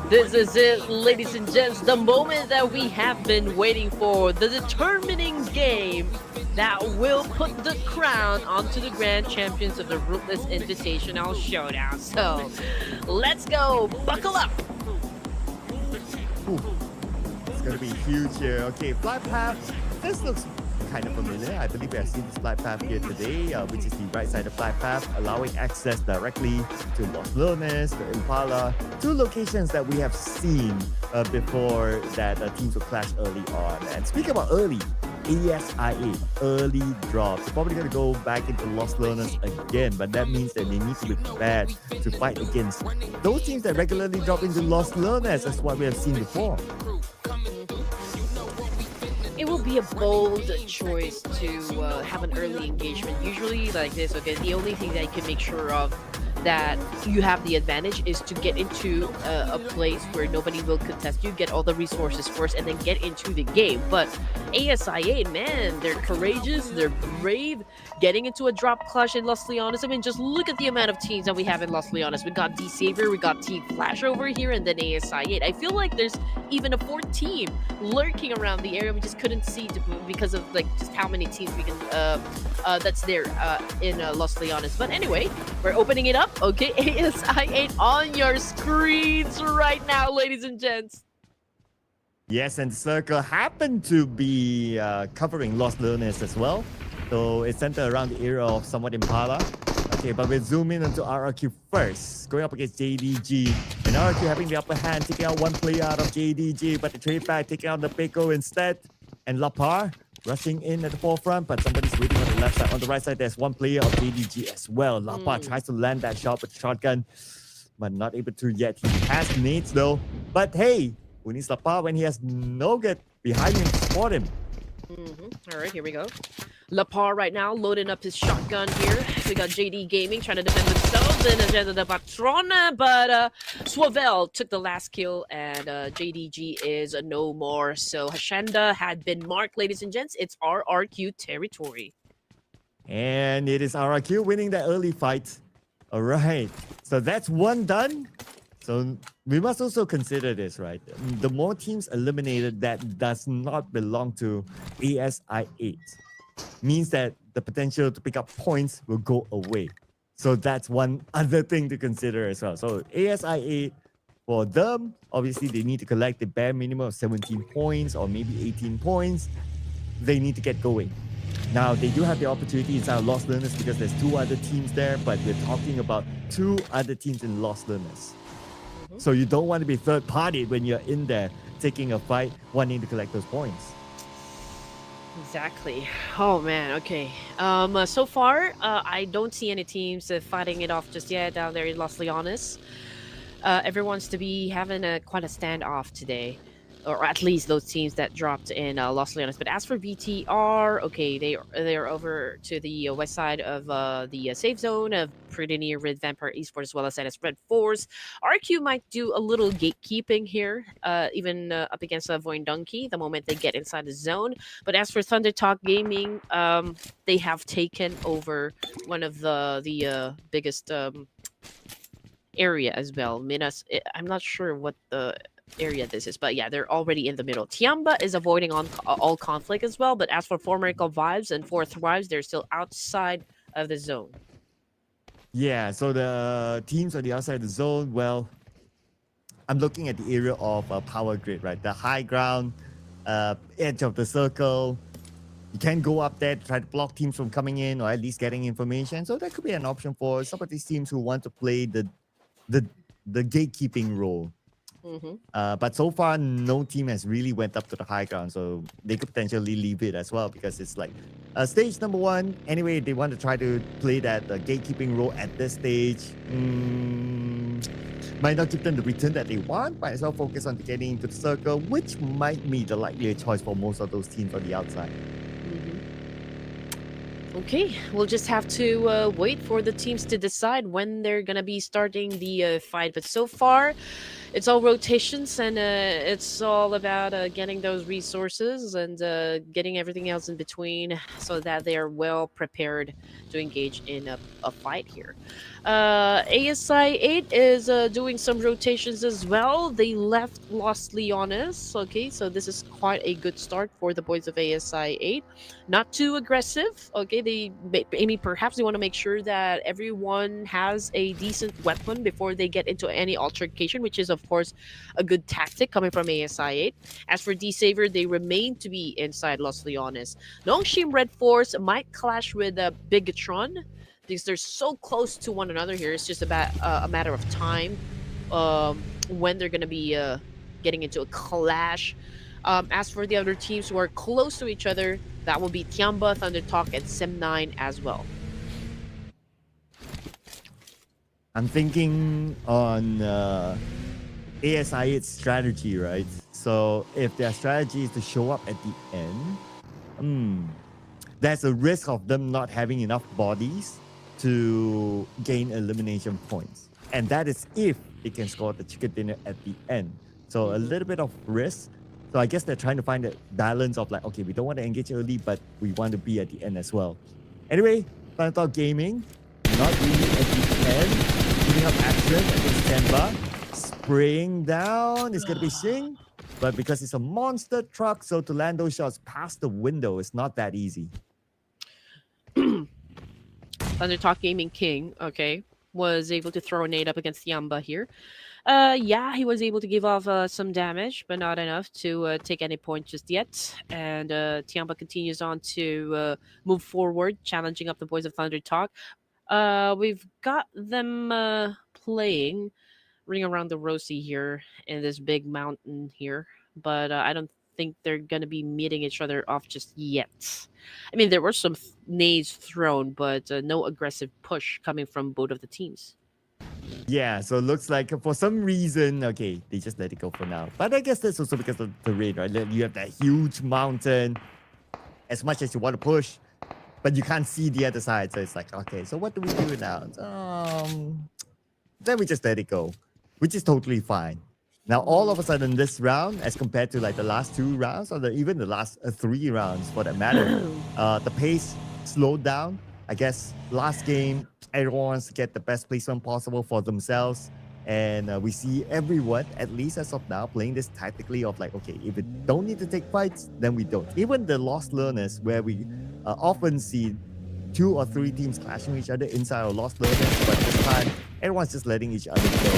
This is it, ladies and gents, the moment that we have been waiting for, the determining game that will put the crown onto the grand champions of the Ruthless Invitational Showdown. So, let's go, buckle up. Ooh, it's going to be huge here. Okay, flight path, this looks kind of familiar. I believe we have seen this flight path here today, which is the right side of flight path, allowing access directly to Los Leones, to Impala, 2 locations that we have seen before that teams will clash early on. And speaking about early, ASIA, early drop. They're probably going to go back into Los Leones again, but that means that they need to be prepared to fight against those teams that regularly drop into Los Leones. That's what we have seen before. It will be a bold choice to have an early engagement. Usually like this, okay, the only thing that you can make sure of that you have the advantage is to get into a place where nobody will contest you, get all the resources first, and then get into the game. But ASIA, man, they're courageous, they're brave, getting into a drop clash in Los Leones. I mean, just look at the amount of teams that we have in Los Leones. We got D-Savior, we got Team Flash over here, and then ASIA. I feel like there's even a 4th team lurking around the area. We just couldn't see because of like just how many teams we can that's there in Los Leones. But anyway, we're opening it up. Okay, ASI 8 on your screens right now, ladies and gents. Yes, and Circle happened to be covering Los Leones as well. So it's centered around the area of somewhat Impala. Okay, but we'll zoom in onto RRQ first. Going up against JDG. And RRQ having the upper hand, taking out 1 player out of JDG, but the trade back, taking out the Peko instead. And Lapar rushing in at the forefront, but somebody's waiting on the left side. On the right side, there's 1 player of JDG as well. Lapar tries to land that shot with the shotgun, but not able to yet. He has nades though. But hey, who needs Lapar when he has Nugget behind him to support him? All right, here we go. Lapar right now loading up his shotgun here. We got JD Gaming trying to defend themselves in Agenda de Patrona, but Swavel took the last kill and JDG is no more. So Hashenda had been marked, ladies and gents. It's RRQ territory. And it is RRQ winning the early fight. All right, so that's 1 done. So we must also consider this, right? The more teams eliminated that does not belong to ASI 8 means that the potential to pick up points will go away. So that's one other thing to consider as well. So ASI8, for them, obviously they need to collect the bare minimum of 17 points or maybe 18 points. They need to get going. Now, they do have the opportunity inside of Lost Learners because there's two other teams there, but we're talking about two other teams in Lost Learners. Mhm. So you don't want to be third party when you're in there taking a fight, wanting to collect those points. Exactly. Oh man. Okay. So far, I don't see any teams fighting it off just yet down there in Los Leones. Everyone's to be having quite a standoff today, or at least those teams that dropped in Los Leones. But as for VTR, okay, they're over to the west side of the safe zone of pretty near Red Vampire Esports as well as Red Force. RQ might do a little gatekeeping here, even up against Void Donkey the moment they get inside the zone. But as for Thunder Talk Gaming, they have taken over one of the biggest area as well. I'm not sure what the area this is, but yeah, they're already in the middle. Tiamba is avoiding all conflict as well, but as for Formerical Vibes and Fourth Thrives, they're still outside of the zone. Yeah, so the teams on the outside of the zone, well, I'm looking at the area of power grid, right? The high ground, edge of the circle. You can go up there to try to block teams from coming in or at least getting information. So that could be an option for some of these teams who want to play the the gatekeeping role. Mm-hmm. But so far, no team has really went up to the high ground, so they could potentially leave it as well because it's like stage number one. Anyway, they want to try to play that gatekeeping role at this stage. Might not give them the return that they want. Might as well focus on getting into the circle, which might be the likelier choice for most of those teams on the outside. Okay, we'll just have to wait for the teams to decide when they're gonna be starting the fight. But so far, it's all rotations, and it's all about getting those resources and getting everything else in between, so that they are well prepared to engage in a fight here. ASI 8 is doing some rotations as well. They left Los Leones. Okay, so this is quite a good start for the boys of ASI 8. Not too aggressive. Okay, perhaps they want to make sure that everyone has a decent weapon before they get into any altercation, which is of course a good tactic coming from ASI 8. As for D Saver, they remain to be inside Los Leones. Nongshim Red Force might clash with Bigatron because they're so close to one another here. It's just about a matter of time when they're going to be getting into a clash. As for the other teams who are close to each other, that will be Tiamba, Thunder Talk, and Sim9 as well. I'm thinking on ASI8's strategy, right? So if their strategy is to show up at the end, there's a risk of them not having enough bodies to gain elimination points. And that is if they can score the chicken dinner at the end. So a little bit of risk. So I guess they're trying to find a balance of like, okay, we don't want to engage early, but we want to be at the end as well. Anyway, Planet Gaming, not really at the end. Giving up action against Tenba. Spraying down. It's going to be Xing. But because it's a monster truck, so to land those shots past the window is not that easy. Thunder Talk Gaming King, okay, was able to throw a nade up against Yamba here. Yeah, he was able to give off some damage, but not enough to take any points just yet. And Tiamba continues on to move forward, challenging up the boys of Thunder Talk. We've got them playing ring around the rosy here in this big mountain here, but I don't think they're gonna be meeting each other off just yet. I mean, there were some nades thrown, but no aggressive push coming from both of the teams. Yeah, so it looks like for some reason, okay, they just let it go for now. But I guess that's also because of the terrain, right? You have that huge mountain. As much as you want to push, but you can't see the other side. So it's like, okay, so what do we do now? Then we just let it go, which is totally fine. Now, all of a sudden, this round, as compared to like the last 2 rounds, or even the last 3 rounds for that matter, the pace slowed down. I guess last game, everyone wants to get the best placement possible for themselves. And we see everyone, at least as of now, playing this tactically of like, okay, if we don't need to take fights, then we don't. Even the Lost Learners, where we often see 2 or 3 teams clashing with each other inside or lost learners, but this time everyone's just letting each other go.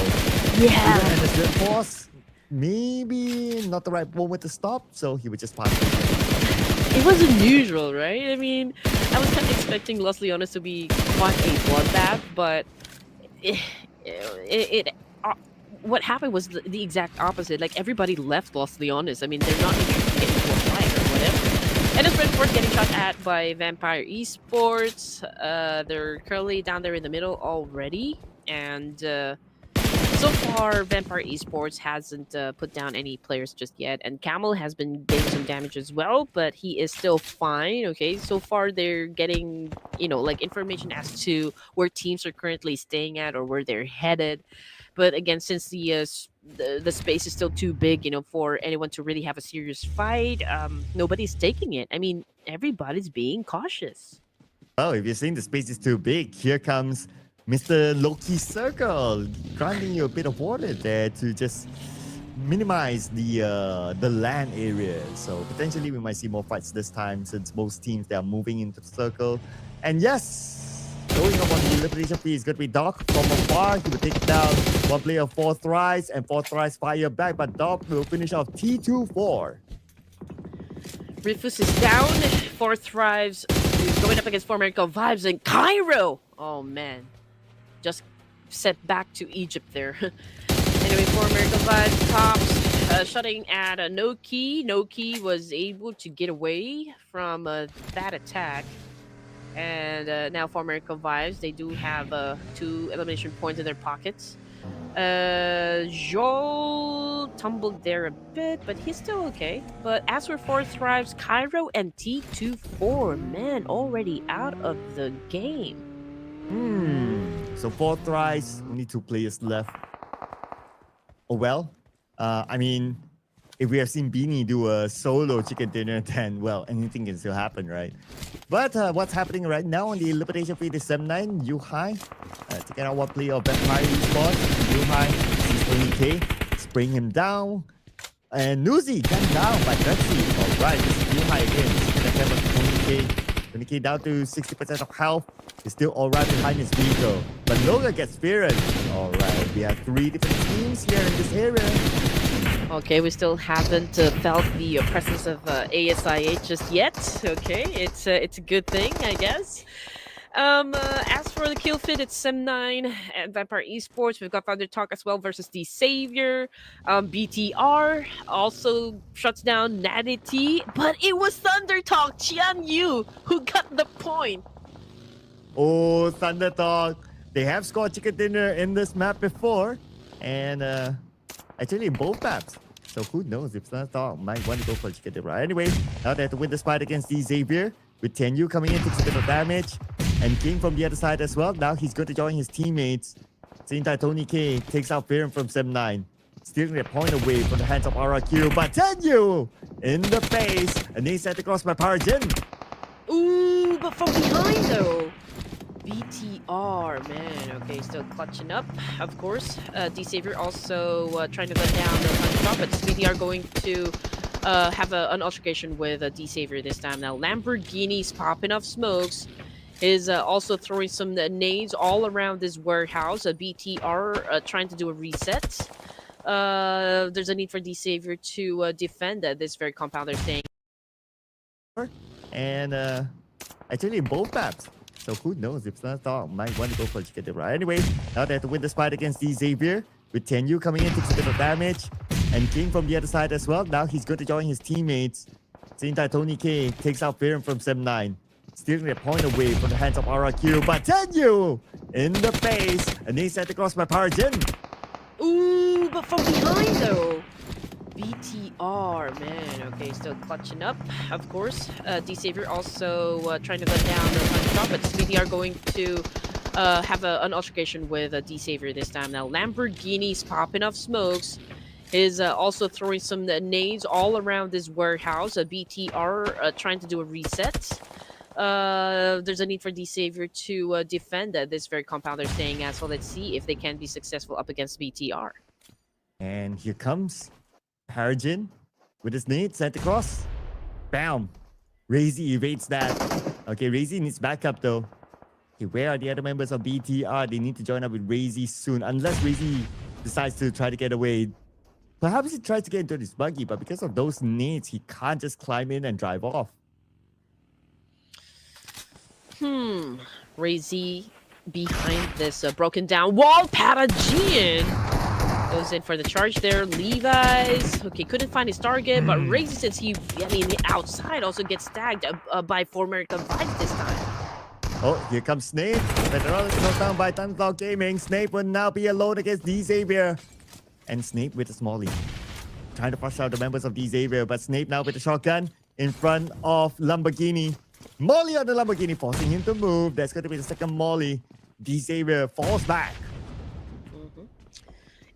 Yeah. Even in the force, maybe not the right moment to stop, so he would just pass it. It was unusual, right? I mean, I was kind of expecting Los Leones to be quite a bloodbath, but it what happened was the exact opposite. Like, everybody left Los Leones. I mean, they're not interested in getting into a fight or whatever. And it's Red Force getting shot at by Vampire Esports. They're currently down there in the middle already, and so far, Vampire Esports hasn't put down any players just yet, and Camel has been getting some damage as well, but he is still fine. Okay, so far they're getting, like, information as to where teams are currently staying at or where they're headed. But again, since the space is still too big, for anyone to really have a serious fight, nobody's taking it. I mean, everybody's being cautious. Oh, if you're saying the space is too big, here comes Mr. Loki Circle, granting you a bit of water there to just minimize the land area. So potentially we might see more fights this time since most teams they are moving into the circle. And yes, going up on the elimination fee is going to be Doc from afar. He will take down one player of 4 Thrives, and 4 Thrives fire back, but Doc will finish off T2-4. Ruthless is down. 4 Thrives going up against 4 Miracle Vibes and Cairo. Oh man, just set back to Egypt there. Anyway, 4 Miracle Vibes tops, shutting at a No Key. No Key was able to get away from that attack. And now 4 Miracle Vibes, they do have 2 elimination points in their pockets. Joel tumbled there a bit, but he's still okay. But as for 4 Thrives, Cairo and T2-4, man, already out of the game. So 4 Thrives, only 2 players left. Oh well, I mean, if we have seen Beanie do a solo chicken dinner, then, well, anything can still happen, right? But what's happening right now on the elimination feed is 7-9, Yuhai, taking out one player of Vampire Esports. Yuhai sees Tony K, spraying him down. And Nuzi gunned down by Betsy. Alright, this is Yuhai again, second attempt of Tony K. Tony K down to 60% of health. Is still alright behind his vehicle. But Loga gets feared. Alright, we have 3 different teams here in this area. Okay, we still haven't felt the presence of ASIH just yet. Okay, it's a good thing, I guess. As for the kill fit, it's Sem9 and Vampire Esports. We've got Thunder Talk as well versus the Savior. BTR also shuts down Nadity, but it was Thunder Talk Qian Yu who got the point. Oh, Thunder Talk. They have scored chicken dinner in this map before. And actually both maps. So who knows if Thunder Talk might want to go for chicken dinner. Anyway, now they have to win this fight against the Xavier. With Tenyu coming in, takes a bit of damage. And King from the other side as well. Now he's going to join his teammates. Same time, Tony K takes out Fearon from 7-9. Stealing their point away from the hands of RRQ. But Tenyu in the face. And they set across by Parajin. Ooh, but from behind though. BTR, man. Okay, still clutching up, of course. D-Savior also trying to gun down the punch drop, but BTR going to have an altercation with D-Savior this time. Now, Lamborghini's popping off smokes. Is also throwing some nades all around this warehouse. BTR trying to do a reset. There's a need for D-Savior to defend this very compound they're staying. And actually both maps. So who knows if Thunder Talk might want to go for chicken dinner. Anyway, now they have to win this fight against the Xavier. With Tenyu coming in, takes a bit of damage. And King from the other side as well. Now he's going to join his teammates. Same time, Tony K takes out Fearon from 7-9. Stealing their point away from the hands of RRQ. But Tenyu in the face. And they set across by Parajin. Ooh, but from behind though. BTR, man. Okay, still clutching up, of course. D-Savior also trying to gun down the punch drop, but BTR going to have an altercation with D-Savior this time. Now, Lamborghini's popping off smokes. Is also throwing some nades all around this warehouse. BTR trying to do a reset. There's a need for D-Savior to defend this very compound they're staying at. So let's see if they can be successful up against BTR. And here comes Parajin with his nade sent across. Bam! Razy evades that. Okay, Razy needs backup though. Okay, where are the other members of BTR? They need to join up with Razy soon. Unless Razy decides to try to get away. Perhaps he tries to get into this buggy, but because of those nades, he can't just climb in and drive off. Razy behind this broken down wall. Patagian goes in for the charge there. Levi's, okay, couldn't find his target, but Razy, since the outside also gets tagged by 4America Vibes this time. Oh, here comes Snape. Federal is knocked down by Thundercloud Gaming. Snape will now be alone against D-Xavier. And Snape with a small lead. Trying to push out the members of D-Xavier, but Snape now with a shotgun in front of Lamborghini. Molly on the Lamborghini, forcing him to move. That's going to be the second Molly. D-Xavier falls back.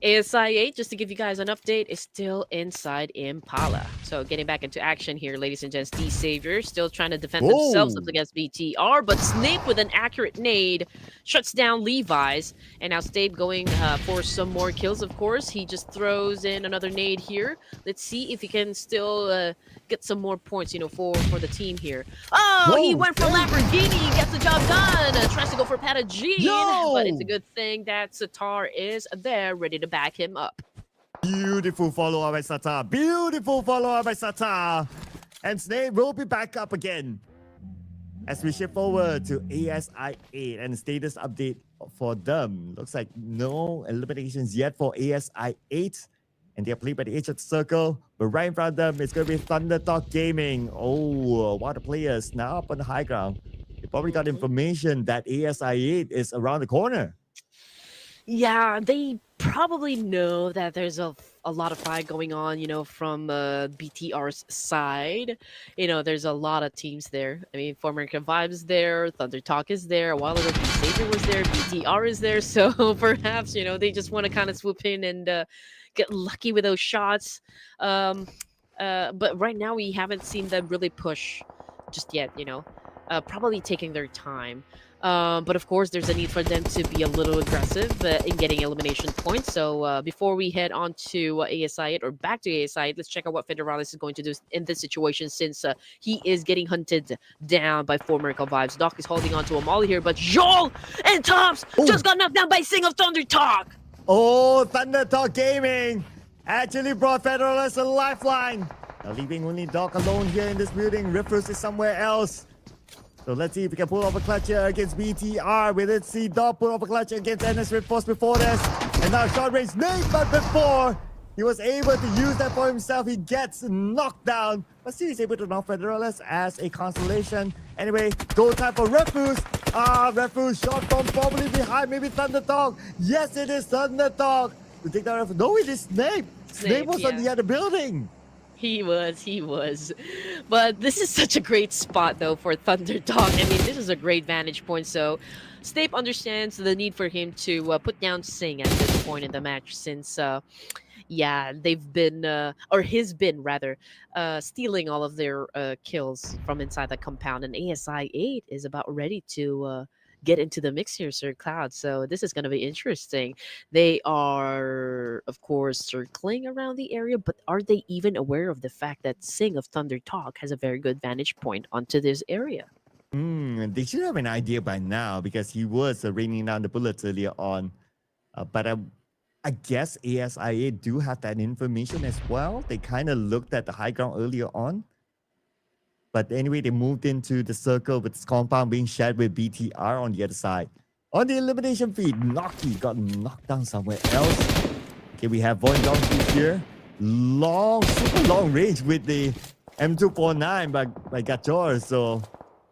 ASI8, just to give you guys an update, is still inside Impala. So getting back into action here, ladies and gents. D-Xavier still trying to defend themselves up against BTR, but Snape with an accurate nade shuts down Levi's. And now Snape going for some more kills, of course. He just throws in another nade here. Let's see if he can still get some more points, for the team here. Oh, whoa, he went for Lamborghini, gets the job done. Tries to go for Patagian, but it's a good thing that Satar is there, ready to back him up. Beautiful follow-up by Satar. Beautiful follow-up by Satar. And Snape will be back up again. As we shift over to ASI8 and status update for them. Looks like no eliminations yet for ASI8. And they're played by the edge of the circle. But right in front of them, it's going to be Thundertalk Gaming. Oh, what the players now up on the high ground. They probably got information that ASI8 is around the corner. Yeah, they probably know that there's a lot of fight going on, from BTR's side. There's a lot of teams there. I mean, 4America Vibes is there, Thunder Talk is there, a while ago Xavier was there, BTR is there. So perhaps, they just want to kind of swoop in and get lucky with those shots. But right now we haven't seen them really push just yet, probably taking their time. But of course, there's a need for them to be a little aggressive in getting elimination points. So before we head on to ASI8 or back to ASI8, let's check out what Federalis is going to do in this situation, since he is getting hunted down by 4America Vibes. Doc is holding on to a molly here, but Joel and Tops just got knocked down by Sing of Thunder Talk. Oh, Thunder Talk Gaming actually brought Federalis a lifeline. Now leaving only Doc alone here in this building. Ruthless is somewhere else. So let's see if we can pull off a clutch here against BTR. We did see Doc pull off a clutch against NS Red Force before this. And now short range Nate, but before he was able to use that for himself, he gets knocked down. But still he's able to knock Federalis as a consolation. Anyway, go time for Refuse. Refuse shot from probably behind, maybe Thunder Talk. Yes, it is Thunder Talk. To take that Refuse. No, it is Snape. Snape was on the other building. He was. But this is such a great spot, though, for Thunder Dog. I mean, this is a great vantage point. So Snape understands the need for him to put down Sing at this point in the match, since, they've been, or he's been, rather, stealing all of their kills from inside the compound. And ASI8 is about ready to get into the mix here, Sir Cloud. So this is going to be interesting. They are, of course, circling around the area, but are they even aware of the fact that Sing of Thunder Talk has a very good vantage point onto this area? They should have an idea by now, because he was raining down the bullets earlier on. But I guess ASIA do have that information as well. They kind of looked at the high ground earlier on. But anyway, they moved into the circle with this compound being shared with BTR on the other side. On the elimination feed, Noki got knocked down somewhere else. Okay, we have Von Donkey here. Super long range with the M249 by Gachor. So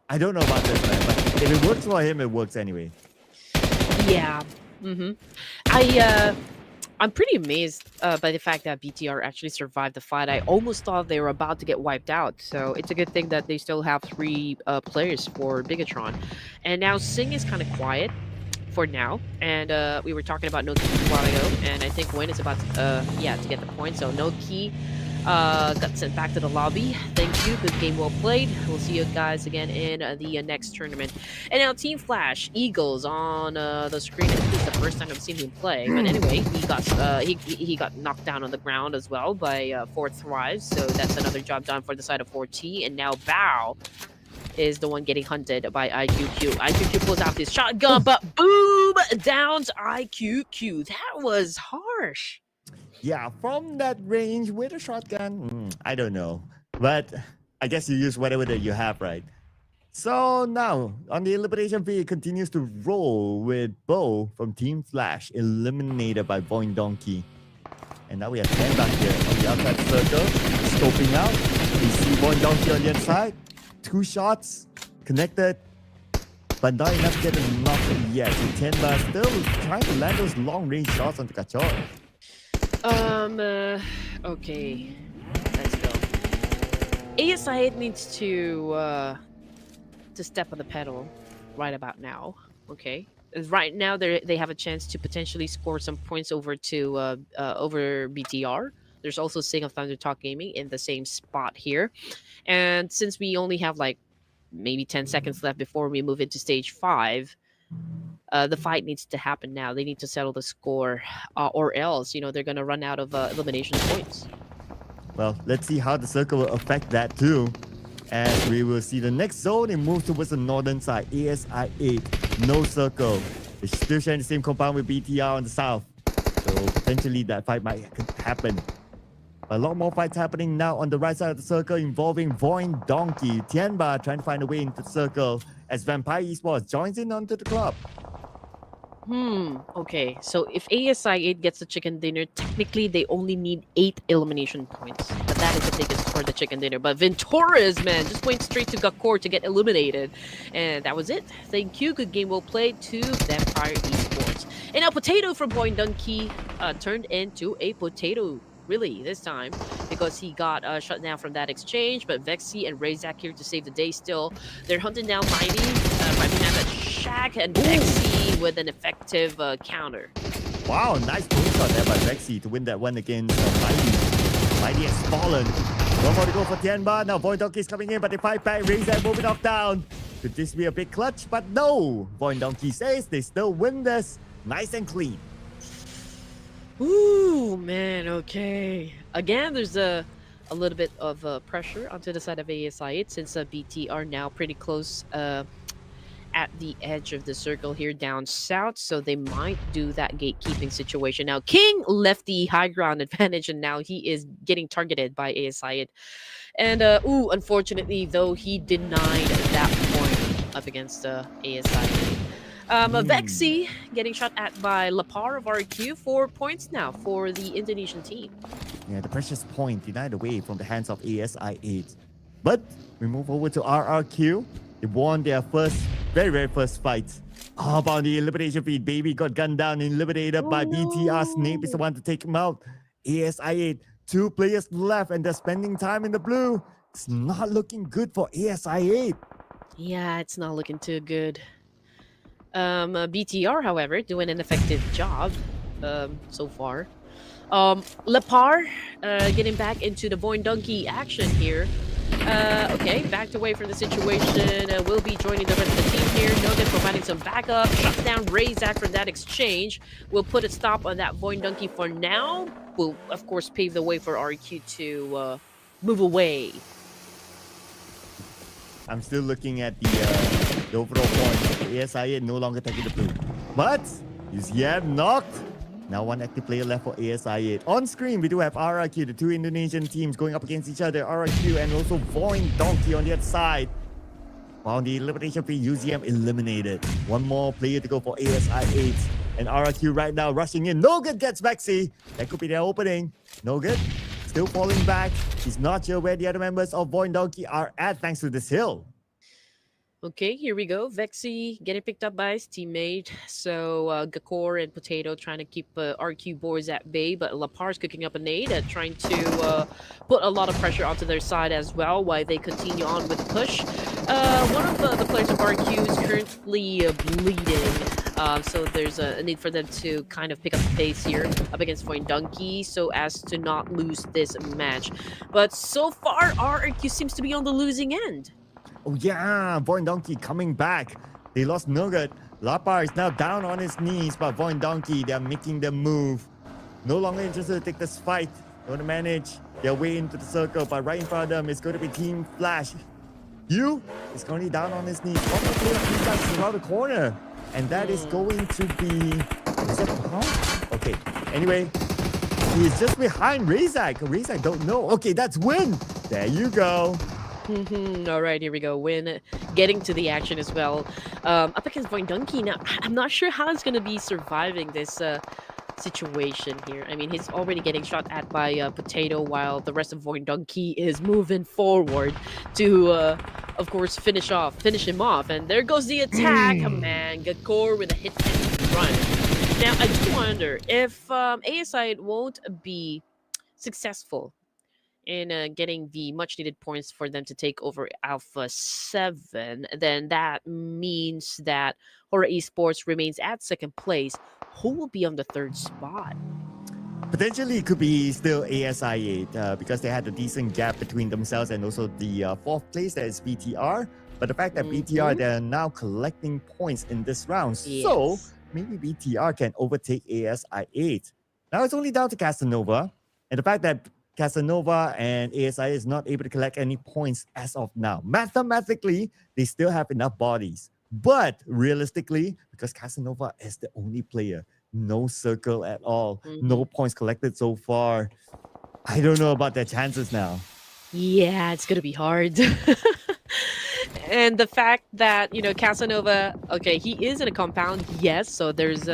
I don't know about this, man. But if it works for him, it works anyway. Yeah. I'm pretty amazed by the fact that BTR actually survived the fight. I almost thought they were about to get wiped out. So it's a good thing that they still have 3 players for Bigatron. And now Sing is kind of quiet for now. And we were talking about No Key a while ago. And I think Win is about to get the point. So No Key got sent back to the lobby. Thank you. Good game, well played. We'll see you guys again in the next tournament. And now Team Flash, Eagles on the screen. I think it's the first time I've seen him play. But anyway, he got knocked down on the ground as well by 4 Thrives. So that's another job done for the side of 4T. And now Bao is the one getting hunted by IQQ. IQQ pulls out his shotgun, but boom! Downs IQQ. That was harsh. Yeah, from that range with a shotgun, I don't know. But I guess you use whatever that you have, right? So now, on the elimination feed, it continues to roll with Bo from Team Flash, eliminated by Voin Donkey. And now we have Ken back here on the outside circle, scoping out. We see Voin Donkey on the inside. 2 shots connected, but not enough to get a knock yet. So Tenba still trying to land those long-range shots onto Kachor. Okay. Let's go. ASI needs to step on the pedal right about now. Okay. Right now, they have a chance to potentially score some points over to over BTR. There's also Sing of Thunder Talk Gaming in the same spot here, and since we only have like maybe 10 seconds left before we move into stage 5, the fight needs to happen now. They need to settle the score, or else they're gonna run out of elimination points. Well, let's see how the circle will affect that too. As we will see the next zone, it moves towards the northern side. ASI 8, no circle. They're still sharing the same compound with BTR on the south. So potentially that fight might happen. But a lot more fights happening now on the right side of the circle involving Voin Donkey. Tianba trying to find a way into the circle as Vampire Esports joins in onto the club. Okay. So if ASI 8 gets the chicken dinner, technically they only need 8 elimination points. But that is the biggest for the chicken dinner. But Venturas, man, just went straight to Gakor to get eliminated. And that was it. Thank you. Good game well played to Vampire Esports. And a potato from Voin Donkey turned into a potato. Really, this time, because he got shut down from that exchange. But Vexy and Razak here to save the day still. They're hunting down Mighty, right behind that Shack, and Vexy with an effective counter. Wow, nice pull shot there by Vexy to win that one against Mighty. Mighty has fallen. One more to go for Tianba. Now Voin Donkey is coming in, but they fight back. Razak moving off down. Could this be a big clutch? But no. Voin Donkey says they still win this. Nice and clean. Ooh, man, okay. Again, there's a little bit of pressure onto the side of ASI 8 since BT are now pretty close at the edge of the circle here down south, so they might do that gatekeeping situation. Now, King left the high ground advantage, and now he is getting targeted by ASI 8. And, unfortunately, though, he denied that point up against ASI 8. Vexy getting shot at by Lapar of RQ. 4 points now for the Indonesian team. Yeah, the precious point denied away from the hands of ASI 8. But we move over to RRQ. They won their very, very first fight. How about the elimination feed? Baby got gunned down and eliminated by BTR. Snape is the one to take him out. ASI 8, 2 players left, and they're spending time in the blue. It's not looking good for ASI 8. Yeah, it's not looking too good. BTR, however, doing an effective job so far. Lepar getting back into the Voin Donkey action here. Okay, backed away from the situation. Will be joining the rest of the team here. Nogan providing some backup. Shuts down Razak from that exchange. Will put a stop on that Voin Donkey for now. Will, of course, pave the way for RQ to move away. I'm still looking at the overall points. ASI no longer taking the blue. But is yet knocked. Now one active player left for ASI 8. On screen, we do have RRQ, the 2 Indonesian teams going up against each other. RRQ and also Voin Donkey on the other side. While on the elimination feed, UZM eliminated. One more player to go for ASI 8. And RRQ right now rushing in. No good gets Vexy. That could be their opening. No good. Still falling back. He's not sure where the other members of Voin Donkey are at thanks to this hill. Okay, here we go. Vexy getting picked up by his teammate. So Gakor and Potato trying to keep RQ boys at bay, but Lapar's cooking up a nade, trying to put a lot of pressure onto their side as well while they continue on with the push. One of the players of RQ is currently bleeding, so there's a need for them to kind of pick up the pace here up against Voin Donkey so as to not lose this match. But so far, RQ seems to be on the losing end. Oh yeah, Voin Donkey coming back. They lost Nugget. Lapar is now down on his knees, but Voin Donkey, they're making the move. No longer interested to take this fight. They want to manage their way into the circle, but right in front of them is going to be Team Flash. You is currently down on his knees. One more player he does around the corner. And that is going to be... Is it Pubg? Okay. Anyway, he is just behind Razak. Razak don't know. Okay, that's Win. There you go. All right, here we go. Win getting to the action as well. Up against Voindunky. Now, I'm not sure how he's going to be surviving this situation here. I mean, he's already getting shot at by Potato while the rest of Voindunky is moving forward to, of course, finish him off. And there goes the attack. Man, Gakor with a hit and run. Now, I do wonder if ASI won't be successful in getting the much needed points for them to take over Alpha 7, then that means that Horror Esports remains at second place. Who will be on the third spot? Potentially, it could be still ASI 8 because they had a decent gap between themselves and also the fourth place, that is BTR. But the fact that BTR, they're now collecting points in this round. Yes. So maybe BTR can overtake ASI 8. Now it's only down to Casanova. And the fact that Casanova and ASI is not able to collect any points as of now. Mathematically, they still have enough bodies. But realistically, because Casanova is the only player, no circle at all, no points collected so far, I don't know about their chances now. Yeah, it's going to be hard. And the fact that, Casanova, okay, he is in a compound, yes, so there's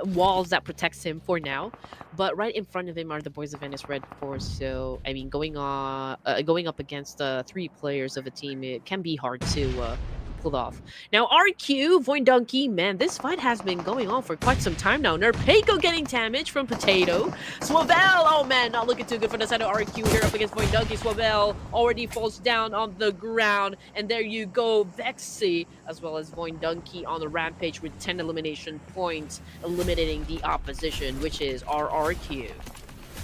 walls that protects him for now, but right in front of him are the boys of Venice Red Force. So I mean, going up against 3 players of a team, it can be hard to pull off. Now RQ Voindunky, man, this fight has been going on for quite some time now. Nerpeiko getting damage from Potato. Swavel, oh man, not looking too good for the side of RQ here up against Voindunky. Swavel already falls down on the ground, and there you go, Vexy as well as Voindunky on the rampage with 10 elimination points, eliminating the opposition, which is RRQ.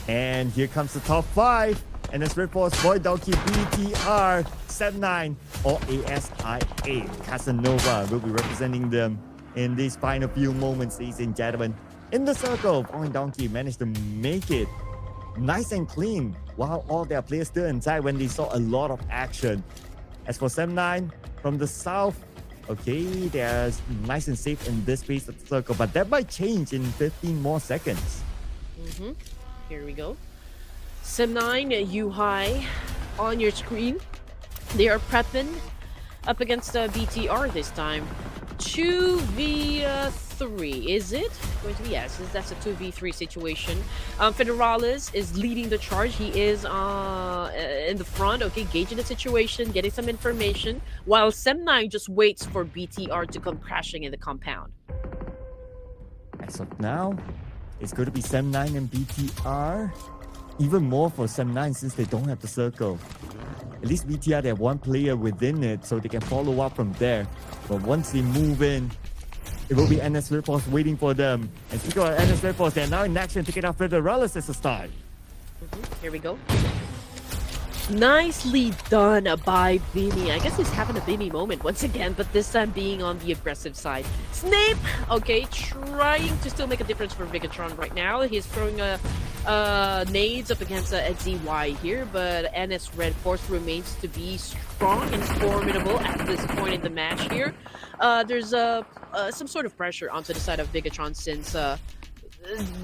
And here comes the top 5. And it's Red Force, Voindunky, BTR, 7-9, or ASI 8. Casanova will be representing them in these final few moments, ladies and gentlemen. In the circle, Voindunky managed to make it nice and clean while all their players still inside when they saw a lot of action. As for 7-9, from the south, okay, they're nice and safe in this phase of the circle, but that might change in 15 more seconds. Here we go. Sim9, U-High on your screen. They are prepping up against BTR this time. 2v3, is it? Going to be, yes, that's a 2v3 situation. Federalis is leading the charge. He is in the front, okay, gauging the situation, getting some information, while Sim9 just waits for BTR to come crashing in the compound. As of now, it's going to be Sim9 and BTR. Even more for Sim9 since they don't have the circle. At least BTR, they have one player within it, so they can follow up from there. But once they move in, it will be NS Red Force waiting for them. And speaking of NS Red Force, they're now in action, taking out Federalis as a start. Here we go. Nicely done by Bini. I guess he's having a Bini moment once again, but this time being on the aggressive side. Snape, okay, trying to still make a difference for Vigatron right now. He's throwing nades up against XZY here, but NS Red Force remains to be strong and formidable at this point in the match here. There's some sort of pressure onto the side of Vigatron since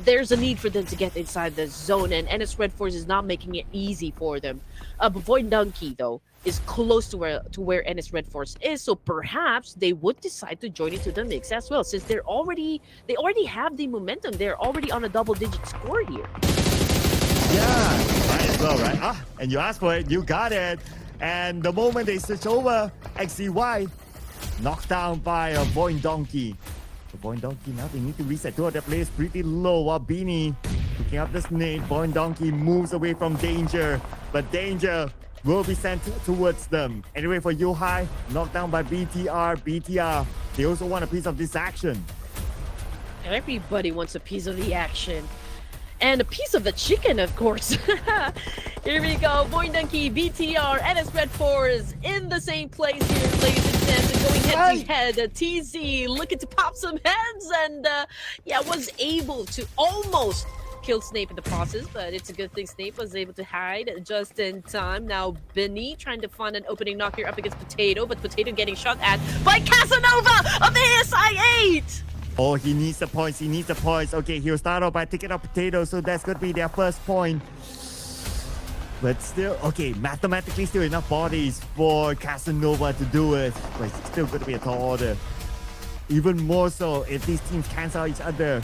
there's a need for them to get inside the zone, and NS Red Force is not making it easy for them. But Voindunky, though, is close to where NS Red Force is, so perhaps they would decide to join into the mix as well, since they already have the momentum. They're already on a double-digit score here. Yeah, might as well, right? And you asked for it, you got it. And the moment they switch over, XZY knocked down by a Voindunky. Voindunky now they need to reset. 2 of their players pretty low while Beanie picking up this nade. Voindunky moves away from danger, but danger will be sent towards them. Anyway, for U-High, knocked down by BTR. BTR, they also want a piece of this action. Everybody wants a piece of the action. And a piece of the chicken, of course. Here we go. Voindunky, BTR, NS Red Force in the same place here, ladies and gents. Going head to head. TZ looking to pop some heads and was able to almost killed Snape in the process, but it's a good thing Snape was able to hide just in time. Now Benny trying to find an opening knock here up against Potato, but Potato getting shot at by Casanova of the ASI 8! Oh, he needs the points. He needs the points. Okay, he'll start off by taking out Potato, so that's going to be their first point. But still, okay, mathematically still enough bodies for Casanova to do it. But it's still going to be a tall order. Even more so if these teams cancel each other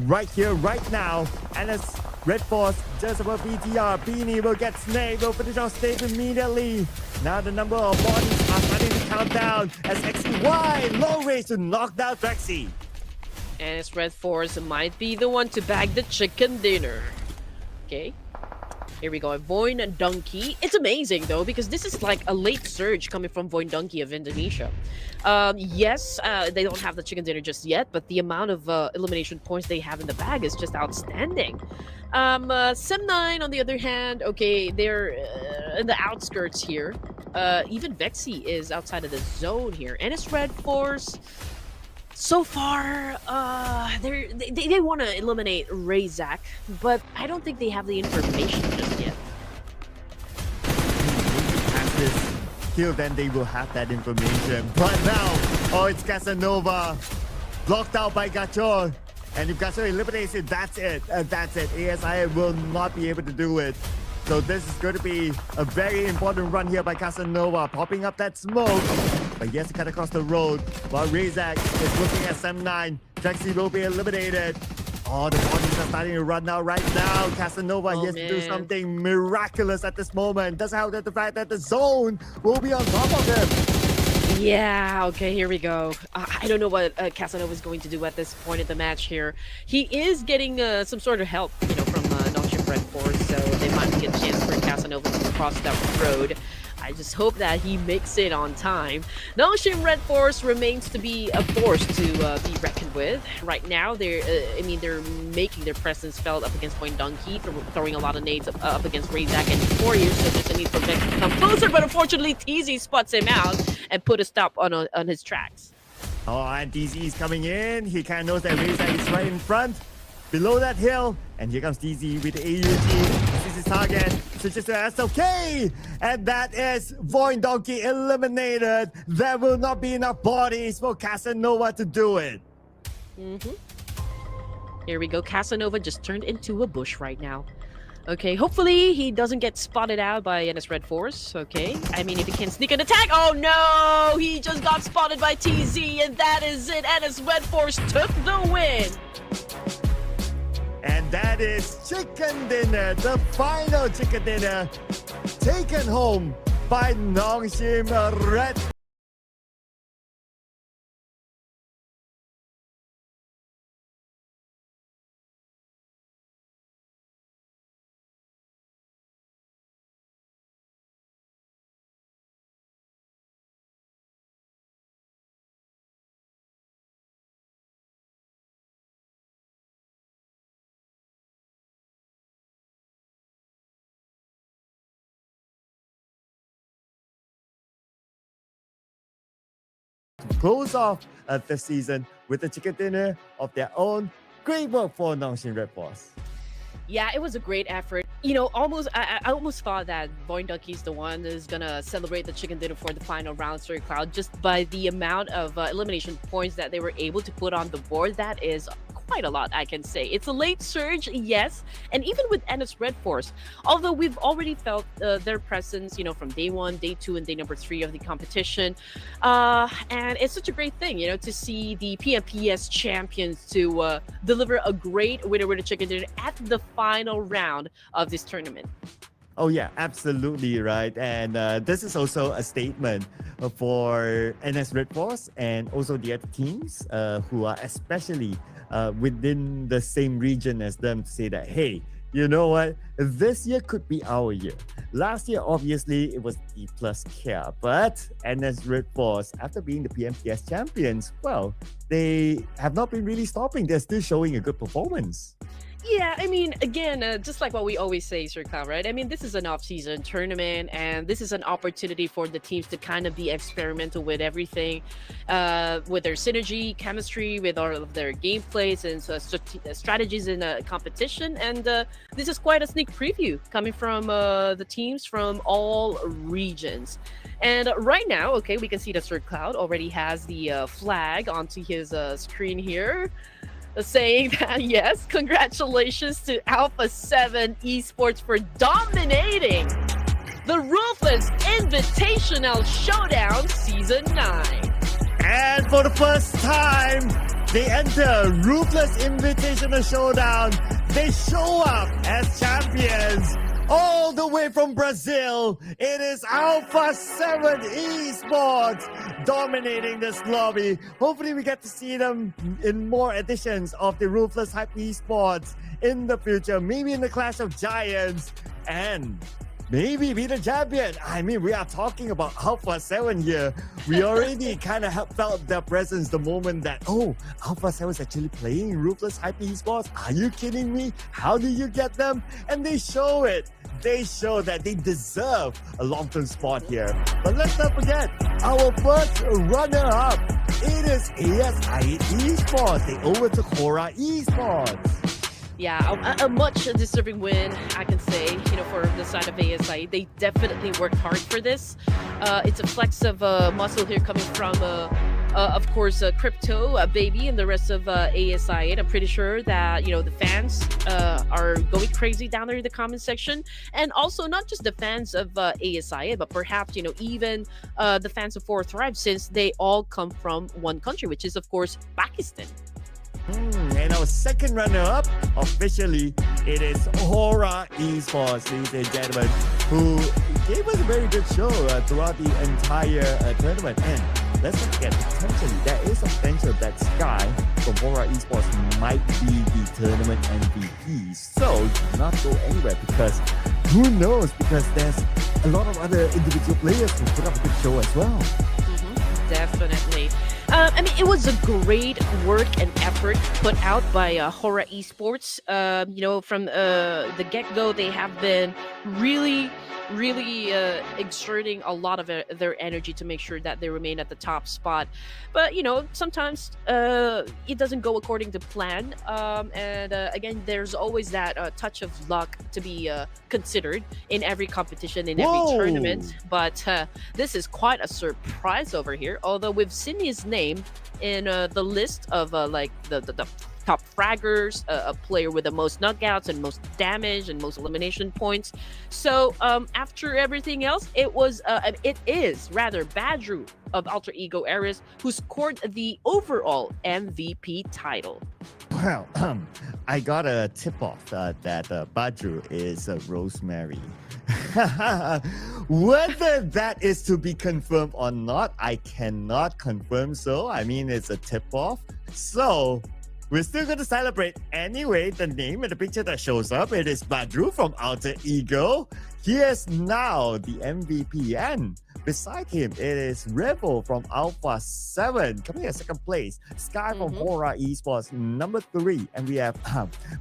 right here, right now. And as Red Force just above BTR, Beanie will get Snape. Will finish off Snape immediately. Now the number of bodies are starting to count down as XY low range to knock down Drexy. And it's Red Force might be the one to bag the chicken dinner. Okay. Here we go. Voin and Donkey. It's amazing though, because this is like a late surge coming from Voin Donkey of Indonesia. Yes, they don't have the chicken dinner just yet, but the amount of elimination points they have in the bag is just outstanding. Sem9 on the other hand, okay, they're in the outskirts here. Even Vexy is outside of the zone here. And it's Red Force. So far, they want to eliminate Razak, but I don't think they have the information just yet. After this kill, then they will have that information. But now, oh, it's Casanova. Blocked out by Gachor. And if Gachor eliminates it, that's it. That's it. ASI will not be able to do it. So this is going to be a very important run here by Casanova, popping up that smoke. But he has to cut across the road while Razak is looking at Sem9. Drexy will be eliminated. Oh, the bodies are starting to run out right now. Casanova, he has to do something miraculous at this moment. Doesn't help that the fact that the zone will be on top of him. Yeah, okay, here we go. I don't know what Casanova is going to do at this point in the match here. He is getting some sort of help, you know, from Nongshim Red Force, so they might get a chance for Casanova to cross that road. I just hope that he makes it on time. Nongshim Red Force remains to be a force to be reckoned with. Right now, they're making their presence felt up against Point Donkey, throwing a lot of nades up against Razak and Warriors, so there's a need for Vex to come closer, but unfortunately, TZ spots him out and put a stop on his tracks. Oh, and TZ is coming in. He kind of knows that Razak is right in front, below that hill, and here comes TZ with the AUG. This is his target. Switches to SOK, and that is Voin Donkey eliminated. There will not be enough bodies for Casanova to do it. Here we go. Casanova just turned into a bush right now. Okay, hopefully he doesn't get spotted out by NS Red Force. Okay, I mean, if he can sneak an attack. Oh no, he just got spotted by TZ, and that is it. NS Red Force took the win. And that is chicken dinner, the final chicken dinner, taken home by Nongshim Red. Close off the season with a chicken dinner of their own. Great work for Nongshim Red Force. Yeah, it was a great effort. You know, I almost thought that Voin Donkey is the one that is gonna celebrate the chicken dinner for the final round, Story Cloud, just by the amount of elimination points that they were able to put on the board. That is quite a lot, I can say. It's a late surge, yes, and even with NS Red Force, although we've already felt their presence, you know, from day 1, day 2, and day number 3 of the competition, and it's such a great thing, you know, to see the PMPS champions to deliver a great winner with a chicken dinner at the final round of this tournament. Oh yeah, absolutely right. And this is also a statement for NS Red Force and also the other teams who are especially within the same region as them, to say that, hey, you know what? This year could be our year. Last year, obviously, it was D plus care, but NS Red Force, after being the PMPS champions, well, they have not been really stopping. They're still showing a good performance. Yeah, I mean, again, just like what we always say, Sir Clown, right? I mean, this is an off-season tournament, and this is an opportunity for the teams to kind of be experimental with everything, with their synergy, chemistry, with all of their gameplays and strategies in a competition. And this is quite a sneak preview coming from the teams from all regions. And right now, okay, we can see that Sir Cloud already has the flag onto his screen here saying that yes, congratulations to Alpha 7 Esports for dominating the Ruthless Invitational Showdown Season 9. And for the first time, they enter Ruthless Invitational Showdown. They show up as champions all the way from Brazil. It is Alpha 7 Esports dominating this lobby. Hopefully we get to see them in more editions of the Ruthless Hype Esports in the future, maybe in the Clash of Giants, and maybe be the champion. I mean, we are talking about Alpha 7 here. We already kind of felt their presence the moment that, oh, Alpha 7 is actually playing Ruthless Hype Esports. Are you kidding me? How do you get them? And they show it. They show that they deserve a long-term spot here. But let's not forget, our first runner-up, it is ASI Esports. They overtook Hora Esports. Yeah, a much deserving win, I can say, for the side of ASI. They definitely worked hard for this. It's a flex of muscle here coming from, of course, Crypto, Baby, and the rest of ASI. And I'm pretty sure that, the fans are going crazy down there in the comment section. And also not just the fans of ASI, but perhaps, even the fans of Four Thrive, since they all come from one country, which is, of course, Pakistan. And our second runner-up, officially, it is Hora Esports, ladies and gentlemen, who gave us a very good show throughout the entire tournament. And let's not forget, potentially, there is a potential that Sky from Hora Esports might be the tournament MVP. So do not go anywhere, because who knows? Because there's a lot of other individual players who put up a good show as well. Definitely. I mean, it was a great work and effort put out by Hora Esports. From the get-go, they have been really exerting a lot of their energy to make sure that they remain at the top spot. But, sometimes it doesn't go according to plan. Again, there's always that touch of luck to be considered in every competition, in every tournament. But this is quite a surprise over here. Although we've seen his name in the list of the top fraggers, a player with the most knockouts and most damage and most elimination points. So after everything else, it is rather Badru of Alter Ego Ares who scored the overall MVP title. Well, I got a tip-off that Badru is Rosemary. Whether that is to be confirmed or not, I cannot confirm so. I mean, it's a tip-off. So we're still going to celebrate anyway. The name and the picture that shows up, it is Badru from Alter Ego. He is now the MVP, and beside him, it is Rebel from Alpha 7 coming in second place. Sky from Hora Esports, number 3. And we have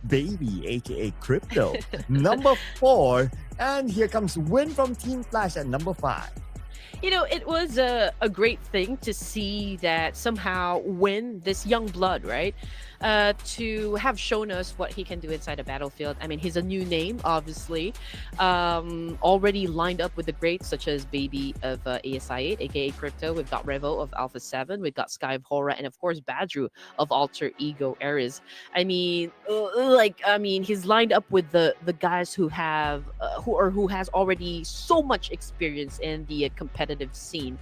Baby, aka Crypto, number 4. And here comes Win from Team Flash at number 5. It was a great thing to see that somehow Win, this young blood, right, to have shown us what he can do inside a battlefield. I mean, he's a new name, obviously, already lined up with the greats such as Baby of ASI 8, aka Crypto. We've got Revo of Alpha 7. We've got Sky of Hora, and of course Badru of Alter Ego Ares. I mean, he's lined up with the guys who have who has already so much experience in the competitive scene.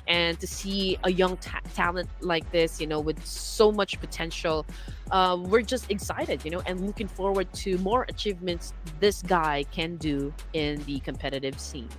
And to see a young talent like this, with so much potential, we're just excited, and looking forward to more achievements this guy can do in the competitive scene.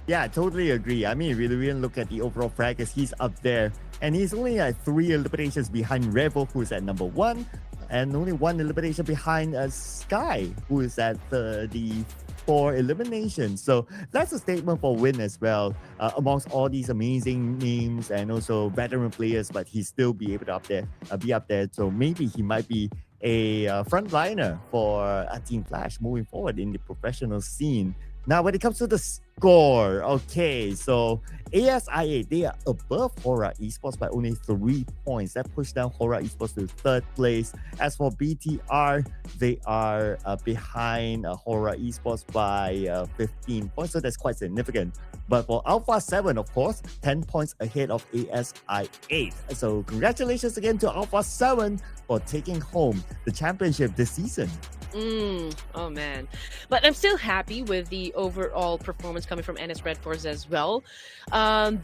Yeah, I totally agree. I mean, really look at the overall fraggers, he's up there. And he's only at 3 eliminations behind Revo, who's at number 1. And only 1 elimination behind Sky, who is at the 4 eliminations. So that's a statement for Win as well, amongst all these amazing names and also veteran players, but he still be able to be up there. So maybe he might be a frontliner for Team Flash moving forward in the professional scene. Now, when it comes to the score, okay, so ASIA, they are above Hora Esports by only 3 points. That pushed down Hora Esports to third place. As for BTR, they are behind Hora Esports by 15 points, so that's quite significant. But for Alpha 7, of course, 10 points ahead of ASI 8. So congratulations again to Alpha 7 for taking home the championship this season. Oh man, but I'm still happy with the overall performance coming from NS Red Force as well.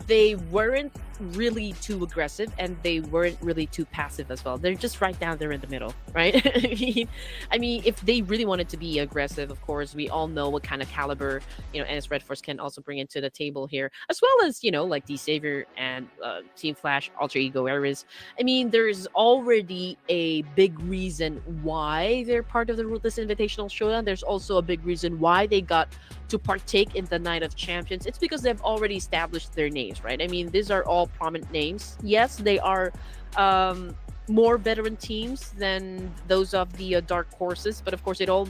They weren't really too aggressive and they weren't really too passive as well. They're just right down there in the middle, right? I mean, if they really wanted to be aggressive, of course, we all know what kind of caliber NS Red Force can also bring into the table here, as well as like the Savior and Team Flash, Alter Ego Ares. I mean, there's already a big reason why they're part of the Ruthless Invitational Showdown. There's also a big reason why they got to partake in the Night of Champions. It's because they've already established their names, right? I mean, these are all prominent names. Yes, they are more veteran teams than those of the Dark Horses, but of course, it all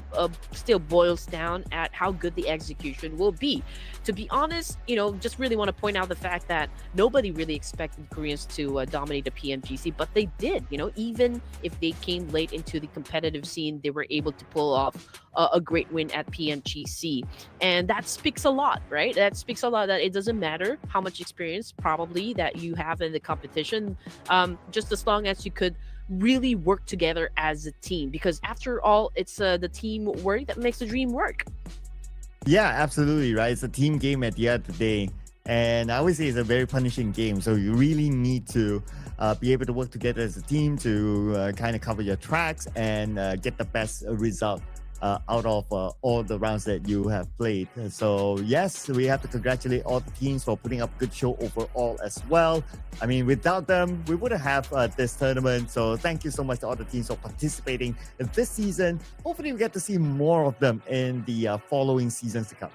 still boils down at how good the execution will be. To be honest, just really want to point out the fact that nobody really expected Koreans to dominate the PMGC, but they did. Even if they came late into the competitive scene, they were able to pull off a great win at PMGC, and that speaks a lot, right? That speaks a lot that it doesn't matter how much experience probably that you have in the competition, just as long as you could really work together as a team, because after all, it's the teamwork that makes the dream work. Yeah, absolutely, right? It's a team game at the end of the day. And I always say it's a very punishing game. So you really need to be able to work together as a team to kind of cover your tracks and get the best result out of all the rounds that you have played. So yes, we have to congratulate all the teams for putting up good show overall as well. I mean, without them, we wouldn't have this tournament. So thank you so much to all the teams for participating in this season. Hopefully we get to see more of them in the following seasons to come.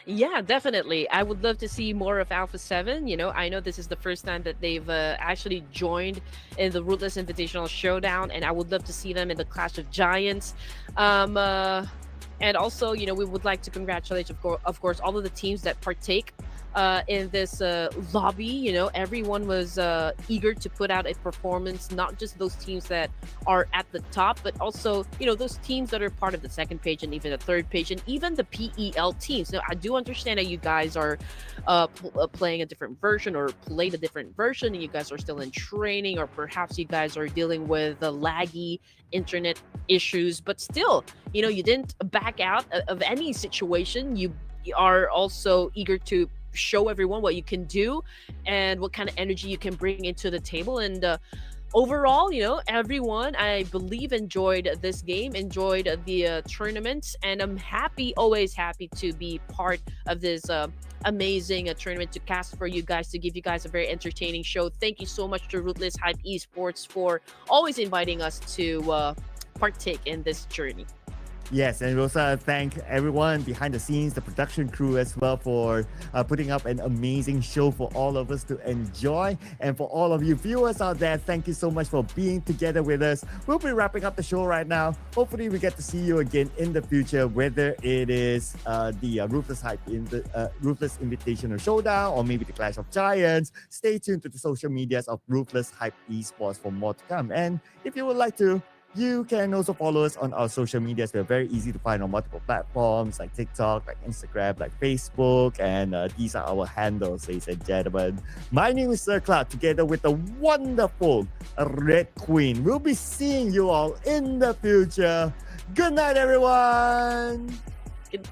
Yeah, definitely. I would love to see more of Alpha 7. I know this is the first time that they've actually joined in the Ruthless Invitational Showdown, and I would love to see them in the Clash of Giants. And also, we would like to congratulate, of course, all of the teams that partake in this lobby. Everyone was eager to put out a performance, not just those teams that are at the top, but also, those teams that are part of the second page and even the third page, and even the PEL teams. Now, I do understand that you guys are playing a different version or played a different version, and you guys are still in training, or perhaps you guys are dealing with the laggy internet issues, but still, you didn't back out of any situation. You are also eager to show everyone what you can do and what kind of energy you can bring into the table. And overall, everyone, I believe, enjoyed this game, enjoyed the tournament, and I'm always happy to be part of this amazing tournament to cast for you guys, to give you guys a very entertaining show. Thank you so much to Ruthless Hype Esports for always inviting us to partake in this journey. Yes, and we also thank everyone behind the scenes, the production crew as well, for putting up an amazing show for all of us to enjoy. And for all of you viewers out there, thank you so much for being together with us. We'll be wrapping up the show right now. Hopefully we get to see you again in the future, whether it is the Ruthless Hype in the Ruthless Invitational Showdown or maybe the Clash of Giants. Stay tuned to the social medias of Ruthless Hype Esports for more to come. And if you would like to, you can also follow us on our social medias. We're very easy to find on multiple platforms like TikTok, like Instagram, like Facebook, and these are our handles, ladies and gentlemen. My name is Sir Cloud, together with the wonderful Red Queen. We'll be seeing you all in the future. Good night, everyone. Good